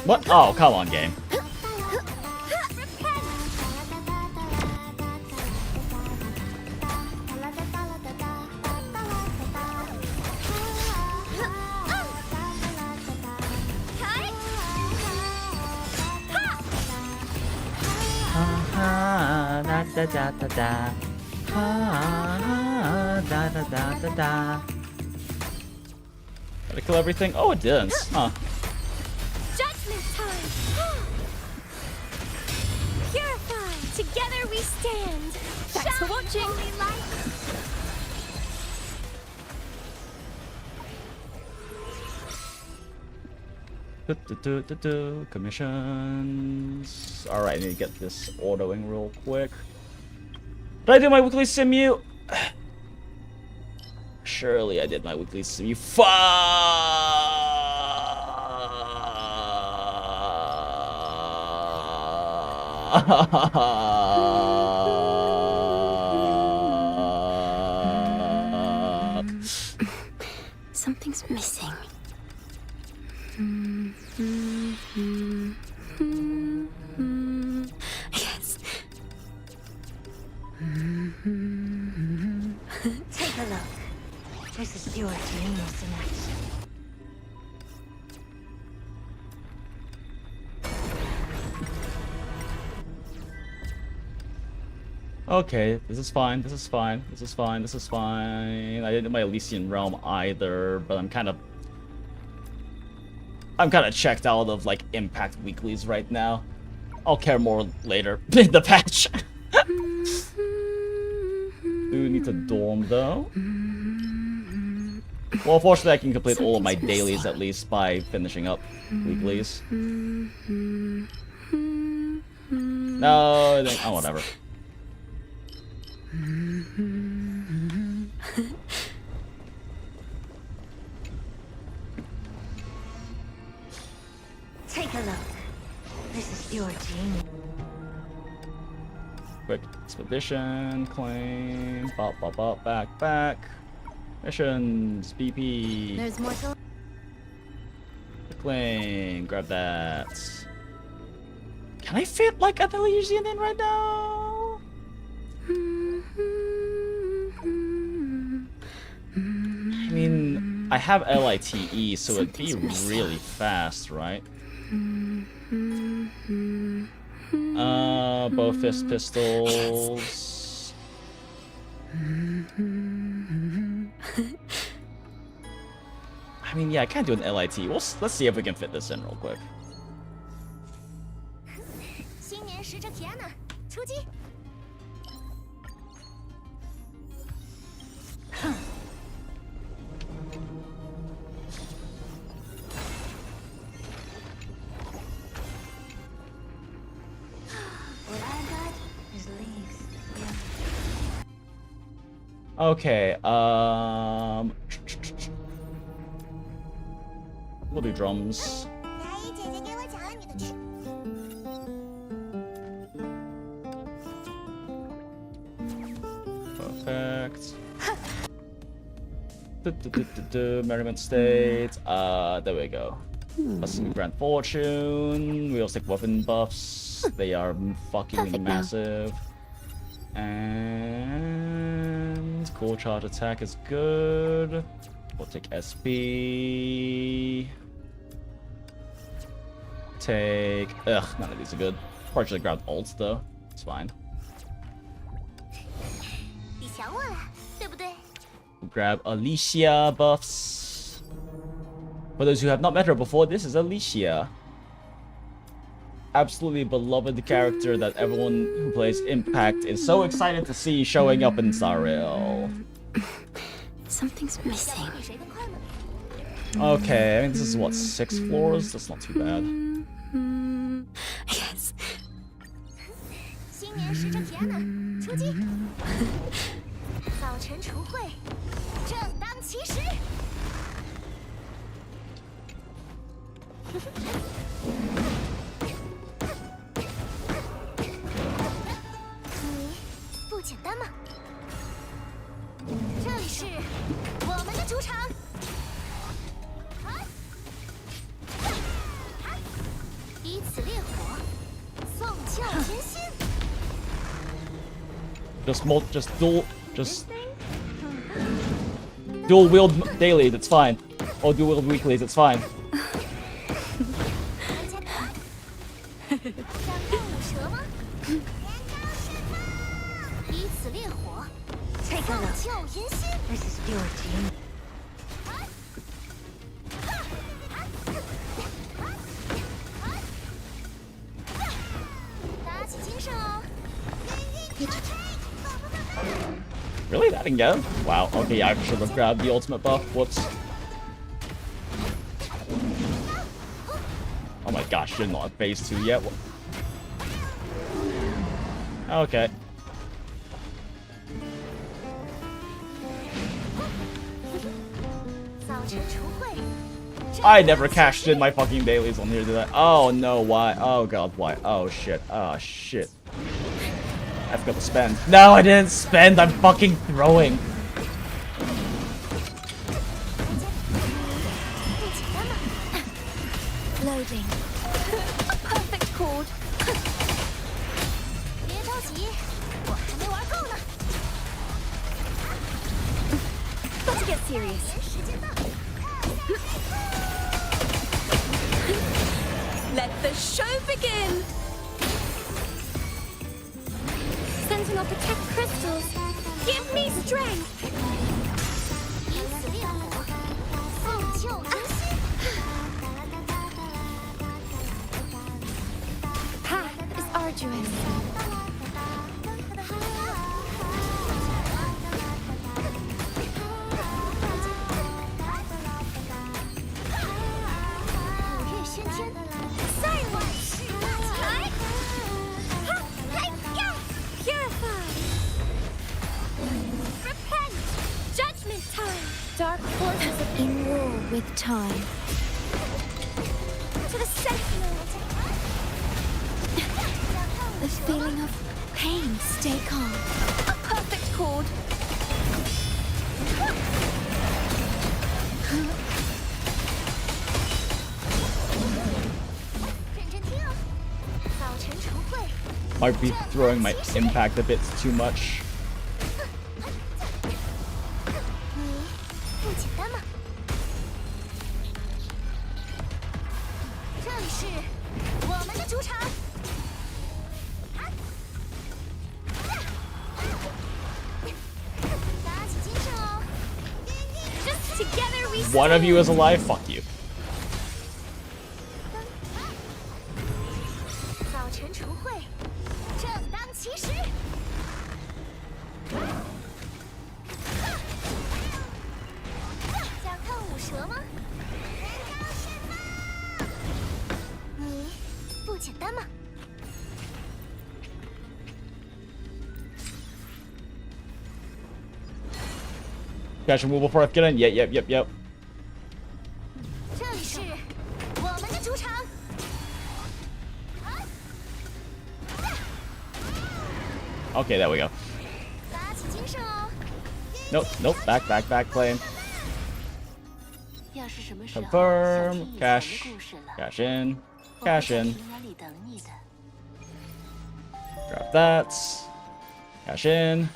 What? Oh, come on, game. Da da da da. Da da da da da. Gotta kill everything? Oh, it didn't. Huh. Judgment time. Purify. Together we stand. Thanks for watching. Holy light. Commissions. Alright, I need to get this autoing real quick. Did I do my weekly simu? Surely I did my weekly simu. Something's missing. Yes. Take a look. This is your genius in action. Okay, this is fine, this is fine, this is fine, this is fine. I didn't do my Elysian Realm either, but I'm kind of checked out of like impact weeklies right now. I'll care more later in the patch. Do need to dorm though. Well, fortunately I can complete all of my dailies at least by finishing up weeklies. No, oh whatever. Take a look. This is your genius. Quick expedition, claim, bop, bop, bop, back, back. Missions, BP. There's more to. Claim, grab that. Can I fit like an Elysian in right now? I mean, I have LITE, so it'd be really fast, right? Bow fist pistols. I mean, yeah, I can't do an LIT. Let's see if we can fit this in real quick. 新年使者提安娜，出击！ Okay, we'll do drums. 牙医姐姐给我讲了你的吃。 Perfect. Merriment State. There we go. Blessing Grand Fortune. Realistic weapon buffs. They are fucking massive. And core charge attack is good. We'll take SP. Take. Ugh, none of these are good. Probably should have grabbed ults though. It's fine. 你想我了，对不对？ Grab Alicia buffs. For those who have not met her before, this is Alicia. Absolutely beloved character that everyone who plays Impact is so excited to see showing up in Zariel. Something's missing. Okay, I mean, this is what, 6 floors? That's not too bad. Yes. 新年时这天呢，出击！早晨除秽，正当其时。你不简单吗？这里是我们的主场。以此烈火，送教天心。 just dual wield daily, that's fine. Or dual wield weekly, that's fine. 想看舞蛇吗？以此烈火，送教天心。This is your team. 打起精神哦！ Really? That didn't get him? Wow, okay, yeah, I should have grabbed the ultimate buff. Whoops. Oh my gosh, you're not at phase 2 yet. Okay. I never cashed in my fucking dailies on here, did I? Oh no, why? Oh god, why? Oh shit. Oh shit. I forgot to spend. No, I didn't spend. I'm fucking throwing. Loading. A perfect chord. 别着急，我还没玩够呢。 Let's get serious. 时间到。 Let the show begin. Sentinel protect crystals. Give me strength. 以此烈火，送教天心。 Path is arduous. Dark forces of in war with time. To the sentinel. The feeling of pain. Stay calm. A perfect chord. Might be throwing my impact a bit too much. One of you is alive? Fuck you. Catch and move before I get in. Yep. Okay, there we go. Nope. Back, plane. Confirm. Cash in. Grab that. Cash in.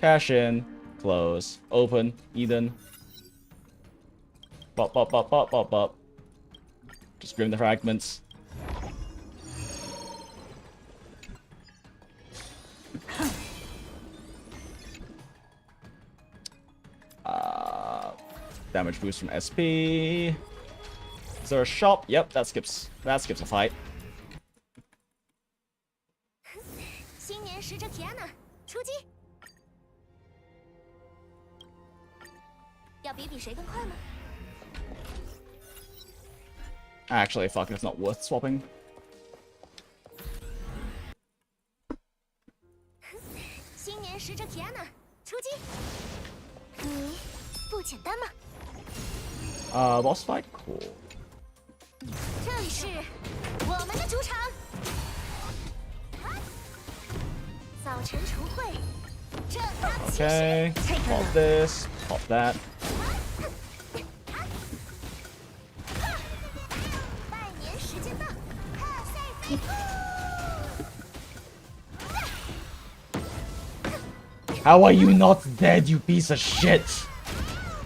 Cash in. Close. Open. Eden. Bop. Just grim the fragments. Damage boost from SP. Is there a shop? Yep, that skips a fight. 新年时这天呢，出击！要比谁更快吗？ Actually, fuck, it's not worth swapping. 新年使者提安娜，出击！你不简单吗？ Boss fight, cool. 这里是我们的主场。早晨除秽，正当其时。 Okay, pop this, pop that. 拜年时间到，特赛飞扑。 How are you not dead, you piece of shit?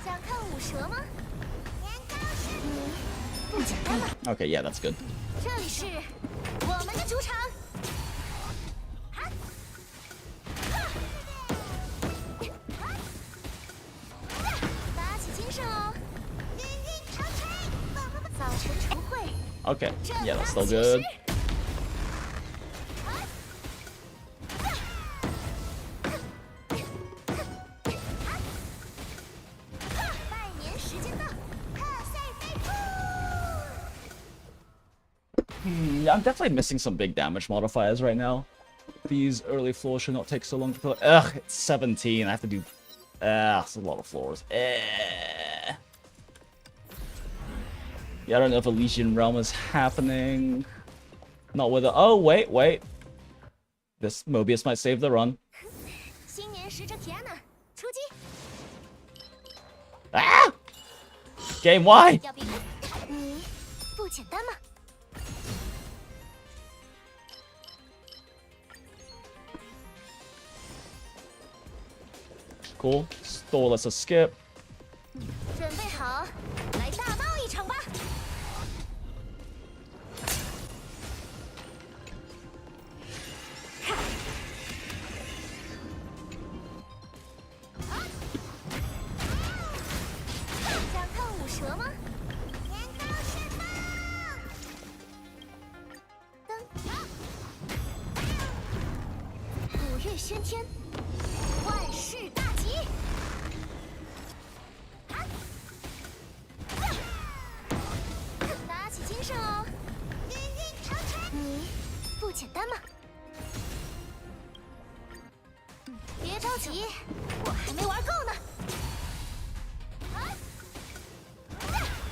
想看舞蛇吗？不简单吗？ Okay, yeah, that's good. 这里是我们的主场。打起精神哦！日日长吹，早晨除秽。 Okay, yeah, that's still good. 拜年时间到，特赛飞扑。 Yeah, I'm definitely missing some big damage modifiers right now. These early floors should not take so long to kill. Ugh, it's 17. I have to do. That's a lot of floors. Yeah, I don't know if Elysian Realm is happening. Not with it. Oh, wait. This Mobius might save the run. 新年使者提安娜，出击！ Ah! Game, why? 要比你不简单吗？ Cool. Store, let's just skip. 准备好，来大闹一场吧！想看舞蛇吗？年糕释放！灯，五月喧天，万事大吉！ 打起精神哦！日日长吹，你不简单吗？别着急，我还没玩够呢。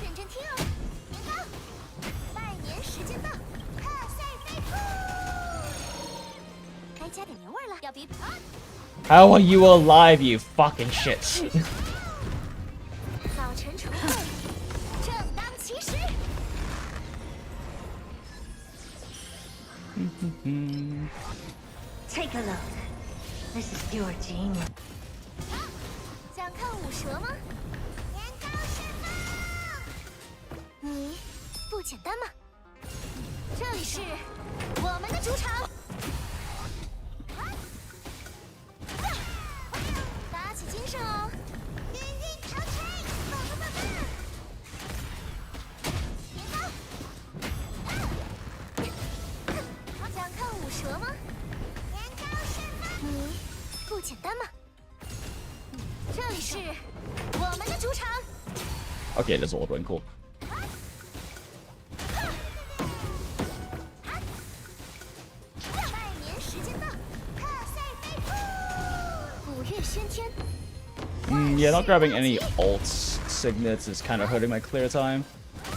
认真听哦，年糕，拜年时间到，特赛飞扑，该加点年味了，要比。 How are you alive, you fucking shit? 早晨除秽，正当其时。 Take a look. This is pure genius. 想看舞蛇吗？年糕释放！你不简单吗？这里是我们的主场。打起精神哦！日日长吹，年糕。想看舞蛇吗？年糕释放！你不简单吗？ 这里是我们的主场。 Okay, that's all going cool. 拜年时间到，特赛飞扑，五月喧天。 Yeah, not grabbing any alts signets is kind of hurting my clear time.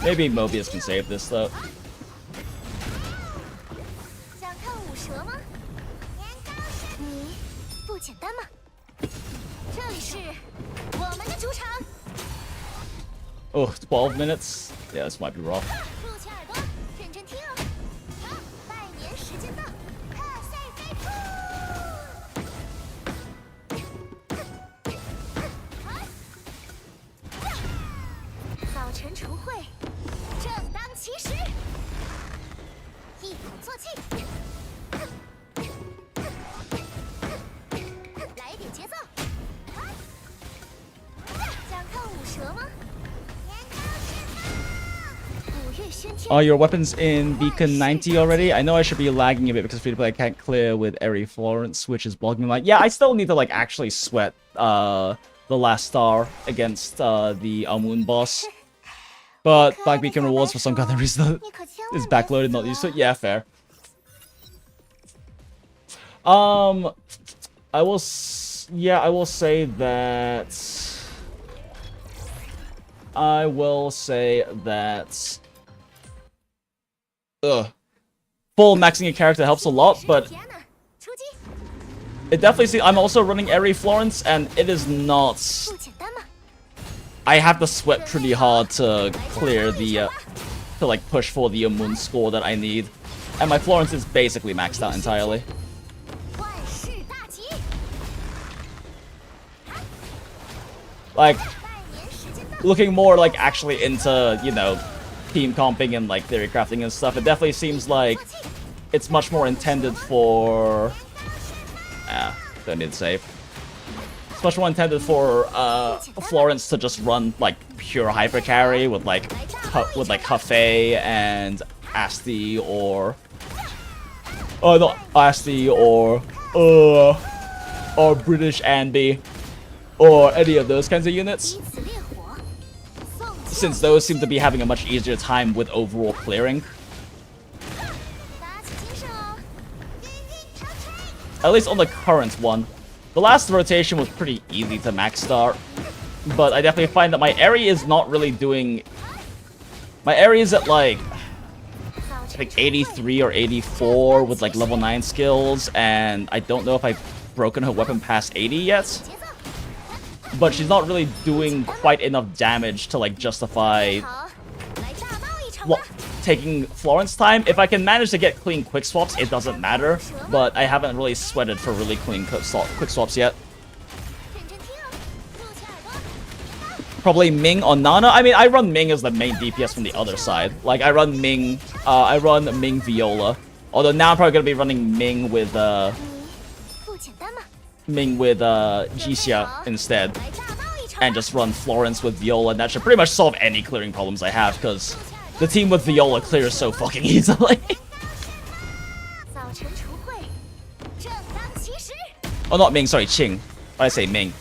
Maybe Mobius can save this though. 想看舞蛇吗？年糕释你不简单吗？这里是我们的主场。 Oh, 12 minutes? Yeah, this might be rough. 竖起耳朵，认真听哦。拜年时间到，特赛飞扑。早晨除秽，正当其时。一鼓作气，来一点节奏。想看舞蛇吗？年糕释放！五月喧天， Are your weapons in Beacon 90 already? I know I should be lagging a bit because free-to-play can't clear with Airy Florence, which is bugging me. Like, yeah, I still need to, like, actually sweat the last star against the Amun boss. But Black Beacon rewards for some kind of reason is backloaded, not used to it. Yeah, fair. I will say that full maxing a character helps a lot, but it definitely seems I'm also running Airy Florence, and it is not. I have to sweat pretty hard to clear the to like push for the Amun score that I need, and my Florence is basically maxed out entirely. Like, looking more like actually into, you know, team comping and like theory crafting and stuff, it definitely seems like it's much more intended for don't need to save. It's much more intended for Florence to just run like pure hyper carry with like Hafei and Asti or not Asti or British Anby or any of those kinds of units, since those seem to be having a much easier time with overall clearing. At least on the current one. The last rotation was pretty easy to max start, but I definitely find that my Airy is not really doing... My Airy is at like, I think 83 or 84 with like level 9 skills, and I don't know if I've broken her weapon past 80 yet. But she's not really doing quite enough damage to like justify taking Florence time. If I can manage to get clean quick swaps, it doesn't matter. But I haven't really sweated for really clean quick swaps yet. Probably Ming or Nana. I mean, I run Ming as the main DPS from the other side. Like, I run Ming Viola. Although now I'm probably gonna be running Ming with Jixia instead, and just run Florence with Viola, and that should pretty much solve any clearing problems I have, because the team with Viola clears so fucking easily. Oh, not Ming, sorry, Qing. I say Ming.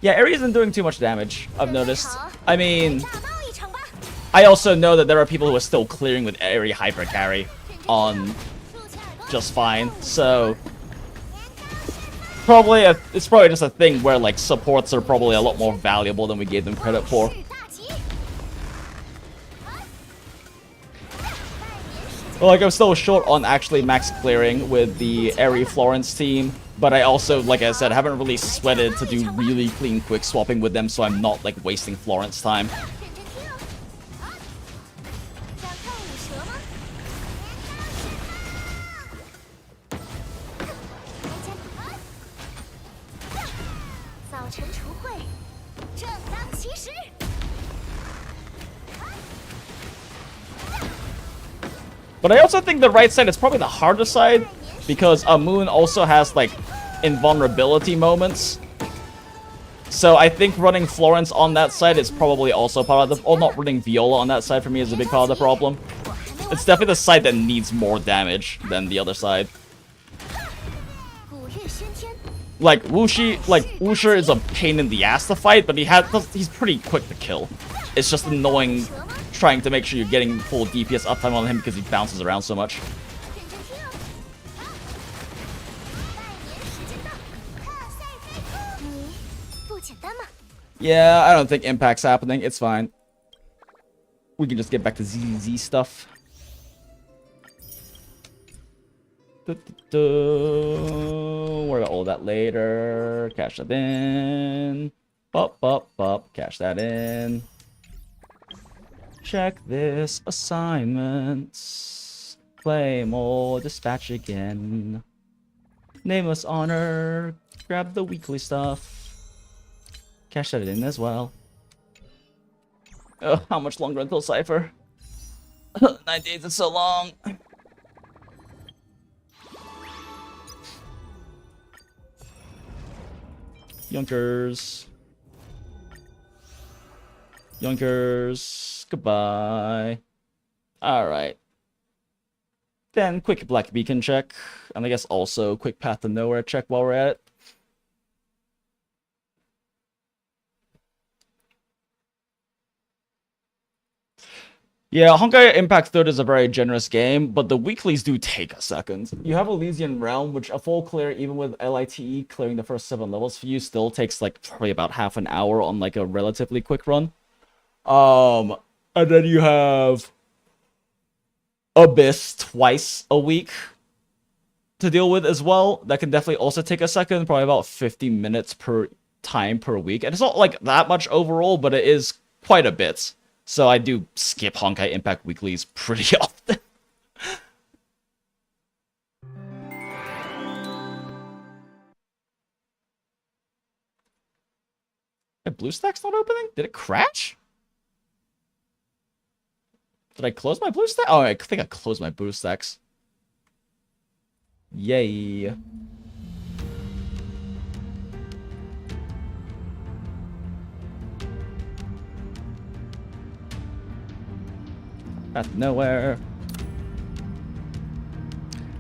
Yeah, Airy isn't doing too much damage, I've noticed. I mean, I also know that there are people who are still clearing with Airy hyper carry on just fine, so it's probably just a thing where like supports are probably a lot more valuable than we gave them credit for. Well, like, I'm still short on actually max clearing with the Airy Florence team, but I also, like I said, haven't really sweated to do really clean quick swapping with them, so I'm not like wasting Florence time. But I also think the right side is probably the harder side, because Amun also has, like, invulnerability moments. So I think running Florence on that side is probably also part of the... Or not running Viola on that side for me is a big part of the problem. It's definitely the side that needs more damage than the other side. Like, Wuxi is a pain in the ass to fight, but he's pretty quick to kill. It's just annoying trying to make sure you're getting full DPS uptime on him because he bounces around so much. Yeah, I don't think Impact's happening. It's fine. We can just get back to ZZZ stuff. Worry about all that later. Cash that in. Cash that in. Check this assignment. Claim or dispatch again. Nameless honor. Grab the weekly stuff. Cash that in as well. Oh, how much longer until Cypher? 9 days is so long. Yonkers. Yonkers. Goodbye. Alright. Then quick black beacon check. And I guess also quick path to nowhere check while we're at it. Yeah, Honkai Impact 3rd is a very generous game, but the weeklies do take a second. You have Elysian Realm, which a full clear, even with LITE clearing the first 7 levels for you, still takes like probably about half an hour on like a relatively quick run. And then you have Abyss twice a week to deal with as well. That can definitely also take a second, probably about 50 minutes per time per week. And it's not like that much overall, but it is quite a bit. So I do skip Honkai Impact weeklies pretty often. Hey, BlueStack's not opening? Did it crash? Did I close my BlueStack? Oh, I think I closed my BlueStacks. Yay. At nowhere.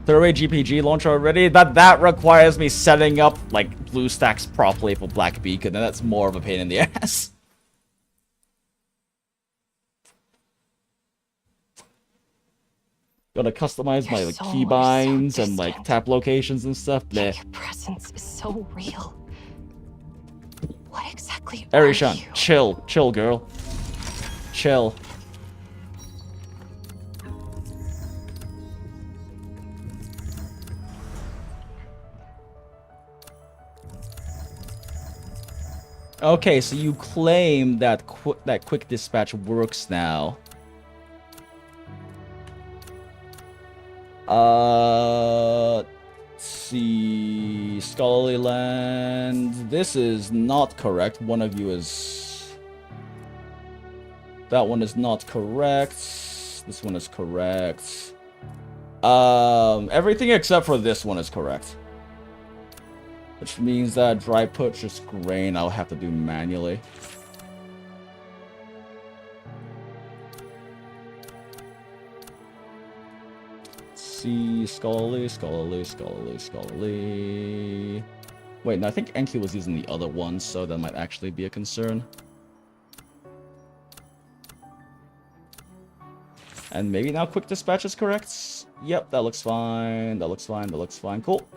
Third-rate GPG launcher already? That requires me setting up, like, BlueStacks properly for Black Beacon, and that's more of a pain in the ass. Gotta customize my like, keybinds and like tap locations and stuff. Bleh. Your presence is so real. What exactly Arishan, chill. Chill, girl. Chill. Okay, so you claim that that quick dispatch works now. Let's see. Scholarly Land. This is not correct. One of you is. That one is not correct. This one is correct. Everything except for this one is correct. Which means that dry purchase grain I'll have to do manually. Let's see, scholarly. Wait, no, I think Enki was using the other one, so that might actually be a concern. And maybe now quick dispatch is correct? Yep, that looks fine. That looks fine. Cool.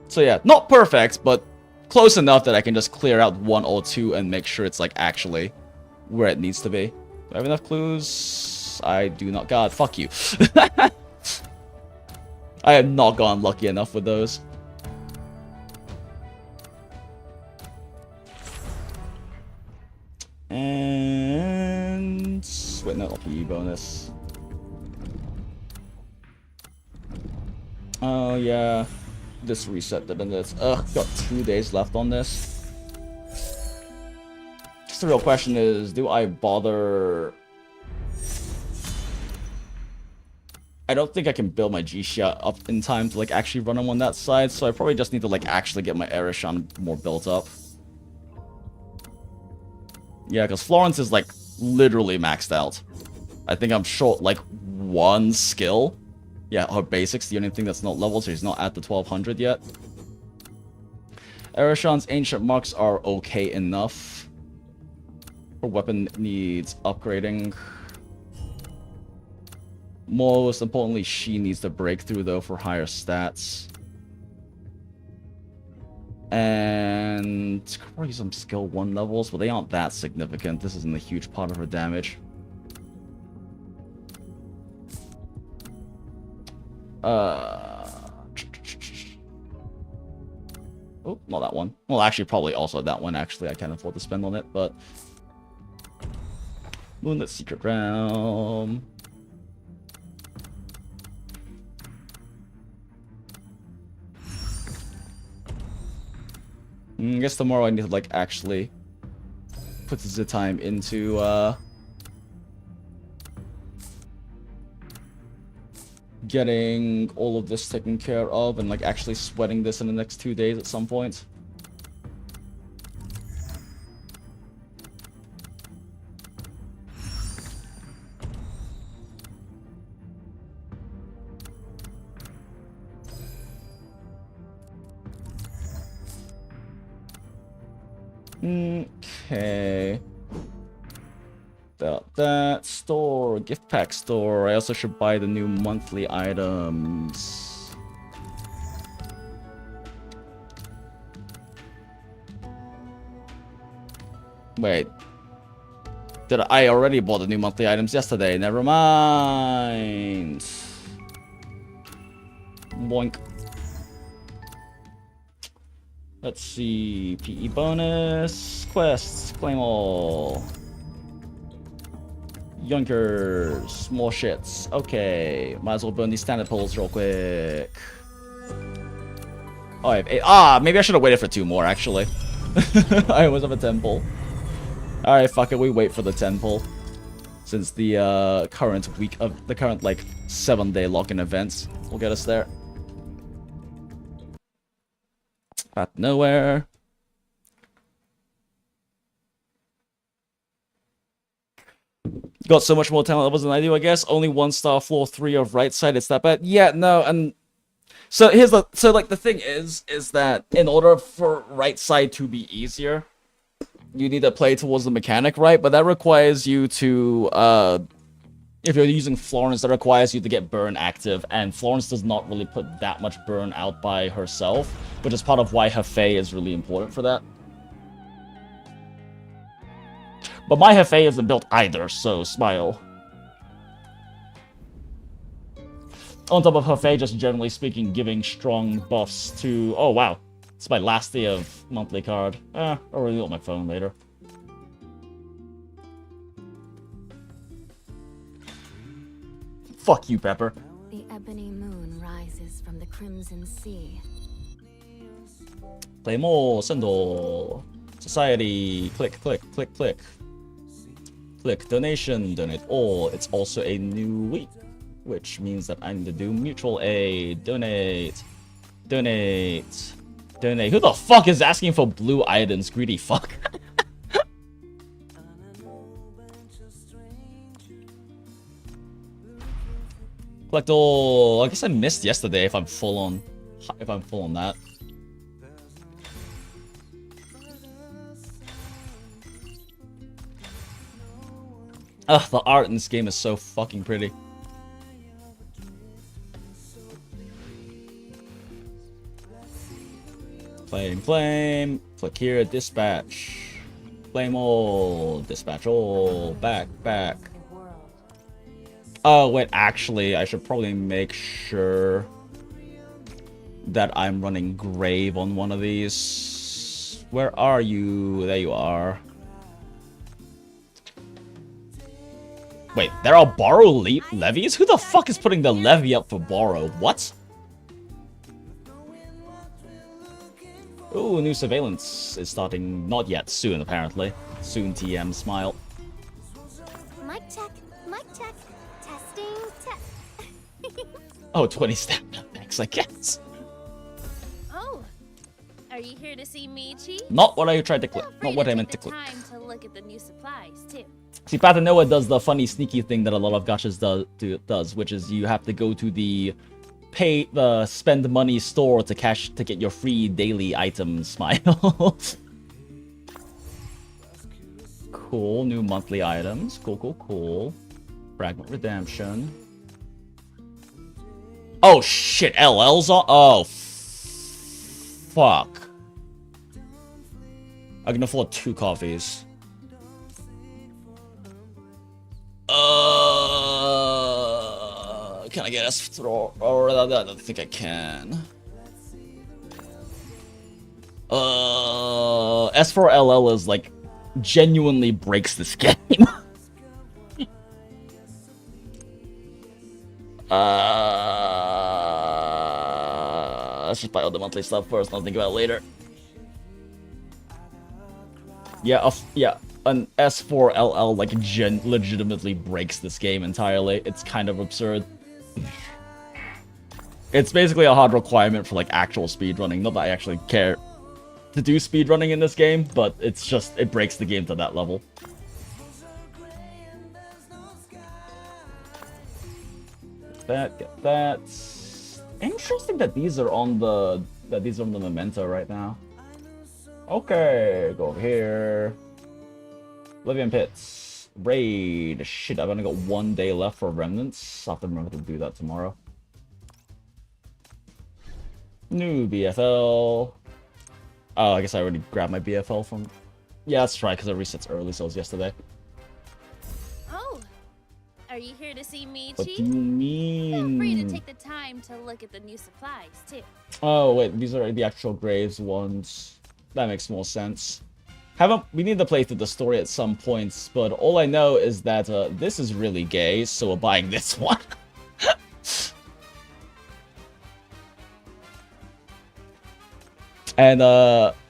So yeah, not perfect, but close enough that I can just clear out 1 or 2 and make sure it's like actually where it needs to be. Do I have enough clues? I do not. God, fuck you. I have not gone lucky enough with those. And wait, no, not PE bonus. Oh yeah. This reset didn't it? Ugh, got 2 days left on this. Just the real question is, do I bother? I don't think I can build my G-Shot up in time to like actually run them on that side, so I probably just need to like actually get my Arishan more built up. Yeah, because Florence is like literally maxed out. I think I'm short like 1 skill. Yeah, her basics, the only thing that's not leveled, so he's not at the 1200 yet. Arishan's ancient marks are okay enough. Her weapon needs upgrading. Most importantly, she needs to break through though for higher stats. And probably some skill 1 levels, but they aren't that significant. This isn't a huge part of her damage. Oh, not that one. Well, actually, probably also that one. Actually, I can't afford to spend on it, but Moonlit Secret Realm. I guess tomorrow I need to like actually put the time into getting all of this taken care of and like actually sweating this in the next 2 days at some point. Okay. That store, gift pack store. I also should buy the new monthly items. Wait. I already bought the new monthly items yesterday? Never mind. Boink. Let's see. PE bonus. Quests. Claim all. Yonkers. More shits. Okay. Might as well burn these standard pulls real quick. Oh, I have 8. Maybe I should have waited for 2 more, actually. I almost have a 10 pull. Alright, fuck it. We wait for the 10 pull. Since the current week of the current, like, 7-day lock-in events will get us there. Out of nowhere. Got so much more talent levels than I do, I guess. Only 1 star, floor 3 of right side. It's that bad. Yeah, no, and so here's the the thing is that in order for right side to be easier, you need to play towards the mechanic, right? But that requires you to if you're using Florence, that requires you to get burn active, and Florence does not really put that much burn out by herself, which is part of why Hefei is really important for that. But my Hefei isn't built either, so smile. On top of Hefei, just generally speaking, giving strong buffs to... Oh, wow. It's my last day of monthly card. I'll reveal on my phone later. Fuck you, Pepper. The ebony moon rises from the crimson sea. Play more, Sendol. Society. Click, click, click, click. Click donation, donate all. It's also a new week, which means that I need to do mutual aid. Donate. Donate. Donate. Who the fuck is asking for blue items? Greedy fuck. Collect all. I guess I missed yesterday if I'm full on that. Ugh, the art in this game is so fucking pretty. Flame, flame. Click here, dispatch. Flame all. Dispatch all. Back, back. Oh, wait, actually, I should probably make sure that I'm running Grave on one of these. Where are you? There you are. Wait, there are borrow levies? Who the fuck is putting the levy up for borrow? What? Ooh, new surveillance is starting. Not yet. Soon, apparently. Soon, TM. Smile. Mic check. Mic check. Testing. Oh, 20 stamina. Thanks, I guess. Oh, are you here to see Michi? Not what I tried to click. Not what I meant to click. Time to look at the new supplies too. See, Path of Noah does the funny, sneaky thing that a lot of gachas does, which is you have to go to the spend money store to get your free daily items. Smile. Cool, new monthly items. Cool, cool, cool. Fragment redemption. Oh shit, LL's on. Oh fuck. I can afford 2 coffees. Can I get S4? Or I don't think I can. S4LL is like genuinely breaks this game. Let's just buy all the monthly stuff first, and I'll think about it later. Yeah, yeah. An S4LL like legitimately breaks this game entirely. It's kind of absurd. It's basically a hard requirement for like actual speedrunning. Not that I actually care to do speedrunning in this game, but it's just, it breaks the game to that level. Get that. Interesting that these are on the memento right now. Okay, go over here. Oblivion Pits. Raid. Shit, I've only got 1 day left for Remnants. I'll have to remember to do that tomorrow. New BFL. Oh, I guess I already grabbed my BFL from... Yeah, that's right, because it resets early, so it was yesterday. Oh, are you here to see me, What Chi? do you mean? Feel free to take the time to look at the new supplies, too. Oh, wait, these are the actual Graves ones. That makes more sense. We need to play through the story at some points, but all I know is that this is really gay, so we're buying this one. And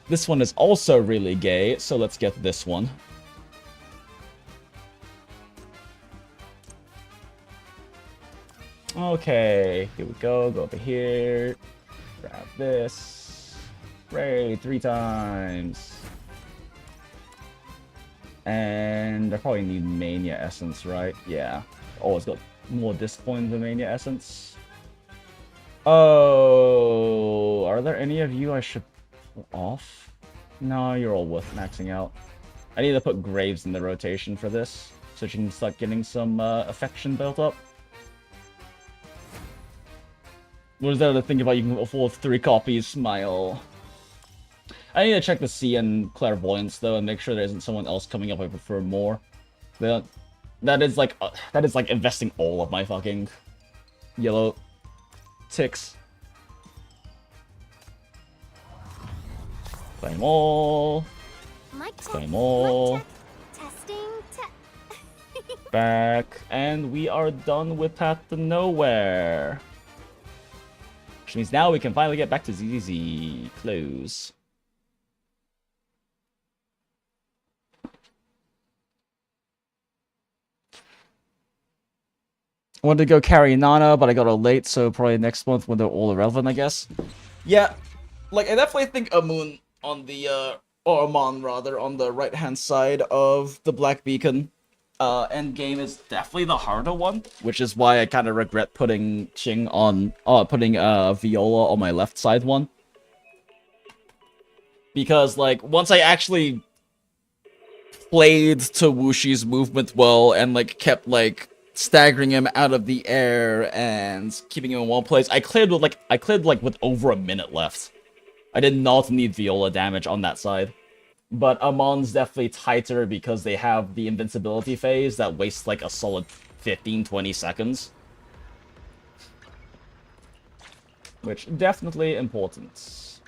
this one is also really gay, so let's get this one. Okay, here we go. Go over here. Grab this. Raid 3 times. And I probably need Mania Essence, right? Yeah. Oh, it's got more disc points than Mania Essence. Oh, are there any of you I should off? No, you're all worth maxing out. I need to put Graves in the rotation for this, so she can start getting some affection built up. What is there to think about? You can afford 3 copies, smile. I need to check the C and Clairvoyance though, and make sure there isn't someone else coming up I prefer more. That is like investing all of my fucking yellow ticks. Claim all. Claim all. Back, and we are done with Path to Nowhere. Which means now we can finally get back to ZZZ. Close. I wanted to go carry Nana, but I got her late, so probably next month when they're all irrelevant, I guess. Yeah, like, I definitely think Amun on the, or Amon, rather, on the right-hand side of the Black Beacon endgame is definitely the harder one, which is why I kind of regret putting Ching on, putting Viola on my left side one. Because, like, once I actually played to Wushi's movement well and, like, kept, like, staggering him out of the air and keeping him in one place, I cleared with over a minute left. I did not need Viola damage on that side. But Amon's definitely tighter because they have the invincibility phase that wastes like a solid 15-20 seconds. Which, definitely important.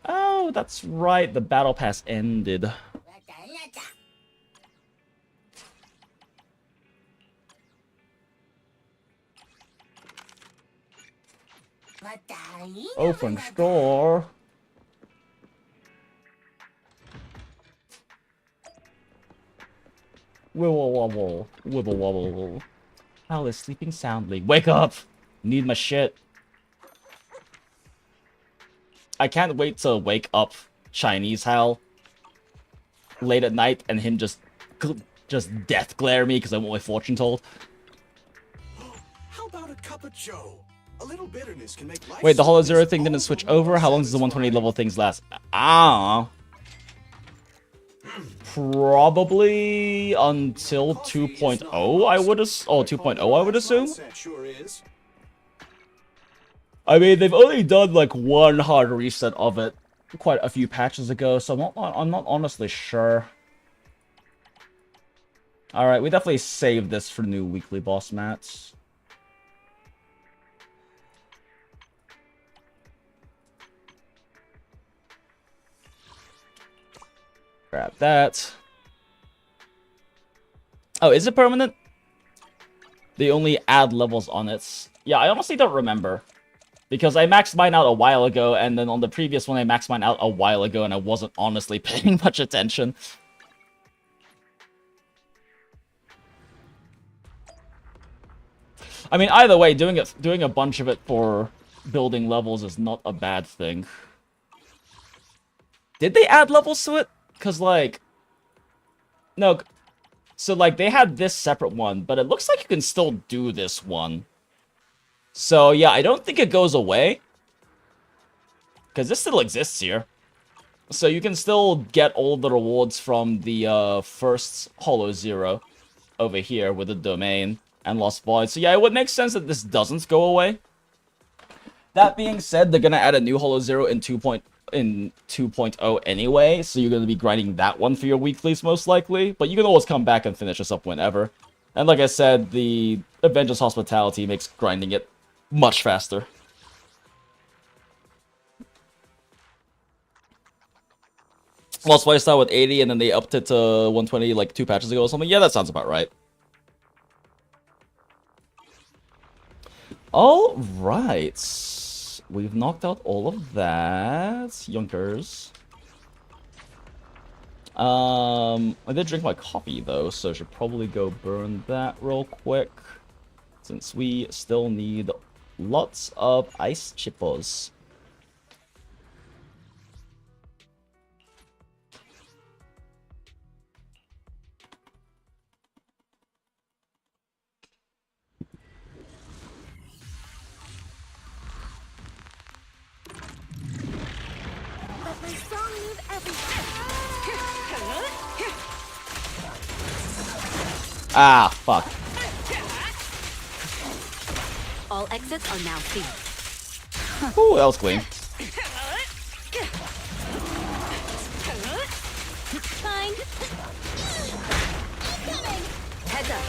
Oh, that's right, the battle pass ended. Open store. Wibble wobble. Wibble wobble. Hal is sleeping soundly. Wake up! Need my shit. I can't wait to wake up Chinese Hal late at night and him just death glare me because I want my fortune told. How about a cup of joe? A little bitterness can make life. Wait, the Hollow Zero thing didn't switch over? How long does the 120 level things last? Ah, probably until 2.0, I would assume. Oh, 2.0, I would assume. I mean, they've only done like one hard reset of it quite a few patches ago, so I'm not honestly sure. All right, we definitely saved this for new weekly boss mats. Grab that. Oh, is it permanent? They only add levels on it. Yeah, I honestly don't remember. Because I maxed mine out a while ago, and then on the previous one I maxed mine out a while ago, and I wasn't honestly paying much attention. I mean, either way, doing a bunch of it for building levels is not a bad thing. Did they add levels to it? Because, like... No. So, like, they had this separate one, but it looks like you can still do this one. So, yeah, I don't think it goes away. Because this still exists here. So you can still get all the rewards from the first Hollow Zero over here with the domain and Lost Void. So yeah, it would make sense that this doesn't go away. That being said, they're gonna add a new Hollow Zero in 2.0 anyway, so you're gonna be grinding that one for your weeklies most likely. But you can always come back and finish this up whenever. And like I said, the Avengers Hospitality makes grinding it much faster. Lost Void started with 80 and then they upped it to 120 like 2 patches ago or something. Yeah, that sounds about right. Alright. We've knocked out all of that. Yonkers. I did drink my coffee though, so I should probably go burn that real quick. Since we still need lots of ice chippers. Let my song move everything. Ah, fuck. All exits are now sealed. Ooh, that was clean. Fine. Heads up.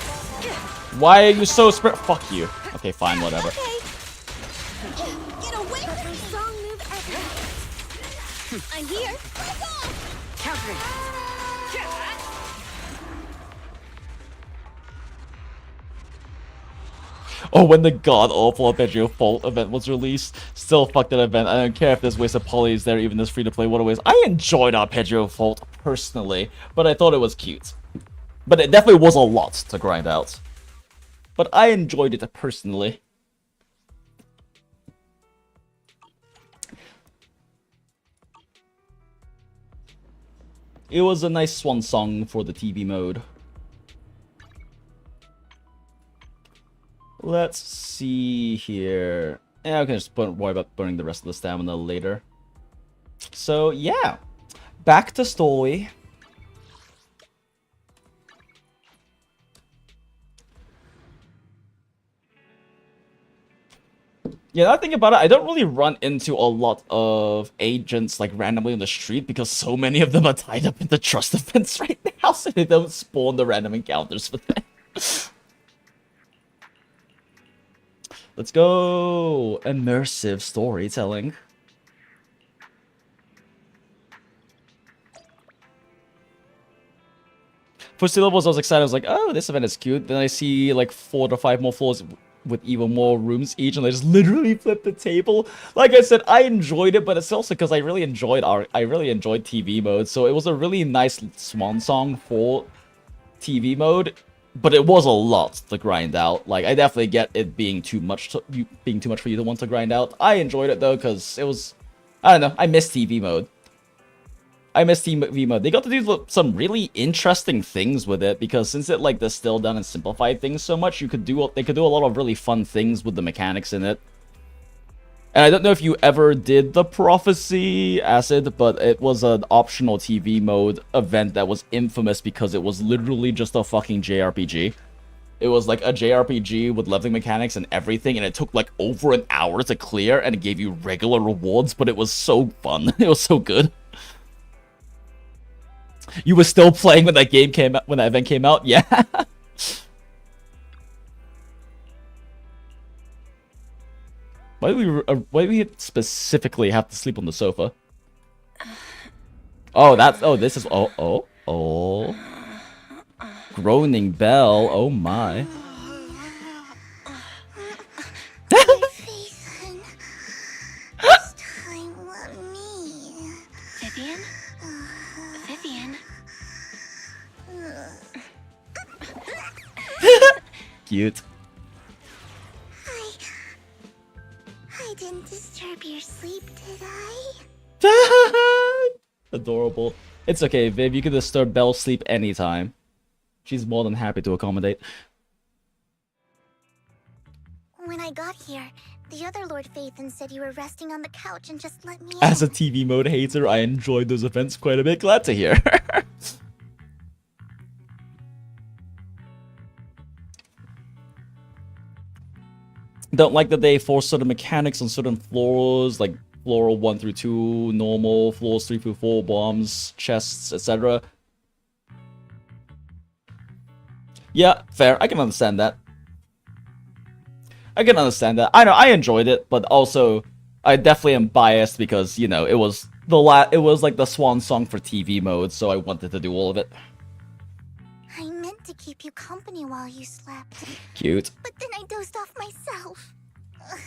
Why are you so sprint? Fuck you. Okay, fine, whatever. Get away from me. Song move everything. I'm here. Let's go. Countering. Oh, when the god-awful Arpeggio Fault event was released. Still fuck that event. I don't care if there's wasted polys there, even this free-to-play waterways. I enjoyed Arpeggio Fault, personally, but I thought it was cute. But it definitely was a lot to grind out. But I enjoyed it personally. It was a nice swan song for the TV mode. Let's see here. Yeah, I can just worry about burning the rest of the stamina later. So, yeah. Back to story. Yeah, now I think about it, I don't really run into a lot of agents like randomly on the street because so many of them are tied up in the trust events right now, so they don't spawn the random encounters for them. Let's go! Immersive storytelling. For sea levels, I was excited. I was like, oh, this event is cute. Then I see like 4 to 5 more floors with even more rooms each, and I just literally flipped the table. Like I said, I enjoyed it, but it's also because I really enjoyed TV mode. So it was a really nice swan song for TV mode. But it was a lot to grind out. Like, I definitely get it being too much for you to want to grind out. I enjoyed it though, because it was, I don't know, I miss TV mode. I miss TV mode. They got to do some really interesting things with it, because since it like distilled down and simplified things so much, they could do a lot of really fun things with the mechanics in it. And I don't know if you ever did the Prophecy Acid, but it was an optional TV mode event that was infamous because it was literally just a fucking JRPG. It was like a JRPG with leveling mechanics and everything, and it took like over an hour to clear, and it gave you regular rewards, but it was so fun. It was so good. You were still playing when that game came out, when that event came out? Yeah. Why do we specifically have to sleep on the sofa? Oh, this is oh. Groaning bell. Oh my. Vivian? Vivian? Cute. I didn't disturb your sleep, did I? Adorable. It's okay, Viv. You can disturb Belle's sleep anytime. She's more than happy to accommodate. When I got here, The other Lord Phaethon said you were resting on the couch and just let me As a in. TV mode hater, I enjoyed those events quite a bit. Glad to hear. Don't like that they force certain mechanics on certain floors, like floor 1 through 2, normal, floors 3 through 4, bombs, chests, etc. Yeah, fair. I can understand that. I can understand that. I know I enjoyed it, but also I definitely am biased because, you know, it was like the swan song for TV mode, so I wanted to do all of it. I meant to keep you company while you slept. Cute. But then I dozed off myself. Ugh.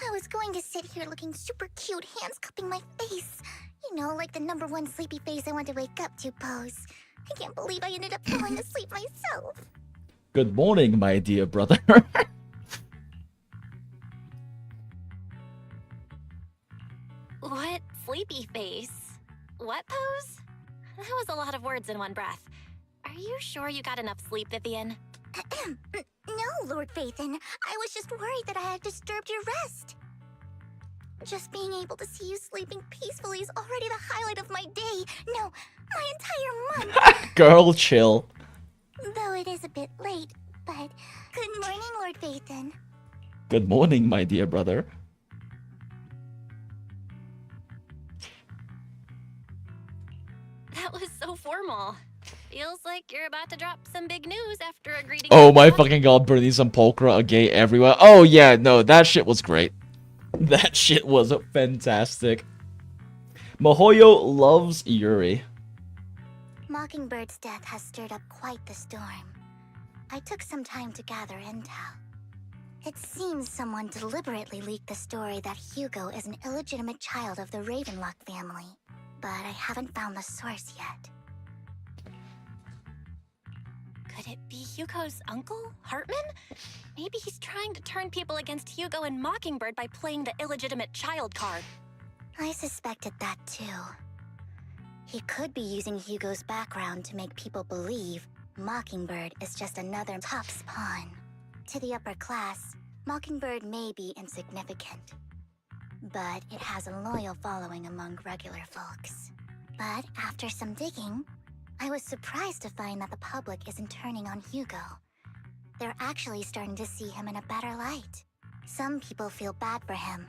I was going to sit here looking super cute, hands cupping my face. You know, like the #1 sleepy face I want to wake up to pose. I can't believe I ended up falling asleep myself. Good morning, my dear brother. What sleepy face? What pose? That was a lot of words in one breath. Are you sure you got enough sleep, Vivian? No, Lord Phaethon. I was just worried that I had disturbed your rest. Just being able to see you sleeping peacefully is already the highlight of my day. No, my entire month. Girl, chill. Though it is a bit late, but good morning, Lord Phaethon. Good morning, my dear brother. That was so formal. Feels like you're about to drop some big news after a greeting. Oh my fucking god, Bernice and Pulchra are gay everywhere. Oh yeah, no, that shit was great. That shit was fantastic. Mihoyo loves Yuri. Mockingbird's death has stirred up quite the storm. I took some time to gather intel. It seems someone deliberately leaked the story that Hugo is an illegitimate child of the Ravenlock family, but I haven't found the source yet. Could it be Hugo's uncle, Hartman? Maybe he's trying to turn people against Hugo and Mockingbird by playing the illegitimate child card. I suspected that too. He could be using Hugo's background to make people believe Mockingbird is just another Top's pawn. To the upper class, Mockingbird may be insignificant, but it has a loyal following among regular folks. But after some digging, I was surprised to find that the public isn't turning on Hugo. They're actually starting to see him in a better light. Some people feel bad for him,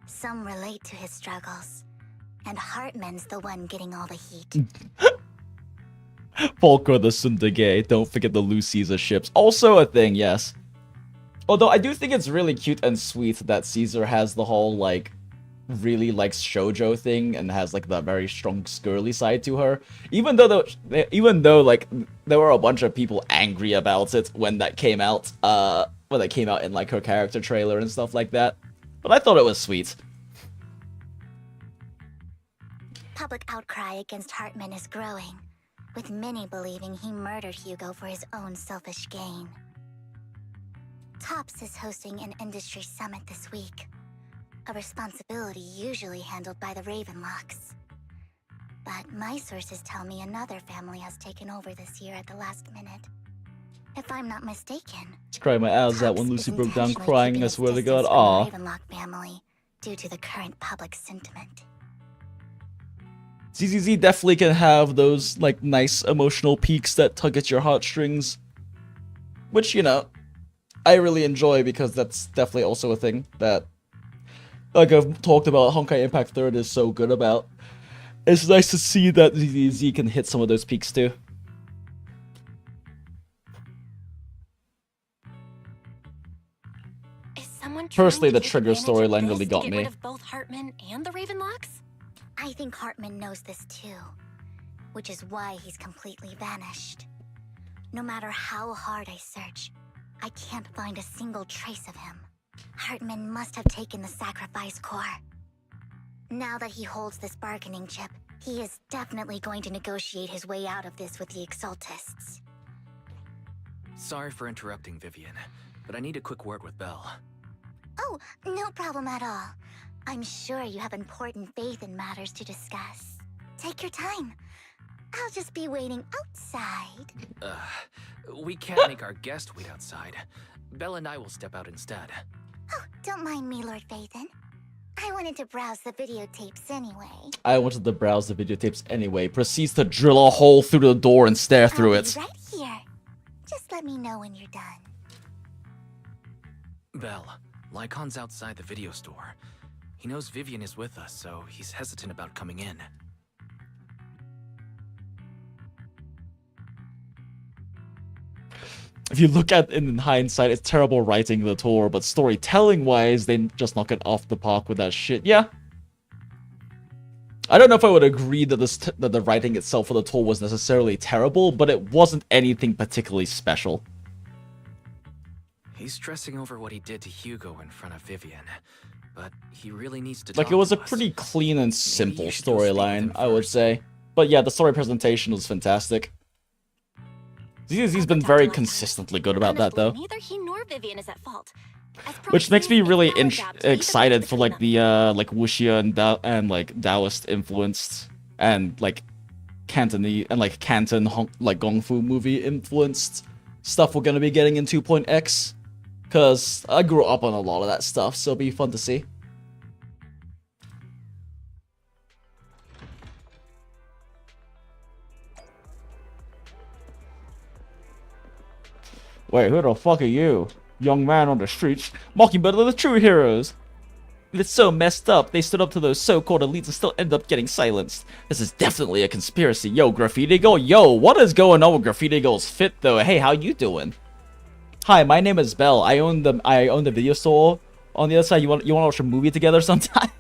some relate to his struggles, and Hartman's the one getting all the heat. Pulchra the Sundage, don't forget the Loose Caesar ships. Also a thing, yes. Although I do think it's really cute and sweet that Caesar has the whole, like, really likes shoujo thing and has, like, the very strong girly side to her. Even though like, there were a bunch of people angry about it when that came out, in, like, her character trailer and stuff like that. But I thought it was sweet. Public outcry against Hartman is growing, with many believing he murdered Hugo for his own selfish gain. Tops is hosting an industry summit this week, a responsibility usually handled by the Ravenlocks. But my sources tell me another family has taken over this year at the last minute. If I'm not mistaken, Just crying my eyes out when Lucy broke down crying, I swear to god. Aw. Ravenlock family due to the current public sentiment. ZZZ definitely can have those, like, nice emotional peaks that tug at your heartstrings. Which, you know, I really enjoy because that's definitely also a thing that, like I've talked about, Honkai Impact 3rd is so good about. It's nice to see that ZZZ can hit some of those peaks too. Is someone Personally, the trying to take Trigger advantage of storyline this really to got get me. rid of both Hartman and the Ravenlocks? I think Hartman knows this too, which is why he's completely vanished. No matter how hard I search, I can't find a single trace of him. Hartman must have taken the sacrifice core. Now that he holds this bargaining chip, he is definitely going to negotiate his way out of this with the Exaltists. Sorry for interrupting, Vivian, but I need a quick word with Belle. Oh, no problem at all. I'm sure you have important faith in matters to discuss. Take your time. I'll just be waiting outside. We can't make our guest wait outside. Belle and I will step out instead. Oh, don't mind me, Lord Phaethon. I wanted to browse the videotapes anyway. I wanted to browse the videotapes anyway. Proceeds to drill a hole through the door and stare through it. Right here. Just let me know when you're done. Belle, Lycon's outside the video store. He knows Vivian is with us, so he's hesitant about coming in. If you look at it in hindsight, it's terrible writing the tour, but storytelling-wise, they just knock it off the park with that shit. Yeah. I don't know if I would agree that that the writing itself for the tour was necessarily terrible, but it wasn't anything particularly special. He's stressing over what he did to Hugo in front of Vivian, but he really needs to Like, it was a pretty clean and simple storyline, I would say. But yeah, the story presentation was fantastic. ZZZ's been very consistently good about that, though. Neither he nor Vivian is at fault. Which makes me really excited for like the like wuxia and like Daoist influenced and like Cantonese and like Canton like Gong Fu movie influenced stuff we're gonna be getting in 2.x. Cause I grew up on a lot of that stuff, so it'll be fun to see. Wait, who the fuck are you? Young man on the streets, Mockingbird are the true heroes. It's so messed up, they stood up to those so-called elites and still end up getting silenced. This is definitely a conspiracy. Yo, Graffiti Girl, yo, what is going on with Graffiti Girl's fit though? Hey, how you doing? Hi, my name is Belle. I own the video store on the other side. You want to watch a movie together sometime?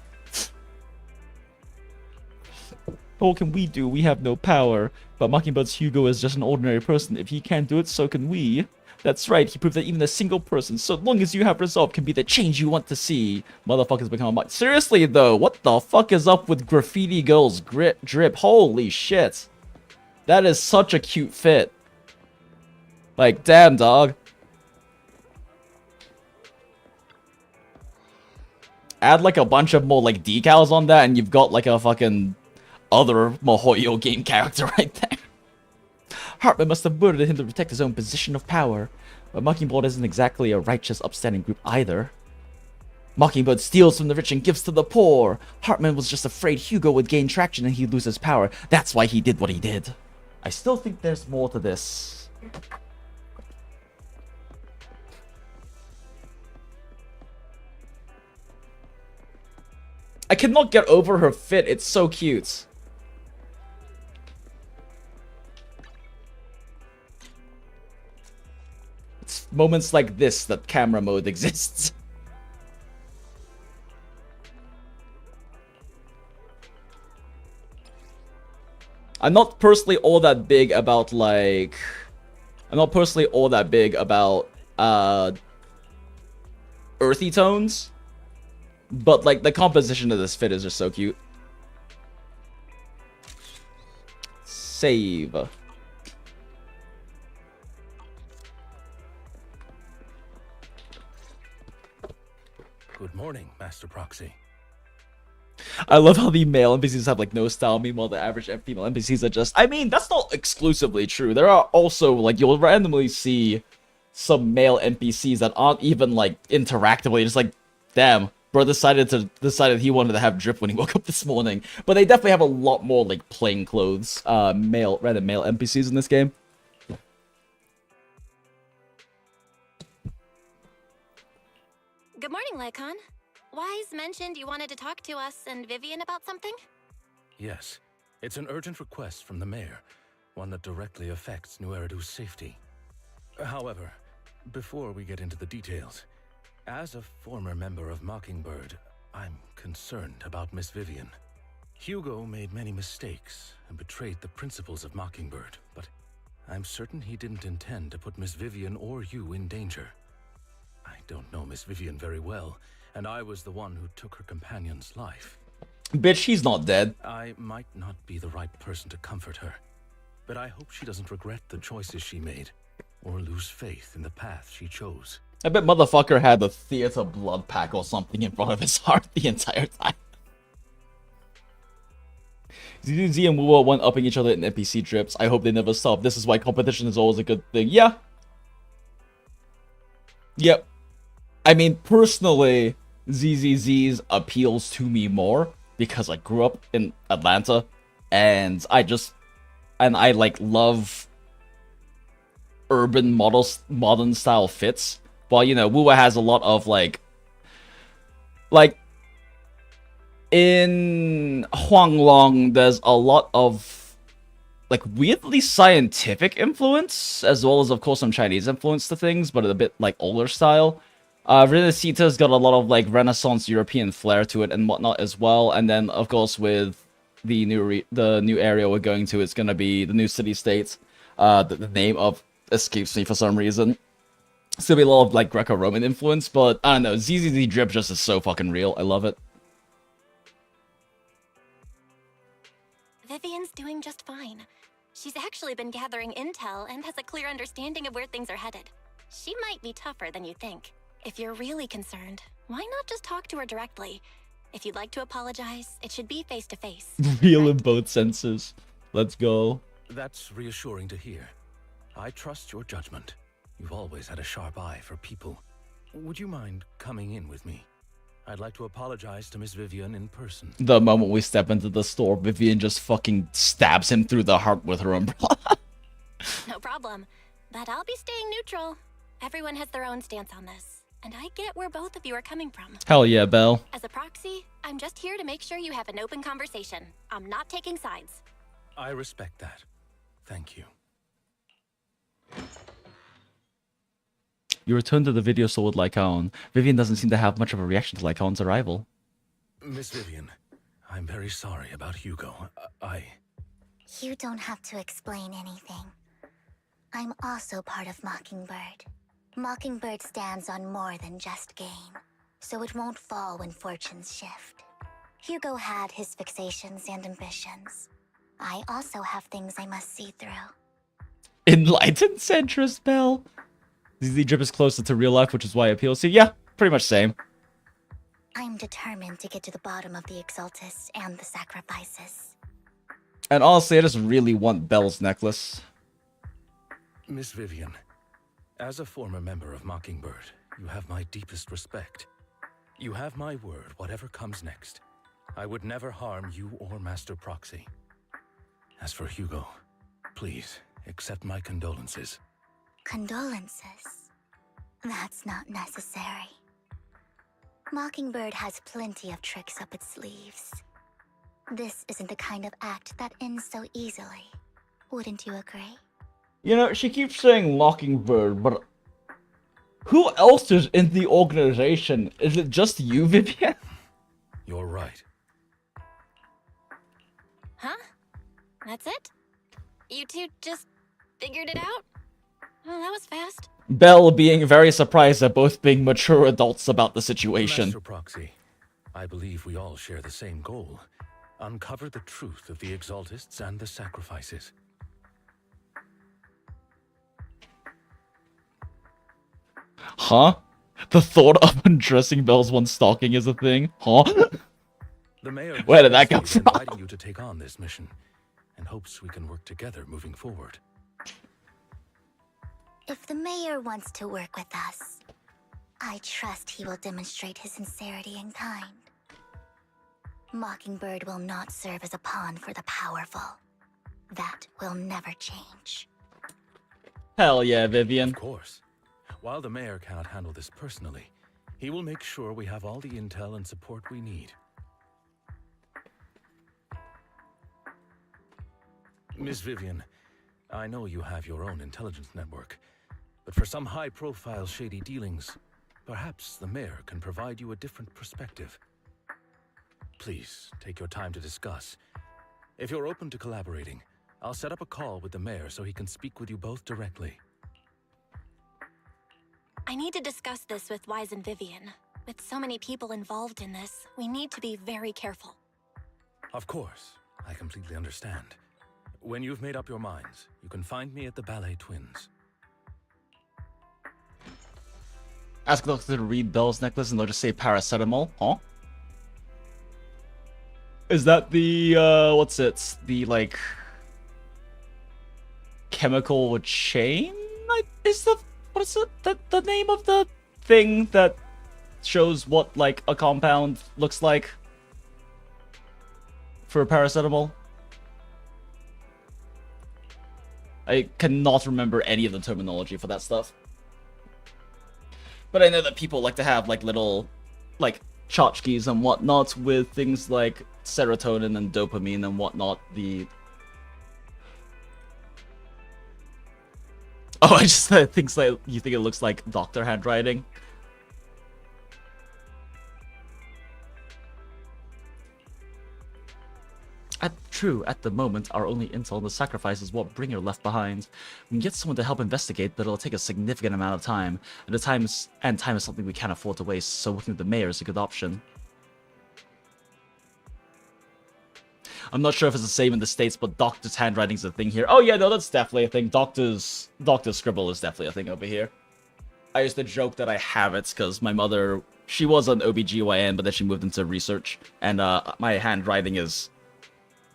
What can we do? We have no power. But Mockingbird's Hugo is just an ordinary person. If he can't do it, so can we. That's right, he proved that even a single person, so long as you have resolve, can be the change you want to see. Motherfuckers become a mock. Seriously though, what the fuck is up with Graffiti Girl's drip? Holy shit. That is such a cute fit. Like, damn, dog. Add like a bunch of more like decals on that and you've got like a fucking other MiHoYo game character right there. Hartman must have murdered him to protect his own position of power. But Mockingbird isn't exactly a righteous, upstanding group either. Mockingbird steals from the rich and gives to the poor. Hartman was just afraid Hugo would gain traction and he'd lose his power. That's why he did what he did. I still think there's more to this. I cannot get over her fit. It's so cute. It's moments like this that camera mode exists. I'm not personally all that big about like... I'm not personally all that big about earthy tones. But like the composition of this fit is just so cute. Save. Good morning, Master Proxy. I love how the male NPCs have like no style, meanwhile the average female NPCs are just... I mean, that's not exclusively true. There are also, like, you'll randomly see some male NPCs that aren't even like interactively, just like, damn, bro decided he wanted to have drip when he woke up this morning. But they definitely have a lot more like plain clothes random male NPCs in this game. Good morning, Lycon. Wise mentioned you wanted to talk to us and Vivian about something? Yes, it's an urgent request from the mayor, one that directly affects New Eridu's safety. However, before we get into the details, as a former member of Mockingbird, I'm concerned about Miss Vivian. Hugo made many mistakes and betrayed the principles of Mockingbird, but I'm certain he didn't intend to put Miss Vivian or you in danger. I don't know Miss Vivian very well, and I was the one who took her companion's life. Bitch, he's not dead. I might not be the right person to comfort her, but I hope she doesn't regret the choices she made, or lose faith in the path she chose. I bet motherfucker had a theater blood pack or something in front of his heart the entire time. ZZZ and Wu are one-upping each other in NPC drips. I hope they never stop. This is why competition is always a good thing. Yeah. Yep. I mean, personally, ZZZ's appeals to me more because I grew up in Atlanta, and I like love urban modern style fits. While, you know, Wuwa has a lot of like in Huanglong, there's a lot of like weirdly scientific influence, as well as of course some Chinese influence to things, but a bit like older style. Renacita's got a lot of like Renaissance European flair to it and whatnot as well. And then of course with the new area we're going to, it's gonna be the new city-state. The name of escapes me for some reason. It's gonna be a lot of like Greco-Roman influence, but I don't know. ZZZ drip just is so fucking real. I love it. Vivian's doing just fine. She's actually been gathering intel and has a clear understanding of where things are headed. She might be tougher than you think. If you're really concerned, why not just talk to her directly? If you'd like to apologize, it should be face to face. Real in both senses. Let's go. That's reassuring to hear. I trust your judgment. You've always had a sharp eye for people. Would you mind coming in with me? I'd like to apologize to Miss Vivian in person. The moment we step into the store, Vivian just fucking stabs him through the heart with her umbrella. No problem. But I'll be staying neutral. Everyone has their own stance on this, and I get where both of you are coming from. Hell yeah, Belle. As a proxy, I'm just here to make sure you have an open conversation. I'm not taking sides. I respect that. Thank you. You return to the video store with Lycaon. Vivian doesn't seem to have much of a reaction to Lycaon's arrival. Miss Vivian, I'm very sorry about Hugo. You don't have to explain anything. I'm also part of Mockingbird. Mockingbird stands on more than just gain, so it won't fall when fortunes shift. Hugo had his fixations and ambitions. I also have things I must see through. Enlightened centrist, Belle. ZZ Drip is closer to real life, which is why it appeals to you. Yeah, pretty much same. I'm determined to get to the bottom of the Exaltists and the sacrifices. And honestly, I just really want Belle's necklace. Miss Vivian, as a former member of Mockingbird, you have my deepest respect. You have my word, whatever comes next. I would never harm you or Master Proxy. As for Hugo, please accept my condolences. Condolences? That's not necessary. Mockingbird has plenty of tricks up its sleeves. This isn't the kind of act that ends so easily. Wouldn't you agree? You know, she keeps saying Mockingbird, but who else is in the organization? Is it just you, Vivian? You're right. Huh? That's it? You two just figured it out? Oh, that was fast. Belle being very surprised at both being mature adults about the situation. Master Proxy, I believe we all share the same goal. Uncover the truth of the Exaltists and the sacrifices. Huh? The thought of undressing Belle's one stalking is a thing? Huh? The mayor Where did that come from? inviting you to take on this mission, and hopes we can work together moving forward. If the mayor wants to work with us, I trust he will demonstrate his sincerity and kind. Mockingbird will not serve as a pawn for the powerful. That will never change. Hell yeah, Vivian. Of course. While the mayor cannot handle this personally, he will make sure we have all the intel and support we need. Miss Vivian, I know you have your own intelligence network, but for some high-profile shady dealings, perhaps the mayor can provide you a different perspective. Please, take your time to discuss. If you're open to collaborating, I'll set up a call with the mayor so he can speak with you both directly. I need to discuss this with Wise and Vivian. With so many people involved in this, we need to be very careful. Of course, I completely understand. When you've made up your minds, you can find me at the Ballet Twins. Ask the doctor to read Belle's necklace and they'll just say paracetamol. Huh? Is that the, what's it? The, like, chemical chain? Is the, what is it? The name of the thing that shows what like a compound looks like for paracetamol. I cannot remember any of the terminology for that stuff. But I know that people like to have like little like tchotchkes and whatnot with things like serotonin and dopamine and whatnot. Oh, I just things like you think it looks like doctor handwriting. True, at the moment, our only intel on the sacrifice is what Bringer left behind. We can get someone to help investigate, but it'll take a significant amount of time, and time is something we can't afford to waste, so working with the mayor is a good option. I'm not sure if it's the same in the States, but doctor's handwriting is a thing here. Oh yeah, no, that's definitely a thing. Doctor's scribble is definitely a thing over here. I used to joke that I have it, because my mother, she was an OBGYN, but then she moved into research, and my handwriting is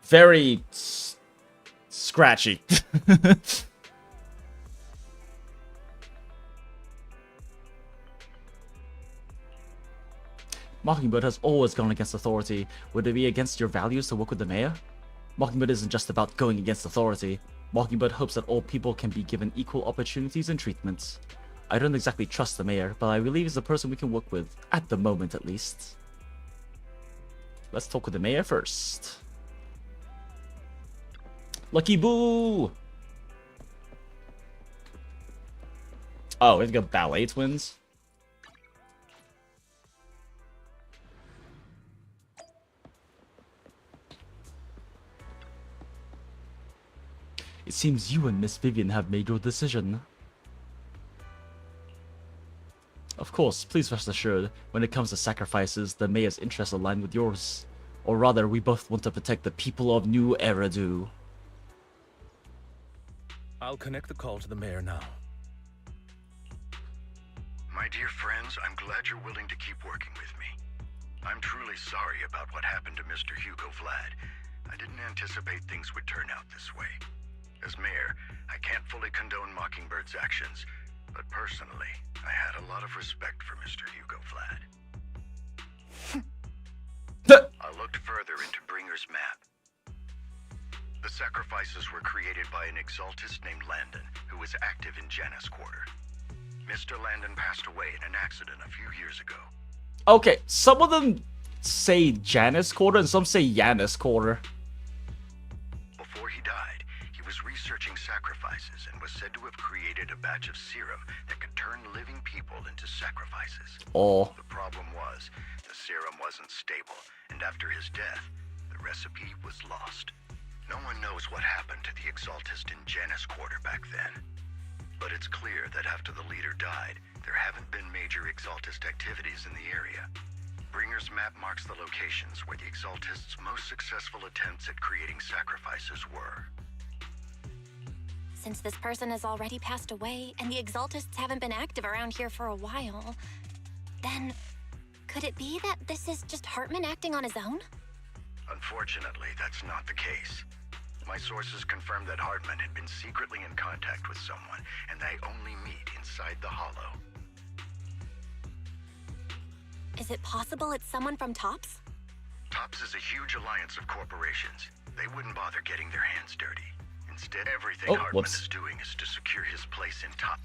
very scratchy. Mockingbird has always gone against authority. Would it be against your values to work with the mayor? Mockingbird isn't just about going against authority. Mockingbird hopes that all people can be given equal opportunities and treatments. I don't exactly trust the mayor, but I believe he's the person we can work with, at the moment at least. Let's talk with the mayor first. Lucky Boo! Oh, we have to go ballet twins? It seems you and Miss Vivian have made your decision. Of course, please rest assured, when it comes to sacrifices, the mayor's interests align with yours. Or rather, we both want to protect the people of New Eridu. I'll connect the call to the mayor now. My dear friends, I'm glad you're willing to keep working with me. I'm truly sorry about what happened to Mr. Hugo Vlad. I didn't anticipate things would turn out this way. As mayor, I can't fully condone Mockingbird's actions, but personally, I had a lot of respect for Mr. Hugo Vlad. I looked further into Bringer's map. The sacrifices were created by an exaltist named Landon, who was active in Janus Quarter. Mr. Landon passed away in an accident a few years ago. Okay, some of them say Janus Quarter and some say Janus Quarter. Before he died, he was researching sacrifices and was said to have created a batch of serum that could turn living people into sacrifices. Oh. The problem was, the serum wasn't stable, and after his death, the recipe was lost. No one knows what happened to the Exaltist in Janus Quarter back then. But it's clear that after the leader died, there haven't been major Exaltist activities in the area. Bringer's map marks the locations where the Exaltist's most successful attempts at creating sacrifices were. Since this person has already passed away, and the Exaltists haven't been active around here for a while, then could it be that this is just Hartman acting on his own? Unfortunately, that's not the case. My sources confirmed that Hartman had been secretly in contact with someone, and they only meet inside the Hollow. Is it possible it's someone from TOPS? TOPS is a huge alliance of corporations. They wouldn't bother getting their hands dirty. Instead, everything Hartman is doing is to secure his place in TOPS.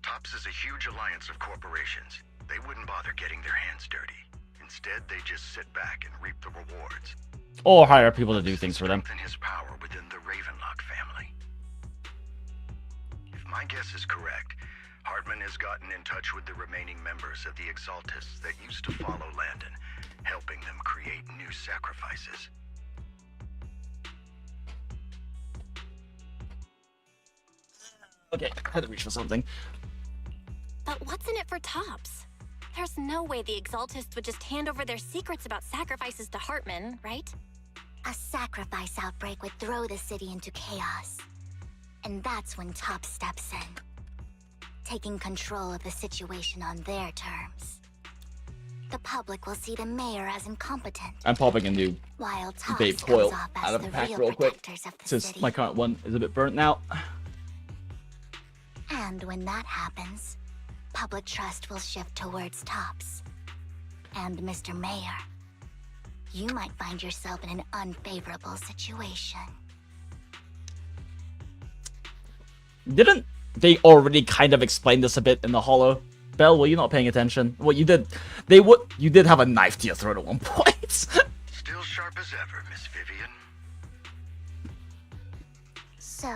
TOPS is a huge alliance of corporations. They wouldn't bother getting their hands dirty. Instead, they just sit back and reap the rewards. Or hire people to do things for them. Strengthen his power within the Ravenlock family. If my guess is correct, Hartman has gotten in touch with the remaining members of the Exaltists that used to follow Landon, helping them create new sacrifices. Okay, I had to reach for something. But what's in it for TOPS? There's no way the Exaltists would just hand over their secrets about sacrifices to Hartman, right? A sacrifice outbreak would throw the city into chaos. And that's when TOPS steps in, taking control of the situation on their terms. The public will see the mayor as incompetent. I'm popping a new while vape TOPS coil comes off out as of the the pack real real quick, protectors of the since city. my current one is a bit burnt now. And when that happens, public trust will shift towards TOPS. and Mr. Mayor, you might find yourself in an unfavorable situation. Didn't they already kind of explain this a bit in the holo? Belle, were you not paying attention? Well, you did. You did have a knife to your throat at one point. Still sharp as ever, Miss Vivian. So,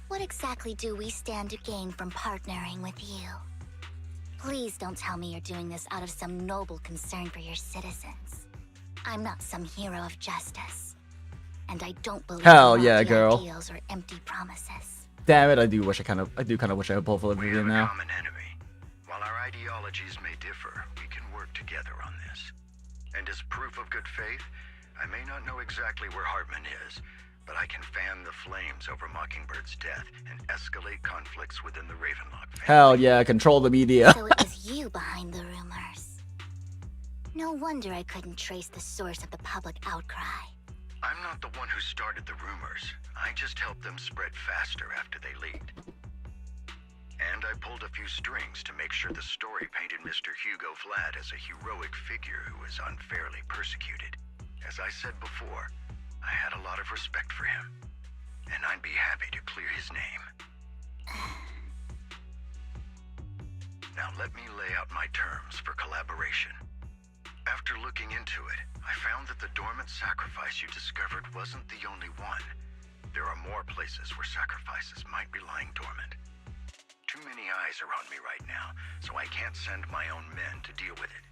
what exactly do we stand to gain from partnering with you? Please don't tell me you're doing this out of some noble concern for your citizens. I'm not some hero of justice, and I don't believe Hell in yeah, lofty girl. ideals or empty promises. Damn it, I do kind of wish I had pulled for the video now. Common enemy. While our ideologies may differ, we can work together on this. And as proof of good faith, I may not know exactly where Hartman is, but I can fan the flames over Mockingbird's death and escalate conflicts within the Ravenlock family. Hell yeah, control the media. So it was you behind the rumors. No wonder I couldn't trace the source of the public outcry. I'm not the one who started the rumors. I just helped them spread faster after they leaked. And I pulled a few strings to make sure the story painted Mr. Hugo Vlad as a heroic figure who was unfairly persecuted. As I said before, I had a lot of respect for him, and I'd be happy to clear his name. Now let me lay out my terms for collaboration. After looking into it, I found that the dormant sacrifice you discovered wasn't the only one. There are more places where sacrifices might be lying dormant. Too many eyes are on me right now, so I can't send my own men to deal with it.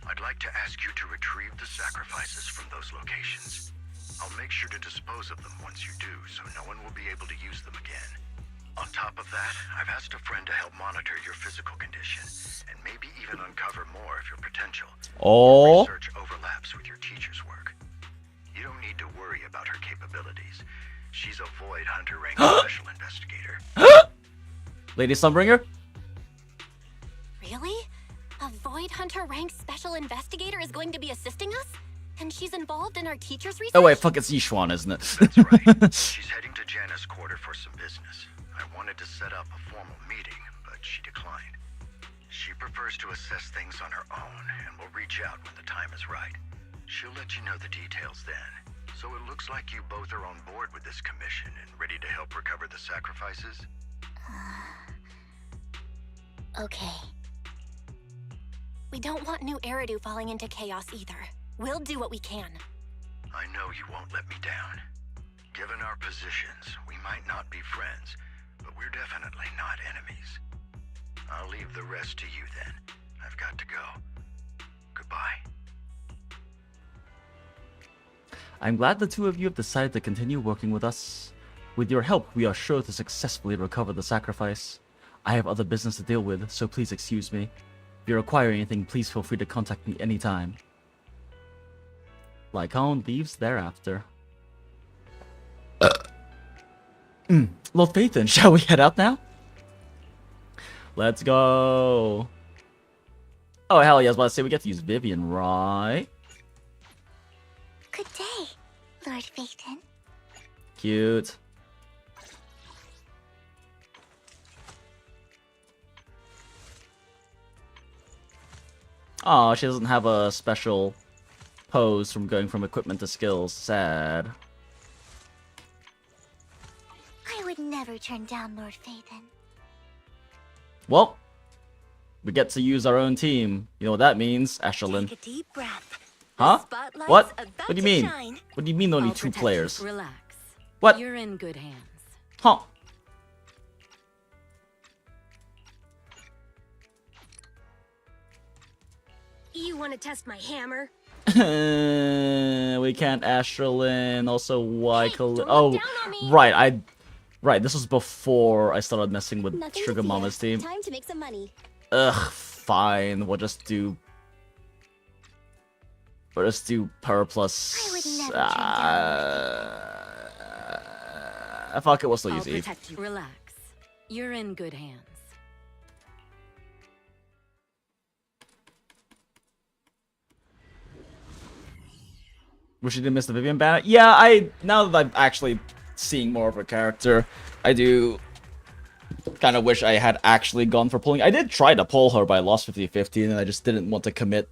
I'd like to ask you to retrieve the sacrifices from those locations. I'll make sure to dispose of them once you do, so no one will be able to use them again. On top of that, I've asked a friend to help monitor your physical condition, and maybe even uncover more of your potential. Oh. Your research overlaps with your teacher's work. You don't need to worry about her capabilities. She's a Void Hunter rank special investigator. Lady Sunbringer? Really? A Void Hunter rank special investigator is going to be assisting us? And she's involved in our teacher's research? Oh wait, fuck, it's Yixuan, isn't it? That's right. She's heading to Janus Quarter for some business. I wanted to set up a formal meeting, but she declined. She prefers to assess things on her own, and will reach out when the time is right. She'll let you know the details then. So it looks like you both are on board with this commission and ready to help recover the sacrifices? Okay. We don't want new Eridu falling into chaos either. We'll do what we can. I know you won't let me down. Given our positions, we might not be friends, but we're definitely not enemies. I'll leave the rest to you then. I've got to go. Goodbye. I'm glad the two of you have decided to continue working with us. With your help, we are sure to successfully recover the sacrifice. I have other business to deal with, so please excuse me. If you require anything, please feel free to contact me anytime. Lycon leaves thereafter. Lord Phaethon, shall we head out now? Let's go. Oh, hell yeah, I was about to say, we get to use Vivian, right? Good day, Lord Phaethon. Cute. Oh, she doesn't have a special pose from going from equipment to skills. Sad. I would never turn down Lord Phaethon. Well, we get to use our own team. You know what that means, Ashelin. Take a deep breath. Huh? Spotlight's What? about What do you to mean? shine. What do you mean only I'll two protect you. players? Relax. What? You're in good hands. Huh. You want to test my hammer? We can't Astralin. Also, why? Don't look Oh, down on me. right. Right. This was before I started messing with Nothing Sugar to fear. Mama's team. Time to make some money. Ugh. Fine. We'll just do. We'll just do Per plus. I would never turn down Fuck it. We'll still I'll use Eve. protect you. Relax. You're in good hands. Wish you didn't miss the Vivian banner. Yeah, now that I'm actually seeing more of her character, I do kind of wish I had actually gone for pulling. I did try to pull her, but I lost 50-50, and I just didn't want to commit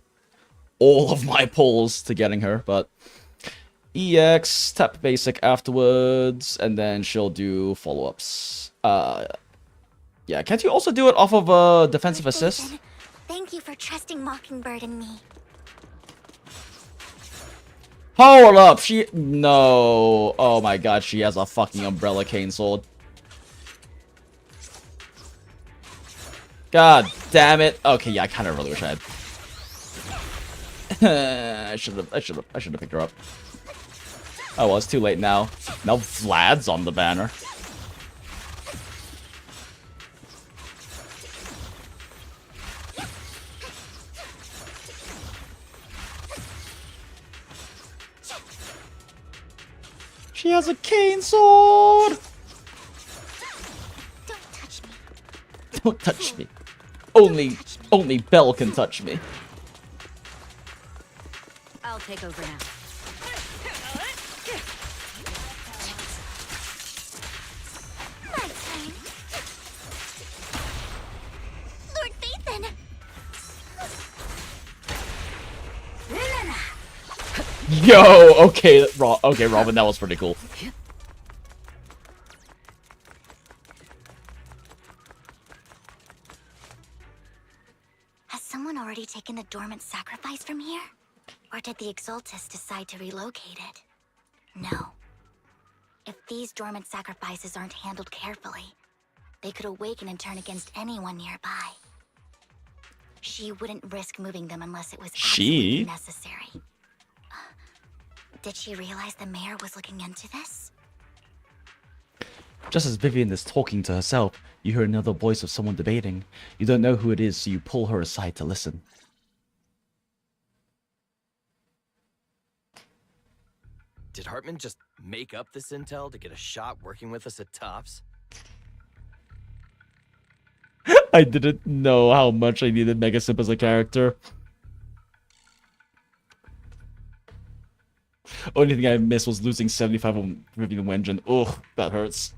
all of my pulls to getting her, but EX, tap basic afterwards, and then she'll do follow-ups. Yeah, can't you also do it off of defensive assist? Thank you for trusting Mockingbird and me. Hold up, no. Oh my god, she has a fucking umbrella cane sword. God damn it. Okay, yeah, I kind of really wish I had. I should have picked her up. Oh well, it's too late now. Now Vlad's on the banner. She has a cane sword! Don't touch me. Don't touch me. Only Belle can touch me. I'll take over now. My turn. Lord Phaethon! Yo, okay, okay, Robin, that was pretty cool. Has someone already taken the dormant sacrifice from here? Or did the Exaltus decide to relocate it? No. If these dormant sacrifices aren't handled carefully, they could awaken and turn against anyone nearby. She wouldn't risk moving them unless it was absolutely necessary. Did she realize the mayor was looking into this? Just as Vivian is talking to herself, you hear another voice of someone debating. You don't know who it is, so you pull her aside to listen. Did Hartman just make up this intel to get a shot working with us at Tops? I didn't know how much I needed Megasimp as a character. Only thing I missed was losing 75 on Vivian Wengen. Ugh, that hurts.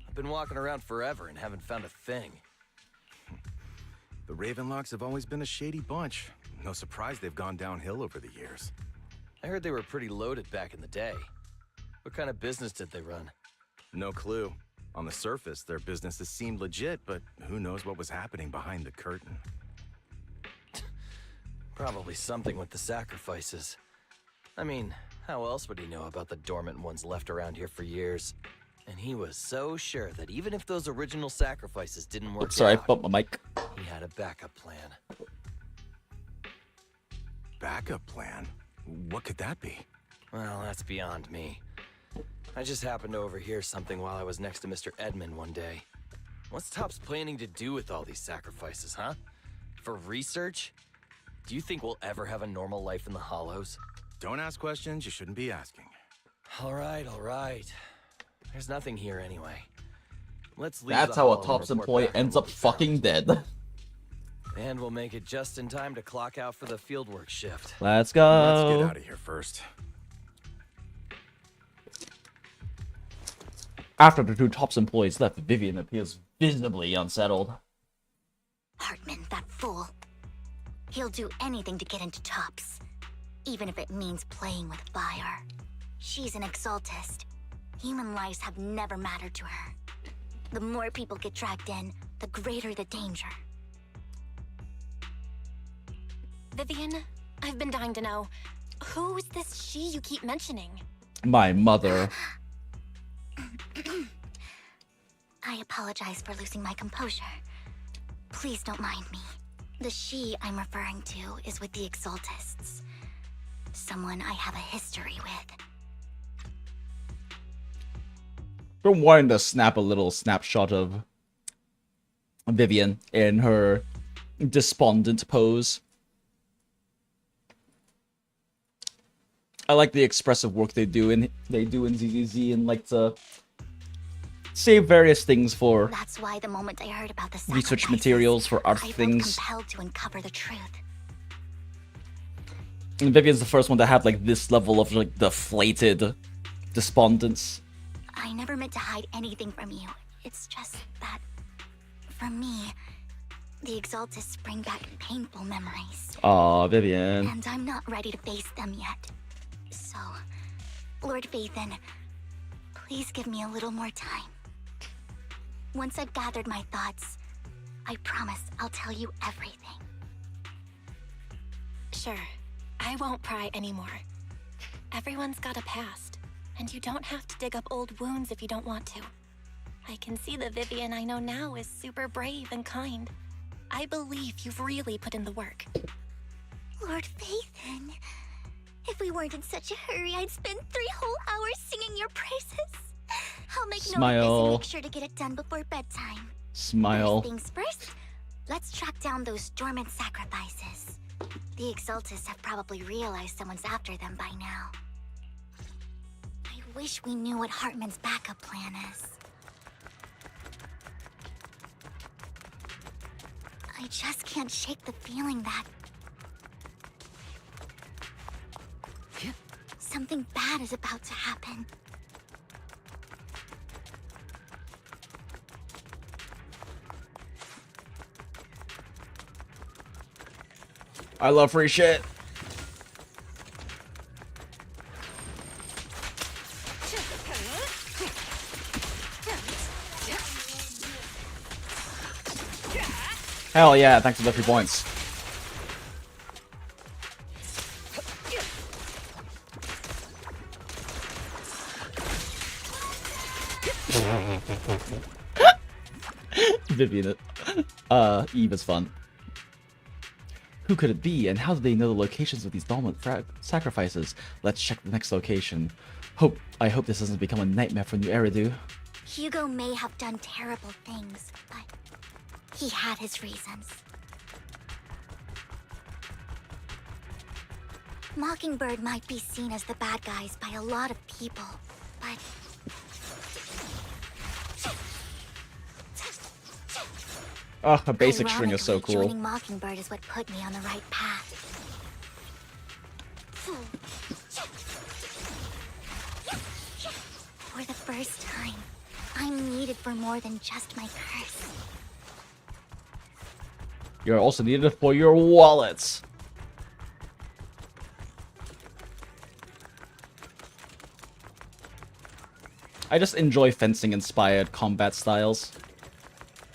I've been walking around forever and haven't found a thing. The Ravenlocks have always been a shady bunch. No surprise they've gone downhill over the years. I heard they were pretty loaded back in the day. What kind of business did they run? No clue. On the surface, their businesses seemed legit, but who knows what was happening behind the curtain. Probably something with the sacrifices. I mean, how else would he know about the dormant ones left around here for years? And he was so sure that even if those original sacrifices didn't work Sorry, out, I bumped my mic. he had a backup plan. Backup plan? What could that be? Well, that's beyond me. I just happened to overhear something while I was next to Mr. Edmund one day. What's Tops planning to do with all these sacrifices, huh? For research? Do you think we'll ever have a normal life in the Hollows? Don't ask questions you shouldn't be asking. All right. There's nothing here anyway. Let's leave. That's how a Tops employee ends up fucking dead. And we'll make it just in time to clock out for the fieldwork shift. Let's go. Let's get out of here first. After the two Tops employees left, Vivian appears visibly unsettled. Hartman, that fool. He'll do anything to get into Tops, even if it means playing with fire. She's an Exaltist. Human lives have never mattered to her. The more people get dragged in, the greater the danger. Vivian, I've been dying to know. Who's this she you keep mentioning? My mother. I apologize for losing my composure. Please don't mind me. The she I'm referring to is with the Exaltists. Someone I have a history with. Been wanting to snap a little snapshot of Vivian in her despondent pose. I like the expressive work they do in ZZZ and like to say various things for That's why the moment I heard about the research materials for other I things. felt compelled to uncover the truth. And Vivian's the first one to have like this level of like deflated despondence. I never meant to hide anything from you. It's just that, for me, The Exaltists bring back painful memories. Aw, Vivian. And I'm not ready to face them yet. So, Lord Phaethon, please give me a little more time. Once I've gathered my thoughts, I promise I'll tell you everything. Sure, I won't pry anymore. Everyone's got a past, and you don't have to dig up old wounds if you don't want to. I can see the Vivian I know now is super brave and kind. I believe you've really put in the work. Lord Phaethon, if we weren't in such a hurry, I'd spend 3 whole hours singing your praises. I'll make note of this and Smile. make sure to get it done before bedtime. Smile. First things first, let's track down those dormant sacrifices. The Exaltists have probably realized someone's after them by now. I wish we knew what Hartman's backup plan is. I just can't shake the feeling that something bad is about to happen. I love free shit. Hell yeah, thanks for the 3 points. Vivian, Eve is fun. Who could it be, and how do they know the locations of these dormant sacrifices? Let's check the next location. I hope this doesn't become a nightmare for New Eridu. Hugo may have done terrible things, but he had his reasons. Mockingbird might be seen as the bad guys by a lot of people, but Oh, a basic string is so ironically, cool. joining Mockingbird is what put me on the right path. For the first time, I'm needed for more than just my curse. You're also needed for your wallets. I just enjoy fencing-inspired combat styles.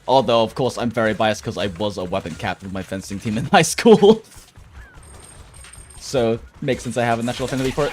Although, of course, I'm very biased because I was a weapon captain of my fencing team in high school. So, makes sense I have a natural affinity for it.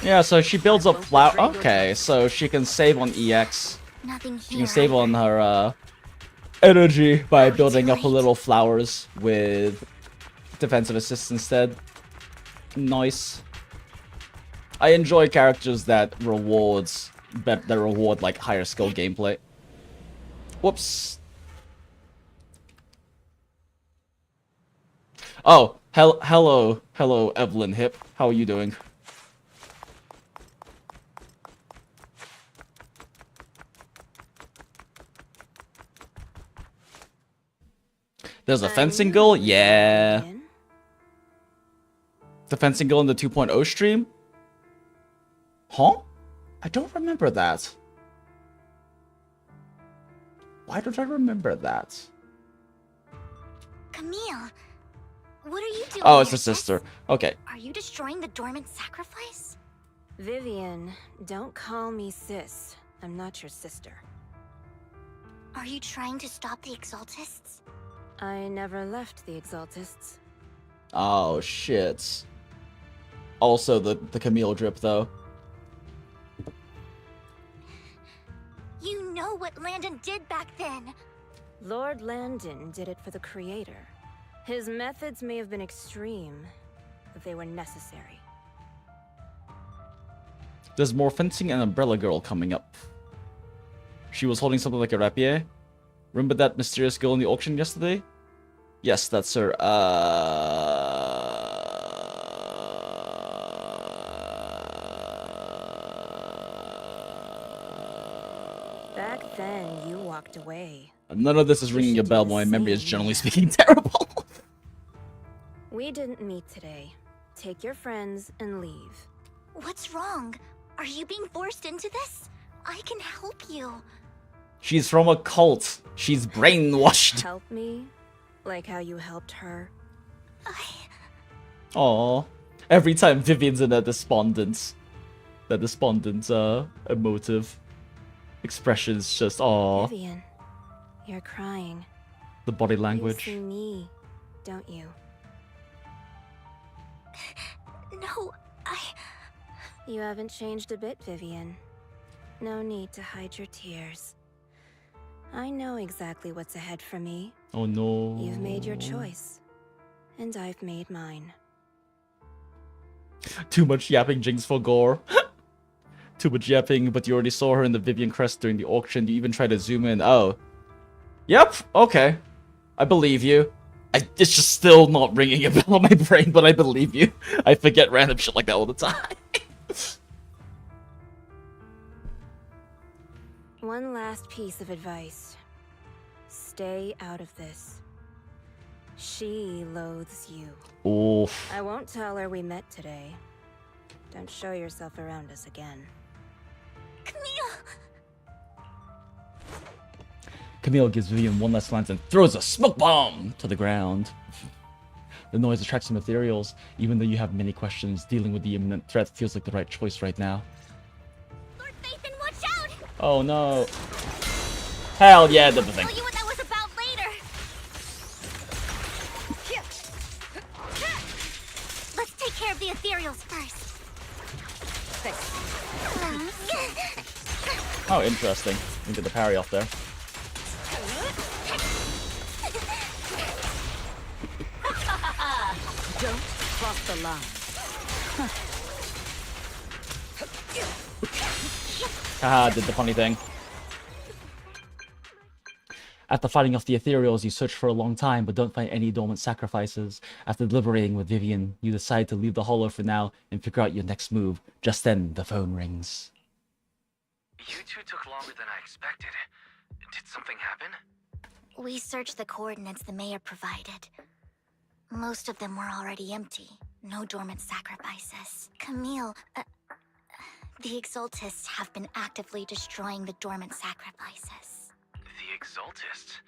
Yeah, so she builds up flower. Okay, so she can save on EX. Nothing She here. can save on her energy by building up her little flowers with defensive assist instead. Nice. I enjoy characters that reward like higher skill gameplay. Whoops. Oh, hello, Evelyn Hip. How are you doing? There's a fencing girl? Yeah. The fencing girl in the 2.0 stream? Huh? I don't remember that. Why don't I remember that? Camille, what are you doing? Oh, it's here, a sister. sis? Okay. Are you destroying the dormant sacrifice? Vivian, don't call me sis. I'm not your sister. Are you trying to stop the Exaltists? I never left the Exaltists. Oh, shit. Also, the Camille drip, though. You know what Landon did back then. Lord Landon did it for the Creator. His methods may have been extreme, but they were necessary. There's more fencing and Umbrella Girl coming up. She was holding something like a rapier. Remember that mysterious girl in the auction yesterday? Yes, that's her. Back then, you walked away. None of this is ringing a bell. My memory is generally speaking terrible. We didn't meet today. Take your friends and leave. What's wrong? Are you being forced into this? I can help you. She's from a cult. She's brainwashed. Help me? Like how you helped her? Aww. Every time Vivian's in that despondent emotive expression's just aww. Vivian, you're crying. The body language. You see me, don't you? No, You haven't changed a bit, Vivian. No need to hide your tears. I know exactly what's ahead for me. Oh no. You've made your choice. And I've made mine. Too much yapping, Jinx, for gore. Too much yapping, but you already saw her in the Vivian crest during the auction. You even tried to zoom in. Oh. Yep, okay. I believe you. It's just still not ringing a bell on my brain, but I believe you. I forget random shit like that all the time. One last piece of advice. Stay out of this. She loathes you. Oof. I won't tell her we met today. Don't show yourself around us again. Camille gives Vivian one last glance and throws a smoke bomb to the ground. The noise attracts some ethereals. Even though you have many questions, dealing with the imminent threat feels like the right choice right now. Lord Nathan, watch out! Oh no. Hell yeah, did the thing. Tell you what that was about later. Let's take care of the ethereals first. Oh, interesting. We did the parry off there. Don't cross the line. Haha, did the funny thing. After fighting off the ethereals, you search for a long time, but don't find any dormant sacrifices. After deliberating with Vivian, you decide to leave the hollow for now and figure out your next move. Just then, the phone rings. You two took longer than I expected. Did something happen? We searched the coordinates the mayor provided. Most of them were already empty. No dormant sacrifices. Camille, the Exaltists have been actively destroying the dormant sacrifices. The Exaltists?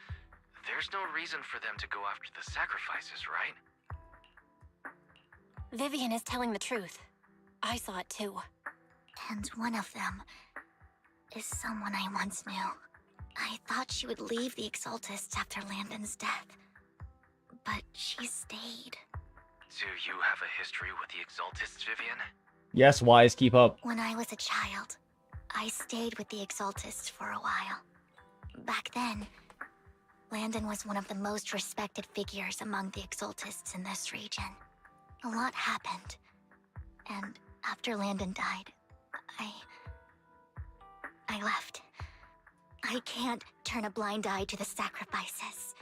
There's no reason for them to go after the sacrifices, right? Vivian is telling the truth. I saw it too. And one of them is someone I once knew. I thought she would leave the Exaltists after Landon's death. But she stayed. Do you have a history with the Exaltists, Vivian? Yes, Wise, keep up. When I was a child, I stayed with the Exaltists for a while. Back then, Landon was one of the most respected figures among the Exaltists in this region. A lot happened. And after Landon died, I left. I can't turn a blind eye to the sacrifices.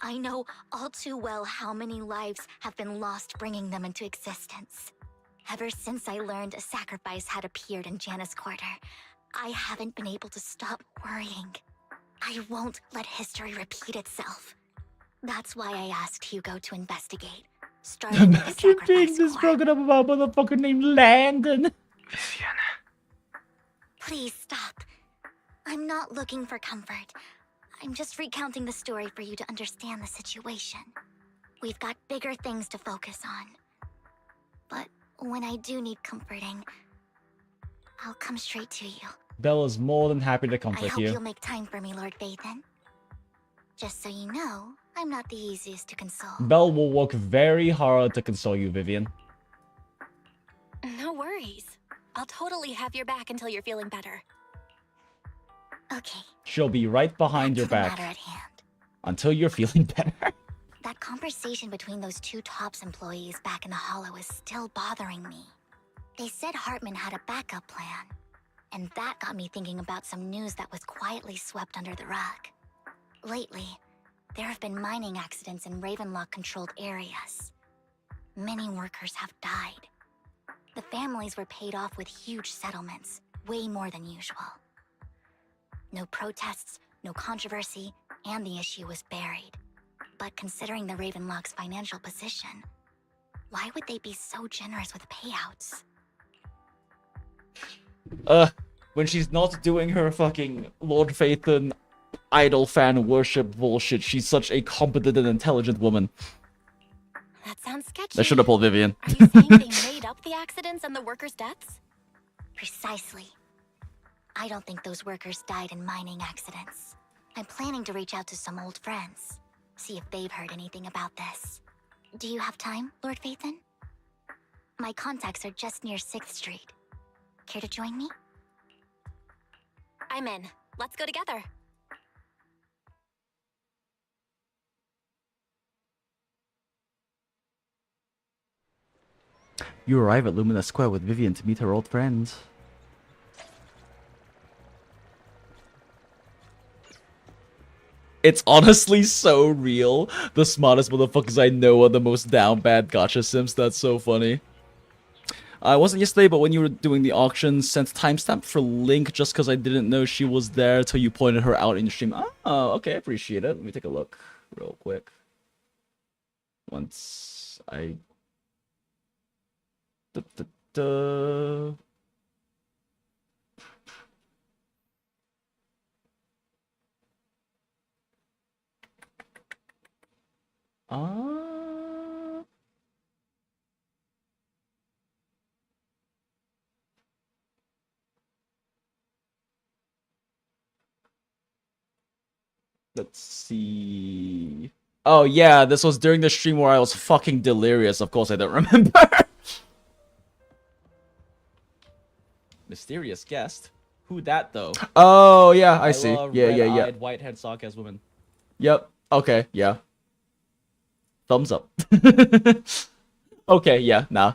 I know all too well how many lives have been lost bringing them into existence. Ever since I learned a sacrifice had appeared in Janus Quarter, I haven't been able to stop worrying. I won't let history repeat itself. That's why I asked Hugo to investigate. Starting with the Imagine being this broken up about a motherfucker named Landon. Vivian. Please stop. I'm not looking for comfort. I'm just recounting the story for you to understand the situation. We've got bigger things to focus on. But when I do need comforting, I'll come straight to you. Bella's more than happy to I comfort hope you. you'll make time for me, Lord Vathan. Just so you know, I'm not the easiest to console. Belle will work very hard to console you, Vivian. No worries. I'll totally have your back until you're feeling better. Okay. She'll be right behind your Matter back at hand. until you're feeling better. That conversation between those two TOPS employees back in the Hollow is still bothering me. They said Hartman had a backup plan, and that got me thinking about some news that was quietly swept under the rug. Lately, there have been mining accidents in Ravenlock-controlled areas. Many workers have died. The families were paid off with huge settlements, way more than usual. No protests, no controversy, and the issue was buried. But considering the Ravenlock's financial position, why would they be so generous with payouts? When she's not doing her fucking Lord Phaethon idol fan worship bullshit, she's such a competent and intelligent woman. That sounds sketchy. I should have pulled Vivian. Are you saying they made up the accidents and the workers' deaths? Precisely. I don't think those workers died in mining accidents. I'm planning to reach out to some old friends, see if they've heard anything about this. Do you have time, Lord Phaethon? My contacts are just near 6th Street. Care to join me? I'm in. Let's go together. You arrive at Lumina Square with Vivian to meet her old friends. It's honestly so real. The smartest motherfuckers I know are the most down bad gacha sims. That's so funny. I wasn't yesterday, but when you were doing the auction, sent timestamp for Link just because I didn't know she was there till you pointed her out in your stream. Oh, okay, I appreciate it. Let me take a look real quick. Once I... Let's see. Oh yeah, this was during the stream where I was fucking delirious. Of course I don't remember. Mysterious guest? Who that though? Oh yeah, I see. Yeah. White-haired sarcasm woman. Yep. Okay, yeah. Thumbs up. Okay, yeah, nah.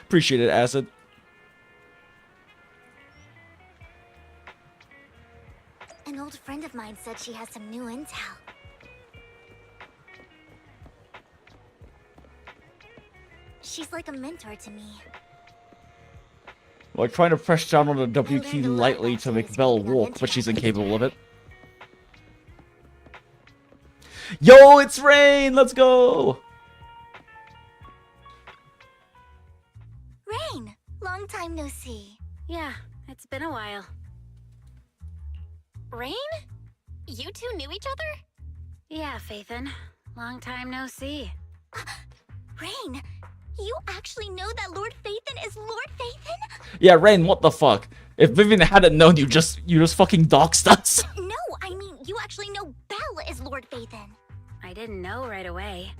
Appreciate it, Acid. An old friend of mine said she has some new intel. She's like a mentor to me. Like trying to press down on the W key lightly to make Belle walk, but she's incapable of it. Yo, it's Rain! Let's go! Rain! Long time no see. Yeah, it's been a while. Rain? You two knew each other? Yeah, Phaethon. Long time no see. Rain! You actually know that Lord Phaethon is Lord Phaethon? Yeah, Rain, what the fuck? If Vivian hadn't known, you just fucking doxed us. No, I mean, you actually know Belle is Lord Phaethon. I didn't know right away.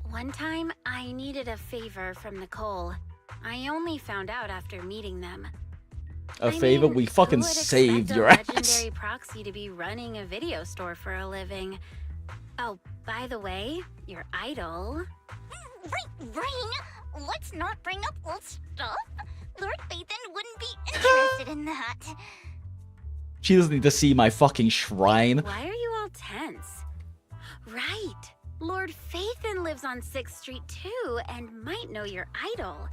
One time, I needed a favor from Nicole. I only found out after meeting them. A favor? We fucking saved your ass. Legendary proxy to be running a video store for a living. Oh, by the way, your idol... Rain, let's not bring up old stuff. Lord Phaethon wouldn't be interested in that. She doesn't need to see my fucking shrine. Why are you all tense? Right. Lord Phaethon lives on 6th Street too, and might know your idol.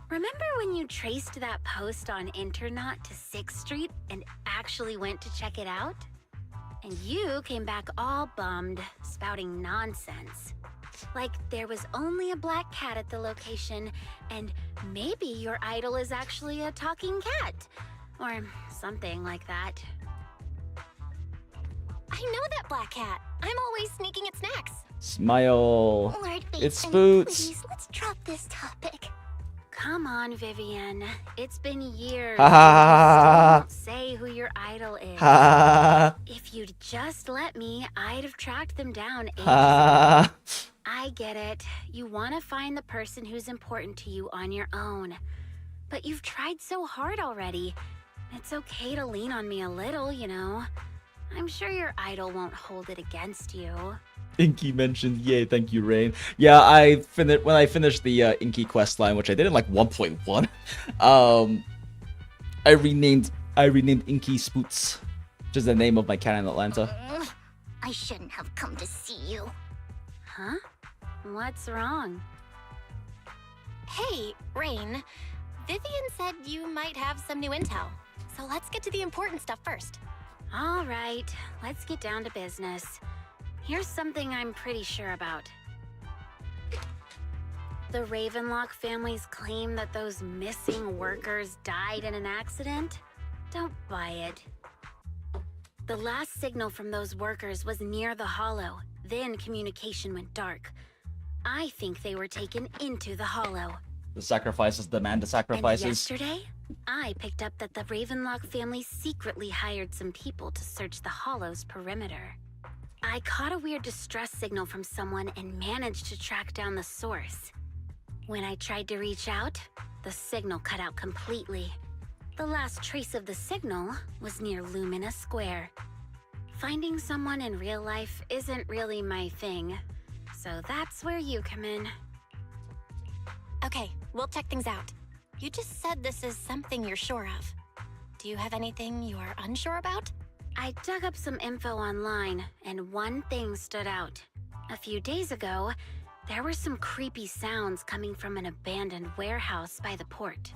Remember when you traced that post on Internaut to 6th Street and actually went to check it out? And you came back all bummed, spouting nonsense. Like there was only a black cat at the location, and maybe your idol is actually a talking cat. Or something like that. I know that black cat. I'm always sneaking at snacks. Smile. Lord Phaethon, It's Spoots. please, let's drop this topic. Come on, Vivian. It's been years. Ha ha. Don't say who your idol is. Ha. If you'd just let me, I'd have tracked them down ages Ha. ago. I get it. You want to find the person who's important to you on your own. But you've tried so hard already. It's okay to lean on me a little, you know. I'm sure your idol won't hold it against you. Inky mentioned, yay, thank you, Rain. Yeah, when I finished the Inky questline, which I did in like 1.1, I renamed Inky Spoots, which is the name of my cat in Atlanta. I shouldn't have come to see you. Huh? What's wrong? Hey, Rain. Vivian said you might have some new intel. So let's get to the important stuff first. All right, let's get down to business. Here's something I'm pretty sure about. The Ravenlock family's claim that those missing workers died in an accident? Don't buy it. The last signal from those workers was near the hollow. Then communication went dark. I think they were taken into the hollow. The sacrifices demand the And sacrifices. yesterday, I picked up that the Ravenlock family secretly hired some people to search the hollow's perimeter. I caught a weird distress signal from someone and managed to track down the source. When I tried to reach out, the signal cut out completely. The last trace of the signal was near Lumina Square. Finding someone in real life isn't really my thing, so that's where you come in. Okay, we'll check things out. You just said this is something you're sure of. Do you have anything you are unsure about? I dug up some info online, and one thing stood out. A few days ago, there were some creepy sounds coming from an abandoned warehouse by the port.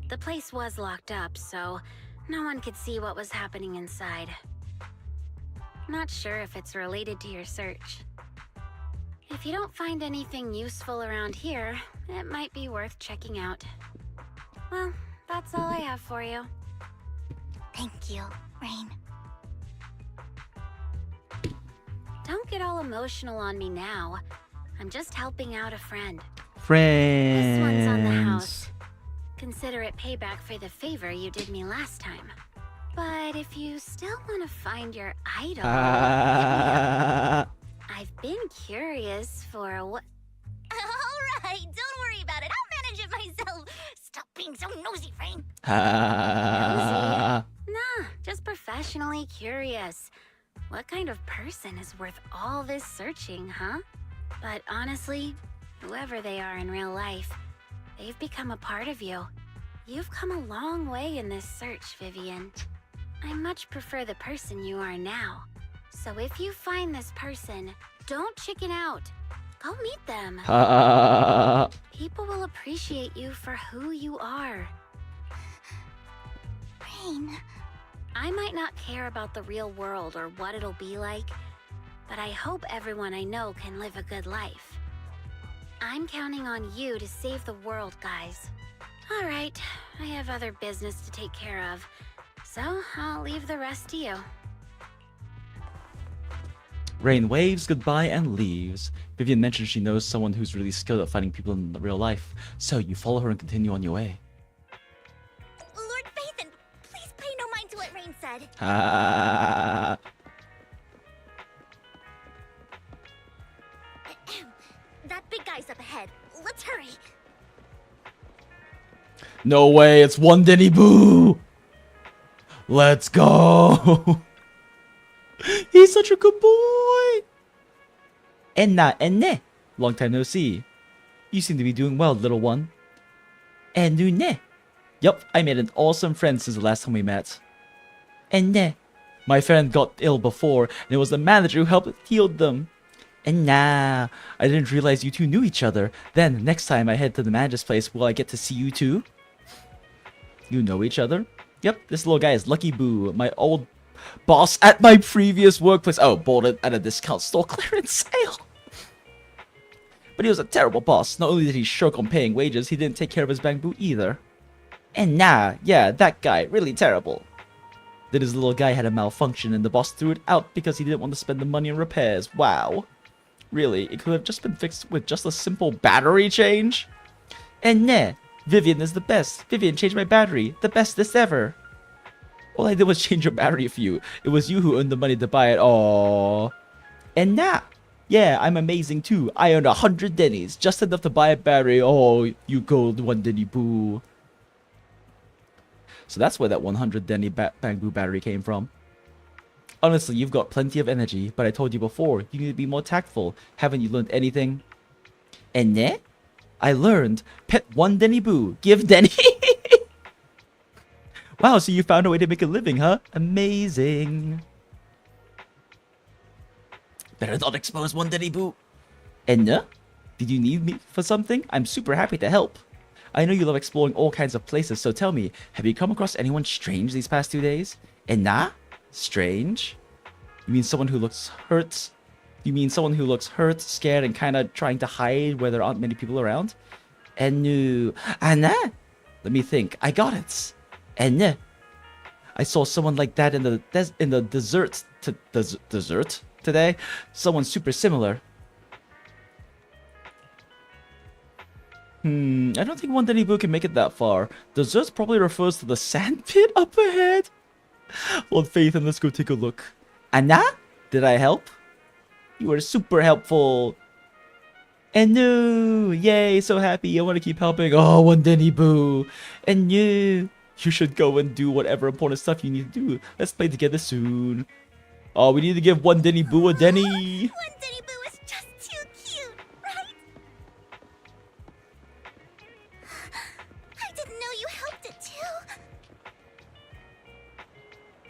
The place was locked up, so no one could see what was happening inside. Not sure if it's related to your search. If you don't find anything useful around here, it might be worth checking out. Well, that's all I have for you. Thank you, Rain. Don't get all emotional on me now. I'm just helping out a friend. Friends. This one's on the house. Consider it payback for the favor you did me last time. But if you still want to find your idol, I've been curious for what... Alright, don't worry about it. I'll manage it myself. Stop being so nosy, Rain. Nah, just professionally curious. What kind of person is worth all this searching, huh? But honestly, whoever they are in real life, they've become a part of you. You've come a long way in this search, Vivian. I much prefer the person you are now. So if you find this person, don't chicken out. Go meet them. People will appreciate you for who you are. Rain. I might not care about the real world or what it'll be like, but I hope everyone I know can live a good life. I'm counting on you to save the world, guys. All right, I have other business to take care of, so I'll leave the rest to you. Rain waves goodbye and leaves. Vivian mentions she knows someone who's really skilled at finding people in real life, so you follow her and continue on your way. Lord Phaethon, please pay no mind to what Rain said. That big guy's up ahead. Let's hurry. No way, it's one Denny Boo! Let's go! He's such a good boy! Enne. Long time no see. You seem to be doing well, little one. Nune. Yup, I made an awesome friend since the last time we met. Enne. My friend got ill before, and it was the manager who helped heal them. And I didn't realize you two knew each other. Then, next time I head to the manager's place, will I get to see you two? You know each other? Yep, this little guy is Lucky Boo, my old boss at my previous workplace. Oh, bought it at a discount store clearance sale. But he was a terrible boss. Not only did he shirk on paying wages, he didn't take care of his bamboo either. And yeah, that guy, really terrible. Then his little guy had a malfunction and the boss threw it out because he didn't want to spend the money on repairs. Wow. Really, it could have just been fixed with just a simple battery change? And Vivian is the best. Vivian changed my battery. The bestest ever. All I did was change your battery for you. It was you who earned the money to buy it. Aww. And yeah, I'm amazing too. I earned 100 Dennies. Just enough to buy a battery. Oh, you gold one Denny Boo. So that's where that 100 Denny bamboo battery came from. Honestly, you've got plenty of energy, but I told you before, you need to be more tactful. Haven't you learned anything? And I learned, pet one Denny Boo, give Denny. Wow, so you found a way to make a living, huh? Amazing. Better not expose one Denny Boo. And did you need me for something? I'm super happy to help. I know you love exploring all kinds of places, so tell me, have you come across anyone strange these past 2 days? And nah? Strange? You mean someone who looks hurt? You mean someone who looks hurt, scared, and kind of trying to hide where there aren't many people around? And no. Anna? Let me think. I got it. And I saw someone like that in the desert today. Someone super similar. I don't think one Denny Boo can make it that far. Desert probably refers to the sand pit up ahead. Hold faith and let's go take a look. Anna? Did I help? You were super helpful. And no, yay, so happy. I want to keep helping. Oh, one Denny Boo. And no, you should go and do whatever important stuff you need to do. Let's play together soon. Oh, we need to give one Denny Boo a Denny. One Denny Boo is just too cute, right? I didn't know you helped it too.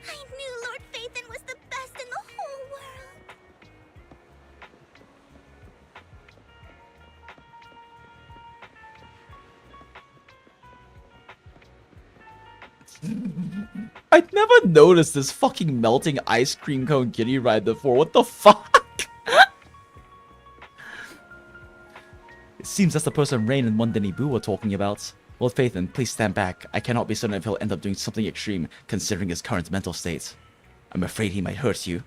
I knew Lord Phaethon was the best in the whole world. I'd never noticed this fucking melting ice cream cone kiddie ride before. What the fuck? It seems that's the person Rain and one Denny Boo were talking about. Lord Phaethon, please stand back. I cannot be certain if he'll end up doing something extreme, considering his current mental state. I'm afraid he might hurt you.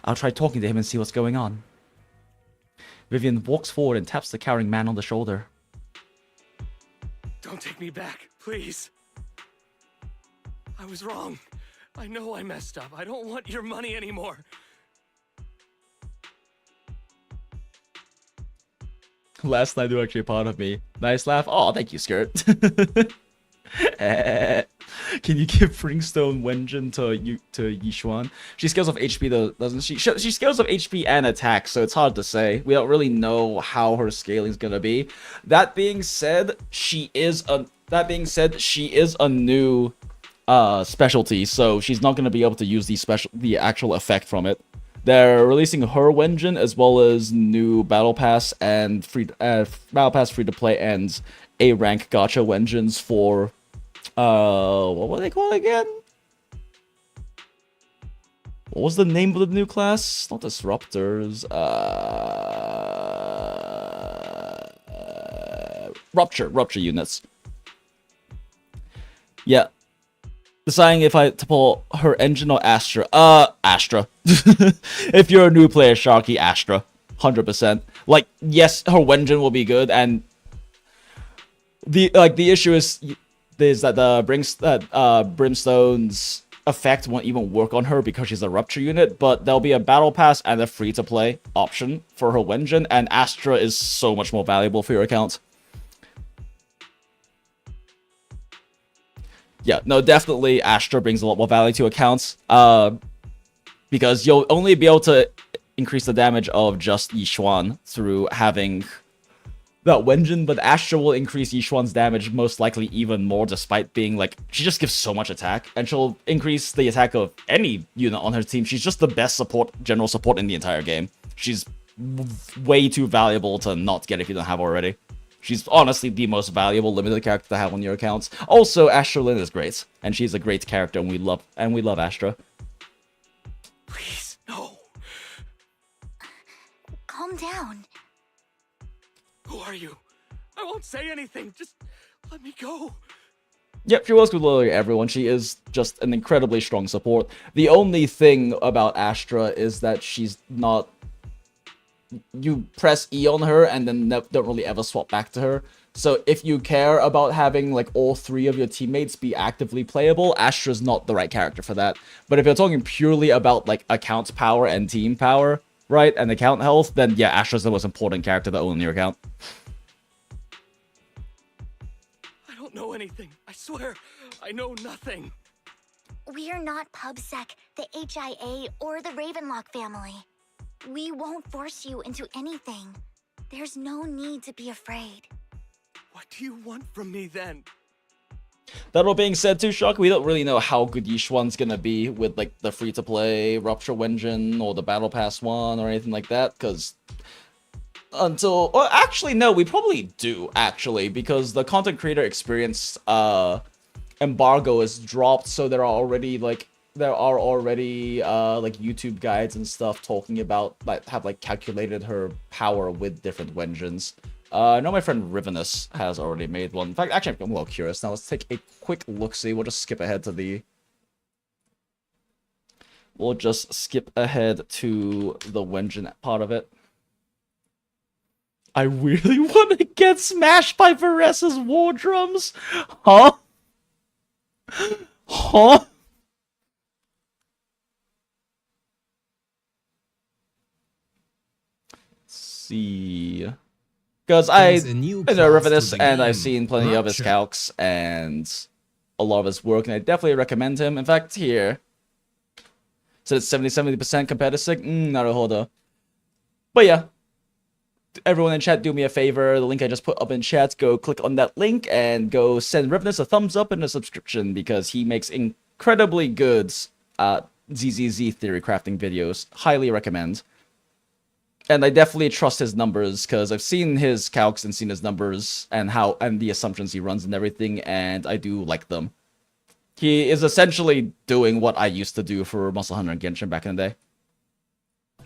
I'll try talking to him and see what's going on. Vivian walks forward and taps the cowering man on the shoulder. Don't take me back, please. I was wrong. I know I messed up. I don't want your money anymore. Last night, you were actually a part of me. Nice laugh. Oh, thank you, Skirt. Can you give Brimstone Wenjin to Yixuan? She scales off HP though, doesn't she? She scales off HP and attack, so it's hard to say. We don't really know how her scaling is gonna be. That being said, she is a new specialty, so she's not gonna be able to use the actual effect from it. They're releasing her Wenjin as well as new Battle Pass and Battle Pass free to play and A rank gacha Wenjins for what were they called again? What was the name of the new class? Not Disruptors. Rupture units. Yeah. Deciding if to pull her engine or Astra. Astra. If you're a new player, Sharky, Astra. 100%. Like, yes, her Wenjin will be good, and the issue is that Brimstone's effect won't even work on her because she's a Rupture unit, but there'll be a Battle Pass and a free-to-play option for her Wenjin, and Astra is so much more valuable for your account. Yeah, no, definitely Astra brings a lot more value to accounts, because you'll only be able to increase the damage of just Yixuan through having that Wenjin, but Astra will increase Yixuan's damage most likely even more, despite being like, she just gives so much attack, and she'll increase the attack of any unit on her team. She's just the best general support in the entire game. She's way too valuable to not get if you don't have already. She's honestly the most valuable limited character to have on your accounts. Also, Astra Lyn is great, and she's a great character, and we love Astra. Please, no. Calm down. Who are you? I won't say anything. Just let me go. Yep, she works with literally everyone. She is just an incredibly strong support. The only thing about Astra is that she's not... You press E on her and then don't really ever swap back to her. So if you care about having like all three of your teammates be actively playable, Astra's not the right character for that. But if you're talking purely about like account power and team power, right, and account health, then yeah, Astra's the most important character to own in your account. I don't know anything. I swear, I know nothing. We're not PubSec, the HIA, or the Ravenlock family. We won't force you into anything. There's no need to be afraid. What do you want from me then? That all being said too, Shock, we don't really know how good Yixuan's gonna be with like the free-to-play Rupture Wenjin or the Battle Pass one or anything like that, because until, or actually no, we probably do actually, because the content creator experience embargo is dropped, so there are already like YouTube guides and stuff talking about have calculated her power with different Wenjins. I know my friend Rivenus has already made one. In fact, actually, I'm well curious now. Let's take a quick look-see. We'll just skip ahead to the Wenjin part of it. I really want to get smashed by Varessa's war drums. Huh? Huh? See, because I know Rivenus and I've seen plenty of his calcs and a lot of his work, and I definitely recommend him. In fact, here so it's 70% compared to Sig. Naruhodo. But yeah, everyone in chat, do me a favor. The link I just put up in chat, go click on that link and go send Rivenus a thumbs up and a subscription, because he makes incredibly good ZZZ theory crafting videos. Highly recommend. And I definitely trust his numbers, because I've seen his calcs and seen his numbers and the assumptions he runs and everything, and I do like them. He is essentially doing what I used to do for Monster Hunter and Genshin back in the day.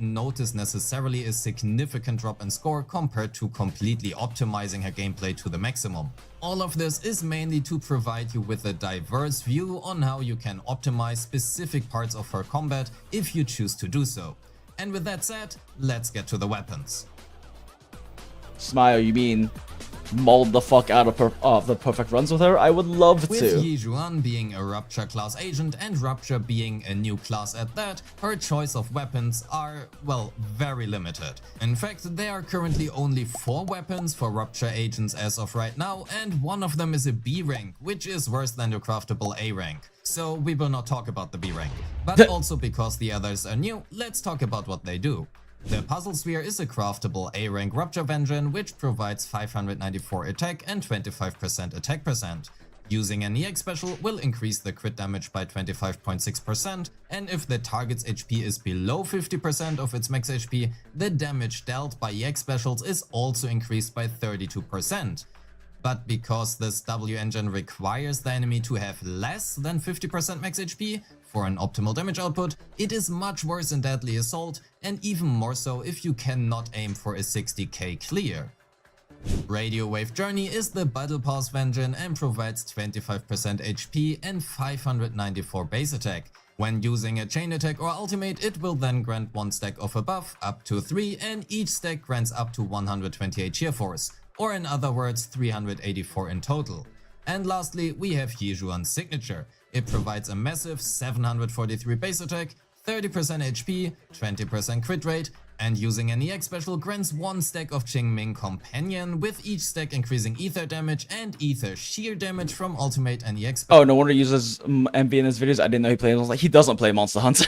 Notice necessarily a significant drop in score compared to completely optimizing her gameplay to the maximum. All of this is mainly to provide you with a diverse view on how you can optimize specific parts of her combat if you choose to do so. And with that said, let's get to the weapons. Smile, you mean mold the fuck out of the perfect runs with her? I would love to. With Yixuan being a Rupture class agent and Rupture being a new class at that, her choice of weapons are, well, very limited. In fact, there are currently only 4 weapons for Rupture agents as of right now, and one of them is a B rank, which is worse than the craftable A rank. So we will not talk about the B rank. But also because the others are new, let's talk about what they do. The Puzzle Sphere is a craftable A-rank Rupture Vengeance which provides 594 attack and 25% attack percent. Using an EX special will increase the crit damage by 25.6%, and if the target's HP is below 50% of its max HP, the damage dealt by EX specials is also increased by 32%. But because this W engine requires the enemy to have less than 50% max HP for an optimal damage output, it is much worse in Deadly Assault, and even more so if you cannot aim for a 60k clear. Radio Wave Journey is the Battle Pass Vengeance and provides 25% HP and 594 base attack. When using a chain attack or ultimate, it will then grant 1 stack of a buff, up to 3, and each stack grants up to 128 cheer force, or in other words 384 in total. And lastly, we have Yixuan's signature. It provides a massive 743 base attack, 30% HP, 20% crit rate, and using an EX special grants 1 stack of Qingming Companion, with each stack increasing ether damage and ether sheer damage from ultimate and EX special. Oh, no wonder he uses MB in his videos. I didn't know he played. I was like, he doesn't play Monster Hunter.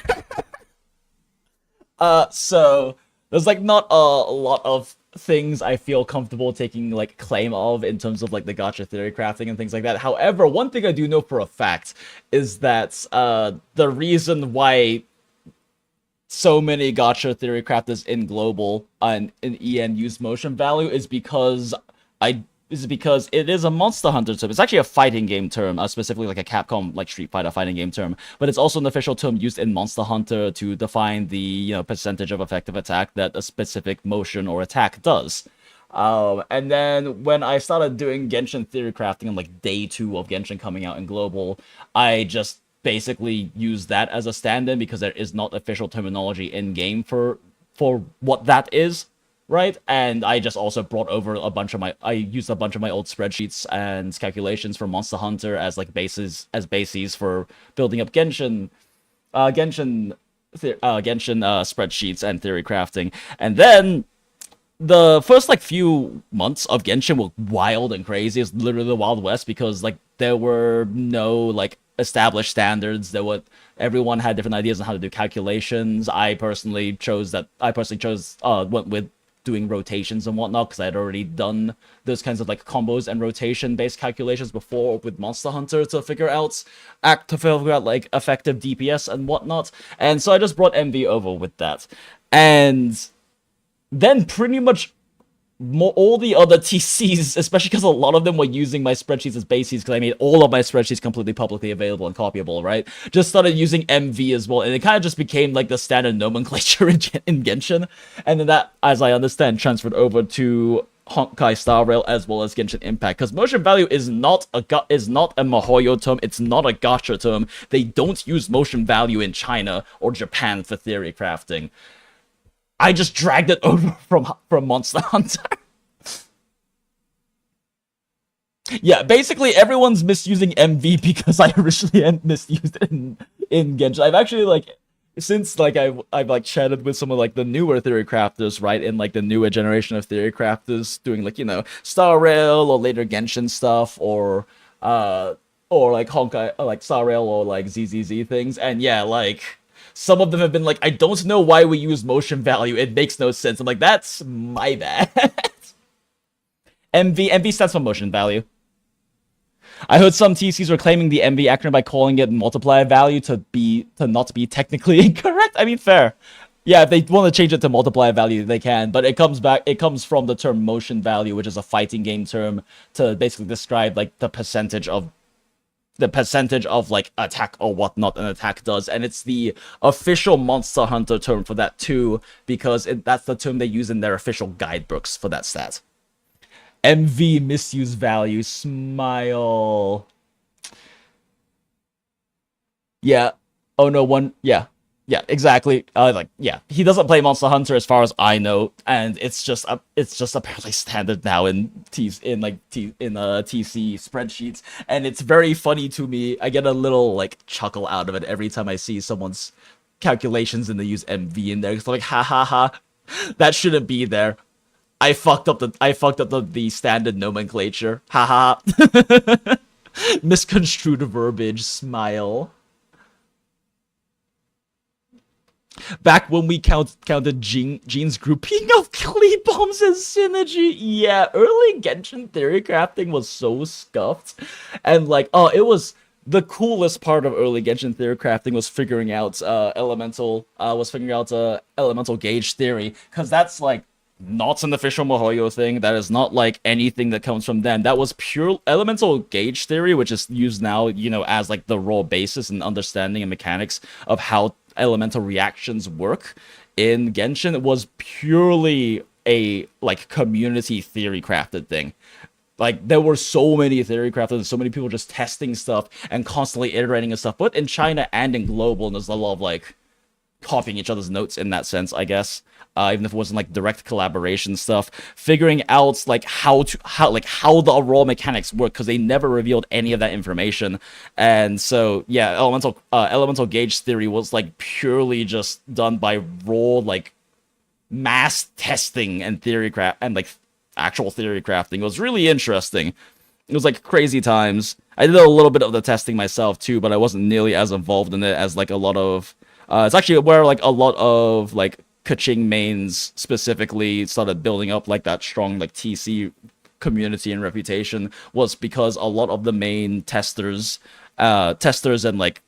So there's not a lot of things I feel comfortable taking claim of in terms of the gacha theory crafting and things like that. However, one thing I do know for a fact is that the reason why so many gacha theory crafters in global and in EN use motion value is because it is a Monster Hunter term. It's actually a fighting game term, specifically a Capcom Street Fighter fighting game term. But it's also an official term used in Monster Hunter to define the percentage of effective attack that a specific motion or attack does. And then when I started doing Genshin theory crafting on day 2 of Genshin coming out in global, I just basically used that as a stand-in because there is not official terminology in game for what that is. Right, and I just also brought over I used a bunch of my old spreadsheets and calculations from Monster Hunter as bases for building up Genshin spreadsheets and theory crafting. And then the first few months of Genshin were wild and crazy. It's literally the Wild West because there were no established standards. Everyone had different ideas on how to do calculations. I personally went with doing rotations and whatnot because I had already done those kinds of combos and rotation based calculations before with Monster Hunter to figure out effective DPS and whatnot. And so I just brought MV over with that. And then pretty much all the other TCs, especially because a lot of them were using my spreadsheets as bases, because I made all of my spreadsheets completely publicly available and copyable, right? Just started using MV as well, and it kind of just became like the standard nomenclature in Genshin. And then that, as I understand, transferred over to Honkai Star Rail as well as Genshin Impact, because motion value is not a MiHoYo term, it's not a gacha term. They don't use motion value in China or Japan for theory crafting. I just dragged it over from Monster Hunter. Yeah, basically everyone's misusing MV because I originally misused it in Genshin. I've actually like, since like I've like chatted with some of like the newer theory crafters, right, in like the newer generation of theory crafters doing like, you know, Star Rail or later Genshin stuff, or like Honkai, like Star Rail or like ZZZ things, and yeah, like some of them have been like, I don't know why we use motion value, it makes no sense. I'm like, that's my bad. MV stands for motion value. I heard some TCs were claiming the MV acronym by calling it multiplier value to not be technically incorrect. I mean, fair. Yeah, if they want to change it to multiplier value, they can, but it comes from the term motion value, which is a fighting game term to basically describe like the percentage of like attack or whatnot an attack does, and it's the official Monster Hunter term for that too, because that's the term they use in their official guidebooks for that stat. MV misuse value, smile. Yeah. Oh no, yeah, exactly. Like, yeah, he doesn't play Monster Hunter as far as I know, and it's just apparently standard now in TC spreadsheets, and it's very funny to me. I get a little like chuckle out of it every time I see someone's calculations and they use MV in there. It's like, ha ha ha, that shouldn't be there. I fucked up the standard nomenclature. Haha. Misconstrued verbiage. Smile. Back when we counted Jean's grouping of Klee bombs as synergy. Yeah, early Genshin theory crafting was so scuffed. And like, oh, it was the coolest part of early Genshin theory crafting was figuring out elemental gauge theory, because that's like not an official MiHoYo thing. That is not like anything that comes from them. That was pure elemental gauge theory, which is used now, you know, as like the raw basis and understanding and mechanics of how elemental reactions work in Genshin. It was purely a like community theory crafted thing. Like, there were so many theory crafters and so many people just testing stuff and constantly iterating and stuff, both in China and in global, and there's a lot of like copying each other's notes in that sense, I guess. Even if it wasn't like direct collaboration stuff, figuring out like how the raw mechanics work, because they never revealed any of that information. And so yeah, elemental gauge theory was like purely just done by raw like mass testing and theory craft and like actual theory crafting. It was really interesting. It was like crazy times. I did a little bit of the testing myself too, but I wasn't nearly as involved in it as like a lot of it's actually where like a lot of like Kaching mains specifically started building up like that strong like TC community and reputation, was because a lot of the main testers and like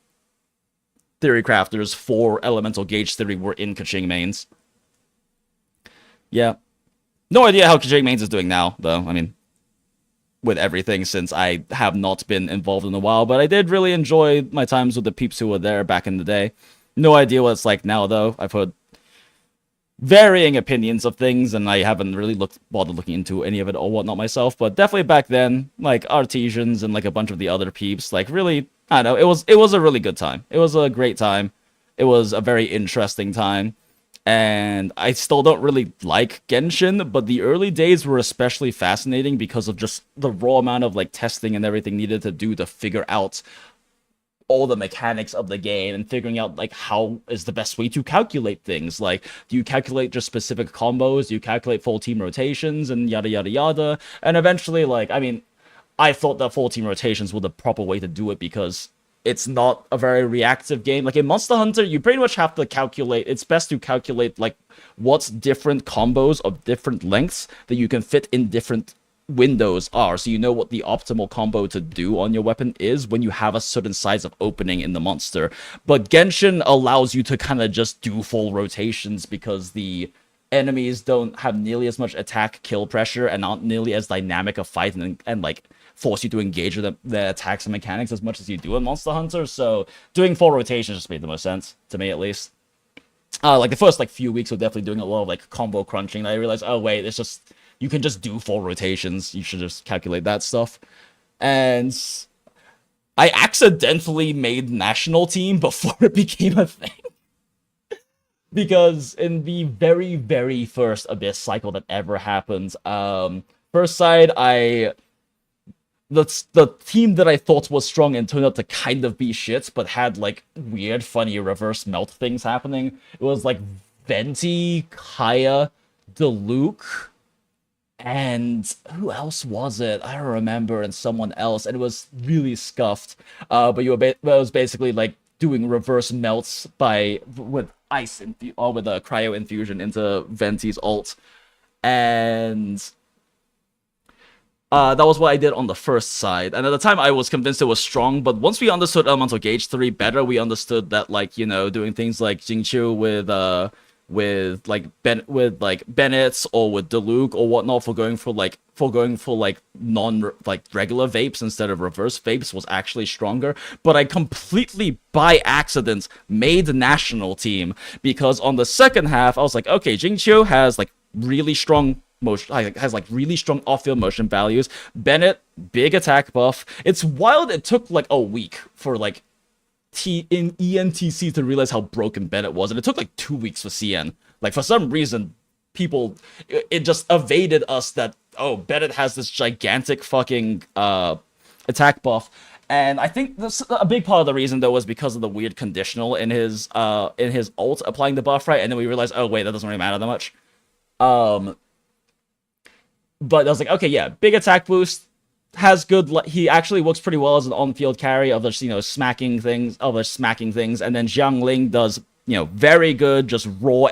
theory crafters for elemental gauge theory were in Kaching mains. Yeah. No idea how Kaching mains is doing now, though. I mean, with everything, since I have not been involved in a while, but I did really enjoy my times with the peeps who were there back in the day. No idea what it's like now, though. I've heard varying opinions of things, and I haven't really bothered looking into any of it or whatnot myself, but definitely back then, like Artesians and like a bunch of the other peeps, like really, I don't know, it was a really good time. It was a great time. It was a very interesting time, and I still don't really like Genshin, but the early days were especially fascinating because of just the raw amount of like testing and everything needed to do to figure out all the mechanics of the game and figuring out like how is the best way to calculate things. Like, do you calculate just specific combos? Do you calculate full team rotations and yada yada yada? And eventually, like, I mean, I thought that full team rotations were the proper way to do it because it's not a very reactive game. Like in Monster Hunter, you pretty much have to calculate, it's best to calculate like what's different combos of different lengths that you can fit in different windows are, so you know what the optimal combo to do on your weapon is when you have a certain size of opening in the monster. But Genshin allows you to kind of just do full rotations because the enemies don't have nearly as much attack kill pressure and aren't nearly as dynamic a fight and like force you to engage with the attacks and mechanics as much as you do in Monster Hunter. So doing 4 rotations just made the most sense to me, at least. Like the first like few weeks were definitely doing a lot of like combo crunching. I realized, oh wait, it's just you can just do 4 rotations. You should just calculate that stuff. And I accidentally made national team before it became a thing. Because in the very, very first Abyss cycle that ever happened, first side, the team that I thought was strong and turned out to kind of be shit, but had like weird, funny reverse melt things happening. It was like Venti, Kaya, DeLuke, and who else was it? I don't remember, and someone else, and it was really scuffed. But it was basically like doing reverse melts with ice or with a cryo infusion into Venti's ult, and that was what I did on the first side. And at the time, I was convinced it was strong. But once we understood Elemental Gauge 3 better, we understood that, like, you know, doing things like Jingqiu with Bennett's or with Diluc or whatnot for going for regular vapes instead of reverse vapes was actually stronger. But I completely by accident made the national team because on the second half I was like, okay, Jingqiu has like really strong motion, has like really strong off-field motion values. Bennett, big attack buff. It's wild. It took like a week for like in ENTC to realize how broken Bennett was, and it took like 2 weeks for CN. Like for some reason, it just evaded us that Bennett has this gigantic fucking attack buff. And I think a big part of the reason though was because of the weird conditional in his ult applying the buff, right? And then we realized, oh wait, that doesn't really matter that much. But I was like, okay, yeah, big attack boost, has good. He actually works pretty well as an on-field carry of just, you know, smacking things. And then Xiangling does, you know, very good, just raw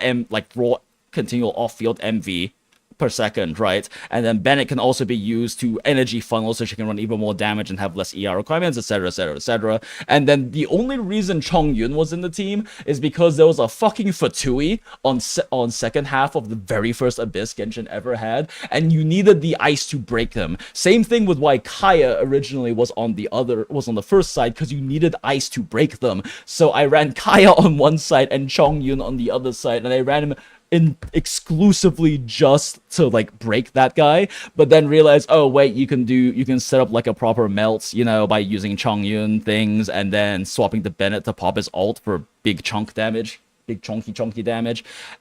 continual off-field MV per second, right? And then Bennett can also be used to energy funnel so she can run even more damage and have less ER requirements, etc, etc, etc. And then the only reason Chong Yun was in the team is because there was a fucking Fatui on second half of the very first Abyss Genshin ever had, and you needed the ice to break them. Same thing with why Kaya originally was on the first side, because you needed ice to break them. So I ran Kaya on one side and Chong Yun on the other side, and I ran him exclusively just to like break that guy, but then realize, oh wait, you can set up like a proper melt, you know, by using Chongyun things and then swapping to Bennett to pop his ult for big chunky damage.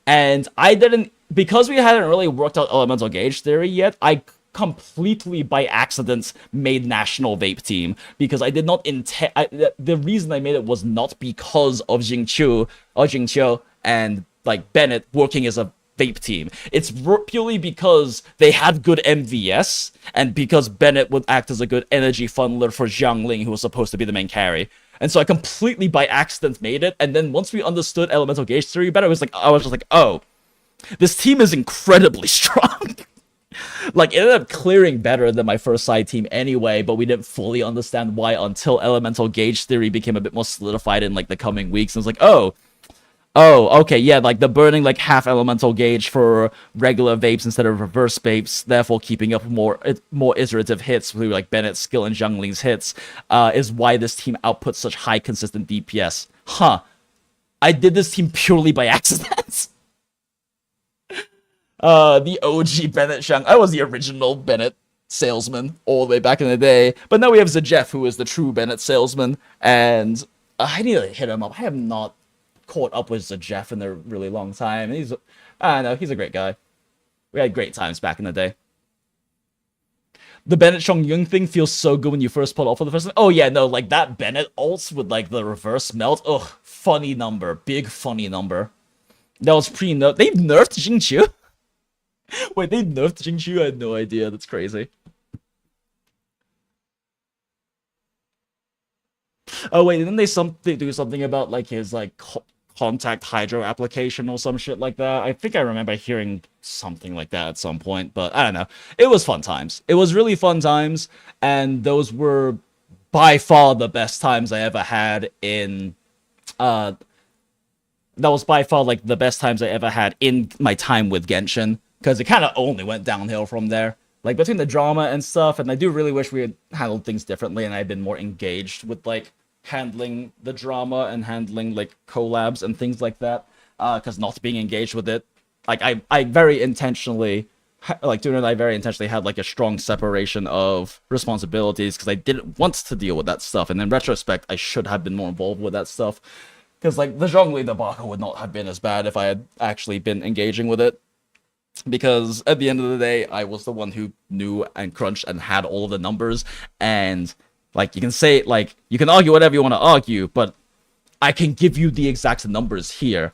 And I didn't, because we hadn't really worked out elemental gauge theory yet, I completely by accident made national vape team, because I did not intend. The reason I made it was not because of Jingqiu and like Bennett working as a vape team. It's purely because they had good MVS, and because Bennett would act as a good energy funneler for Xiangling, who was supposed to be the main carry. And so I completely by accident made it, and then once we understood elemental gauge theory better, I was just like, oh, this team is incredibly strong. Like, it ended up clearing better than my first side team anyway, but we didn't fully understand why until elemental gauge theory became a bit more solidified in like the coming weeks. And it's like, oh, okay, yeah, like the burning like half elemental gauge for regular vapes instead of reverse vapes, therefore keeping up more iterative hits through like Bennett's skill and Zhangling's hits, is why this team outputs such high consistent DPS. Huh. I did this team purely by accident. The OG Bennett Shang. I was the original Bennett salesman all the way back in the day, but now we have Zajef, who is the true Bennett salesman, and I need to hit him up. I have not caught up with Zajef in a really long time. He's a great guy. We had great times back in the day. The Bennett Chongyun thing feels so good when you first pull it off for the first time. Oh yeah, no, like that Bennett ults with like the reverse melt. Ugh, funny number. Big funny number. That was pre-nerf. They've nerfed Jingqiu? Wait, they nerfed Jingqiu? I had no idea. That's crazy. Oh wait, didn't they do something about like his like contact hydro application or some shit like that? I think I remember hearing something like that at some point, but I don't know. It was fun times. It was really fun times, and those were by far the best times I ever had in that was by far like the best times I ever had in my time with Genshin, because it kind of only went downhill from there. Like between the drama and stuff, and I do really wish we had handled things differently and I'd been more engaged with like handling the drama and handling like collabs and things like that. Because not being engaged with it, like I very intentionally, like Tuna and I very intentionally had like a strong separation of responsibilities because I didn't want to deal with that stuff. And in retrospect, I should have been more involved with that stuff. Because like the Zhongli debacle would not have been as bad if I had actually been engaging with it. Because at the end of the day, I was the one who knew and crunched and had all of the numbers. And like you can say, like you can argue whatever you want to argue, but I can give you the exact numbers here.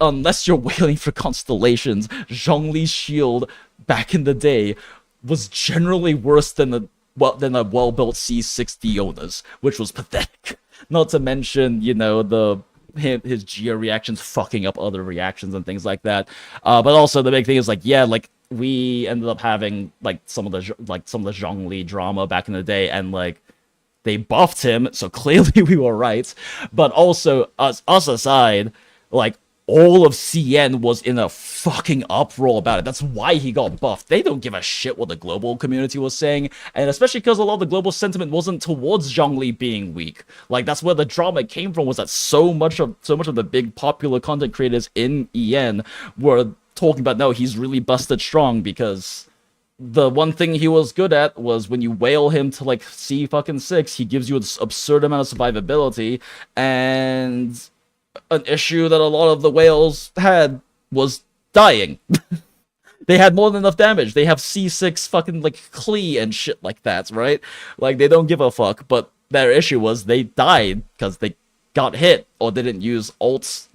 Unless you're waiting for constellations, Zhongli's shield back in the day was generally worse than a well-built C6 Diona's, which was pathetic. Not to mention, you know, his geo reactions fucking up other reactions and things like that. But also the big thing is like, yeah, like we ended up having like some of the Zhongli drama back in the day, and like they buffed him, so clearly we were right. But also us aside, like all of CN was in a fucking uproar about it. That's why he got buffed. They don't give a shit what the global community was saying, and especially because a lot of the global sentiment wasn't towards Zhongli being weak. Like that's where the drama came from, was that so much of the big popular content creators in EN were talking about, no, he's really busted strong, because the one thing he was good at was when you whale him to like C6, he gives you an absurd amount of survivability, and an issue that a lot of the whales had was dying. They had more than enough damage. They have C6 fucking like Klee and shit like that, right? Like they don't give a fuck, but their issue was they died because they got hit or didn't use ults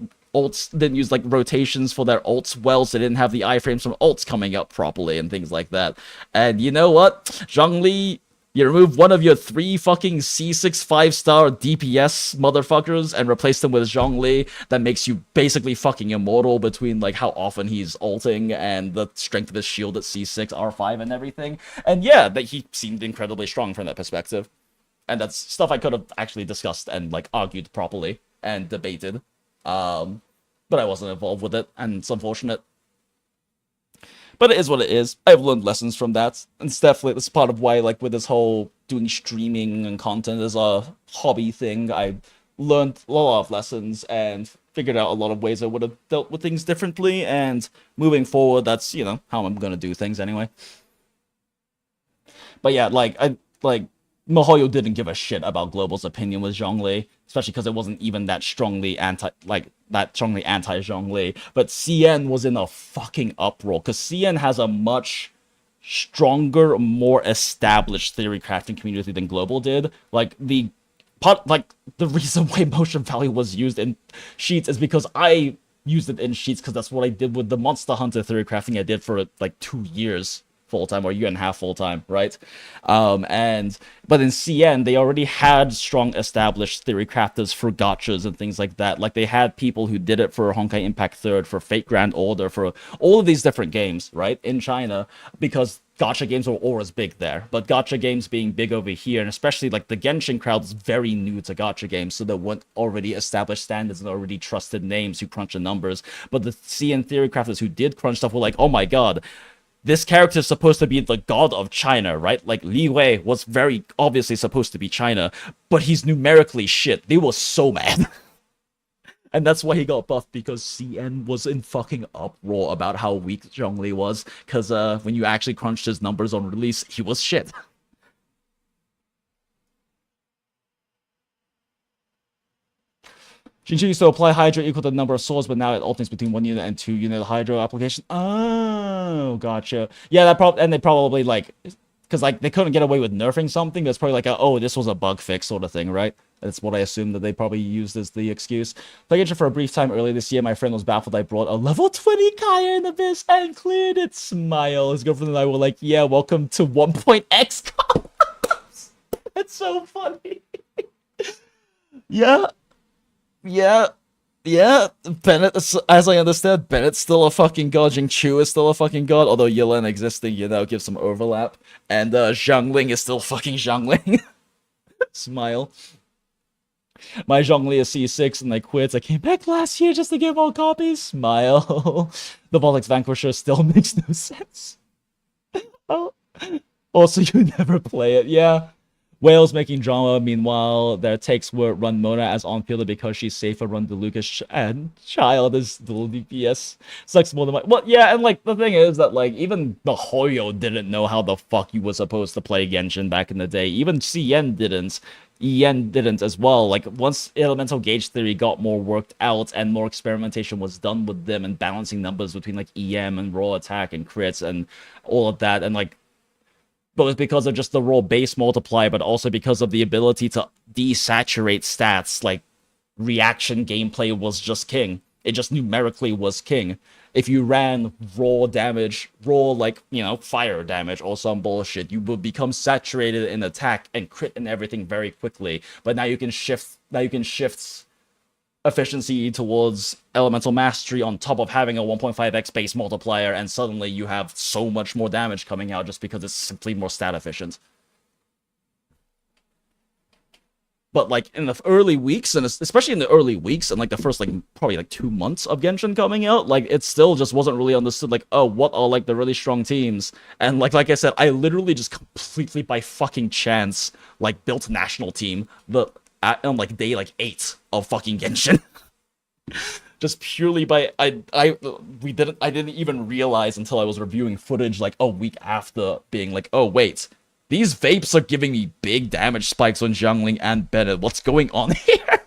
didn't use like rotations for their ults well, so they didn't have the iframes from ults coming up properly and things like that. And you know what? Zhongli, you remove one of your 3 fucking C6 5-star DPS motherfuckers and replace them with Zhongli, that makes you basically fucking immortal between like how often he's ulting and the strength of his shield at C6, R5 and everything. And yeah, that he seemed incredibly strong from that perspective. And that's stuff I could have actually discussed and like argued properly and debated. But I wasn't involved with it, and it's unfortunate. But it is what it is. I've learned lessons from that. And it's definitely, that's part of why, like, with this whole doing streaming and content as a hobby thing, I learned a lot of lessons and figured out a lot of ways I would have dealt with things differently. And moving forward, that's, you know, how I'm going to do things anyway. But yeah, like, Mihoyo didn't give a shit about Global's opinion with Zhongli, especially because it wasn't even that strongly anti-Zhongli. But CN was in a fucking uproar, because CN has a much stronger, more established theory crafting community than Global did. Like the reason why motion value was used in Sheets is because I used it in Sheets, because that's what I did with the Monster Hunter theory crafting I did for like 2 years full-time, or a year and a half full-time, right? But in CN, they already had strong established theory crafters for gachas and things like that. Like, they had people who did it for Honkai Impact 3rd, for Fate Grand Order, for all of these different games, right, in China, because gacha games were always big there. But gacha games being big over here, and especially, like, the Genshin crowd is very new to gacha games, so there weren't already established standards and already trusted names who crunch the numbers. But the CN theory crafters who did crunch stuff were like, oh my god, this character is supposed to be the god of China, right? Like, Li Wei was very obviously supposed to be China, but he's numerically shit. They were so mad. And that's why he got buffed, because CN was in fucking uproar about how weak Zhongli was, because when you actually crunched his numbers on release, he was shit. Shinji used to apply Hydro equal to the number of swords, but now it alternates between 1 unit and 2 unit Hydro application. Oh, gotcha. Yeah, and they probably, like, because, like, they couldn't get away with nerfing something. That's probably like, oh, this was a bug fix sort of thing, right? That's what I assume that they probably used as the excuse. Playing it for a brief time earlier this year, my friend was baffled I brought a level 20 Kaya in Abyss and cleared it. Smile. His girlfriend and I were like, yeah, welcome to 1.x. That's so funny. Yeah. Yeah, Bennett, as I understand, Bennett's still a fucking god, Jingchu is still a fucking god, although Yilan existing, you know, gives some overlap, and Zhangling is still fucking Zhangling. Smile. My Zhongli is C6 and I quit. I came back last year just to get more copies. Smile. The Volix Vanquisher still makes no sense. Oh. Also, you never play it. Yeah. Wales making drama. Meanwhile, their takes were run Mona as on-fielder because she's safer, run the Lucas and Child is dual DPS. Sucks more than my... Well, yeah, and like, the thing is that like, even the Hoyo didn't know how the fuck you were supposed to play Genshin back in the day. Even CN didn't. EN didn't as well. Like, once Elemental Gauge Theory got more worked out and more experimentation was done with them and balancing numbers between like EM and raw attack and crits and all of that, and like, both because of just the raw base multiplier, but also because of the ability to desaturate stats, like, reaction gameplay was just king. It just numerically was king. If you ran raw damage, raw, like, you know, fire damage or some bullshit, you would become saturated in attack and crit and everything very quickly. But now you can shift efficiency towards elemental mastery on top of having a 1.5x base multiplier, and suddenly you have so much more damage coming out just because it's simply more stat efficient. But like in the early weeks, and especially in the early weeks and like the first like probably like 2 months of Genshin coming out, like it still just wasn't really understood, like, oh, what are like the really strong teams? And like I said, I literally just completely by fucking chance like built a national team on like day like 8 of fucking Genshin. Just purely by I didn't even realize until I was reviewing footage like a week after, being like, oh wait, these vapes are giving me big damage spikes on Xiangling and Bennett. What's going on here?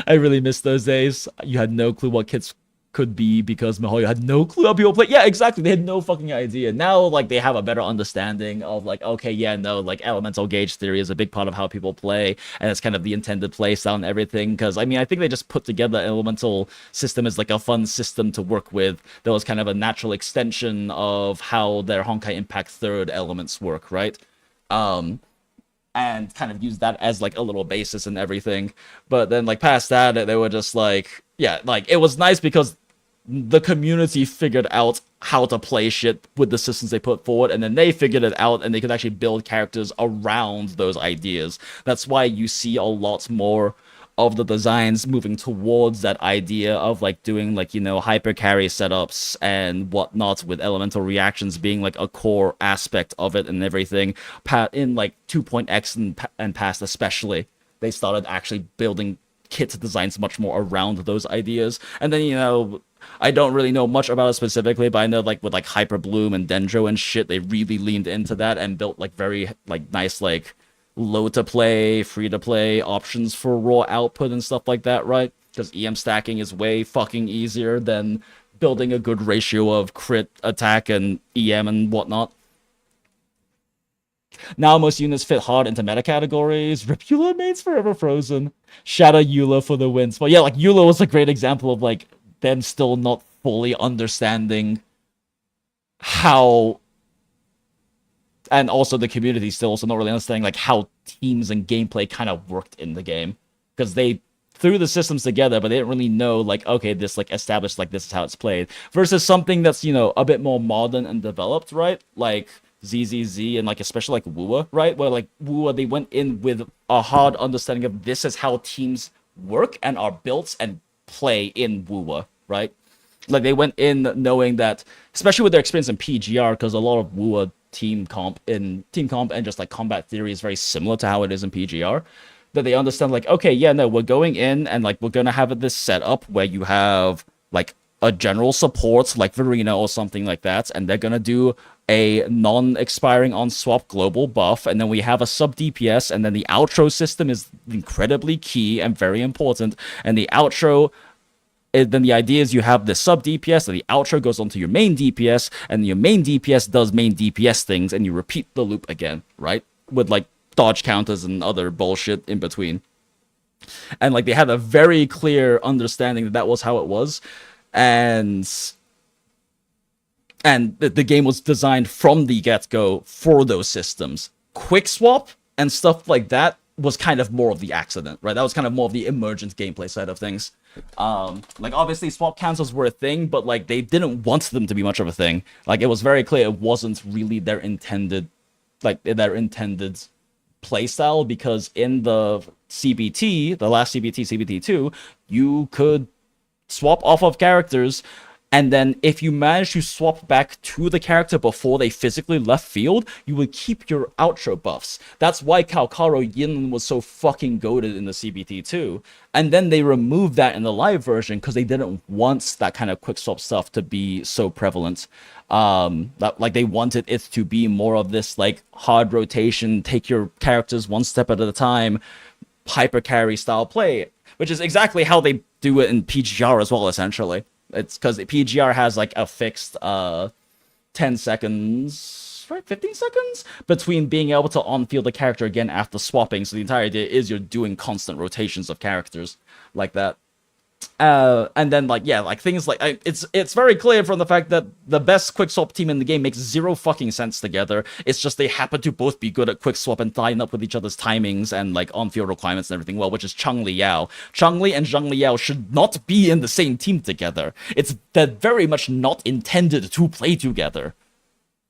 I really miss those days. You had no clue what kits could be because Mihoyo had no clue how people play. Yeah, exactly. They had no fucking idea. Now, like, they have a better understanding of, like, okay, yeah, no, like, elemental gauge theory is a big part of how people play, and it's kind of the intended play style and everything. Because, I mean, I think they just put together elemental system as, like, a fun system to work with. That was kind of a natural extension of how their Honkai Impact third elements work, right? And kind of use that as, like, a little basis and everything. But then, like, past that, they were just, like, yeah, like, it was nice because the community figured out how to play shit with the systems they put forward, and then they figured it out, and they could actually build characters around those ideas. That's why you see a lot more of the designs moving towards that idea of, like, doing, like, you know, hyper carry setups and whatnot, with elemental reactions being, like, a core aspect of it and everything. In, like, 2.x and past especially, they started actually building kit designs much more around those ideas. And then, you know, I don't really know much about it specifically, but I know, like, with, like, Hyper Bloom and Dendro and shit, they really leaned into that and built, like, very, like, nice, like, low-to-play, free-to-play options for raw output and stuff like that, right? Because EM stacking is way fucking easier than building a good ratio of crit, attack, and EM and whatnot. Now most units fit hard into meta categories. Rip Eula mains forever frozen. Shadow Eula for the wins. But yeah, like, Eula was a great example of, like, them still not fully understanding how, and also the community still also not really understanding, like, how teams and gameplay kind of worked in the game. Because they threw the systems together, but they didn't really know, like, okay, this, like, established, like, this is how it's played. Versus something that's, you know, a bit more modern and developed, right? Like ZZZ and, like, especially, like, Wua, right? Where, like, Wua, they went in with a hard understanding of this is how teams work and are built and play in Wua, right? Like, they went in knowing that, especially with their experience in PGR, because a lot of Wua team comp and just, like, combat theory is very similar to how it is in PGR, that they understand, like, okay, yeah, no, we're going in and, like, we're gonna have this setup where you have, like, a general support like Verena or something like that, and they're gonna do a non-expiring on-swap global buff, and then we have a sub-DPS, and then the outro system is incredibly key and very important, and the outro, then the idea is you have the sub-DPS, and the outro goes onto your main DPS, and your main DPS does main DPS things, and you repeat the loop again, right? With, like, dodge counters and other bullshit in between. And, like, they had a very clear understanding that that was how it was, and the game was designed from the get-go for those systems. Quick swap and stuff like that was kind of more of the accident, right? That was kind of more of the emergent gameplay side of things. Like, obviously, swap cancels were a thing, but, like, they didn't want them to be much of a thing. Like, it was very clear it wasn't really their intended playstyle, because in the CBT, the last CBT, CBT2, you could swap off of characters, and then if you manage to swap back to the character before they physically left field, you would keep your outro buffs. That's why Kaokaro Yin was so fucking goated in the CBT2. And then they removed that in the live version because they didn't want that kind of quick swap stuff to be so prevalent. Like they wanted it to be more of this like hard rotation, take your characters one step at a time, hyper carry style play, which is exactly how they do it in PGR as well, essentially. It's because PGR has like a fixed 10 seconds, right? 15 seconds between being able to on-field a character again after swapping. So the entire idea is you're doing constant rotations of characters like that. And then like, yeah, like things like, it's very clear from the fact that the best quick swap team in the game makes zero fucking sense together. It's just they happen to both be good at quick swap and line up with each other's timings and like on-field requirements and everything well, which is Chun-Li Yao. Chun-Li and Zhang Liao should not be in the same team together. They're very much not intended to play together.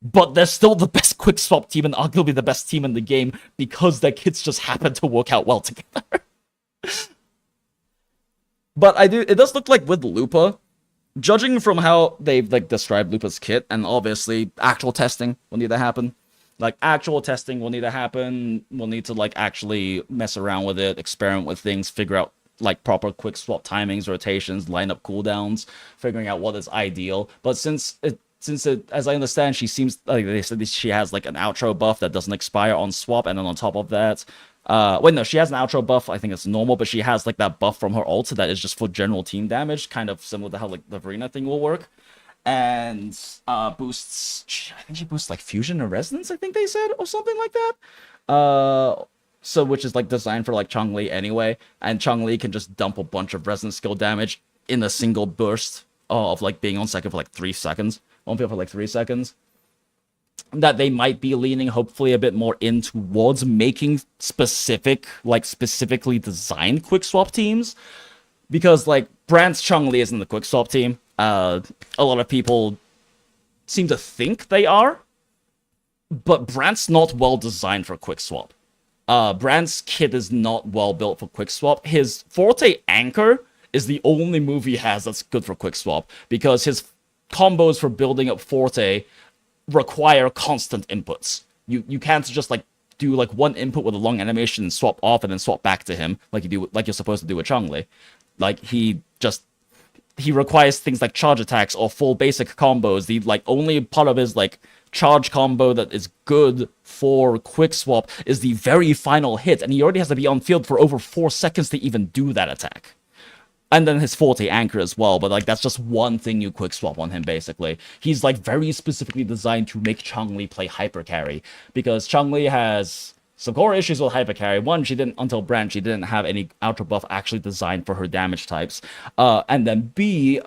But they're still the best quick swap team and arguably the best team in the game because their kits just happen to work out well together. But it does look like with Lupa, judging from how they've like described Lupa's kit, and obviously actual testing will need to happen. Like actual testing will need to happen. We'll need to like actually mess around with it, experiment with things, figure out like proper quick swap timings, rotations, line up cooldowns, figuring out what is ideal. But since as I understand, she seems like they said she has like an outro buff that doesn't expire on swap, and then on top of that, wait, no, she has an outro buff. I think it's normal, but she has like that buff from her ult that is just for general team damage, kind of similar to how like the Verena thing will work. And boosts, I think she boosts like fusion or resonance, I think they said, or something like that. So which is like designed for like Chun-Li anyway, and Chun-Li can just dump a bunch of resonance skill damage in a single burst of like being on second for like 3 seconds, on field for like 3 seconds. That they might be leaning hopefully a bit more in towards making specifically designed quick swap teams, because like Brandt's Chun-Li isn't the quick swap team. A lot of people seem to think they are, but Brandt's not well designed for quick swap. Brandt's kit is not well built for quick swap. His Forte Anchor is the only move he has that's good for quick swap, because his combos for building up Forte require constant inputs. You can't just like do like one input with a long animation and swap off and then swap back to him like you're supposed to do with Chun-Li. Like he requires things like charge attacks or full basic combos. The like only part of his like charge combo that is good for quick swap is the very final hit, and he already has to be on field for over 4 seconds to even do that attack. And then his Forte Anchor as well, but like that's just one thing you quick swap on him basically. He's like very specifically designed to make Chun-Li play hyper carry, because Chun-Li has some core issues with hyper carry. One, she didn't have any outro buff actually designed for her damage types. And then B,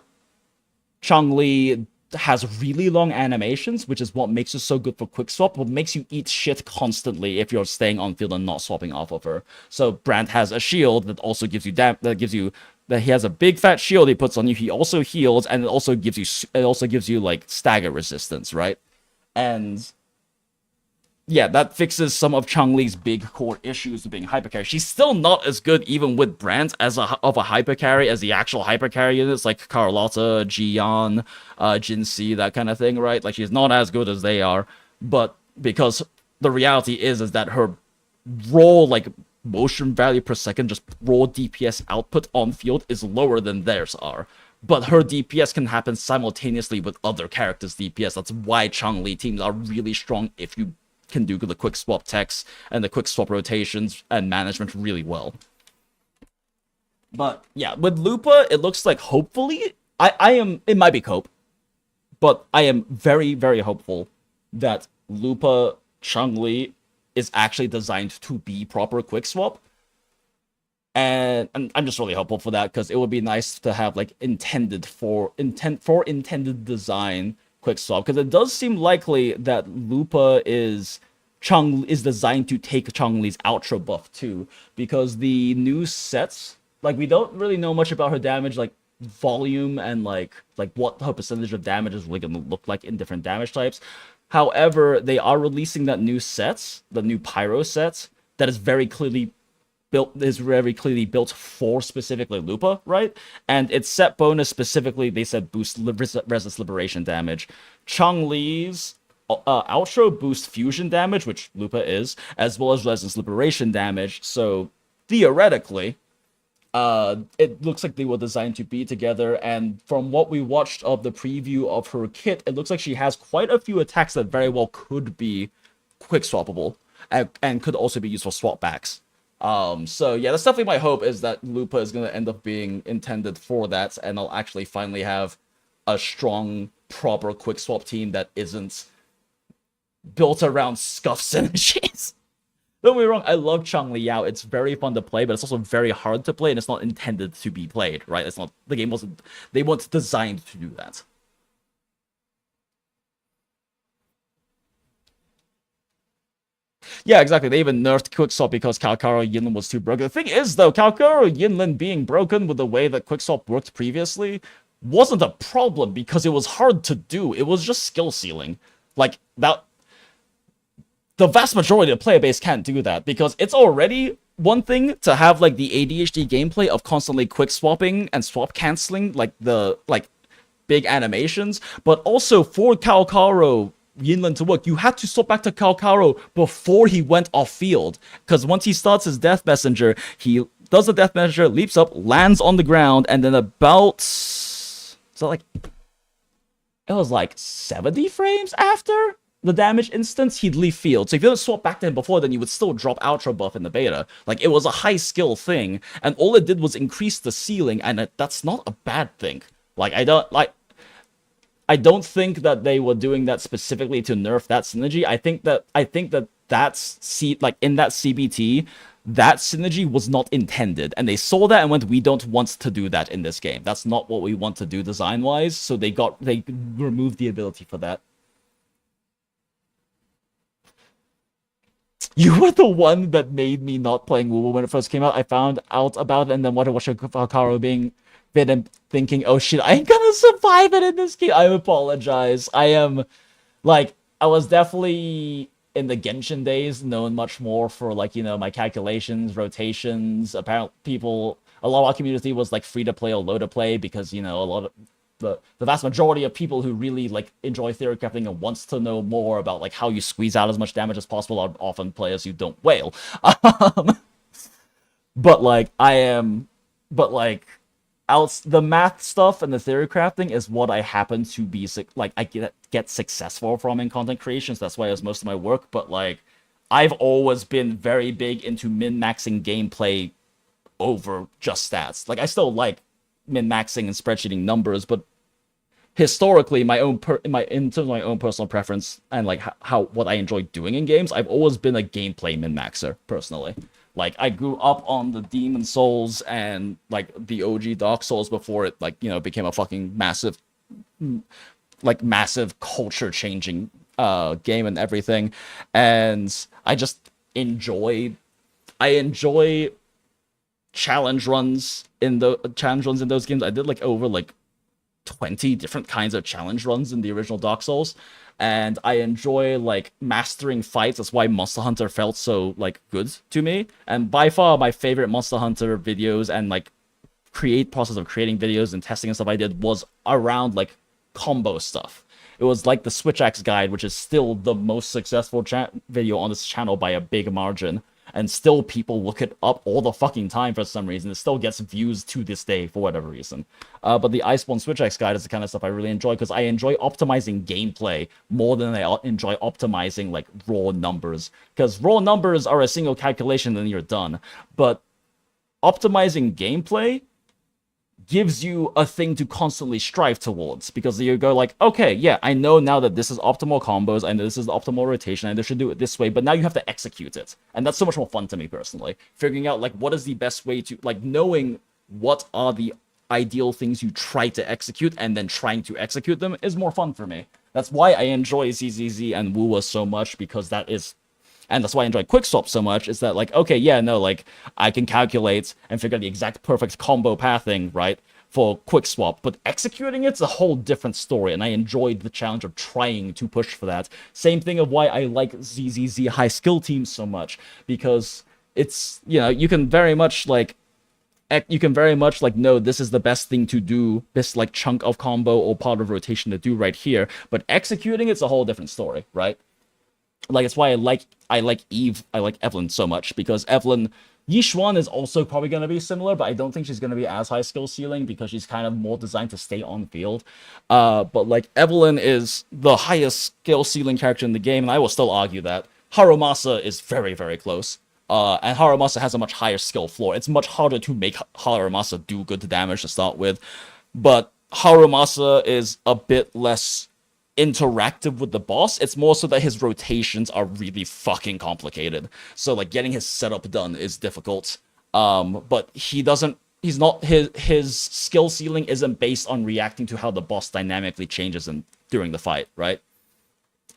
Chun-Li has really long animations, which is what makes her so good for quick swap, but makes you eat shit constantly if you're staying on field and not swapping off of her. So Brandt has a shield that also gives you that he has a big fat shield he puts on you. He also heals, and it also gives you like stagger resistance, right? And yeah, that fixes some of Chun-Li's big core issues with being hyper carry. She's still not as good even with Brandt of a hyper carry as the actual hyper carry units like Carlotta, Jian, Jin Si, that kind of thing, right? Like she's not as good as they are, but because the reality is that her raw like motion value per second, just raw DPS output on field is lower than theirs are. But her DPS can happen simultaneously with other characters' DPS. That's why Chun-Li teams are really strong if you can do the quick swap techs and the quick swap rotations and management really well. But yeah, with Lupa, it looks like hopefully, it might be cope, but I am very, very hopeful that Lupa Chun-Li is actually designed to be proper quick swap. And I'm just really hopeful for that, because it would be nice to have like intended design quick swap, because it does seem likely that Lupa is designed to take Chun-Li's outro buff too, because the new sets, like we don't really know much about her damage like volume and like what her percentage of damage is really going to look like in different damage types. However, they are releasing that new sets, the new Pyro sets, that is very clearly built for specifically Lupa, right? And its set bonus specifically, they said boost resist liberation damage. Chong-Li's outro boost fusion damage, which Lupa is, as well as resist liberation damage. So theoretically, it looks like they were designed to be together, and from what we watched of the preview of her kit, it looks like she has quite a few attacks that very well could be quick swappable and could also be used for swap backs. So yeah, that's definitely my hope, is that Lupa is going to end up being intended for that, and I'll actually finally have a strong, proper quick swap team that isn't built around scuff synergies. Don't get me wrong, I love Chong-Li Yao. It's very fun to play, but it's also very hard to play, and it's not intended to be played, right? It's not, the game wasn't, they weren't designed to do that. Yeah, exactly. They even nerfed Quickswap because Kaokaro Yinlin was too broken. The thing is, though, Kaokaro Yinlin being broken with the way that Quickswap worked previously wasn't a problem because it was hard to do. It was just skill ceiling. Like, that... The vast majority of the player base can't do that because it's already one thing to have, like, the ADHD gameplay of constantly quick swapping and swap canceling, like, the, like, big animations, but also for Kaokaro Yinlin to work, you had to swap back to Kaokaro before he went off field. Because once he starts his Death Messenger, he does the Death Messenger, leaps up, lands on the ground, and then about... So like... It was like 70 frames after the damage instance, he'd leave field. So if you didn't swap back to him before, then you would still drop Outro buff in the beta. Like, it was a high skill thing, and all it did was increase the ceiling, and that's not a bad thing. Like, I don't think that they were doing that specifically to nerf that synergy. I think that that's like in that CBT, that synergy was not intended, and they saw that and went, we don't want to do that in this game. That's not what we want to do design wise. So they removed the ability for that. You were the one that made me not playing Woo when it first came out. I found out about it and then wanted to watch Kaokaro being bit and thinking, oh shit, I ain't gonna survive it in this game. I apologize. I am, like, I was definitely in the Genshin days known much more for, like, you know, my calculations, rotations. Apparently a lot of our community was like free to play or low to play because, you know, a lot of the vast majority of people who really like enjoy theory crafting and wants to know more about like how you squeeze out as much damage as possible are often players who don't whale. The math stuff and the theory crafting is what I happen to be like I get successful from in content creation. So that's why I does most of my work. But like I've always been very big into min-maxing gameplay over just stats. Like I still like min-maxing and spreadsheeting numbers, but historically, in terms of my own personal preference and like what I enjoy doing in games, I've always been a gameplay min-maxer personally. Like I grew up on the Demon Souls and like the OG Dark Souls before it like, you know, became a fucking massive culture changing game and everything. And I just enjoy challenge runs in those games. I did like over like 20 different kinds of challenge runs in the original Dark Souls, and I enjoy like mastering fights. That's why Monster Hunter felt so like good to me, and by far my favorite Monster Hunter videos and like process of creating videos and testing and stuff I did was around like combo stuff. It was like the Switch Axe guide, which is still the most successful video on this channel by a big margin. And still people look it up all the fucking time for some reason. It still gets views to this day for whatever reason. But the Iceborne Switch X guide is the kind of stuff I really enjoy because I enjoy optimizing gameplay more than I enjoy optimizing like raw numbers. Because raw numbers are a single calculation and you're done. But optimizing gameplay gives you a thing to constantly strive towards, because you go like, okay, yeah, I know now that this is optimal combos, I know this is the optimal rotation, and I should do it this way, but now you have to execute it. And that's so much more fun to me personally. Figuring out like what is the best way to, like, knowing what are the ideal things you try to execute and then trying to execute them is more fun for me. That's why I enjoy ZZZ and Woowa so much, because that is... And that's why I enjoy Quickswap so much, is that, like, okay, yeah, no, like, I can calculate and figure out the exact perfect combo pathing, right, for Quickswap, but executing it's a whole different story, and I enjoyed the challenge of trying to push for that. Same thing of why I like ZZZ high skill teams so much, because it's, you know, you can very much like know this is the best thing to do, this like chunk of combo or part of rotation to do right here, but executing it's a whole different story, right? Like, it's why I like Evelyn so much, because Evelyn, Yixuan is also probably going to be similar, but I don't think she's going to be as high skill ceiling because she's kind of more designed to stay on field. But like Evelyn is the highest skill ceiling character in the game, and I will still argue that Harumasa is very, very close. And Harumasa has a much higher skill floor. It's much harder to make Harumasa do good damage to start with, but Harumasa is a bit less interactive with the boss. It's more so that his rotations are really fucking complicated. So like getting his setup done is difficult. But his skill ceiling isn't based on reacting to how the boss dynamically changes during the fight, right?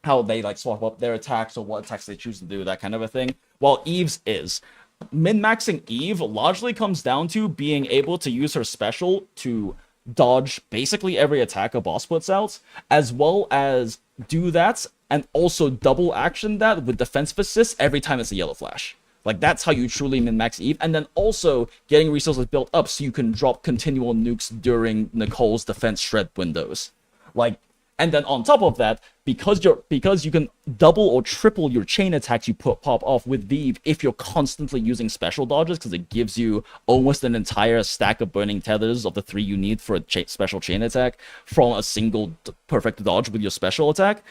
How they like swap up their attacks or what attacks they choose to do, that kind of a thing. While Eve's is. Min-maxing Eve largely comes down to being able to use her special to dodge basically every attack a boss puts out, as well as do that and also double action that with defensive assist every time it's a yellow flash. Like, that's how you truly min-max Eve, and then also getting resources built up so you can drop continual nukes during Nicole's defense shred windows. Like, and then on top of that, because you can double or triple your chain attacks you pop off with Vive if you're constantly using special dodges, because it gives you almost an entire stack of burning tethers of the 3 you need for a special chain attack from a single perfect dodge with your special attack.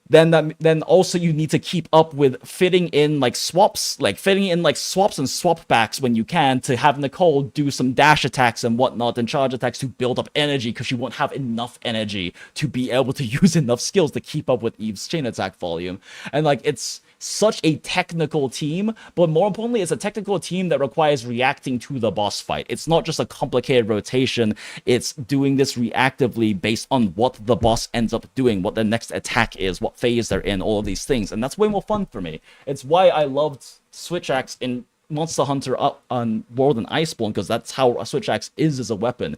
Then also you need to keep up with fitting in swaps and swap backs when you can to have Nicole do some dash attacks and whatnot and charge attacks to build up energy, because you won't have enough energy to be able to use enough skills to keep up with Eve's chain attack volume. And like, it's such a technical team, but more importantly, it's a technical team that requires reacting to the boss fight. It's not just a complicated rotation, it's doing this reactively based on what the boss ends up doing, what the next attack is, what phase they're in, all of these things, and that's way more fun for me. It's why I loved Switch Axe in Monster Hunter up on World and Iceborne, because that's how a Switch Axe is as a weapon,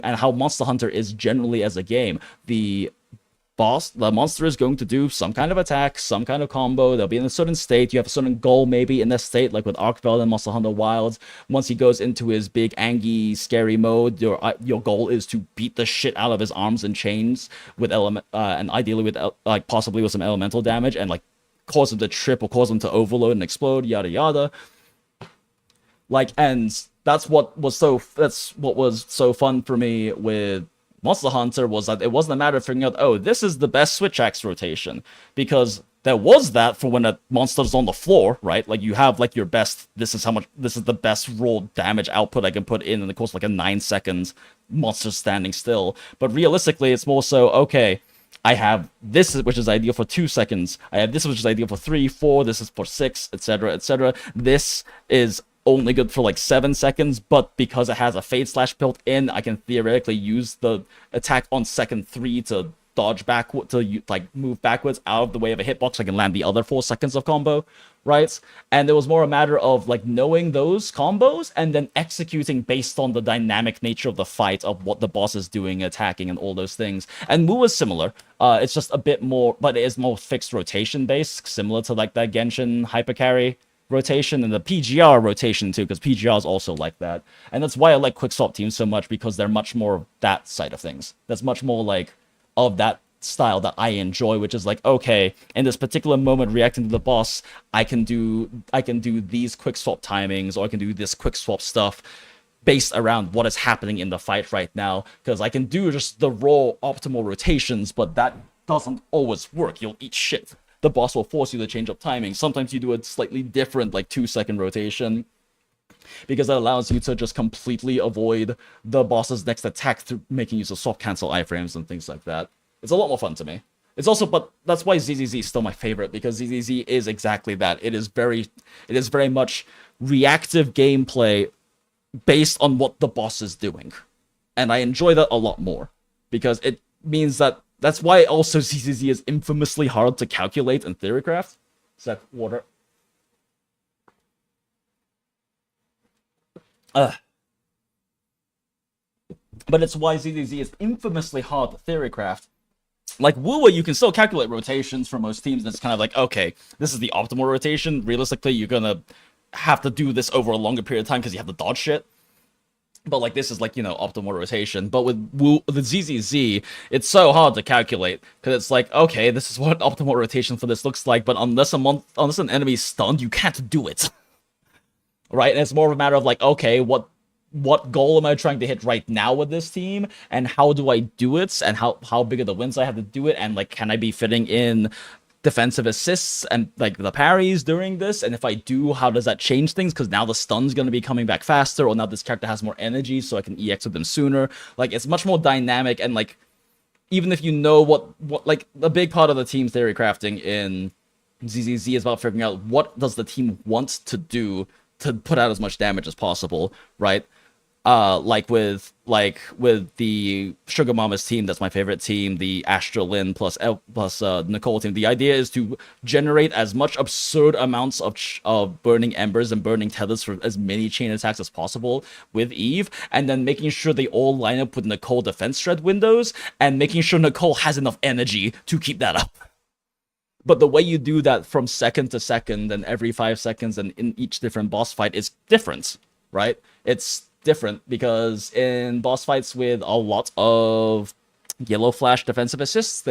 and how Monster Hunter is generally as a game. The monster is going to do some kind of attack, some kind of combo. They'll be in a certain state. You have a certain goal maybe in that state, like with Arkveld and Monster Hunter Wilds. Once he goes into his big, angry, scary mode, your goal is to beat the shit out of his arms and chains with and ideally with possibly with some elemental damage, and like cause him to trip or cause him to overload and explode, yada yada. Like, and that's what was so fun for me with Monster Hunter, was that it wasn't a matter of figuring out, oh, this is the best Switch Axe rotation, because there was that for when a monster's on the floor, right? Like, you have like your best, this is the best raw damage output I can put in the course of like a 9 seconds monster standing still. But realistically, it's more so, okay, I have this, which is ideal for 2 seconds. I have this, which is ideal for 3, 4. This is for 6, etc., etc. This is only good for like 7 seconds, but because it has a fade slash built in, I can theoretically use the attack on second 3 to dodge backward, to like move backwards out of the way of a hitbox. So I can land the other 4 seconds of combo, right? And it was more a matter of like knowing those combos and then executing based on the dynamic nature of the fight, of what the boss is doing, attacking, and all those things. And Mu is similar. It's just a bit more, but it is more fixed rotation based, similar to like that Genshin hypercarry rotation and the PGR rotation too, because PGR is also like that. And that's why I like quickswap teams so much, because they're much more of that side of things. That's much more like of that style that I enjoy, which is like, okay, in this particular moment reacting to the boss, I can do these quickswap timings, or I can do this quickswap stuff based around what is happening in the fight right now, because I can do just the raw optimal rotations, but that doesn't always work. You'll eat shit. The boss will force you to change up timing. Sometimes you do a slightly different, like 2-second rotation, because that allows you to just completely avoid the boss's next attack through making use of soft cancel iframes and things like that. It's a lot more fun to me. It's also, but that's why ZZZ is still my favorite, because ZZZ is exactly that. It is very much reactive gameplay based on what the boss is doing. And I enjoy that a lot more, because it means that that's why also ZZZ is infamously hard to calculate in Theorycraft. Is that water? But it's why ZZZ is infamously hard to Theorycraft. Like Wuwa, you can still calculate rotations for most teams, and it's kind of like, okay, this is the optimal rotation. Realistically, you're gonna have to do this over a longer period of time because you have to dodge shit. But like this is like, you know, optimal rotation. But with the ZZZ, it's so hard to calculate because it's like, okay, this is what optimal rotation for this looks like, but unless an enemy's stunned, you can't do it. Right? And it's more of a matter of like, okay, what goal am I trying to hit right now with this team, and how do I do it, and how big are the wins I have to do it, and like, can I be fitting in defensive assists and like the parries during this, and if I do, how does that change things, because now the stun's going to be coming back faster, or now this character has more energy so I can EX with them sooner. Like, it's much more dynamic, and like, even if you know what like, the big part of the team theory crafting in ZZZ is about figuring out what does the team want to do to put out as much damage as possible, right? Like with the Sugar Mama's team, that's my favorite team, the Astra Lin plus Nicole team. The idea is to generate as much absurd amounts of burning embers and burning tethers for as many chain attacks as possible with Eve, and then making sure they all line up with Nicole defense shred windows, and making sure Nicole has enough energy to keep that up. But the way you do that from second to second and every 5 seconds and in each different boss fight is different, right? It's different because in boss fights with a lot of yellow flash defensive assist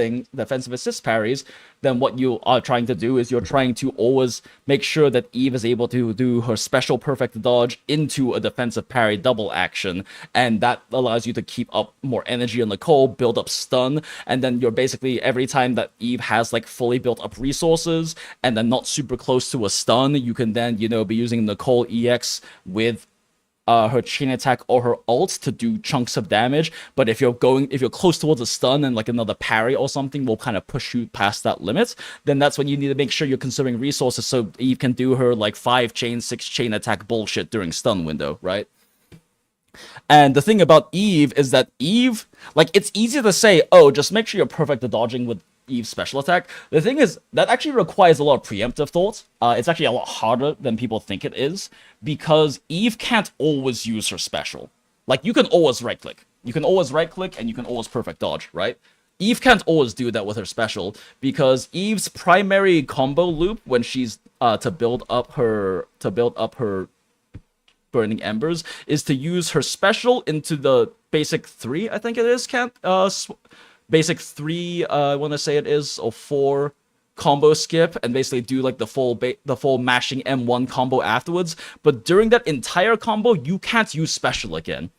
parries, then what you are trying to do is you're trying to always make sure that Eve is able to do her special perfect dodge into a defensive parry double action, and that allows you to keep up more energy on Nicole, build up stun, and then you're basically, every time that Eve has like fully built up resources and then not super close to a stun, you can then, you know, be using Nicole EX with her chain attack or her ult to do chunks of damage. But if you're close towards a stun and like another parry or something will kind of push you past that limit, then that's when you need to make sure you're conserving resources so Eve can do her like 5 chain, 6 chain attack bullshit during stun window, right? And the thing about Eve is that Eve, like, it's easy to say, oh, just make sure you're perfect at dodging with Eve's special attack. The thing is, that actually requires a lot of preemptive thought. It's actually a lot harder than people think it is, because Eve can't always use her special. Like, you can always right-click. You can always right-click, and you can always perfect dodge, right? Eve can't always do that with her special, because Eve's primary combo loop when she's to build up her burning embers is to use her special into the basic 3, I think it is, basic 3, I want to say it is, or 4 combo skip, and basically do like the full mashing M1 combo afterwards. But during that entire combo, you can't use special again.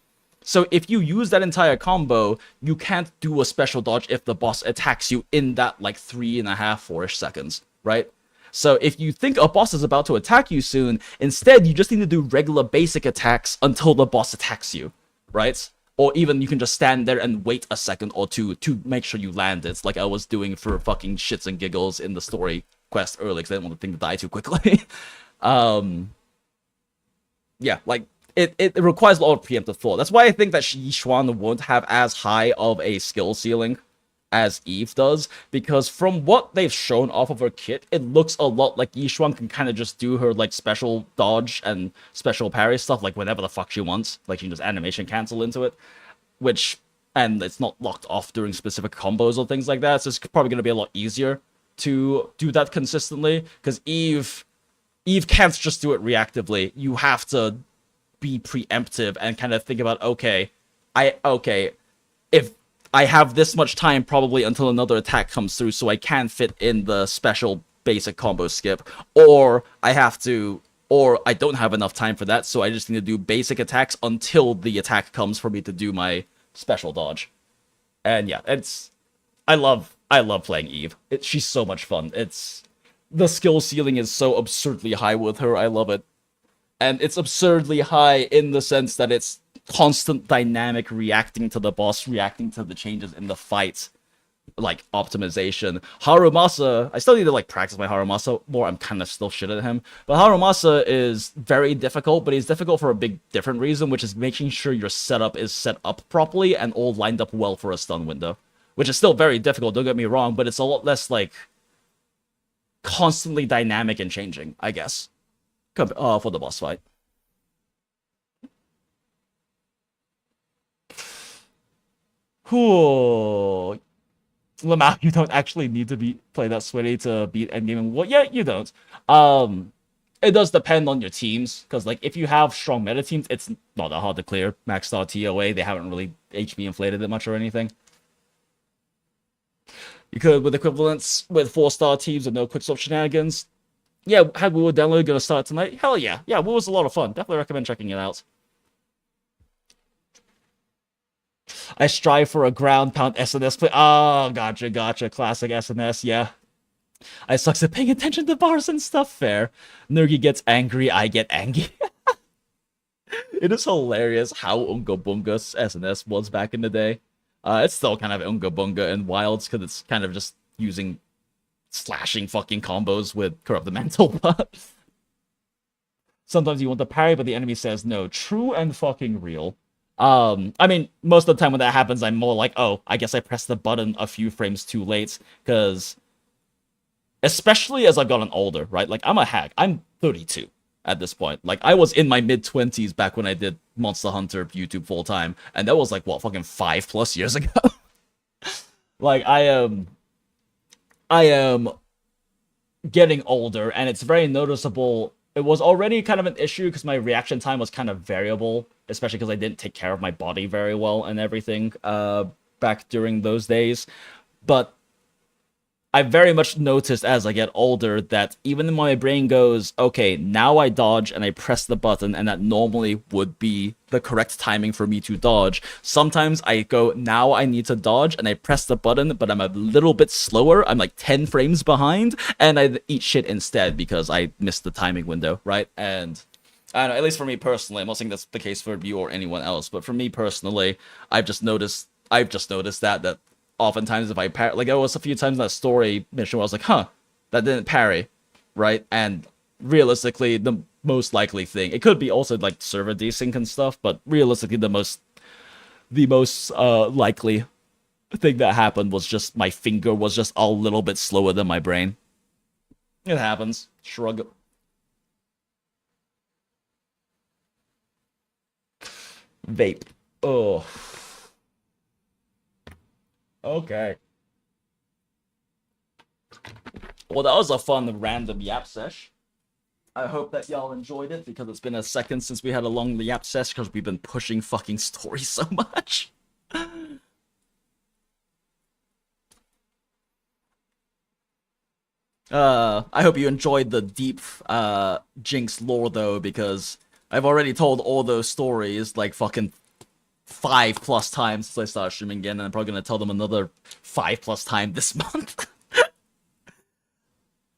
So if you use that entire combo, you can't do a special dodge if the boss attacks you in that like 3.5, 4-ish seconds, right? So if you think a boss is about to attack you soon, instead you just need to do regular basic attacks until the boss attacks you, right? Or even you can just stand there and wait a second or two to make sure you land it, like I was doing for fucking shits and giggles in the story quest early, because I didn't want the thing to die too quickly. Yeah, like, it requires a lot of preemptive thought. That's why I think that Yixuan won't have as high of a skill ceiling as Eve does, because from what they've shown off of her kit, it looks a lot like Yixuan can kind of just do her like special dodge and special parry stuff like whenever the fuck she wants. Like, she can just animation cancel into it, and it's not locked off during specific combos or things like that, so it's probably going to be a lot easier to do that consistently, because Eve can't just do it reactively. You have to be preemptive and kind of think about, okay, if I have this much time probably until another attack comes through, so I can fit in the special basic combo skip, or I don't have enough time for that, so I just need to do basic attacks until the attack comes for me to do my special dodge. And yeah, I love playing Eve. She's so much fun. The skill ceiling is so absurdly high with her. I love it. And it's absurdly high in the sense that it's constant dynamic reacting to the boss, reacting to the changes in the fight, like optimization. Harumasa, I still need to like practice my Harumasa more. I'm kind of still shit at him. But Harumasa is very difficult, but he's difficult for a big different reason, which is making sure your setup is set up properly and all lined up well for a stun window. Which is still very difficult, don't get me wrong, but it's a lot less like constantly dynamic and changing, I guess, for the boss fight. Cool. Lamau, you don't actually need to play that sweaty to beat endgame. Well, yeah, you don't. it does depend on your teams, because like if you have strong meta teams, it's not that hard to clear max star TOA. They haven't really HP inflated it much or anything. You could with equivalents with 4-star teams with no quick stop shenanigans. Yeah, had we were downloaded gonna start tonight? Hell yeah. Yeah, it was a lot of fun. Definitely recommend checking it out. I strive for a ground pound SNS play. Oh, gotcha. Classic SNS, yeah. I sucks at paying attention to bars and stuff. Fair. Nergi gets angry, I get angry. It is hilarious how Unga Bunga's SNS was back in the day. It's still kind of Unga Bunga in Wilds, because it's kind of just using slashing fucking combos with Corrupt the Mental, but sometimes you want to parry, but the enemy says no. True and fucking real. I mean, most of the time when that happens, I'm more like, oh, I guess I pressed the button a few frames too late, because especially as I've gotten older, right? Like, I'm a hag. I'm 32 at this point. Like, I was in my mid-20s back when I did Monster Hunter YouTube full-time, and that was like, what, fucking 5+ years ago? Like, I am getting older, and it's very noticeable. It was already kind of an issue because my reaction time was kind of variable, especially because I didn't take care of my body very well and everything back during those days. But I very much noticed as I get older that even when my brain goes, okay, now I dodge and I press the button, and that normally would be the correct timing for me to dodge. Sometimes I go, now I need to dodge, and I press the button, but I'm a little bit slower. I'm like 10 frames behind, and I eat shit instead because I missed the timing window, right? And I don't know, at least for me personally, I'm not saying that's the case for you or anyone else, but for me personally, I've just noticed that oftentimes if I parry, like there was a few times in that story mission where I was like, huh, that didn't parry, right? And realistically, the most likely thing, it could be also like server desync and stuff, but realistically the most likely thing that happened was just my finger was just a little bit slower than my brain. It happens. Shrug. Vape. Oh. Okay. Well, that was a fun random yap sesh. I hope that y'all enjoyed it, because it's been a second since we had a long yap sesh, because we've been pushing fucking stories so much. I hope you enjoyed the deep Jinx lore though, because I've already told all those stories like fucking 5+ times since I started streaming again, and I'm probably gonna tell them another 5+ times this month.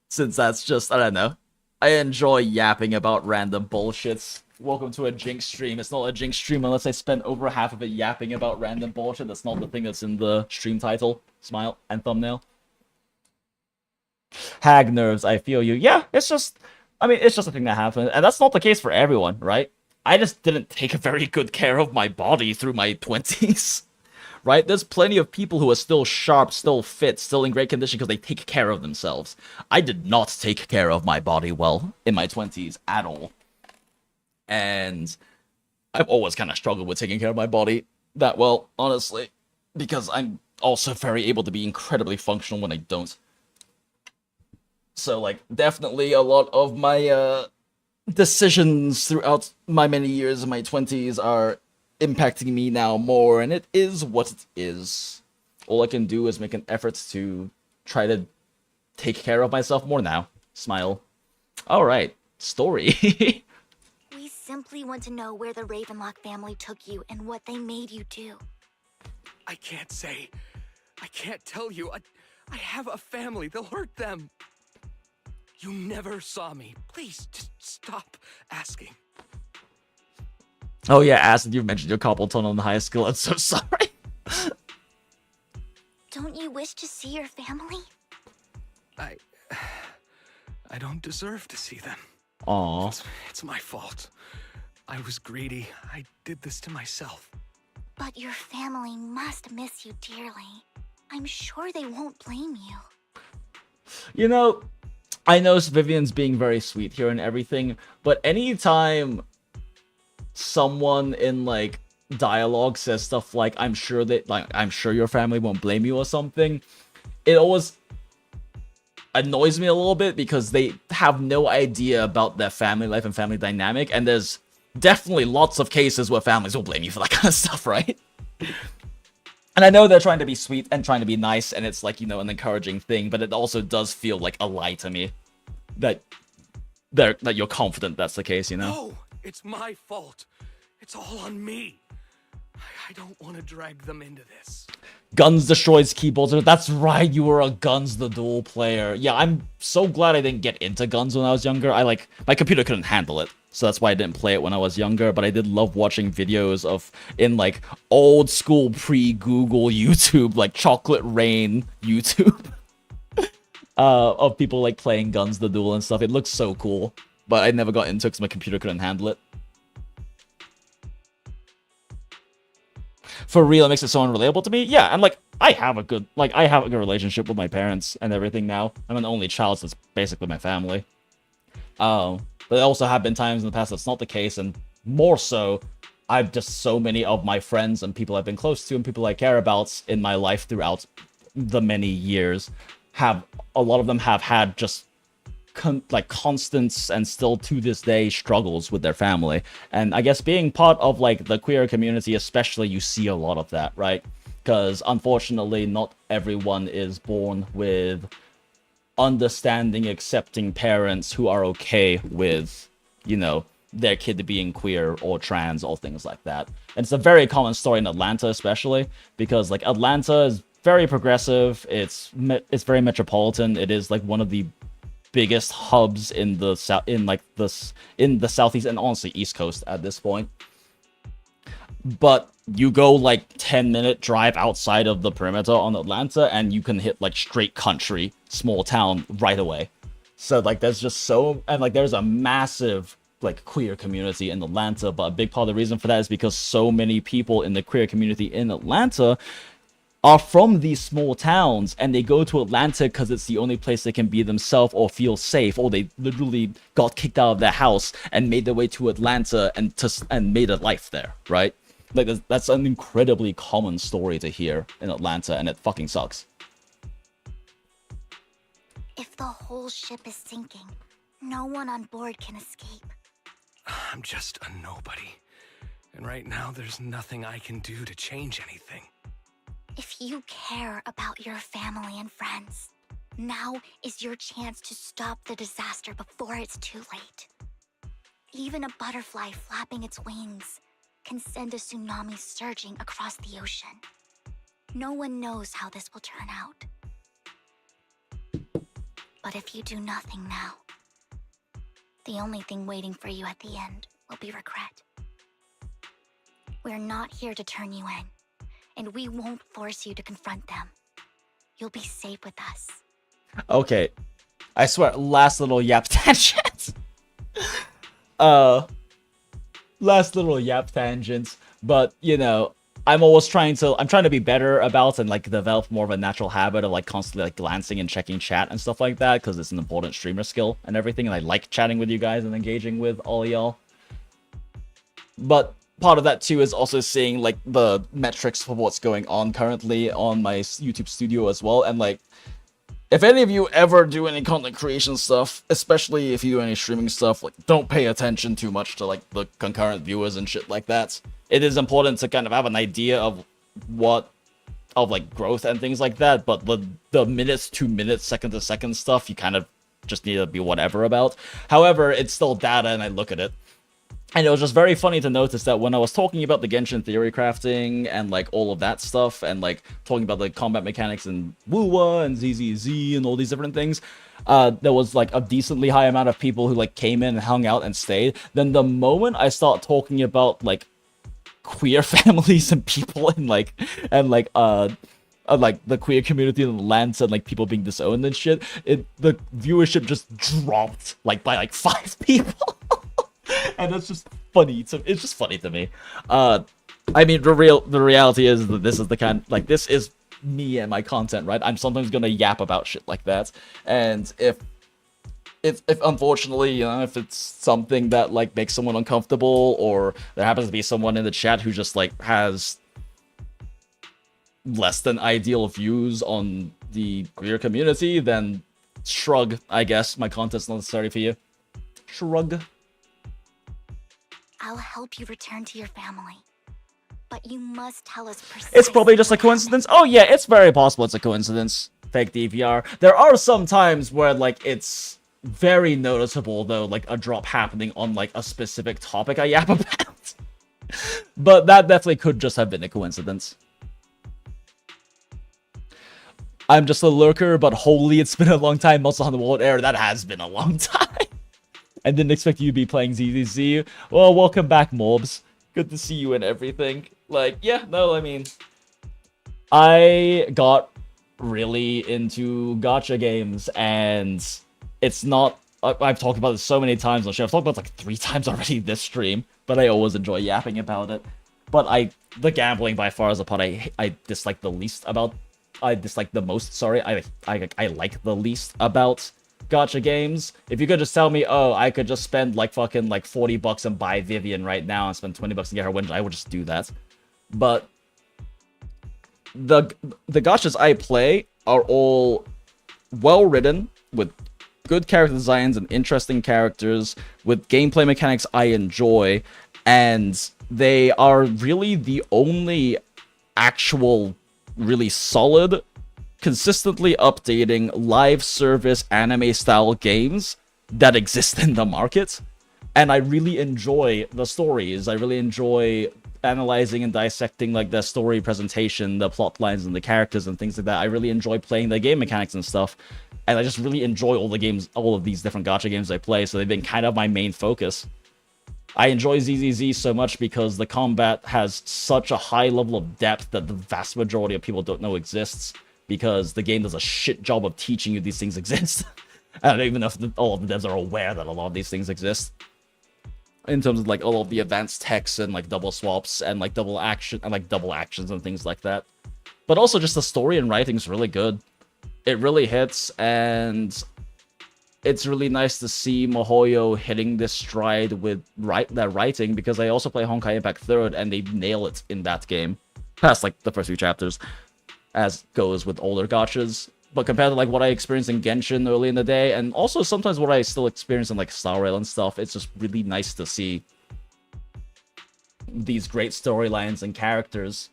Since that's just, I don't know. I enjoy yapping about random bullshits. Welcome to a Jinx stream. It's not a Jinx stream unless I spend over half of it yapping about random bullshit. That's not the thing that's in the stream title, smile, and thumbnail. Hag nerves, I feel you. Yeah, it's just, I mean, it's just a thing that happens, and that's not the case for everyone, right? I just didn't take very good care of my body through my 20s, right? There's plenty of people who are still sharp, still fit, still in great condition because they take care of themselves. I did not take care of my body well in my 20s at all. And I've always kind of struggled with taking care of my body that well, honestly, because I'm also very able to be incredibly functional when I don't. So, like, definitely a lot of my, decisions throughout my many years in my 20s are impacting me now more, and it is what it is. All I can do is make an effort to try to take care of myself more now. Smile. Alright, story. We simply want to know where the Ravenlock family took you and what they made you do. I can't say. I can't tell you. I have a family. They'll hurt them. You never saw me. Please, just stop asking. Oh yeah, Acid, you mentioned your carpal tunnel in the high school. I'm so sorry. Don't you wish to see your family? I don't deserve to see them. Aww. It's my fault. I was greedy. I did this to myself. But your family must miss you dearly. I'm sure they won't blame you. You know, I know Vivian's being very sweet here and everything, but anytime someone in, like, dialogue says stuff like, I'm sure your family won't blame you or something, it always... annoys me a little bit because they have no idea about their family life and family dynamic, and there's definitely lots of cases where families will blame you for that kind of stuff, right? And I know they're trying to be sweet and trying to be nice, and it's like, you know, an encouraging thing, but it also does feel like a lie to me that you're confident that's the case, you know? No, it's my fault. It's all on me. I don't want to drag them into this. Guns destroys keyboards. That's right, you were a Guns the Duel player. Yeah, I'm so glad I didn't get into guns when I was younger. My computer couldn't handle it, so that's why I didn't play it when I was younger, but I did love watching videos in like old school pre-Google YouTube, like Chocolate Rain YouTube. Of people like playing Guns the Duel and stuff. It looks so cool, but I never got into it because my computer couldn't handle it. For real, it makes it so unrelatable to me. Yeah, and like I have a good relationship with my parents and everything now. I'm an only child, so it's basically my family. But there also have been times in the past that's not the case, and more so, I've just so many of my friends and people I've been close to and people I care about in my life throughout the many years a lot of them have had just constant and still to this day struggles with their family. And I guess being part of like the queer community especially, you see a lot of that, right? Because unfortunately not everyone is born with understanding, accepting parents who are okay with, you know, their kid being queer or trans or things like that. And it's a very common story in Atlanta especially, because like Atlanta is very progressive, it's very metropolitan. It is like one of the biggest hubs in the southeast and honestly East Coast at this point. But you go like 10-minute drive outside of the perimeter on Atlanta and you can hit like straight country, small town right away. So like there's a massive like queer community in Atlanta, but a big part of the reason for that is because so many people in the queer community in Atlanta are from these small towns, and they go to Atlanta because it's the only place they can be themselves or feel safe, or they literally got kicked out of their house and made their way to Atlanta and made a life there, right? Like that's an incredibly common story to hear in Atlanta, and it fucking sucks. If the whole ship is sinking, no one on board can escape. I'm just a nobody, and right now there's nothing I can do to change anything. If you care about your family and friends, now is your chance to stop the disaster before it's too late. Even a butterfly flapping its wings can send a tsunami surging across the ocean. No one knows how this will turn out. But if you do nothing now, the only thing waiting for you at the end will be regret. We're not here to turn you in, and we won't force you to confront them. You'll be safe with us. Okay. I swear, last little yap tangent. Last little yap tangents. But, you know, I'm trying to be better about and like develop more of a natural habit of like constantly like glancing and checking chat and stuff like that, because it's an important streamer skill and everything, and I like chatting with you guys and engaging with all y'all. But part of that too is also seeing like the metrics for what's going on currently on my YouTube studio as well. And like, if any of you ever do any content creation stuff, especially if you do any streaming stuff, like don't pay attention too much to like the concurrent viewers and shit like that. It is important to kind of have an idea of like growth and things like that, but the minutes to minutes, second to second stuff, you kind of just need to be whatever about. However, it's still data and I look at it. And it was just very funny to notice that when I was talking about the Genshin theory crafting and like all of that stuff, and like talking about the combat mechanics and Wuwa and ZZZ and all these different things, there was like a decently high amount of people who like came in and hung out and stayed. Then the moment I start talking about like queer families and people and like the queer community in Atlanta and like people being disowned and shit, the viewership just dropped like by like 5 people. And that's just funny. It's just funny to me. I mean, the reality is that this is the kind, like, this is me and my content, right? I'm sometimes gonna yap about shit like that, and if unfortunately, you know, if it's something that like makes someone uncomfortable, or there happens to be someone in the chat who just like has less than ideal views on the queer community, then Shrug, I guess. My content's not necessary for you. Shrug. I'll help you return to your family. But you must tell us precisely. It's probably just a coincidence. Oh yeah, it's very possible it's a coincidence. Fake DVR. There are some times where like it's very noticeable though, like a drop happening on like a specific topic I yap about. But that definitely could just have been a coincidence. I'm just a lurker, but holy, it's been a long time. Monster Hunter World Air, that has been a long time. I didn't expect you to be playing ZZZ. Well, welcome back, Morbs. Good to see you and everything. Like, yeah, no, I mean, I got really into gacha games, and it's not... I've talked about this so many times on the show. I've talked about it like 3 times already this stream, but I always enjoy yapping about it. But the gambling by far is the part I dislike the least about... I dislike the most, sorry. I like the least about gacha games. If you could just tell me, oh, I could just spend like fucking like $40 and buy Vivian right now and spend $20 and get her win, I would just do that. But the gachas I play are all well written, with good character designs and interesting characters, with gameplay mechanics I enjoy, and they are really the only actual really solid, consistently updating live service anime style games that exist in the market. And I really enjoy the stories. I really enjoy analyzing and dissecting like the story presentation, the plot lines and the characters and things like that. I really enjoy playing the game mechanics and stuff. And I just really enjoy all of these different gacha games I play, so they've been kind of my main focus. I enjoy ZZZ so much because the combat has such a high level of depth that the vast majority of people don't know exists, because the game does a shit job of teaching you these things exist. I don't even know if all of the devs are aware that a lot of these things exist. In terms of like all of the advanced techs and like double swaps and like double actions and things like that. But also just the story and writing is really good. It really hits, and it's really nice to see MiHoYo hitting this stride with their writing, because I also play Honkai Impact 3rd and they nail it in that game. Past like the first few chapters, as goes with older gachas. But compared to like what I experienced in Genshin early in the day, and also sometimes what I still experience in like Star Rail and stuff, it's just really nice to see these great storylines and characters.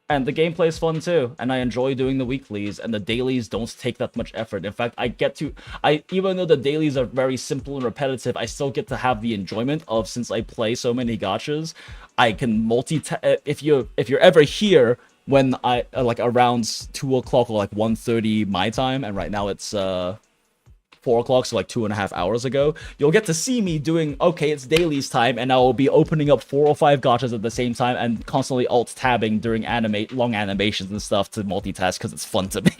And the gameplay is fun too, and I enjoy doing the weeklies, and the dailies don't take that much effort. In fact, even though the dailies are very simple and repetitive, I still get to have the enjoyment of, since I play so many gachas, I can if you're ever here when I like around 2 o'clock or like 1:30 my time, and right now it's 4 o'clock, so like 2.5 hours ago, you'll get to see me doing, okay, it's dailies time, and I will be opening up 4 or 5 gachas at the same time and constantly alt-tabbing during long animations and stuff to multitask, because it's fun to me.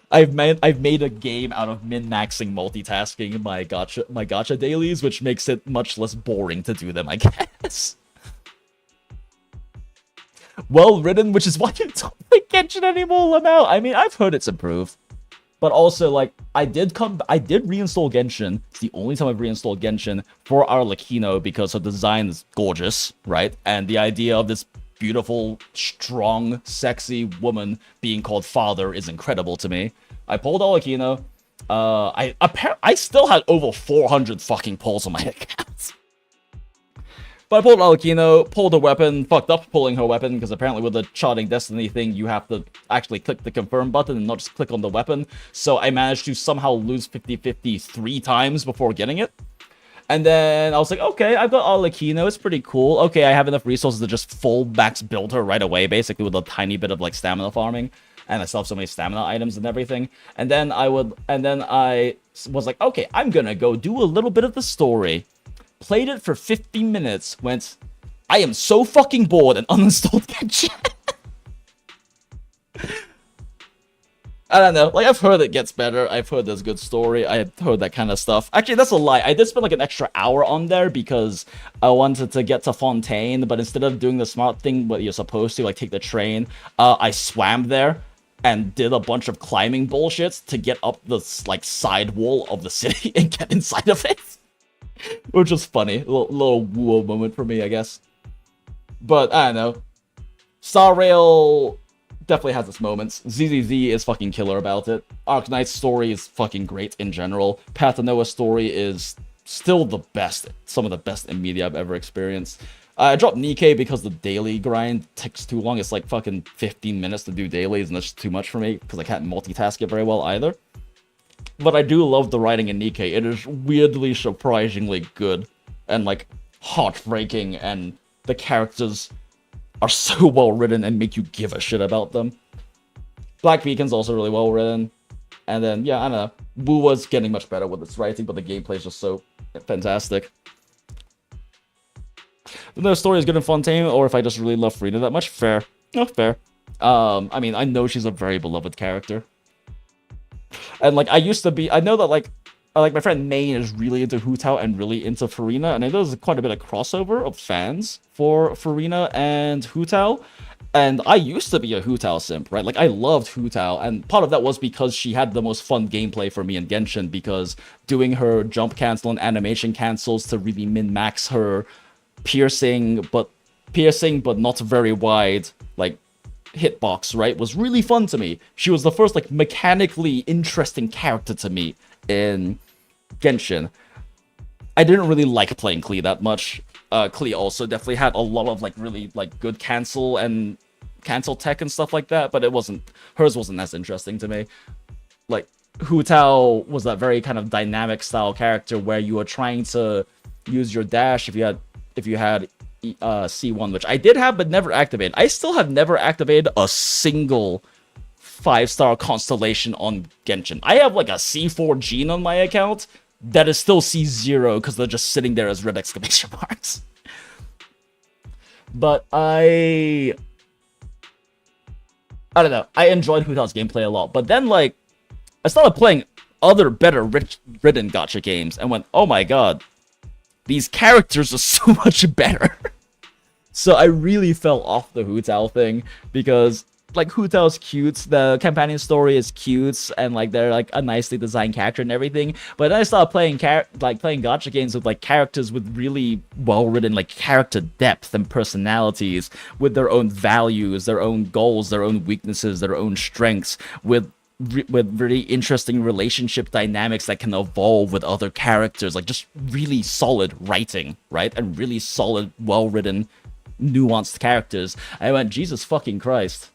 I've made a game out of min-maxing multitasking in my gacha dailies, which makes it much less boring to do them, I guess. Well written, which is why you don't think Genshin anymore, Lamau. I mean, I've heard it's improved. But also, like, I did reinstall Genshin. It's the only time I've reinstalled Genshin for Arlecchino, because her design is gorgeous, right? And the idea of this beautiful, strong, sexy woman being called father is incredible to me. I pulled Arlecchino. I still had over 400 fucking pulls on my account. But I pulled Arlecchino, pulled a weapon, fucked up pulling her weapon, because apparently with the charting destiny thing, you have to actually click the confirm button and not just click on the weapon. So I managed to somehow lose 50-50 3 times before getting it. And then I was like, okay, I've got Arlecchino, it's pretty cool. Okay, I have enough resources to just full max build her right away, basically with a tiny bit of like stamina farming. And I still have so many stamina items and everything. And then I was like, okay, I'm gonna go do a little bit of the story. Played it for 50 minutes, went, I am so fucking bored, and uninstalled Genshin. I don't know, like, I've heard it gets better, I've heard there's good story, I've heard that kind of stuff. Actually, that's a lie, I did spend like an extra hour on there because I wanted to get to Fontaine, but instead of doing the smart thing what you're supposed to, like take the train, I swam there and did a bunch of climbing bullshit to get up the, like, side wall of the city and get inside of it. Which was funny. A little woo moment for me, I guess. But, I don't know. Star Rail definitely has its moments. ZZZ is fucking killer about it. Arknight's story is fucking great in general. Path to Noah's story is still the best. Some of the best in media I've ever experienced. I dropped Nikkei because the daily grind takes too long. It's like fucking 15 minutes to do dailies, and that's just too much for me because I can't multitask it very well either. But I do love the writing in Nikkei. It is weirdly, surprisingly good and like heartbreaking, and the characters are so well written and make you give a shit about them. Black Beacon's also really well written. And then, yeah, I don't know. Wuwa's getting much better with its writing, but the gameplay is just so fantastic. The story is good in Fontaine, or if I just really love Furina that much, fair. No, fair. I mean, I know she's a very beloved character. And, like, I know that, like my friend Maine is really into Hu Tao and really into Furina, and I know there's quite a bit of crossover of fans for Furina and Hu Tao. And I used to be a Hu Tao simp, right? Like, I loved Hu Tao, and part of that was because she had the most fun gameplay for me in Genshin, because doing her jump cancel and animation cancels to really min-max her piercing but not very wide, like, hitbox, right, was really fun to me. She was the first, like, mechanically interesting character to me in Genshin. I didn't really like playing Klee that much. Klee also definitely had a lot of, like, really, like, good cancel tech and stuff like that, but hers wasn't as interesting to me. Like, Hu Tao was that very kind of dynamic style character where you were trying to use your dash if you had C1, which I did have but never activated. I still have never activated a single 5-star constellation on Genshin. I have like a C4 gene on my account that is still C0 because they're just sitting there as red exclamation marks. But I don't know. I enjoyed Hu Tao's gameplay a lot. But then, like, I started playing other better written gacha games and went, oh my god, these characters are so much better. So I really fell off the Hu Tao thing because, like, Hu Tao's cute, the companion story is cute, and, like, they're, like, a nicely designed character and everything. But then I started playing playing gacha games with, like, characters with really well-written, like, character depth and personalities, with their own values, their own goals, their own weaknesses, their own strengths, with really interesting relationship dynamics that can evolve with other characters. Like, just really solid writing, right? And really solid, well-written, nuanced characters. I went, Jesus fucking Christ.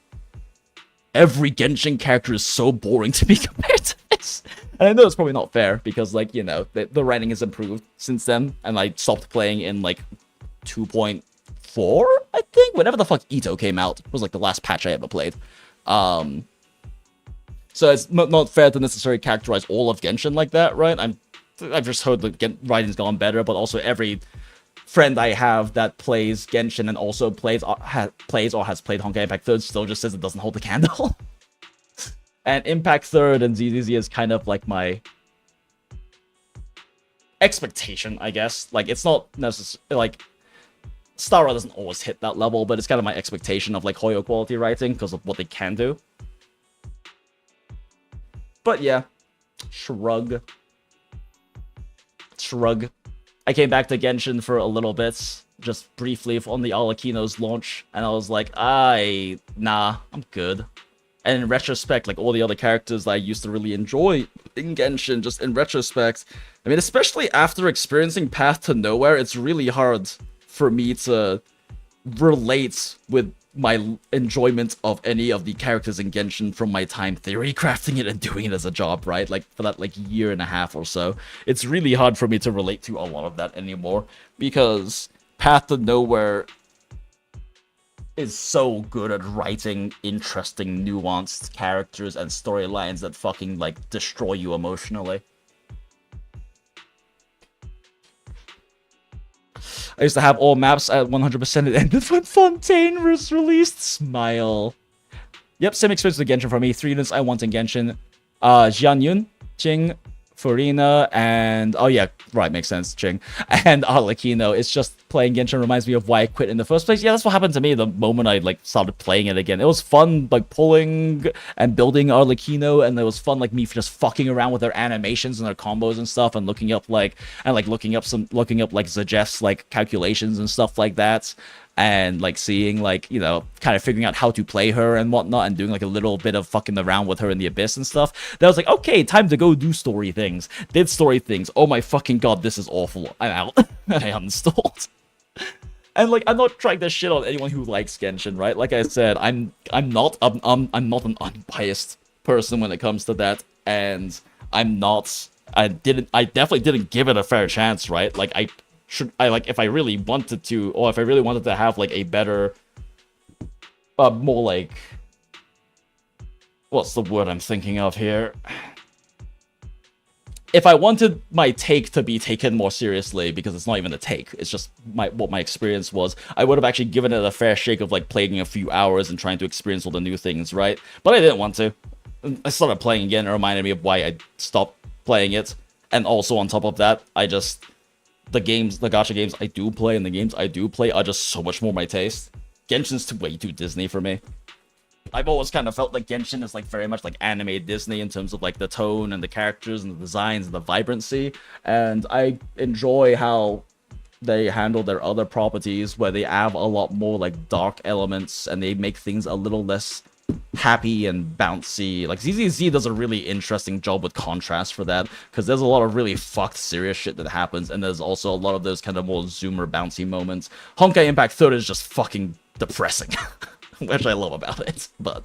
Every Genshin character is so boring to me compared to this. And I know it's probably not fair because, like, you know, the writing has improved since then, and I stopped playing in, like, 2.4, I think? Whenever the fuck Ito came out. It was, like, the last patch I ever played. So it's not fair to necessarily characterize all of Genshin like that, right? I've just heard the writing's gone better, but also every friend I have that plays Genshin and also plays or has played Honkai Impact 3 still just says it doesn't hold a candle. And Impact 3 and ZZZ is kind of like my expectation, I guess. Like, it's not necessarily, like, Star Rail doesn't always hit that level, but it's kind of my expectation of, like, Hoyo quality writing because of what they can do. But yeah, shrug. I came back to Genshin for a little bit, just briefly on the Arlecchino's launch, and I was like, nah, I'm good. And in retrospect, like, all the other characters that I used to really enjoy in Genshin, just in retrospect, I mean, especially after experiencing Path to Nowhere, it's really hard for me to relate with my enjoyment of any of the characters in Genshin from my time theory crafting it and doing it as a job, right? Like, for that, like, year and a half or so. It's really hard for me to relate to a lot of that anymore, because Path to Nowhere is so good at writing interesting, nuanced characters and storylines that fucking, like, destroy you emotionally. I used to have all maps at 100%. It ended when Fontaine was released. Smile. Yep, same experience with Genshin for me. 3 units I want in Genshin. Jianyun, Jing, Furina, and... oh yeah, right, makes sense, Jing. And Arlecchino. It's just playing Genshin reminds me of why I quit in the first place. Yeah, that's what happened to me the moment I, like, started playing it again. It was fun, like, pulling and building Arlecchino, and it was fun, like, me just fucking around with their animations and their combos and stuff, and looking up, like, ZZZ's, like, calculations and stuff like that. and like seeing like, you know, kind of figuring out how to play her and whatnot, and doing like a little bit of fucking around with her in the Abyss and stuff, that was like, okay, time to go do story things. Did story things. Oh my fucking god, this is awful. I'm out. I uninstalled. And like, I'm not trying to shit on anyone who likes Genshin, right? Like I said, I'm not an unbiased person when it comes to that, and I definitely didn't give it a fair chance, right? Like if I really wanted to, or if I really wanted to have like a better, more like, what's the word I'm thinking of here? If I wanted my take to be taken more seriously, because it's not even a take, it's just what my experience was, I would have actually given it a fair shake of like playing a few hours and trying to experience all the new things, right? But I didn't want to. I started playing again, it reminded me of why I stopped playing it. And also on top of that, the gacha games I do play and the games I do play are just so much more my taste. Genshin's way too Disney for me. I've always kind of felt like Genshin is like very much like anime Disney in terms of like the tone and the characters and the designs and the vibrancy, and I enjoy how they handle their other properties where they have a lot more like dark elements and they make things a little less happy and bouncy. Like ZZZ does a really interesting job with contrast for that, because there's a lot of really fucked serious shit that happens, and there's also a lot of those kind of more zoomer bouncy moments. Honkai Impact 3 is just fucking depressing. Which I love about it, but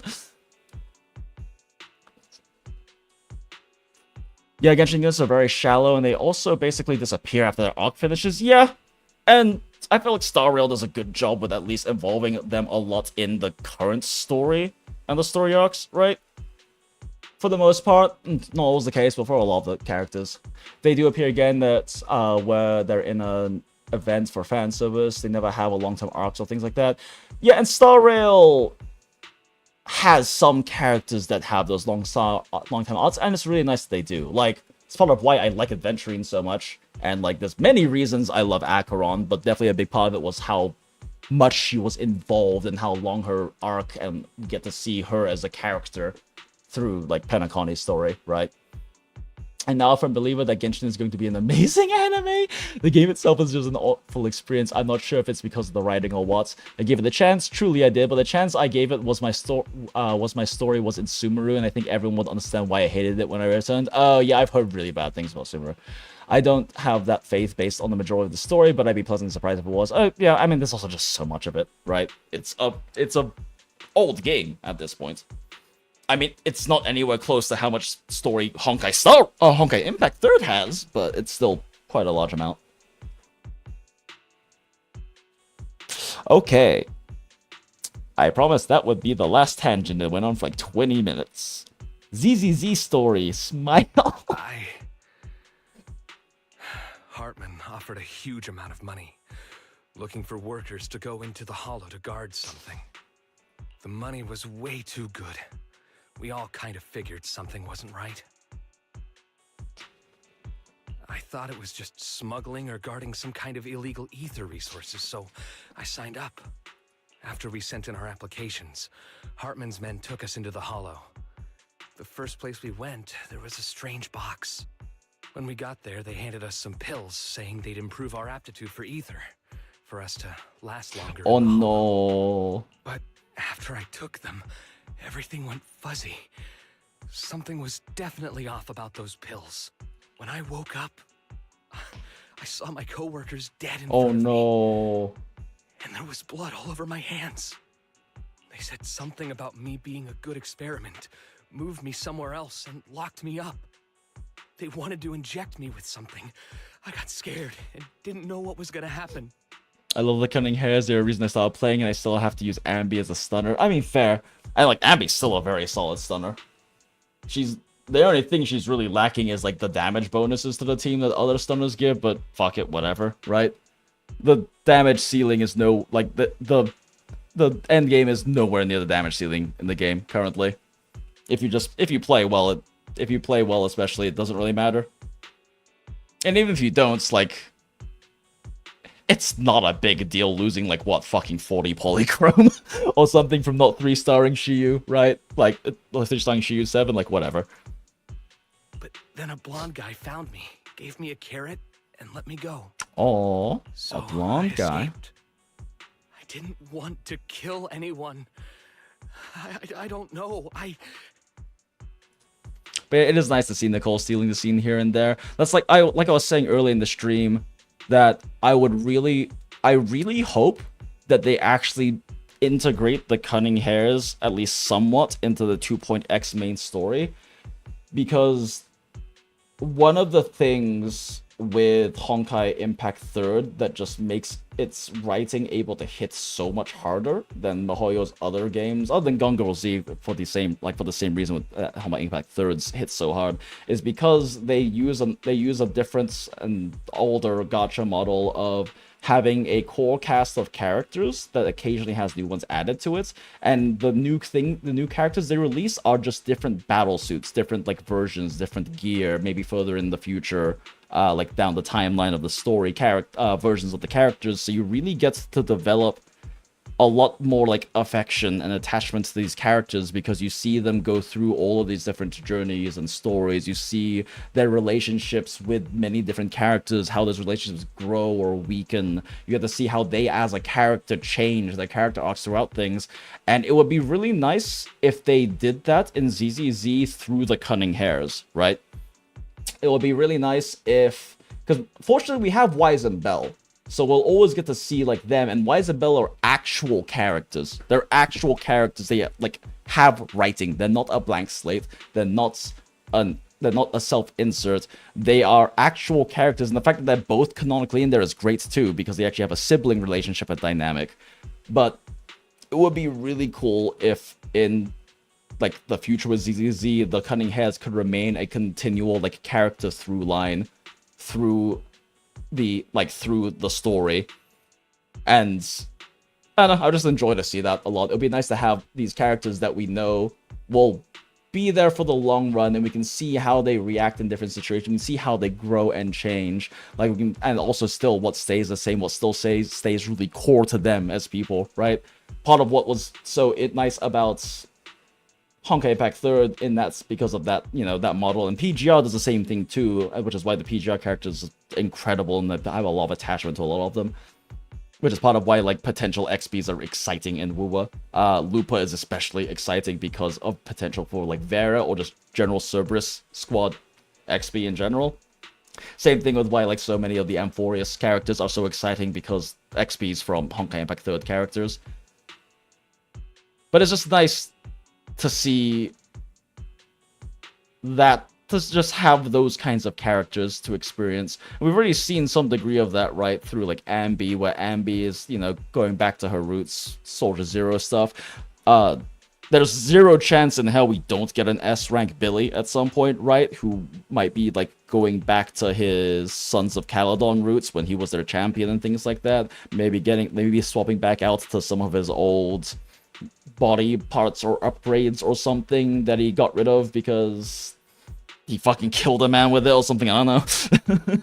yeah, Genshin units are very shallow, and they also basically disappear after their arc finishes. Yeah, and I feel like Star Rail does a good job with at least involving them a lot in the current story and the story arcs, right? For the most part, not always the case, but for a lot of the characters, they do appear again that where they're in an event for fan service. They never have a long-term arcs or things like that. Yeah, and Star Rail has some characters that have those long-term arcs, and it's really nice that they do. Like, it's part of why I like Adventuring so much, and like, there's many reasons I love Acheron, but definitely a big part of it was how much she was involved and how long her arc, and get to see her as a character through like Penaconi's story, right? And now if I'm a believer that Genshin is going to be an amazing anime, the game itself is just an awful experience. I'm not sure if it's because of the writing or what. I gave it a chance, truly I did, but the chance I gave it was my story was in Sumeru, and I think everyone would understand why I hated it when I returned. Oh yeah, I've heard really bad things about Sumeru. I don't have that faith based on the majority of the story, but I'd be pleasantly surprised if it was. Oh yeah, I mean, there's also just so much of it, right? It's a old game at this point. I mean, it's not anywhere close to how much story Honkai Impact 3 has, but it's still quite a large amount. Okay. I promised that would be the last tangent. It went on for like 20 minutes. ZZZ story, smile. Hartman offered a huge amount of money, looking for workers to go into the hollow to guard something. The money was way too good. We all kind of figured something wasn't right. I thought it was just smuggling or guarding some kind of illegal ether resources, so I signed up. After we sent in our applications, Hartman's men took us into the hollow. The first place we went, there was a strange box. When we got there, they handed us some pills, saying they'd improve our aptitude for ether, for us to last longer. Oh no. But after I took them, everything went fuzzy. Something was definitely off about those pills. When I woke up, I saw my coworkers dead in front of me. Oh no. And there was blood all over my hands. They said something about me being a good experiment, moved me somewhere else, and locked me up. They wanted to inject me with something. I got scared and didn't know what was gonna happen. I love the cunning hairs. They're a reason I started playing, and I still have to use Ambi as a stunner. I mean, fair. I like Ambi's still a very solid stunner. The only thing she's really lacking is like the damage bonuses to the team that other stunners give, but fuck it, whatever, right? The damage ceiling is the end game is nowhere near the damage ceiling in the game currently. If you play well, especially, it doesn't really matter. And even if you don't, it's like, it's not a big deal losing like what, fucking 40 polychrome or something from not 3-starring Shiyu, right? Like 3-starring Shiyu 7, like whatever. But then a blonde guy found me, gave me a carrot, and let me go. Oh, so a blonde guy. I didn't want to kill anyone. I don't know. But it is nice to see Nicole stealing the scene here and there. That's like I was saying early in the stream, that I really hope that they actually integrate the cunning hairs at least somewhat into the 2.x main story, because one of the things with Honkai Impact 3rd that just makes its writing able to hit so much harder than MiHoYo's other games, other than Gun Z for the same reason with Honkai Impact 3rd's hits so hard, is because they use a different and older gacha model of having a core cast of characters that occasionally has new ones added to it, and the new characters they release are just different battle suits, different like versions, different gear, maybe further in the future, like down the timeline of the story, versions of the characters, so you really get to develop a lot more like affection and attachment to these characters, because you see them go through all of these different journeys and stories. You see their relationships with many different characters, how those relationships grow or weaken. You get to see how they as a character change, their character arcs throughout things. And it would be really nice if they did that in ZZZ through the cunning hairs, right? It would be really nice if, because fortunately we have Wise and Bell, so we'll always get to see like them, and Wise and Bell are actual characters. They're actual characters. They like have writing. They're not a blank slate. They're not a self-insert. They are actual characters, and the fact that they're both canonically in there is great too, because they actually have a sibling relationship and dynamic. But it would be really cool if in like the future with ZZZ, the cunning hairs could remain a continual like character through line through the story. And I don't know, I just enjoy to see that a lot. It would be nice to have these characters that we know will be there for the long run, and we can see how they react in different situations. We can see how they grow and change. Like we can, and also still what stays the same, what still stays really core to them as people, right? Part of what was so nice about Honkai Impact 3rd, and that's because of that, you know, that model. And PGR does the same thing too, which is why the PGR characters are incredible, and I have a lot of attachment to a lot of them, which is part of why like potential XPs are exciting in WoWa. Lupa is especially exciting because of potential for like Vera or just general Cerberus squad XP in general. Same thing with why like so many of the Amphorius characters are so exciting, because XPs from Honkai Impact 3rd characters. But it's just nice to see that, to just have those kinds of characters to experience. And we've already seen some degree of that, right, through like Ambi, where Ambi is, you know, going back to her roots, Soldier Zero stuff. There's zero chance in hell we don't get an S-rank Billy at some point, right? Who might be like going back to his Sons of Caledon roots when he was their champion and things like that. Maybe swapping back out to some of his old body parts or upgrades or something that he got rid of because he fucking killed a man with it or something, I don't know.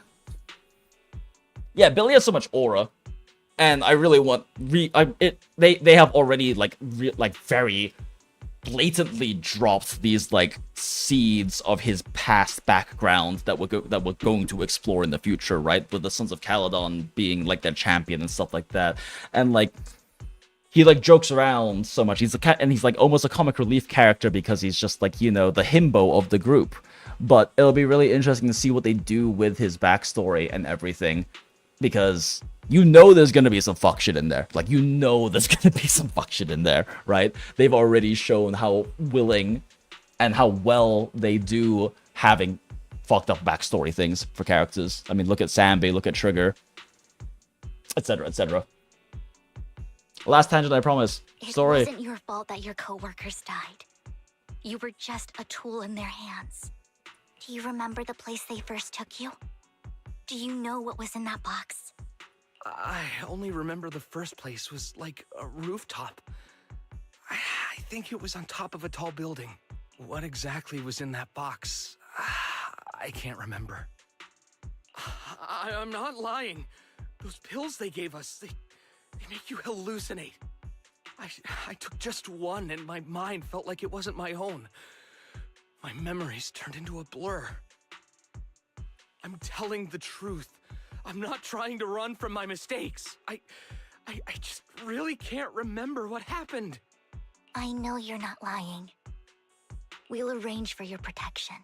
Yeah, Billy has so much aura, and I really want they have already like very blatantly dropped these like seeds of his past background that we're going to explore in the future, right? With the Sons of Caledon being like their champion and stuff like that, and like he like jokes around so much. He's like almost a comic relief character because he's just like, you know, the himbo of the group. But it'll be really interesting to see what they do with his backstory and everything, because you know there's gonna be some fuck shit in there. Like, you know there's gonna be some fuck shit in there, right? They've already shown how willing and how well they do having fucked up backstory things for characters. I mean, look at Sambi, look at Trigger, etc., etc. Last tangent, I promise. Sorry. It wasn't your fault that your co-workers died. You were just a tool in their hands. Do you remember the place they first took you? Do you know what was in that box? I only remember the first place was like a rooftop. I think it was on top of a tall building. What exactly was in that box? I can't remember. I'm not lying. Those pills they gave us, they make you hallucinate. I took just one and my mind felt like it wasn't my own. My memories turned into a blur. I'm telling the truth. I'm not trying to run from my mistakes. I I just really can't remember what happened. I know you're not lying. We'll arrange for your protection.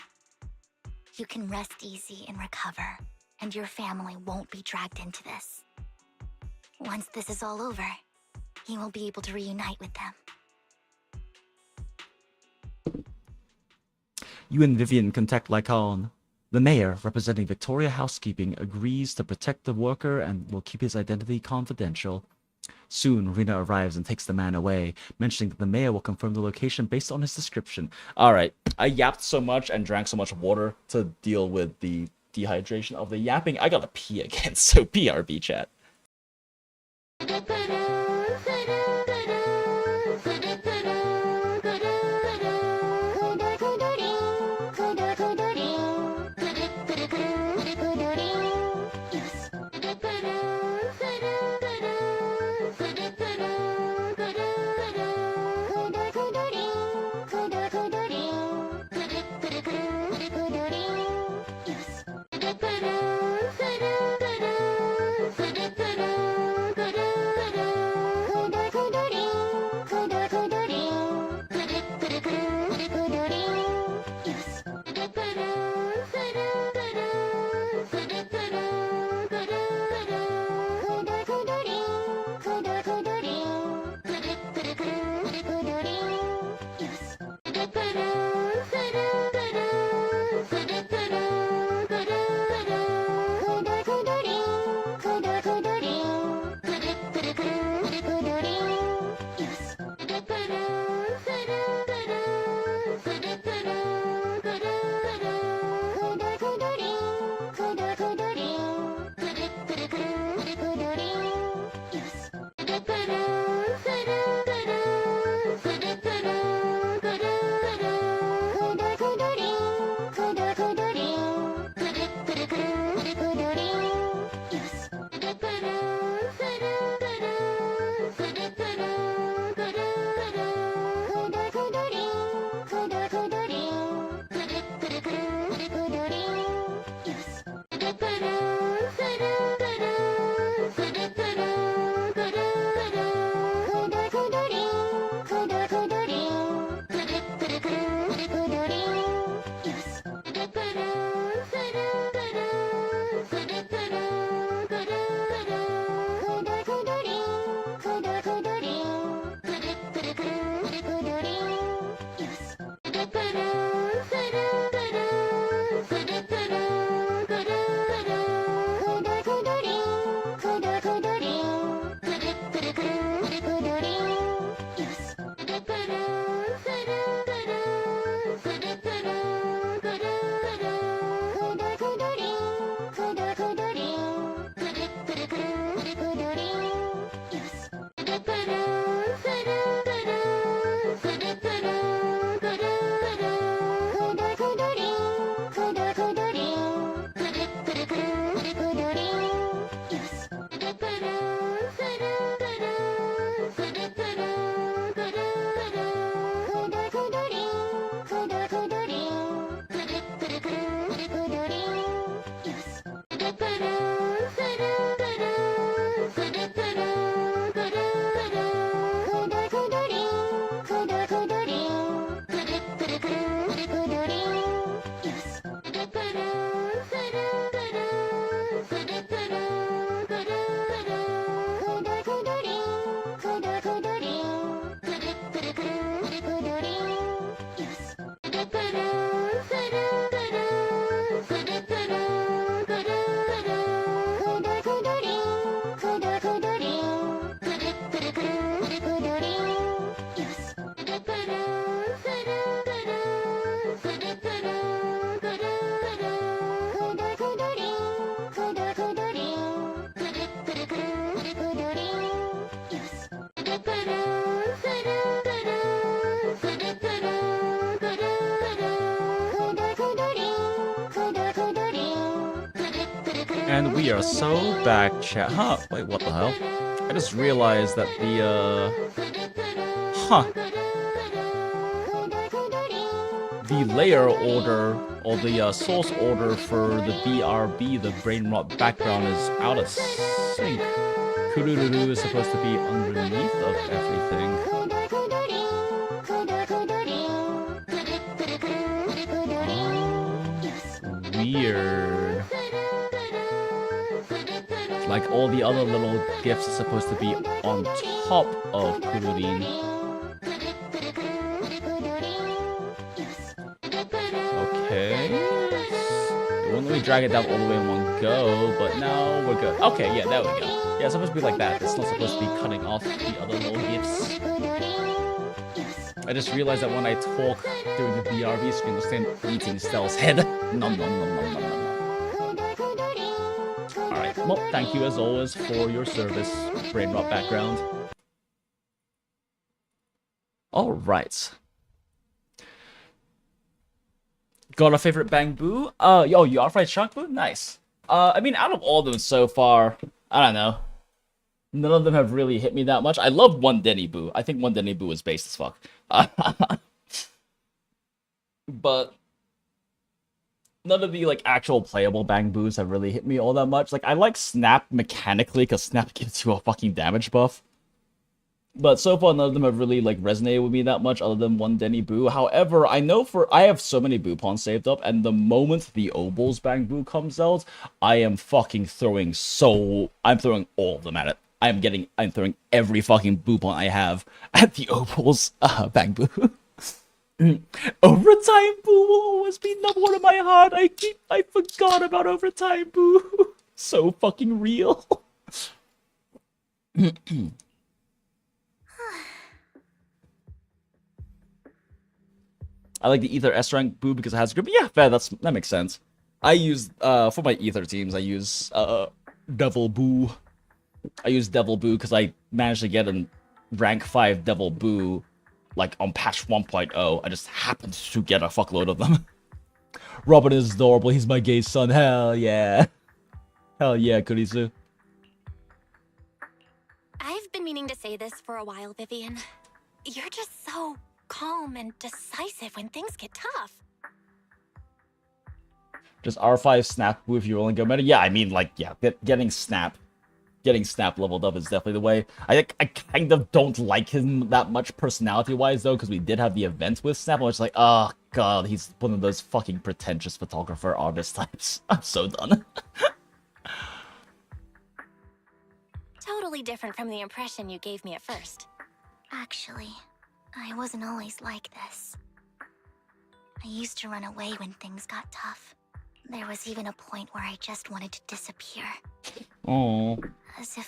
You can rest easy and recover, and your family won't be dragged into this. Once this is all over, you will be able to reunite with them. You and Vivian contact Lycon. The mayor, representing Victoria Housekeeping, agrees to protect the worker and will keep his identity confidential. Soon, Rena arrives and takes the man away, mentioning that the mayor will confirm the location based on his description. Alright, I yapped so much and drank so much water to deal with the dehydration of the yapping. I gotta pee again, so PRB chat. And we are so back, chat. Huh, wait, what the hell? I just realized that the layer order, or the source order for the BRB, the brain rot background, is out of sync Kururu is supposed to be underneath of everything. Weird. Like all the other little gifts are supposed to be on top of Kururin. Okay. It won't let me drag it down all the way in one go, but now we're good. Okay, yeah, there we go. Yeah, it's supposed to be like that. It's not supposed to be cutting off the other little gifts. I just realized that when I talk during the BRB screen, I'm eating Stell's head. Nom nom nom nom nom nom. Alright, well, thank you as always for your service, brain rot background. Alright. Got a favorite Bang Boo? Yo, you outright Shark Boo? Nice. I mean, out of all of them so far, I don't know. None of them have really hit me that much. I love One Denny Boo. I think One Denny Boo is based as fuck. But none of the like actual playable Bang Boos have really hit me all that much. Like I like Snap mechanically because Snap gives you a fucking damage buff. But so far none of them have really like resonated with me that much other than One Denny Boo. However, I have so many Boo Pawns saved up, and the moment the Obal's Bang Boo comes out, I am fucking I'm throwing all of them at it. I'm throwing every fucking Boo Pawn I have at the Obal's Bang Boo. Overtime Boo will always be number one in my heart. I forgot about Overtime Boo. So fucking real. I like the Ether S rank Boo because it has grip. Yeah, fair, that makes sense. I use for my Ether teams, I use Devil Boo. I use Devil Boo because I managed to get a rank 5 Devil Boo like on patch 1.0. I just happened to get a fuckload of them. Robin is adorable. He's my gay son. Hell yeah. Hell yeah, Kurisu. I've been meaning to say this for a while, Vivian. You're just so calm and decisive when things get tough. Just R5 Snap Boo if you only go meta. Yeah, I mean, like, yeah, getting Snap leveled up is definitely the way. I kind of don't like him that much personality-wise, though, because we did have the event with Snap, and I was like, oh, God, he's one of those fucking pretentious photographer artist types. I'm so done. Totally different from the impression you gave me at first. Actually, I wasn't always like this. I used to run away when things got tough. There was even a point where I just wanted to disappear. Oh,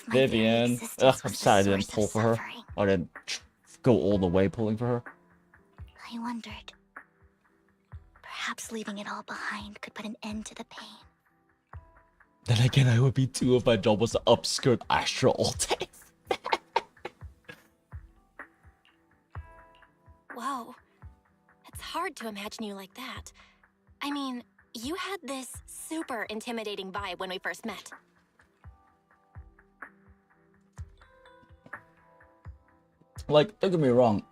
Vivian. Ugh, I'm sad I didn't pull for her. I didn't go all the way pulling for her. I wondered. Perhaps leaving it all behind could put an end to the pain. Then again, I would be too if my job was to upskirt Astra all day. Whoa. It's hard to imagine you like that. I mean, you had this super intimidating vibe when we first met. Like, don't get me wrong.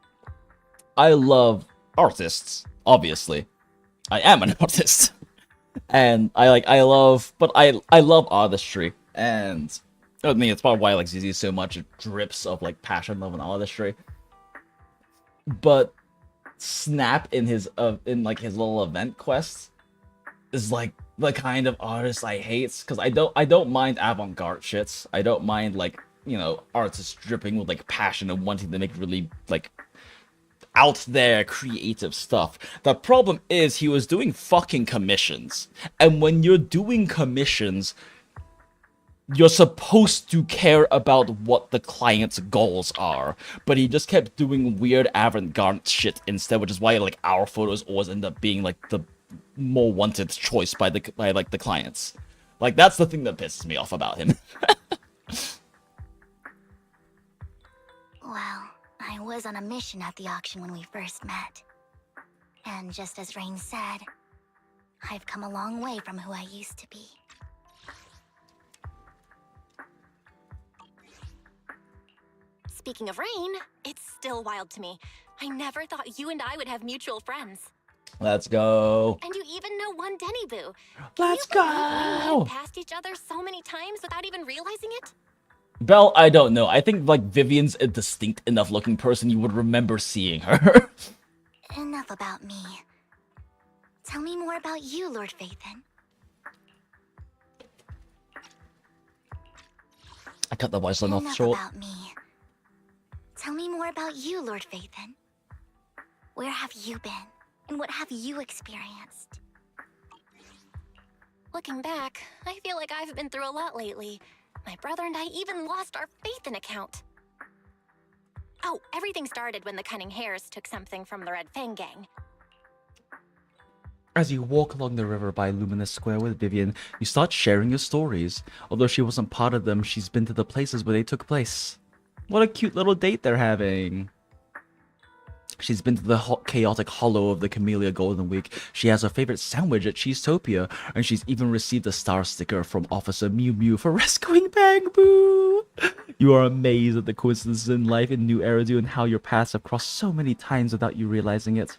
I love artists, obviously. I am an artist. And I love artistry. And I mean, it's probably why I like ZZ so much. It drips of like passion, love, and artistry. But Snap in his little event quests is like the kind of artist I hate, because I don't mind avant-garde shits. I don't mind like, you know, artists dripping with like passion and wanting to make really like out there creative stuff. The problem is he was doing fucking commissions. And when you're doing commissions, you're supposed to care about what the client's goals are. But he just kept doing weird avant-garde shit instead, which is why like our photos always end up being like the more wanted choice by the clients. Like that's the thing that pisses me off about him. Well, I was on a mission at the auction when we first met. And just as Rain said, I've come a long way from who I used to be. Speaking of Rain, it's still wild to me. I never thought you and I would have mutual friends. Let's go. And you even know One Denny Boo. Let's go! We go! went past each other so many times without even realizing it. Belle, I don't know. I think like Vivian's a distinct enough looking person you would remember seeing her. Enough about me. Tell me more about you, Lord Phaethon. I cut the voice line off short. About me. Tell me more about you, Lord Phaethon. Where have you been? And what have you experienced? Looking back, I feel like I've been through a lot lately. My brother and I even lost our Phaethon account. Oh, everything started when the Cunning Hares took something from the Red Fang gang. As you walk along the river by Luminous Square with Vivian, you start sharing your stories. Although she wasn't part of them, she's been to the places where they took place. What a cute little date they're having. She's been to the chaotic hollow of the Camellia Golden Week. She has her favorite sandwich at Cheesetopia, and she's even received a star sticker from Officer Mew Mew for rescuing Bang Boo. You are amazed at the coincidences in life in New Eridu and how your paths have crossed so many times without you realizing it.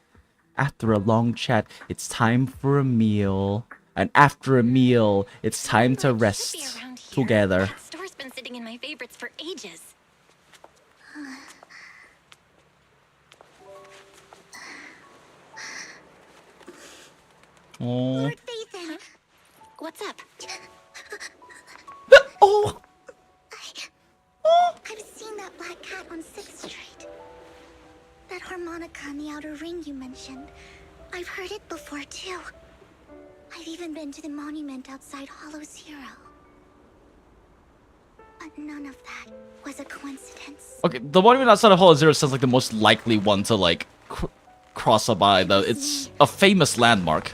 After a long chat, it's time for a meal. And after a meal, it's time to rest together. That store's been sitting in my favorites for ages. Oh. Lord Phaethon. What's up? Oh. I've seen that black cat on 6th Street. That harmonica in the outer ring you mentioned. I've heard it before too. I've even been to the monument outside Hollow Zero. But none of that was a coincidence. Okay, the monument outside of Hollow Zero sounds like the most likely one to like cross up by, though. It's a famous landmark.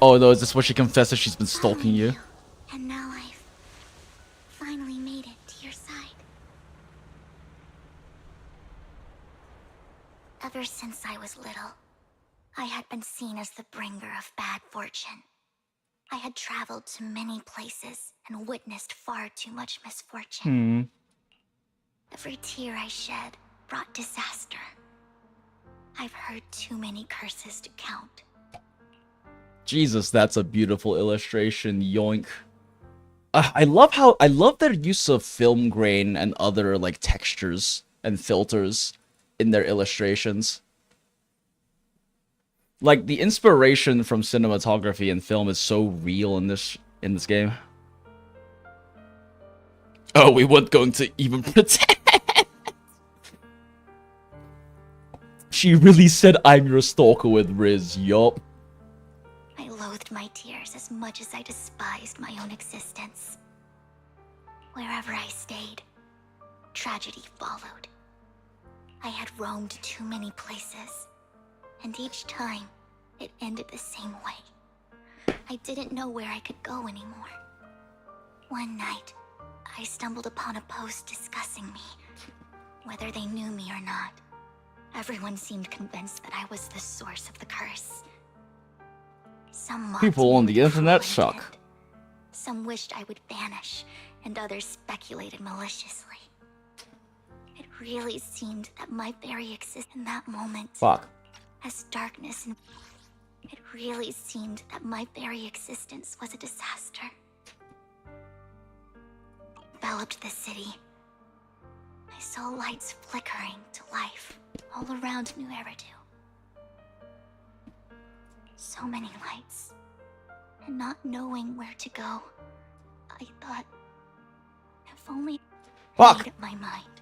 Oh no, is this where she confesses she's been stalking you? And now I've finally made it to your side. Ever since I was little, I had been seen as the bringer of bad fortune. I had traveled to many places and witnessed far too much misfortune. Every tear I shed brought disaster. I've heard too many curses to count. Jesus, that's a beautiful illustration. Yoink. I love their use of film grain and other like textures and filters in their illustrations. Like the inspiration from cinematography and film is so real in this game. Oh, we weren't going to even pretend. She really said I'm your stalker with Riz, yup. I loathed my tears as much as I despised my own existence. Wherever I stayed, tragedy followed. I had roamed too many places, and each time, it ended the same way. I didn't know where I could go anymore. One night, I stumbled upon a post discussing me, whether they knew me or not. Everyone seemed convinced that I was the source of the curse. Some mocked People me on with the internet cruel suck. intent. Some wished I would vanish, and others speculated maliciously. It really seemed that my very existence in that moment, Fuck. as darkness and it really seemed that my very existence was a disaster. Enveloped the city. I saw lights flickering to life all around New Eridu. So many lights. And not knowing where to go, I thought, if only I made up my mind.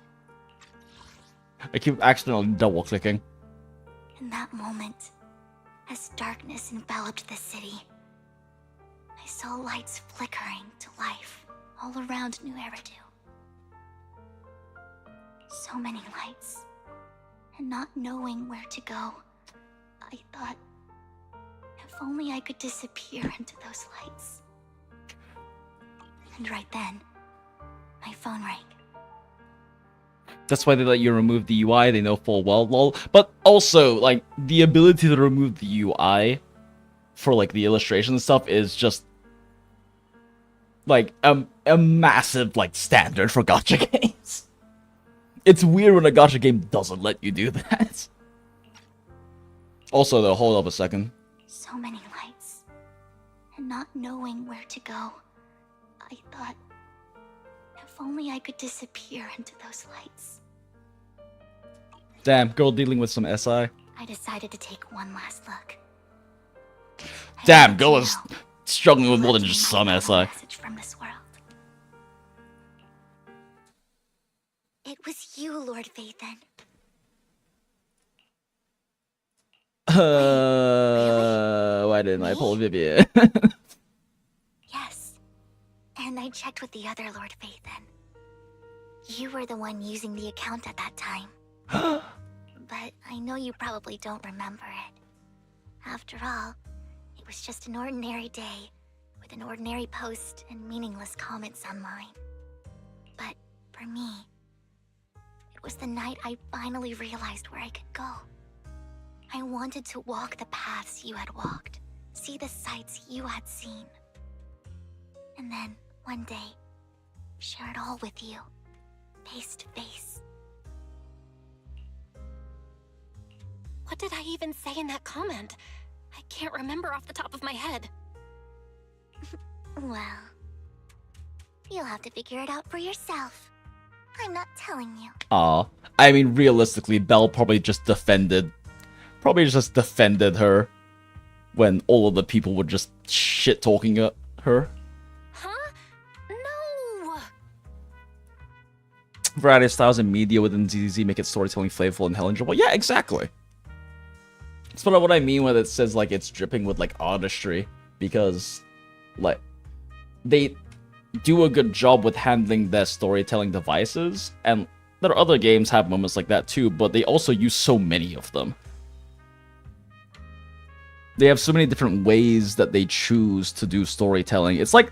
I keep accidentally double clicking. In that moment, as darkness enveloped the city, I saw lights flickering to life all around New Eridu. So many lights. And not knowing where to go, I thought, if only I could disappear into those lights. And right then, my phone rang. That's why they let you remove the UI, they know full well, lol. But also, like, the ability to remove the UI for, like, the illustration and stuff is just, like, a massive, like, standard for gacha games. It's weird when a gacha game doesn't let you do that. Also, though, hold up a second. So many lights. and not knowing where to go, I thought, if only I could disappear into those lights. Damn, girl dealing with some SI. I decided to take one last look. Damn, girl is struggling with more than just some SI. Message from this world. It was you, Lord Phaethon. Why didn't I pull Vivian? Yes. And I checked with the other Lord Phaethon. You were the one using the account at that time. But I know you probably don't remember it. After all, it was just an ordinary day with an ordinary post and meaningless comments online. But for me, it was the night I finally realized where I could go. I wanted to walk the paths you had walked, see the sights you had seen. And then, one day, share it all with you, face to face. What did I even say in that comment? I can't remember off the top of my head. Well, you'll have to figure it out for yourself. I'm not telling you. Aw. I mean, realistically, Belle probably just defended her when all of the people were just shit-talking her. Huh? No! Variety of styles and media within ZZZ make it storytelling flavorful and hell enjoyable. Yeah, exactly. That's sort of what I mean when it says, like, it's dripping with, like, artistry. Because, like, they do a good job with handling their storytelling devices. And there are other games have moments like that too, but they also use so many of them. They have so many different ways that they choose to do storytelling. It's like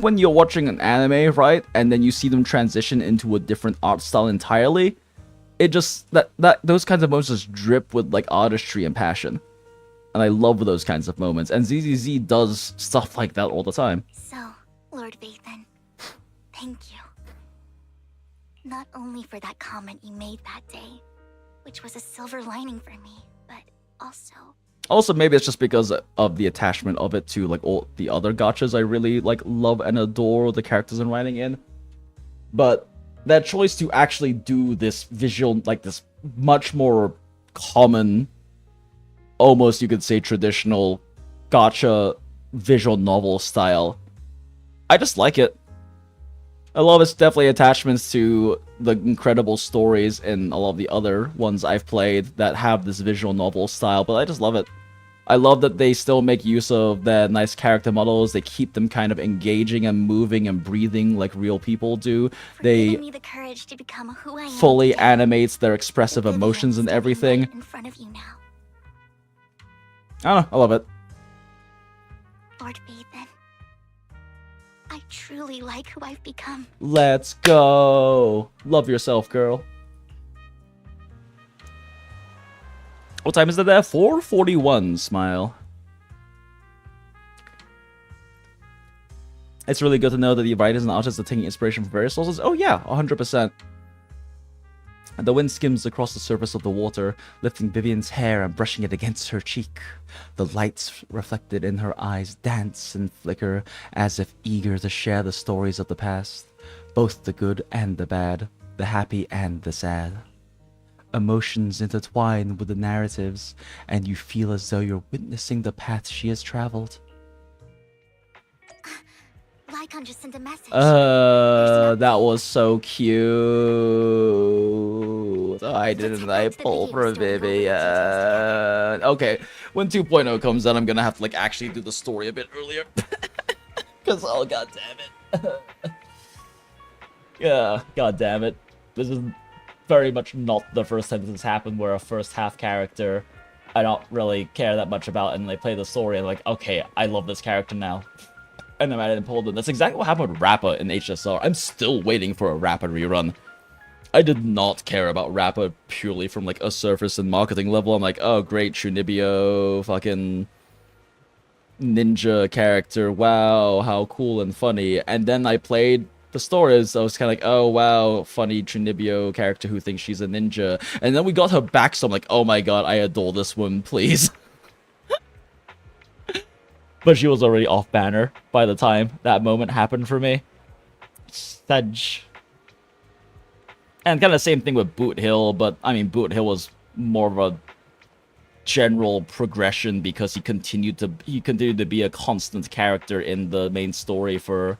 when you're watching an anime, right? And then you see them transition into a different art style entirely. It just those kinds of moments just drip with like artistry and passion. And I love those kinds of moments. And ZZZ does stuff like that all the time. So, Lord Phaethon, thank you. Not only for that comment you made that day, which was a silver lining for me, but also maybe it's just because of the attachment of it to like all the other gachas I really like love and adore the characters I'm writing in. But that choice to actually do this visual, like this much more common, almost you could say traditional gacha visual novel style, I just like it. I love its definitely attachments to the incredible stories in a lot of the other ones I've played that have this visual novel style, but I just love it. I love that they still make use of their nice character models. They keep them kind of engaging and moving and breathing like real people do. They me the courage to become who I am fully today. animates their expressive emotions and everything. In front of you now. I don't know, I love it. Lord Phaethon, I truly like who I've become. Let's go. Love yourself, girl. What time is it there? 4:41, smile. It's really good to know that the writers and artists are taking inspiration from various sources. Oh yeah, 100%. And the wind skims across the surface of the water, lifting Vivian's hair and brushing it against her cheek. The lights reflected in her eyes dance and flicker, as if eager to share the stories of the past, both the good and the bad, the happy and the sad. Emotions intertwine with the narratives, and you feel as though you're witnessing the path she has traveled. Lycon just sent a message. That was so cute. Why didn't I pull for Vivian? Okay, when 2.0 comes out, I'm gonna have to like actually do the story a bit earlier. Cause oh god damn it. Yeah, god damn it. This is very much not the first time this has happened where a first half character I don't really care that much about and they play the story and like, okay, I love this character now. And then I didn't pull them. That's exactly what happened with Rappa in HSR. I'm still waiting for a Rappa rerun. I did not care about Rappa purely from like a surface and marketing level. I'm like, oh great, Chunibyo, fucking ninja character, wow, how cool and funny. And then I played the stories, so I was kind of like, oh wow, funny Chunibyo character who thinks she's a ninja. And then we got her back, so I'm like, oh my god, I adore this woman, please. But she was already off banner by the time that moment happened for me. Sedge. And kind of same thing with Boot Hill, but I mean, Boot Hill was more of a general progression because he continued to be a constant character in the main story for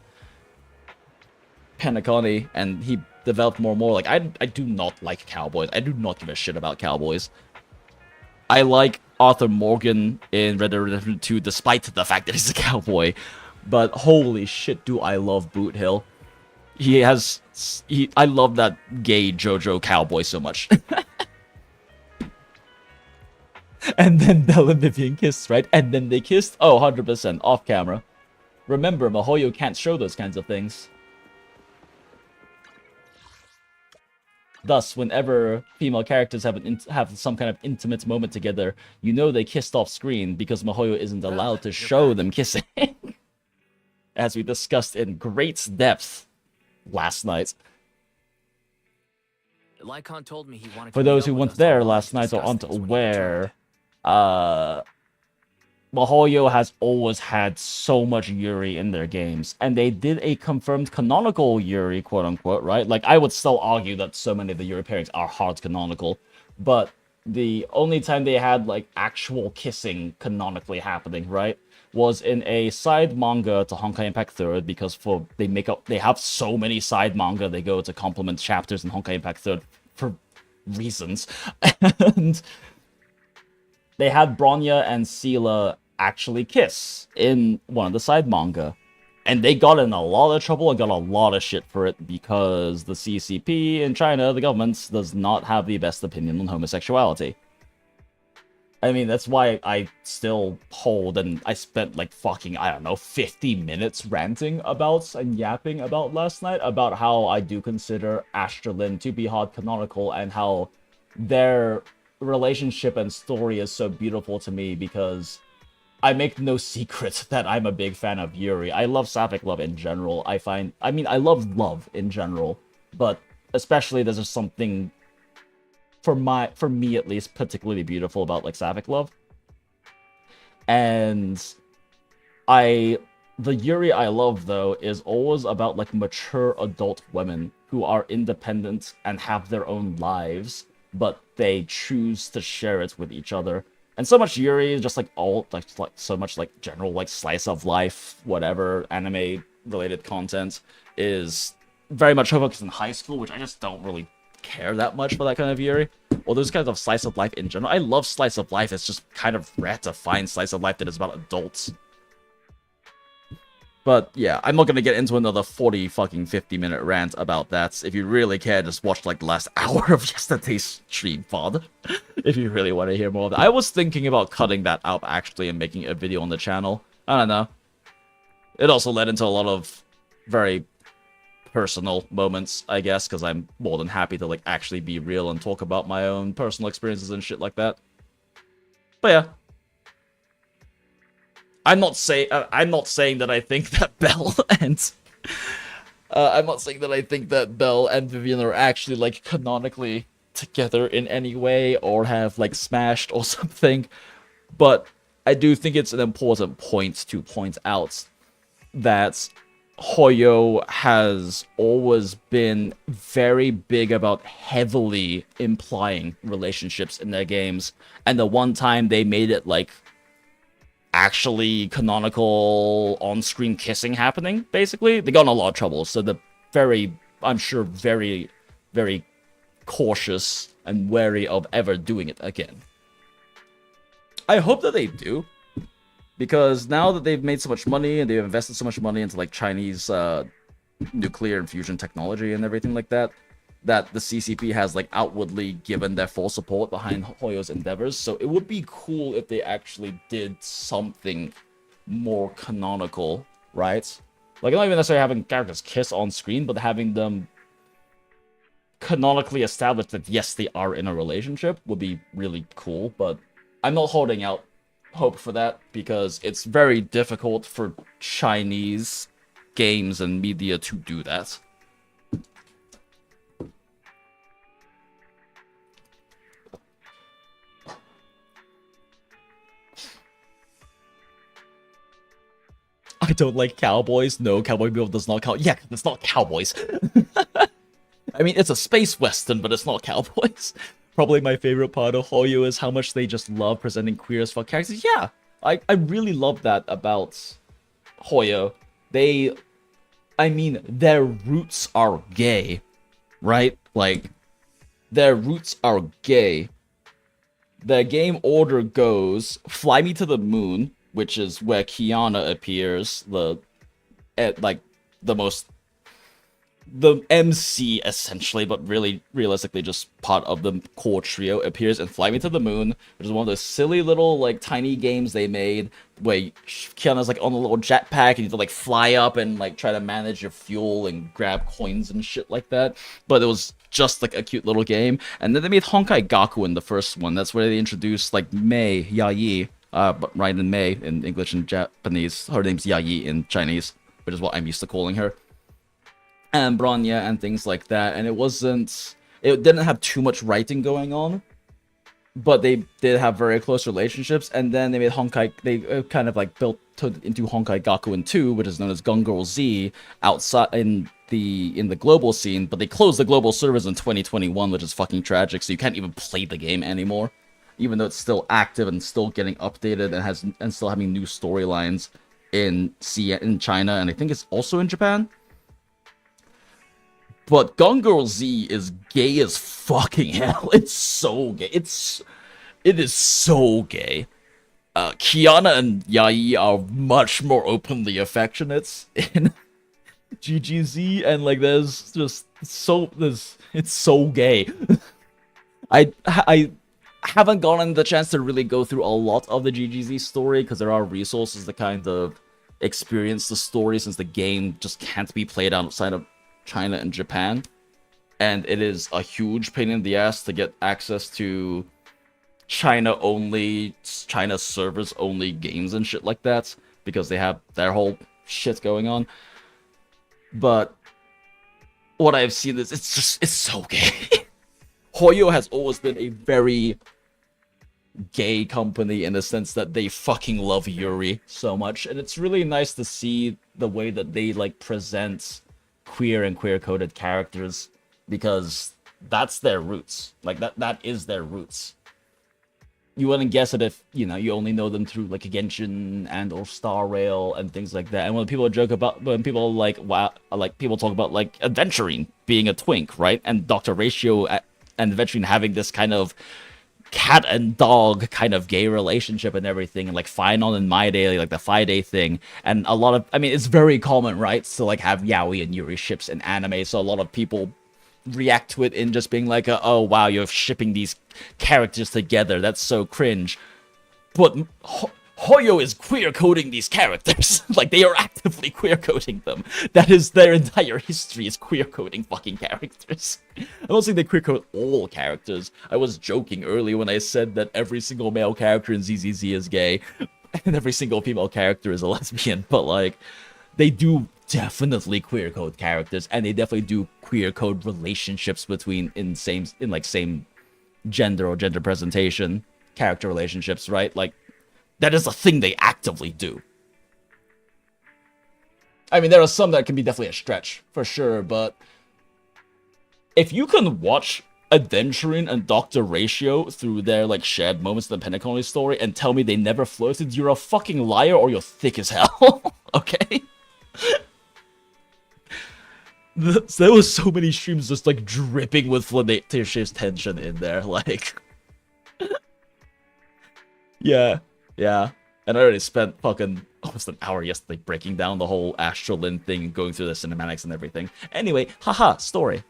Penacony, and he developed more and more. Like, I do not like cowboys. I do not give a shit about cowboys. I like Arthur Morgan in Red Dead Redemption 2 despite the fact that he's a cowboy, but holy shit do I love Boot Hill. I love that gay JoJo cowboy so much. And then Belle and Vivian kissed, right? And then they kissed? Oh, 100% off camera. Remember, MiHoYo can't show those kinds of things. Thus, whenever female characters have some kind of intimate moment together, you know they kissed off screen because MiHoYo isn't allowed to show them kissing. As we discussed in great depth last night. Lycon told me he wanted For to those meet who up weren't with us there online last to night or discuss aren't things when he aware, returned. MiHoYo has always had so much Yuri in their games, and they did a confirmed canonical Yuri, quote-unquote, right? Like, I would still argue that so many of the Yuri pairings are hard canonical, but the only time they had, like, actual kissing canonically happening, right, was in a side manga to Honkai Impact 3rd, because they have so many side manga they go to complement chapters in Honkai Impact 3rd for reasons, and they had Bronya and Sela actually kiss in one of the side manga. And they got in a lot of trouble and got a lot of shit for it because the CCP in China, the government, does not have the best opinion on homosexuality. I mean, that's why I still hold, and I spent like fucking, I don't know, 50 minutes ranting about and yapping about last night about how I do consider Astralin to be hard canonical and how their relationship and story is so beautiful to me because I make no secret that I'm a big fan of Yuri. I love sapphic love in general. I love love in general, but especially there's just something for me at least particularly beautiful about like sapphic love. And the Yuri I love though is always about like mature adult women who are independent and have their own lives, but they choose to share it with each other. And so much Yuri is just like all like so much like general like slice of life, whatever anime related content is very much focused in high school, which I just don't really care that much for that kind of Yuri. Or those kinds of slice of life in general. I love slice of life. It's just kind of rare to find slice of life that is about adults. But yeah, I'm not gonna get into another 50-minute rant about that. If you really care, just watch like the last hour of yesterday's stream, father. If you really want to hear more of that. I was thinking about cutting that out actually and making a video on the channel. I don't know. It also led into a lot of very personal moments, I guess, because I'm more than happy to like actually be real and talk about my own personal experiences and shit like that. But yeah. I'm not saying that I think that Belle and I'm not saying that I think that Belle and Vivian are actually like canonically together in any way or have like smashed or something, but I do think it's an important point to point out that Hoyo has always been very big about heavily implying relationships in their games, and the one time they made it like actually canonical on-screen kissing happening, basically, they got in a lot of trouble. So they're very, I'm sure, very, very cautious and wary of ever doing it again. I hope that they do, because now that they've made so much money and they've invested so much money into like Chinese nuclear and fusion technology and everything like that, that the CCP has like outwardly given their full support behind Hoyo's endeavors. So it would be cool if they actually did something more canonical, right? Like not even necessarily having characters kiss on screen, but having them canonically establish that yes, they are in a relationship would be really cool. But I'm not holding out hope for that because it's very difficult for Chinese games and media to do that. I don't like cowboys. No, Cowboy Bebop does not count. Yeah, it's not cowboys. I mean, it's a space western, but it's not cowboys. Probably my favorite part of Hoyo is how much they just love presenting queer as fuck characters. Yeah, I really love that about Hoyo. I mean, their roots are gay, right? Like, their roots are gay. The game order goes, Fly Me to the Moon, which is where Kiana appears, the MC essentially, but really realistically just part of the core trio, appears in Fly Me to the Moon, which is one of those silly little like tiny games they made where Kiana's like on a little jetpack and you have to like fly up and like try to manage your fuel and grab coins and shit like that. But it was just like a cute little game. And then they made Honkai Gakuen, the first one. That's where they introduced like Mei Yayi, but right in Mei in English and Japanese. Her name's Yayi in Chinese, which is what I'm used to calling her. And Bronya and things like that, and it didn't have too much writing going on, but they did have very close relationships. And then they made they kind of like built into Honkai Gakuen 2, which is known as Gun Girl Z, outside in the global scene, but they closed the global servers in 2021, which is fucking tragic, so you can't even play the game anymore, even though it's still active and still getting updated and still having new storylines in China, and I think it's also in Japan. But Gun Girl Z is gay as fucking hell. It's so gay. It is so gay. Kiana and Yayi are much more openly affectionate in GGZ, and like it's so gay. I haven't gotten the chance to really go through a lot of the GGZ story because there are resources that kind of experience the story, since the game just can't be played outside of China and Japan, and it is a huge pain in the ass to get access to China servers only games and shit like that, because they have their whole shit going on. But what I've seen is it's so gay. Hoyo has always been a very gay company in the sense that they fucking love Yuri so much, and it's really nice to see the way that they like present queer and queer-coded characters, because that's their roots. Like that is their roots. You wouldn't guess it if, you know, you only know them through like a Genshin and or Star Rail and things like that. And when people talk about like Adventuring being a twink, right? And Dr. Ratio and Adventuring having this kind of cat and dog kind of gay relationship and everything, and like Final and My Day, like the 5-day thing, and a lot of, I mean, it's very common, right, to like have yaoi and yuri ships in anime, so a lot of people react to it in just being like, oh wow, you're shipping these characters together, that's so cringe. But Hoyo is queer coding these characters. Like, they are actively queer coding them. That is their entire history, is queer coding fucking characters. I'm not saying they queer code all characters. I was joking earlier when I said that every single male character in ZZZ is gay, and every single female character is a lesbian, but like, they do definitely queer code characters, and they definitely do queer code relationships between same gender or gender presentation character relationships, right? Like, that is a thing they actively do. I mean, there are some that can be definitely a stretch, for sure, but if you can watch Adventuring and Dr. Ratio through their, like, shared moments in the Pentacone story and tell me they never flirted, you're a fucking liar or you're thick as hell, okay? There was so many streams just, like, dripping with flirtatious tension in there, like... Yeah. Yeah, and I already spent fucking almost an hour yesterday breaking down the whole Astral Lin thing and going through the cinematics and everything. Anyway, haha, story.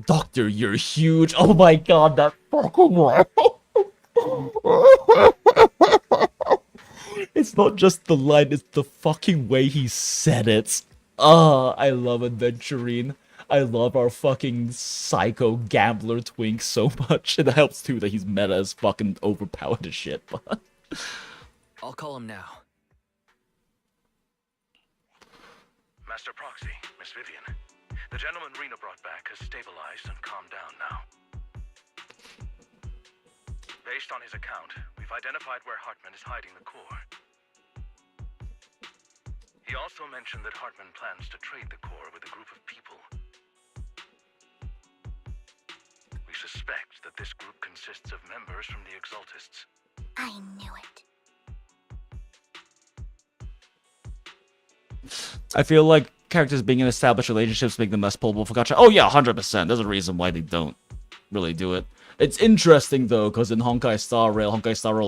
Doctor, you're huge. Oh my god, that fucking way. It's not just the line, it's the fucking way he said it. I love Adventuring. I love our fucking psycho gambler twink so much. It helps too that he's meta as fucking overpowered as shit, but... I'll call him now. Master Proxy, Miss Vivian. The gentleman Rena brought back has stabilized and calmed down now. Based on his account, we've identified where Hartman is hiding the core. He also mentioned that Hartman plans to trade the core with a group of people. We suspect that this group consists of members from the Exaltists. I knew it. I feel like characters being in established relationships make them less pullable for gacha. Oh yeah, 100%. There's a reason why they don't really do it. It's interesting though, because in Honkai Star Rail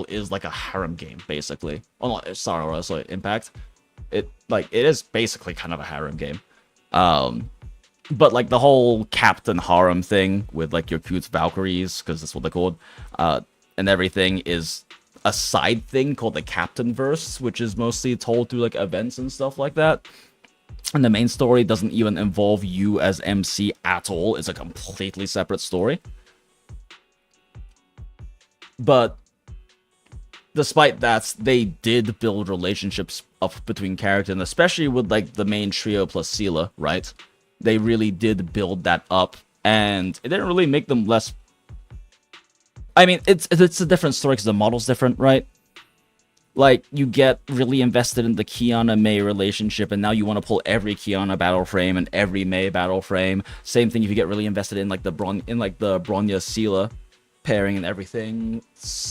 is like a harem game, basically. Well, not Star Rail, so Impact. It is basically kind of a harem game. But like the whole Captain Harem thing with like your cute Valkyries, because that's what they're called, and everything is a side thing called the Captain Verse, which is mostly told through like events and stuff like that. And the main story doesn't even involve you as MC at all. It's a completely separate story. But despite that, they did build relationships up between characters, and especially with like the main trio plus Sela, right? They really did build that up, and it didn't really make them less. I mean, it's a different story because the model's different, right? Like, you get really invested in the Kiana-Mei relationship, and now you want to pull every Kiana battle frame and every Mei battle frame. Same thing if you get really invested in like the Bronya-Sela pairing and everything.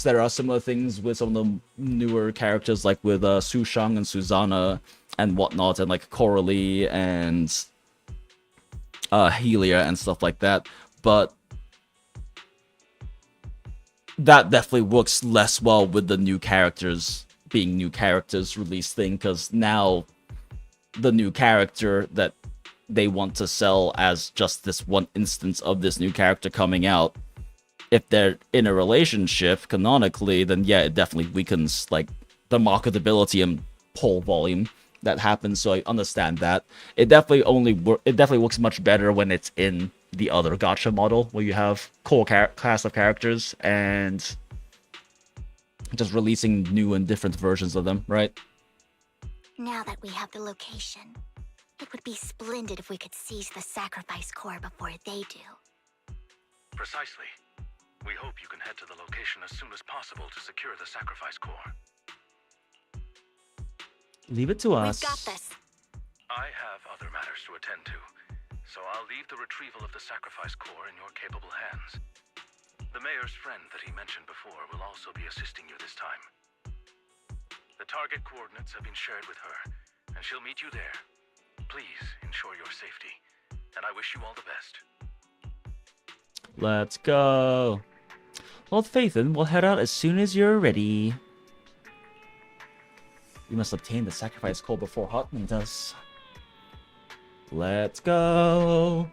There are similar things with some of the newer characters, like with Su Shang and Susanna and whatnot, and like Coralie and Helia and stuff like that. But that definitely works less well with the new characters being new characters release thing, because now the new character that they want to sell as just this one instance of this new character coming out, if they're in a relationship canonically, then yeah, it definitely weakens like the marketability and pull volume that happens. So I understand that. It definitely works much better when it's in the other gacha model, where you have core cast of characters and just releasing new and different versions of them, right? Now that we have the location, it would be splendid if we could seize the sacrifice core before they do. Precisely. We hope you can head to the location as soon as possible to secure the sacrifice core. Leave it to us. We've got this. I have other matters to attend to, so I'll leave the retrieval of the sacrifice core in your capable hands. The mayor's friend that he mentioned before will also be assisting you this time. The target coordinates have been shared with her, and she'll meet you there. Please ensure your safety, and I wish you all the best. Let's go. Lord Phaethon will head out as soon as you're ready. We must obtain the sacrifice core before Hartman does. Let's go.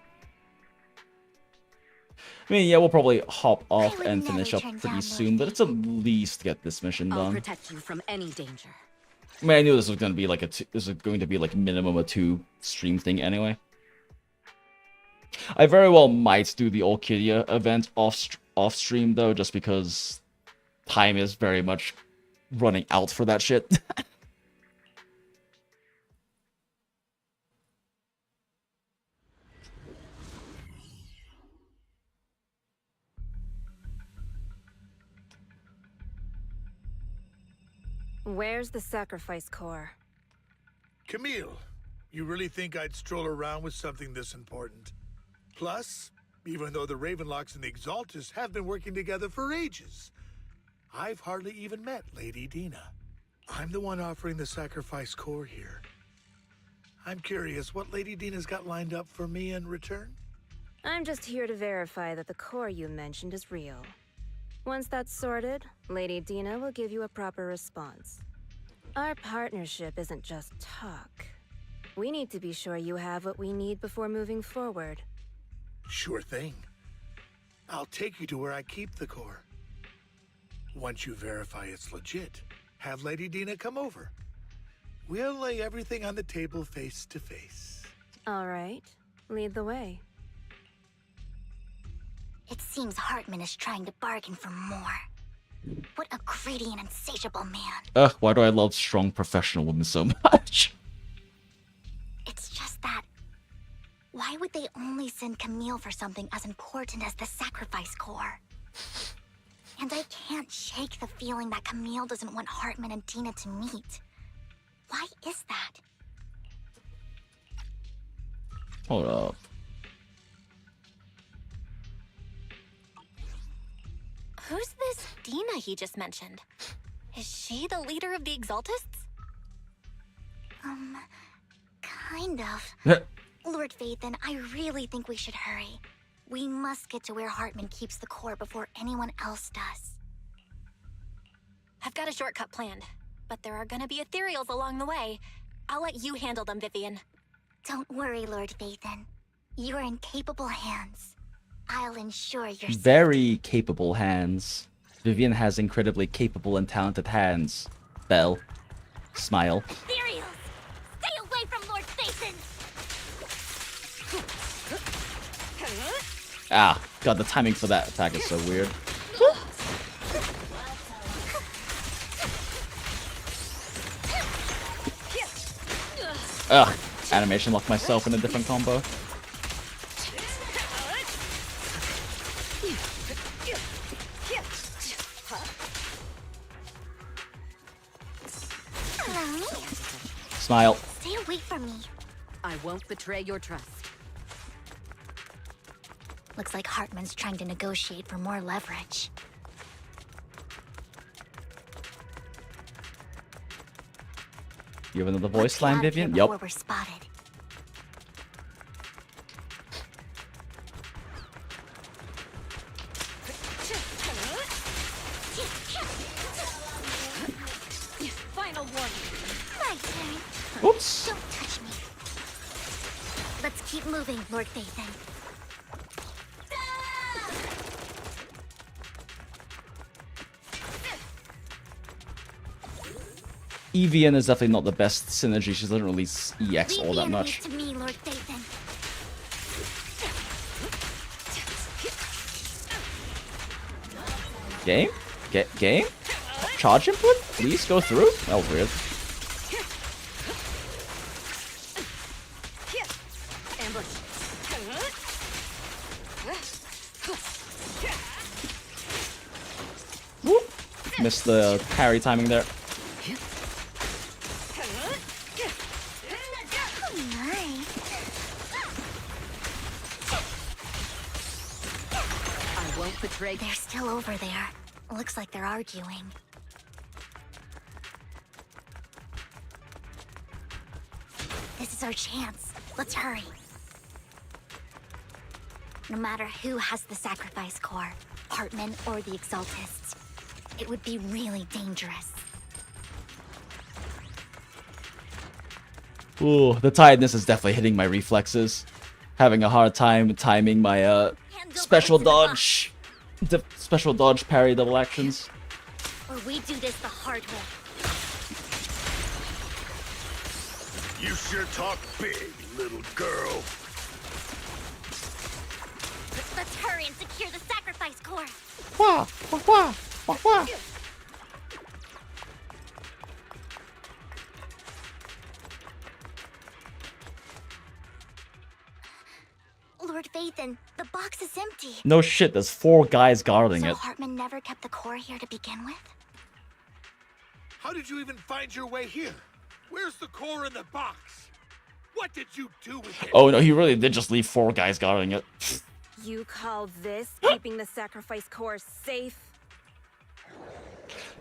I mean, yeah, we'll probably hop off and finish up pretty soon, but let's at least get this mission done. I'll protect you from any danger. I mean, I knew this was going to be like minimum a 2 stream thing anyway. I very well might do the Orchidia event off stream though, just because time is very much running out for that shit. Where's the sacrifice core? Camille, you really think I'd stroll around with something this important? Plus, even though the Ravenlocks and the Exaltists have been working together for ages, I've hardly even met Lady Dina. I'm the one offering the sacrifice core here. I'm curious what Lady Dina's got lined up for me in return? I'm just here to verify that the core you mentioned is real. Once that's sorted, Lady Dina will give you a proper response. Our partnership isn't just talk. We need to be sure you have what we need before moving forward. Sure thing. I'll take you to where I keep the core. Once you verify it's legit, have Lady Dina come over. We'll lay everything on the table face to face. All right, lead the way. It seems Hartman is trying to bargain for more. What a greedy and insatiable man. Ugh, why do I love strong professional women so much? It's just that... why would they only send Camille for something as important as the sacrifice core? And I can't shake the feeling that Camille doesn't want Hartman and Dina to meet. Why is that? Hold up. Who's this Dina he just mentioned? Is she the leader of the Exaltists? Kind of. Lord Phaethon, I really think we should hurry. We must get to where Hartman keeps the core before anyone else does. I've got a shortcut planned, but there are gonna be ethereals along the way. I'll let you handle them, Vivian. Don't worry, Lord Phaethon. You're in capable hands. I'll ensure your Very capable hands. Vivian has incredibly capable and talented hands. Belle. Smile. Ethereals! Stay away from Lord Phaethon! Ah, god, the timing for that attack is so weird. Ugh, animation locked myself in a different combo. Smile. Stay away from me. I won't betray your trust. Looks like Hartman's trying to negotiate for more leverage. You have another voice Let's line, get out of here Vivian? before Yep. we're spotted. Final warning. My turn. Oops. Don't touch me. Let's keep moving, Lord Phaethon. Evian is definitely not the best synergy. She doesn't really EX all that much. To me, Lord Phaethon. Game? Game? Charge input? Please go through? Oh, weird. Whoop. Missed the parry timing there. I won't betray. They're still over there. Looks like they're arguing. This is our chance. Let's hurry. No matter who has the sacrifice core, Hartman or the Exaltists, it would be really dangerous. Ooh, the tiredness is definitely hitting my reflexes. Having a hard time timing my special dodge, special dodge parry double actions. Or we do this the hard way. You sure talk big, little girl. Let's hurry and secure the sacrifice core. Wah, wah, wah, wah, wah. Lord Phaethon, the box is empty. No shit, there's 4 guys guarding So it. Hartman never kept the core here to begin with? How did you even find your way here? Where's the core in the box? What did you do with it? Oh no, he really did just leave 4 guys guarding it. You call this keeping the sacrifice core safe?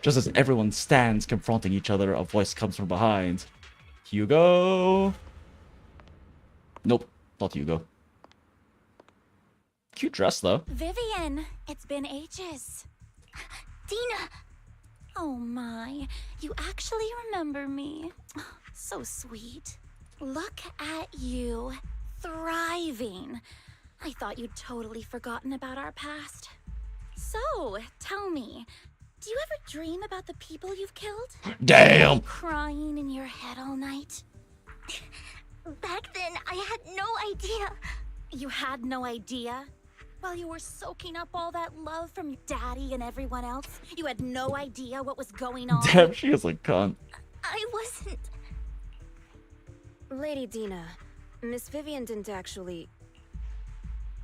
Just as everyone stands confronting each other, a voice comes from behind. Hugo? Nope, not Hugo. Cute dress though. Vivian, it's been ages. Dina! Oh my, you actually remember me. So sweet. Look at you, thriving. I thought you'd totally forgotten about our past. So, tell me, do you ever dream about the people you've killed? Damn! Crying in your head all night? Back then, I had no idea. You had no idea? While you were soaking up all that love from your daddy and everyone else, you had no idea what was going on? Damn, she is a cunt. I wasn't... Lady Dina, Miss Vivian didn't actually...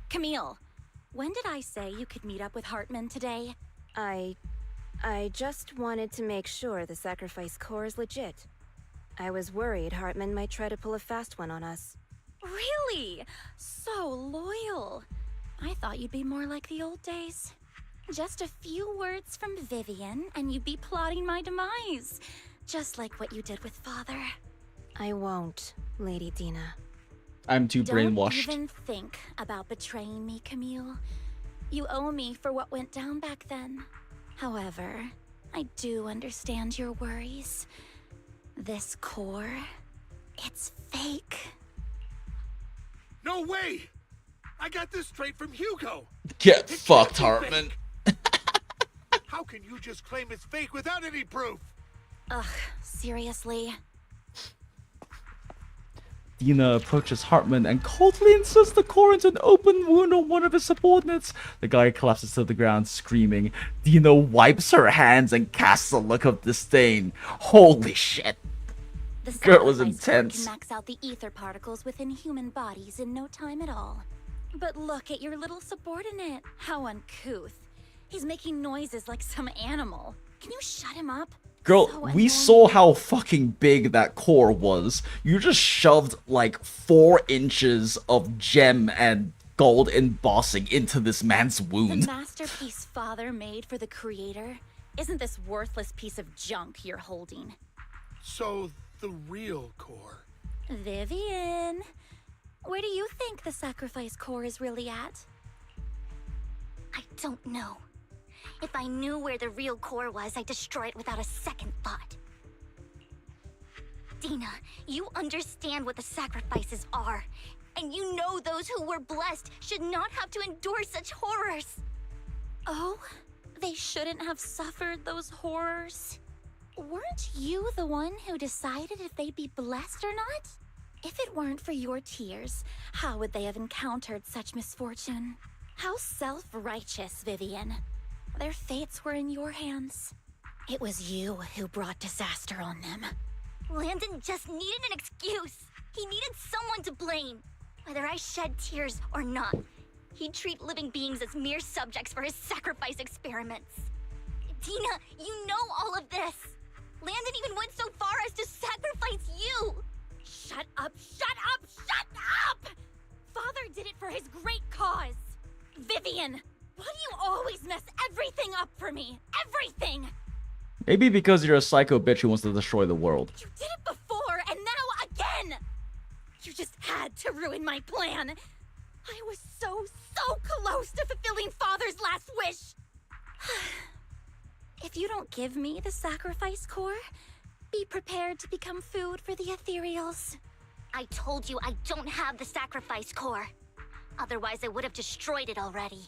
Camille, when did I say you could meet up with Hartman today? I just wanted to make sure the sacrifice core is legit. I was worried Hartman might try to pull a fast one on us. Really? Really? So loyal. I thought you'd be more like the old days. Just a few words from Vivian, and you'd be plotting my demise. Just like what you did with Father. I won't, Lady Dina. I'm too brainwashed. Don't even think about betraying me, Camille. You owe me for what went down back then. However, I do understand your worries. This core, it's fake. No way! I got this straight from Hugo. Get fucked, Hartman. How can you just claim it's fake without any proof? Ugh, seriously? Dina approaches Hartman and coldly inserts the core into an open wound on one of his subordinates. The guy collapses to the ground, screaming. Dina wipes her hands and casts a look of disdain. Holy shit. The Girl is sacrifice core intense. can max out the ether particles within human bodies in no time at all. But look at your little subordinate. How uncouth. He's making noises like some animal. Can you shut him up? Girl, So we annoying. saw how fucking big that core was. You just shoved like 4 inches of gem and gold embossing into this man's The wound. masterpiece Father made for the creator isn't this worthless piece of junk you're holding. So, the real core. Vivian, where do you think the sacrifice core is really at? I don't know. If I knew where the real core was, I'd destroy it without a second thought. Dina, you understand what the sacrifices are. And you know those who were blessed should not have to endure such horrors. Oh, they shouldn't have suffered those horrors. Weren't you the one who decided if they'd be blessed or not? If it weren't for your tears, how would they have encountered such misfortune? How self-righteous, Vivian. Their fates were in your hands. It was you who brought disaster on them. Landon just needed an excuse. He needed someone to blame. Whether I shed tears or not, he'd treat living beings as mere subjects for his sacrifice experiments. Dina, you know all of this. Landon even went so far as to sacrifice you. Shut up, shut up, shut up! Father did it for his great cause. Vivian, why do you always mess everything up for me? Everything! Maybe because you're a psycho bitch who wants to destroy the world. You did it before, and now again! You just had to ruin my plan. I was so close to fulfilling Father's last wish. If you don't give me the sacrifice core, be prepared to become food for the ethereals. I told you I don't have the sacrifice core. Otherwise, I would have destroyed it already.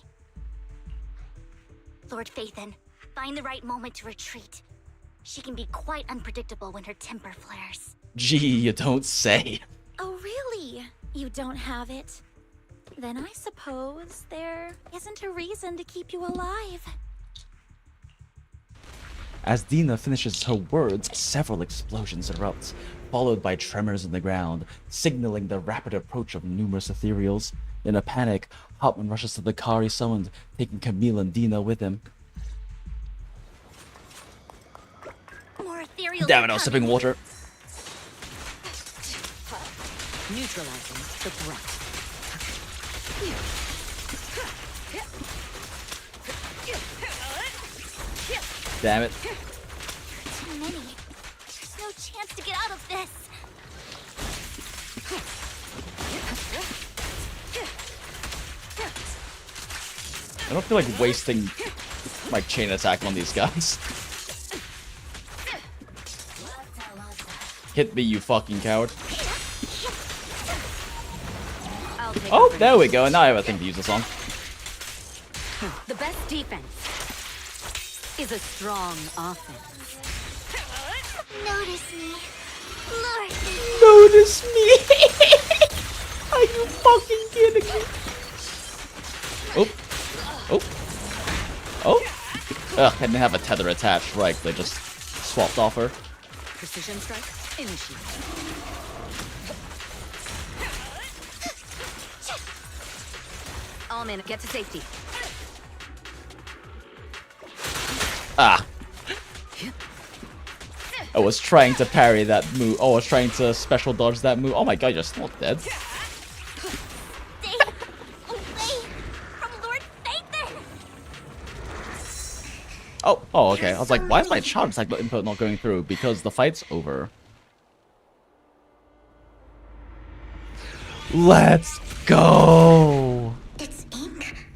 Lord Phaethon, find the right moment to retreat. She can be quite unpredictable when her temper flares. Gee, you don't say. Oh, really? You don't have it? Then I suppose there isn't a reason to keep you alive. As Dina finishes her words, several explosions erupt, followed by tremors in the ground, signaling the rapid approach of numerous ethereals. In a panic, Hartman rushes to the car he summoned, taking Camille and Dina with him. More ethereals. Damn it, I was sipping water. Neutralizing the threat. Damn it. Too many. There's no chance to get out of this. I don't feel like wasting my chain attack on these guys. Hit me, you fucking coward. Oh, there we go. Now I have a thing to use the song. The best defense is a strong offense. Notice me. Lord. Notice me. Are you fucking kidding me? Oh. Oh. Oh. Ugh, I didn't have a tether attached. Right, they just swapped off her. Precision strike initiated. All men, get to safety. Ah. I was trying to parry that move. Oh, I was trying to special dodge that move. Oh my god, you're still dead. Oh, okay. I was like, why is my charge attack input not going through? Because the fight's over. Let's go! It's ink?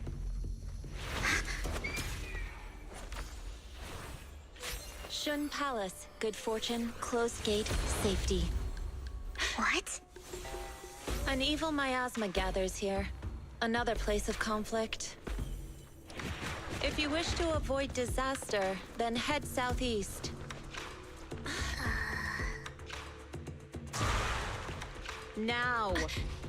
Shun Palace, good fortune, closed gate, safety. What? An evil miasma gathers here. Another place of conflict. If you wish to avoid disaster, then head southeast. Now.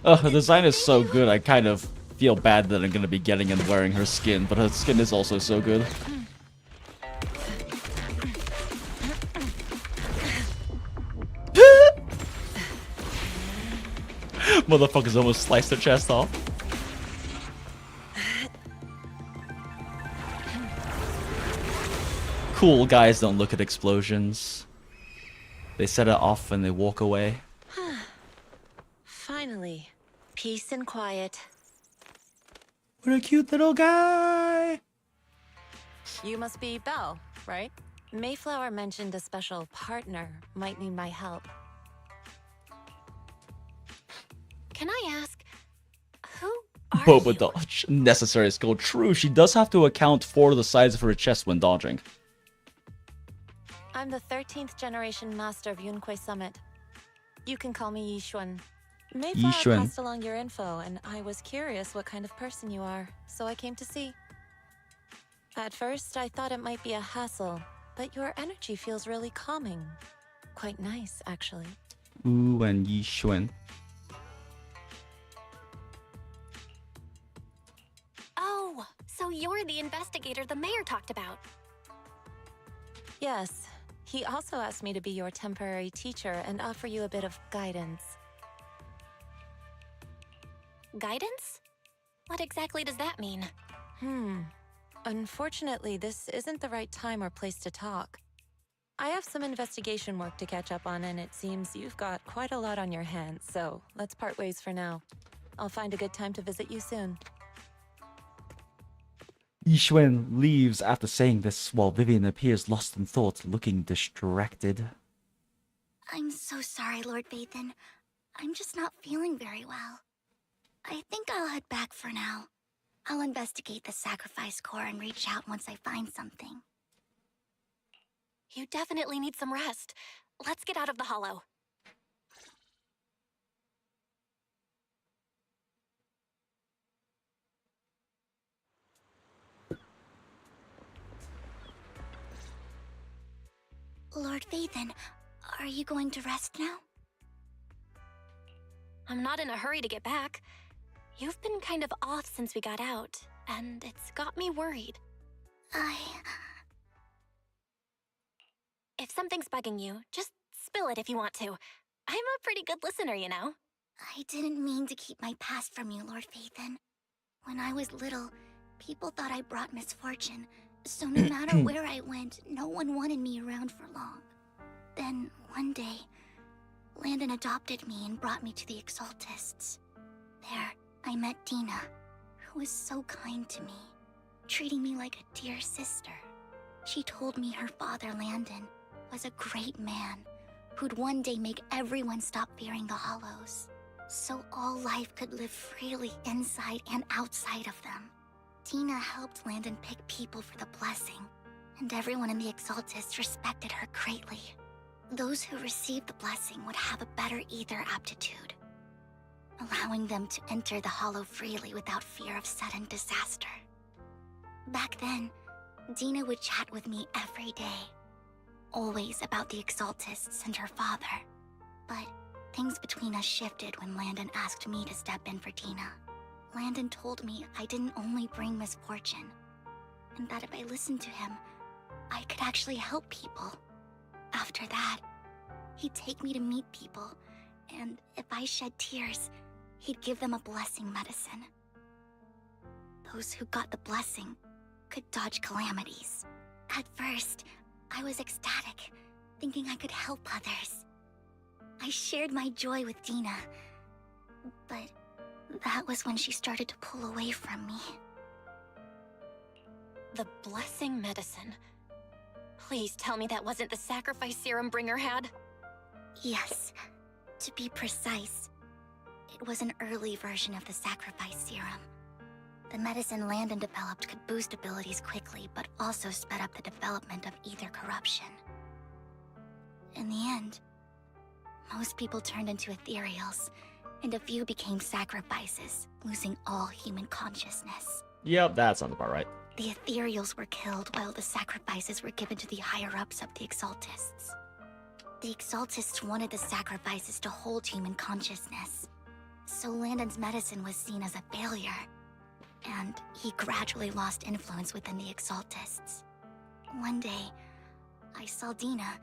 Her design is so good, I kind of feel bad that I'm gonna be getting and wearing her skin, but her skin is also so good. Motherfuckers almost sliced her chest off. Cool guys don't look at explosions. They set it off and they walk away. Finally, peace and quiet. What a cute little guy! You must be Belle, right? Mayflower mentioned a special partner might need my help. Can I ask, who are Boba you? dodge. Necessary skill. True, she does have to account for the size of her chest when dodging. I'm the 13th generation master of Yunque Summit. You can call me Yixuan. Mayflower Yixuan. passed along your info, and I was curious what kind of person you are, so I came to see. At first, I thought it might be a hassle, but your energy feels really calming. Quite nice, actually. Ooh, and Yixuan. Oh, so you're the investigator the mayor talked about. Yes. He also asked me to be your temporary teacher and offer you a bit of guidance. Guidance? What exactly does that mean? Unfortunately, this isn't the right time or place to talk. I have some investigation work to catch up on, and it seems you've got quite a lot on your hands, so let's part ways for now. I'll find a good time to visit you soon. Yixuan leaves after saying this while Vivian appears lost in thought, looking distracted. I'm so sorry, Lord Vathan. I'm just not feeling very well. I think I'll head back for now. I'll investigate the sacrifice core and reach out once I find something. You definitely need some rest. Let's get out of the hollow. Lord Vathan, are you going to rest now? I'm not in a hurry to get back. You've been kind of off since we got out, and it's got me worried. If something's bugging you, just spill it if you want to. I'm a pretty good listener, you know. I didn't mean to keep my past from you, Lord Vathan. When I was little, people thought I brought misfortune, so no matter where I went, no one wanted me around for long. Then, one day, Landon adopted me and brought me to the Exaltists. There, I met Dina, who was so kind to me, treating me like a dear sister. She told me her father, Landon, was a great man who'd one day make everyone stop fearing the Hollows, so all life could live freely inside and outside of them. Tina helped Landon pick people for the blessing, and everyone in the Exaltists respected her greatly. Those who received the blessing would have a better ether aptitude, allowing them to enter the Hollow freely without fear of sudden disaster. Back then, Dina would chat with me every day, always about the Exaltists and her father. But things between us shifted when Landon asked me to step in for Dina. Landon told me I didn't only bring misfortune, and that if I listened to him, I could actually help people. After that, he'd take me to meet people, and if I shed tears, he'd give them a blessing medicine. Those who got the blessing could dodge calamities. At first, I was ecstatic, thinking I could help others. I shared my joy with Dina, but that was when she started to pull away from me. The blessing medicine. Please tell me that wasn't the sacrifice serum Bringer had. Yes. To be precise, it was an early version of the sacrifice serum. The medicine Landon developed could boost abilities quickly, but also sped up the development of ether corruption. In the end, most people turned into ethereals, and a few became sacrifices, losing all human consciousness. Yep, that sounds about right. The ethereals were killed while the sacrifices were given to the higher-ups of the Exaltists. The Exaltists wanted the sacrifices to hold human consciousness, so Landon's medicine was seen as a failure, and he gradually lost influence within the Exaltists. One day, I saw Dina,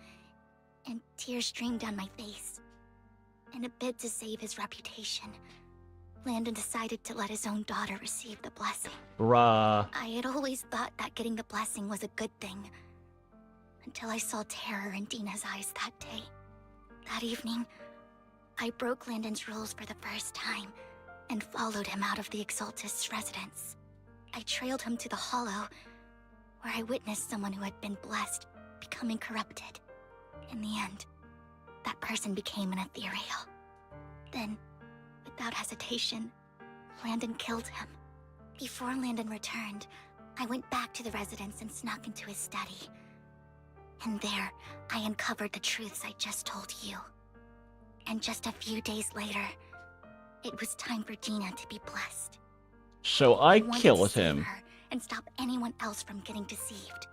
and tears streamed down my face. In a bid to save his reputation, Landon decided to let his own daughter receive the blessing. Bruh. I had always thought that getting the blessing was a good thing, until I saw terror in Dina's eyes that day. That evening, I broke Landon's rules for the first time, and followed him out of the Exaltist's residence. I trailed him to the Hollow, where I witnessed someone who had been blessed becoming corrupted. In the end, that person became an ethereal. Then, without hesitation, Landon killed him. Before Landon returned, I went back to the residence and snuck into his study. And there, I uncovered the truths I just told you. And just a few days later, it was time for Dina to be blessed. So I wanted killed to save him. her and stop anyone else from getting deceived.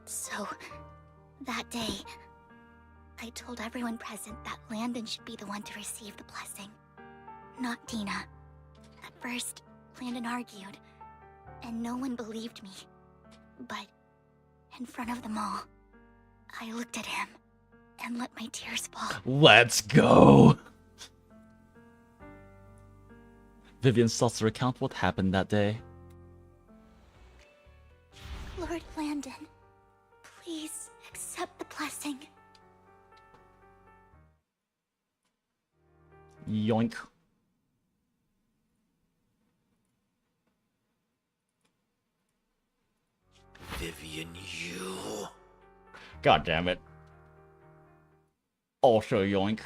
So, that day, I told everyone present that Landon should be the one to receive the blessing, not Dina. At first, Landon argued, and no one believed me. But, in front of them all, I looked at him and let my tears fall. Let's go! Vivian starts to recount what happened that day. Lord Landon, please accept the blessing. Yoink. Vivian, you... God damn it. Also yoink.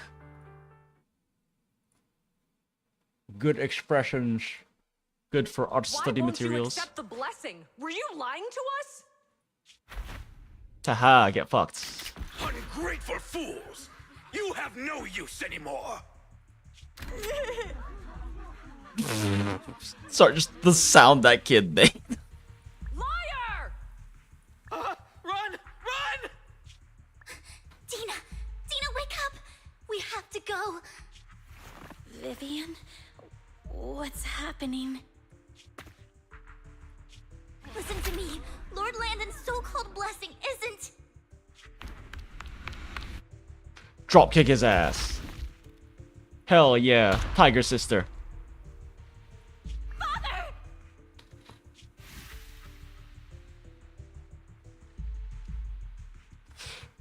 Good expressions. Good for art study Why won't materials. you accept the blessing? Were you lying to us? Taha, get fucked. Ungrateful fools! You have no use anymore! Sorry, just the sound that kid made. Liar! Run! Run! Dina! Dina, wake up! We have to go! Vivian? What's happening? Listen to me. Lord Landon's so-called blessing isn't... Dropkick his ass. Hell yeah, Tiger Sister. Father!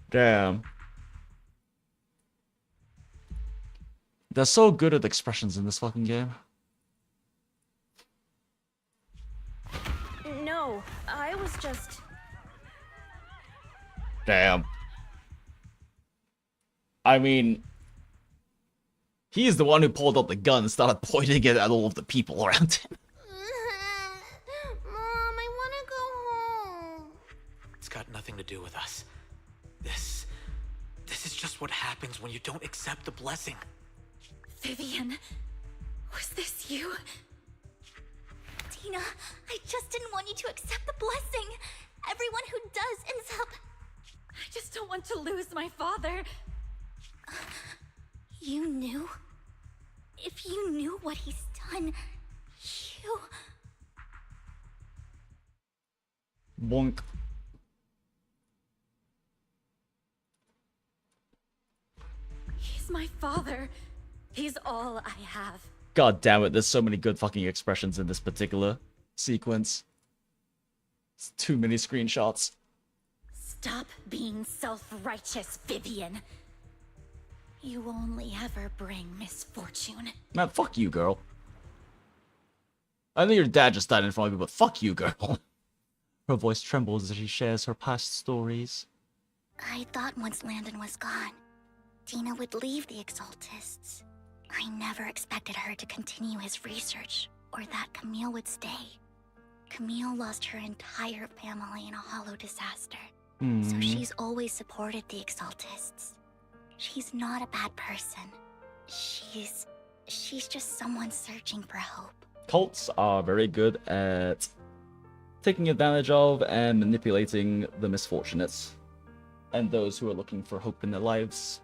Damn. They're so good at expressions in this fucking game. No, I was just... Damn. I mean, he's the one who pulled out the gun and started pointing it at all of the people around him. Mom, I wanna go home. It's got nothing to do with us. This is just what happens when you don't accept the blessing. Vivian, was this you? Dina, I just didn't want you to accept the blessing. Everyone who does ends up... I just don't want to lose my father. You knew? If you knew what he's done, you... Bonk. He's my father. He's all I have. God damn it, there's so many good fucking expressions in this particular sequence. It's too many screenshots. Stop being self-righteous, Vivian. You only ever bring misfortune. Man, fuck you, girl. I know your dad just died in front of you, but fuck you, girl. Her voice trembles as she shares her past stories. I thought once Landon was gone, Dina would leave the Exaltists. I never expected her to continue his research, or that Camille would stay. Camille lost her entire family in a hollow disaster, so she's always supported the Exaltists. She's not a bad person. She's just someone searching for hope. Cults are very good at taking advantage of and manipulating the misfortunates and those who are looking for hope in their lives.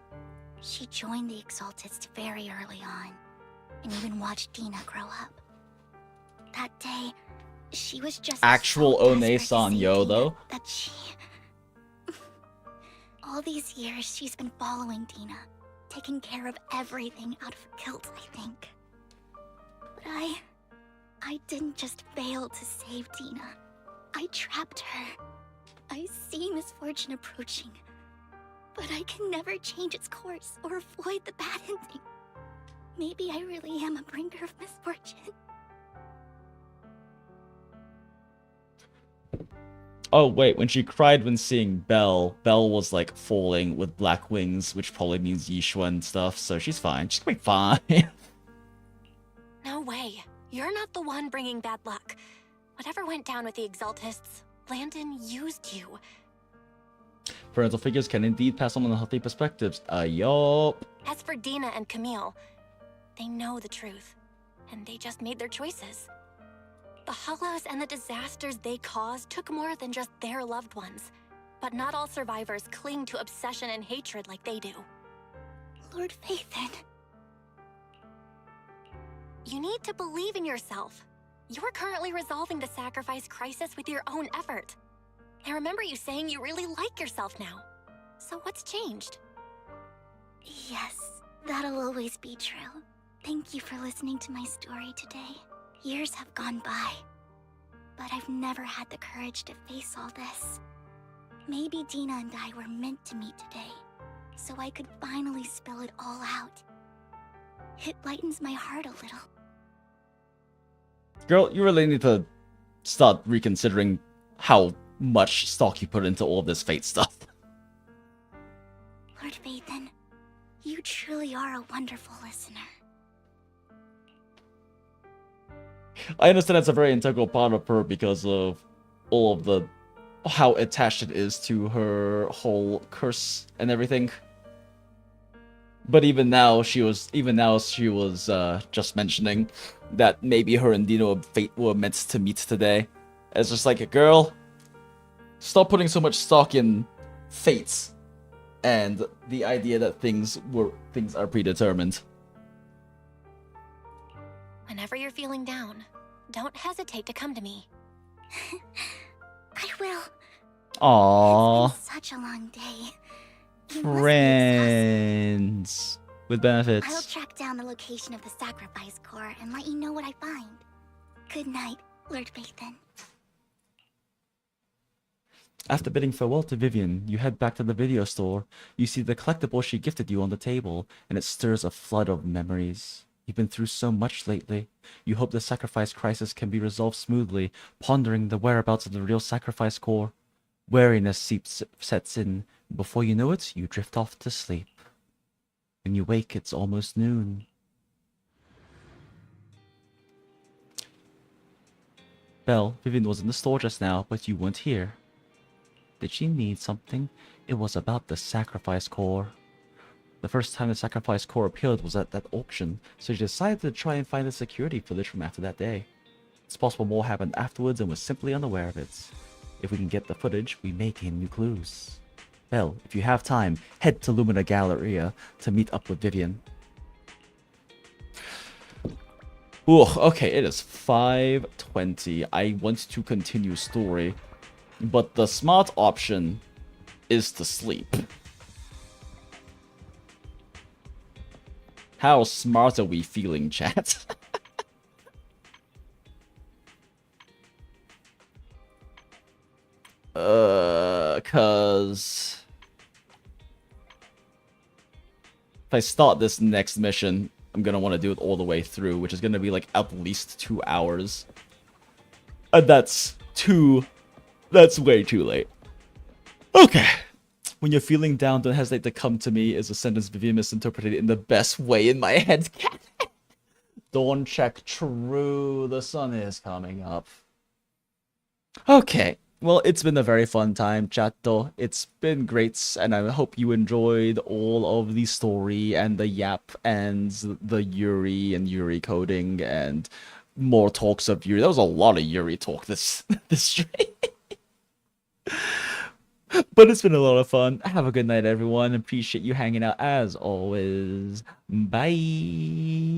She joined the Exaltists very early on, and even watched Dina grow up. That day, she was just Actual so One-san yo, though. that she... All these years, she's been following Dina, taking care of everything out of guilt, I think. But I didn't just fail to save Dina. I trapped her. I see misfortune approaching, but I can never change its course or avoid the bad ending. Maybe I really am a bringer of misfortune. Oh wait, when she cried when seeing Belle, Belle was like falling with black wings, which probably means Yixuan stuff, so she's fine. She's gonna be fine. No way. You're not the one bringing bad luck. Whatever went down with the Exaltists, Landon used you. Parental figures can indeed pass on unhealthy perspectives. Yup. As for Dina and Camille, they know the truth, and they just made their choices. The hollows and the disasters they caused took more than just their loved ones. But not all survivors cling to obsession and hatred like they do. Lord Phaethon. You need to believe in yourself. You're currently resolving the sacrifice crisis with your own effort. I remember you saying you really like yourself now. So what's changed? Yes, that'll always be true. Thank you for listening to my story today. Years have gone by, but I've never had the courage to face all this. Maybe Dina and I were meant to meet today, so I could finally spill it all out. It lightens my heart a little. Girl, you really need to start reconsidering how much stock you put into all this fate stuff. Lord Phaethon, you truly are a wonderful listener. I understand that's a very integral part of her because of all of the how attached it is to her whole curse and everything. But even now she was just mentioning that maybe her and Dino were meant to meet today. It's just like, girl, stop putting so much stock in fates and the idea that things are predetermined. Whenever you're feeling down, don't hesitate to come to me. I will. Aww. It's been such a long day. Friends with benefits. I'll track down the location of the sacrifice core and let you know what I find. Good night, Lord Phaethon. After bidding farewell to Vivian, you head back to the video store. You see the collectible she gifted you on the table, and it stirs a flood of memories. You've been through so much lately. You hope the sacrifice crisis can be resolved smoothly, pondering the whereabouts of the real sacrifice core. Weariness sets in. Before you know it, you drift off to sleep. When you wake, it's almost noon. Belle, Vivian was in the store just now, but you weren't here. Did she need something? It was about the sacrifice core. The first time the sacrifice core appeared was at that auction, so she decided to try and find the security footage from after that day. It's possible more happened afterwards and was simply unaware of it. If we can get the footage, we may gain new clues. Belle, if you have time, head to Lumina Galleria to meet up with Vivian. Ooh, okay, it is 5:20. I want to continue story, but the smart option is to sleep. How smart are we feeling, chat? Cause if I start this next mission, I'm gonna want to do it all the way through, which is gonna be like at least 2 hours. And that's 2 That's way too late. Okay. When you're feeling down, don't hesitate to come to me is a sentence Vivian misinterpreted in the best way in my head. Dawn check true. The sun is coming up. Okay. Well, it's been a very fun time, chatto. It's been great, and I hope you enjoyed all of the story and the yap and the Yuri and Yuri coding and more talks of Yuri. There was a lot of Yuri talk this stream. But it's been a lot of fun. Have a good night, everyone. Appreciate you hanging out as always. Bye.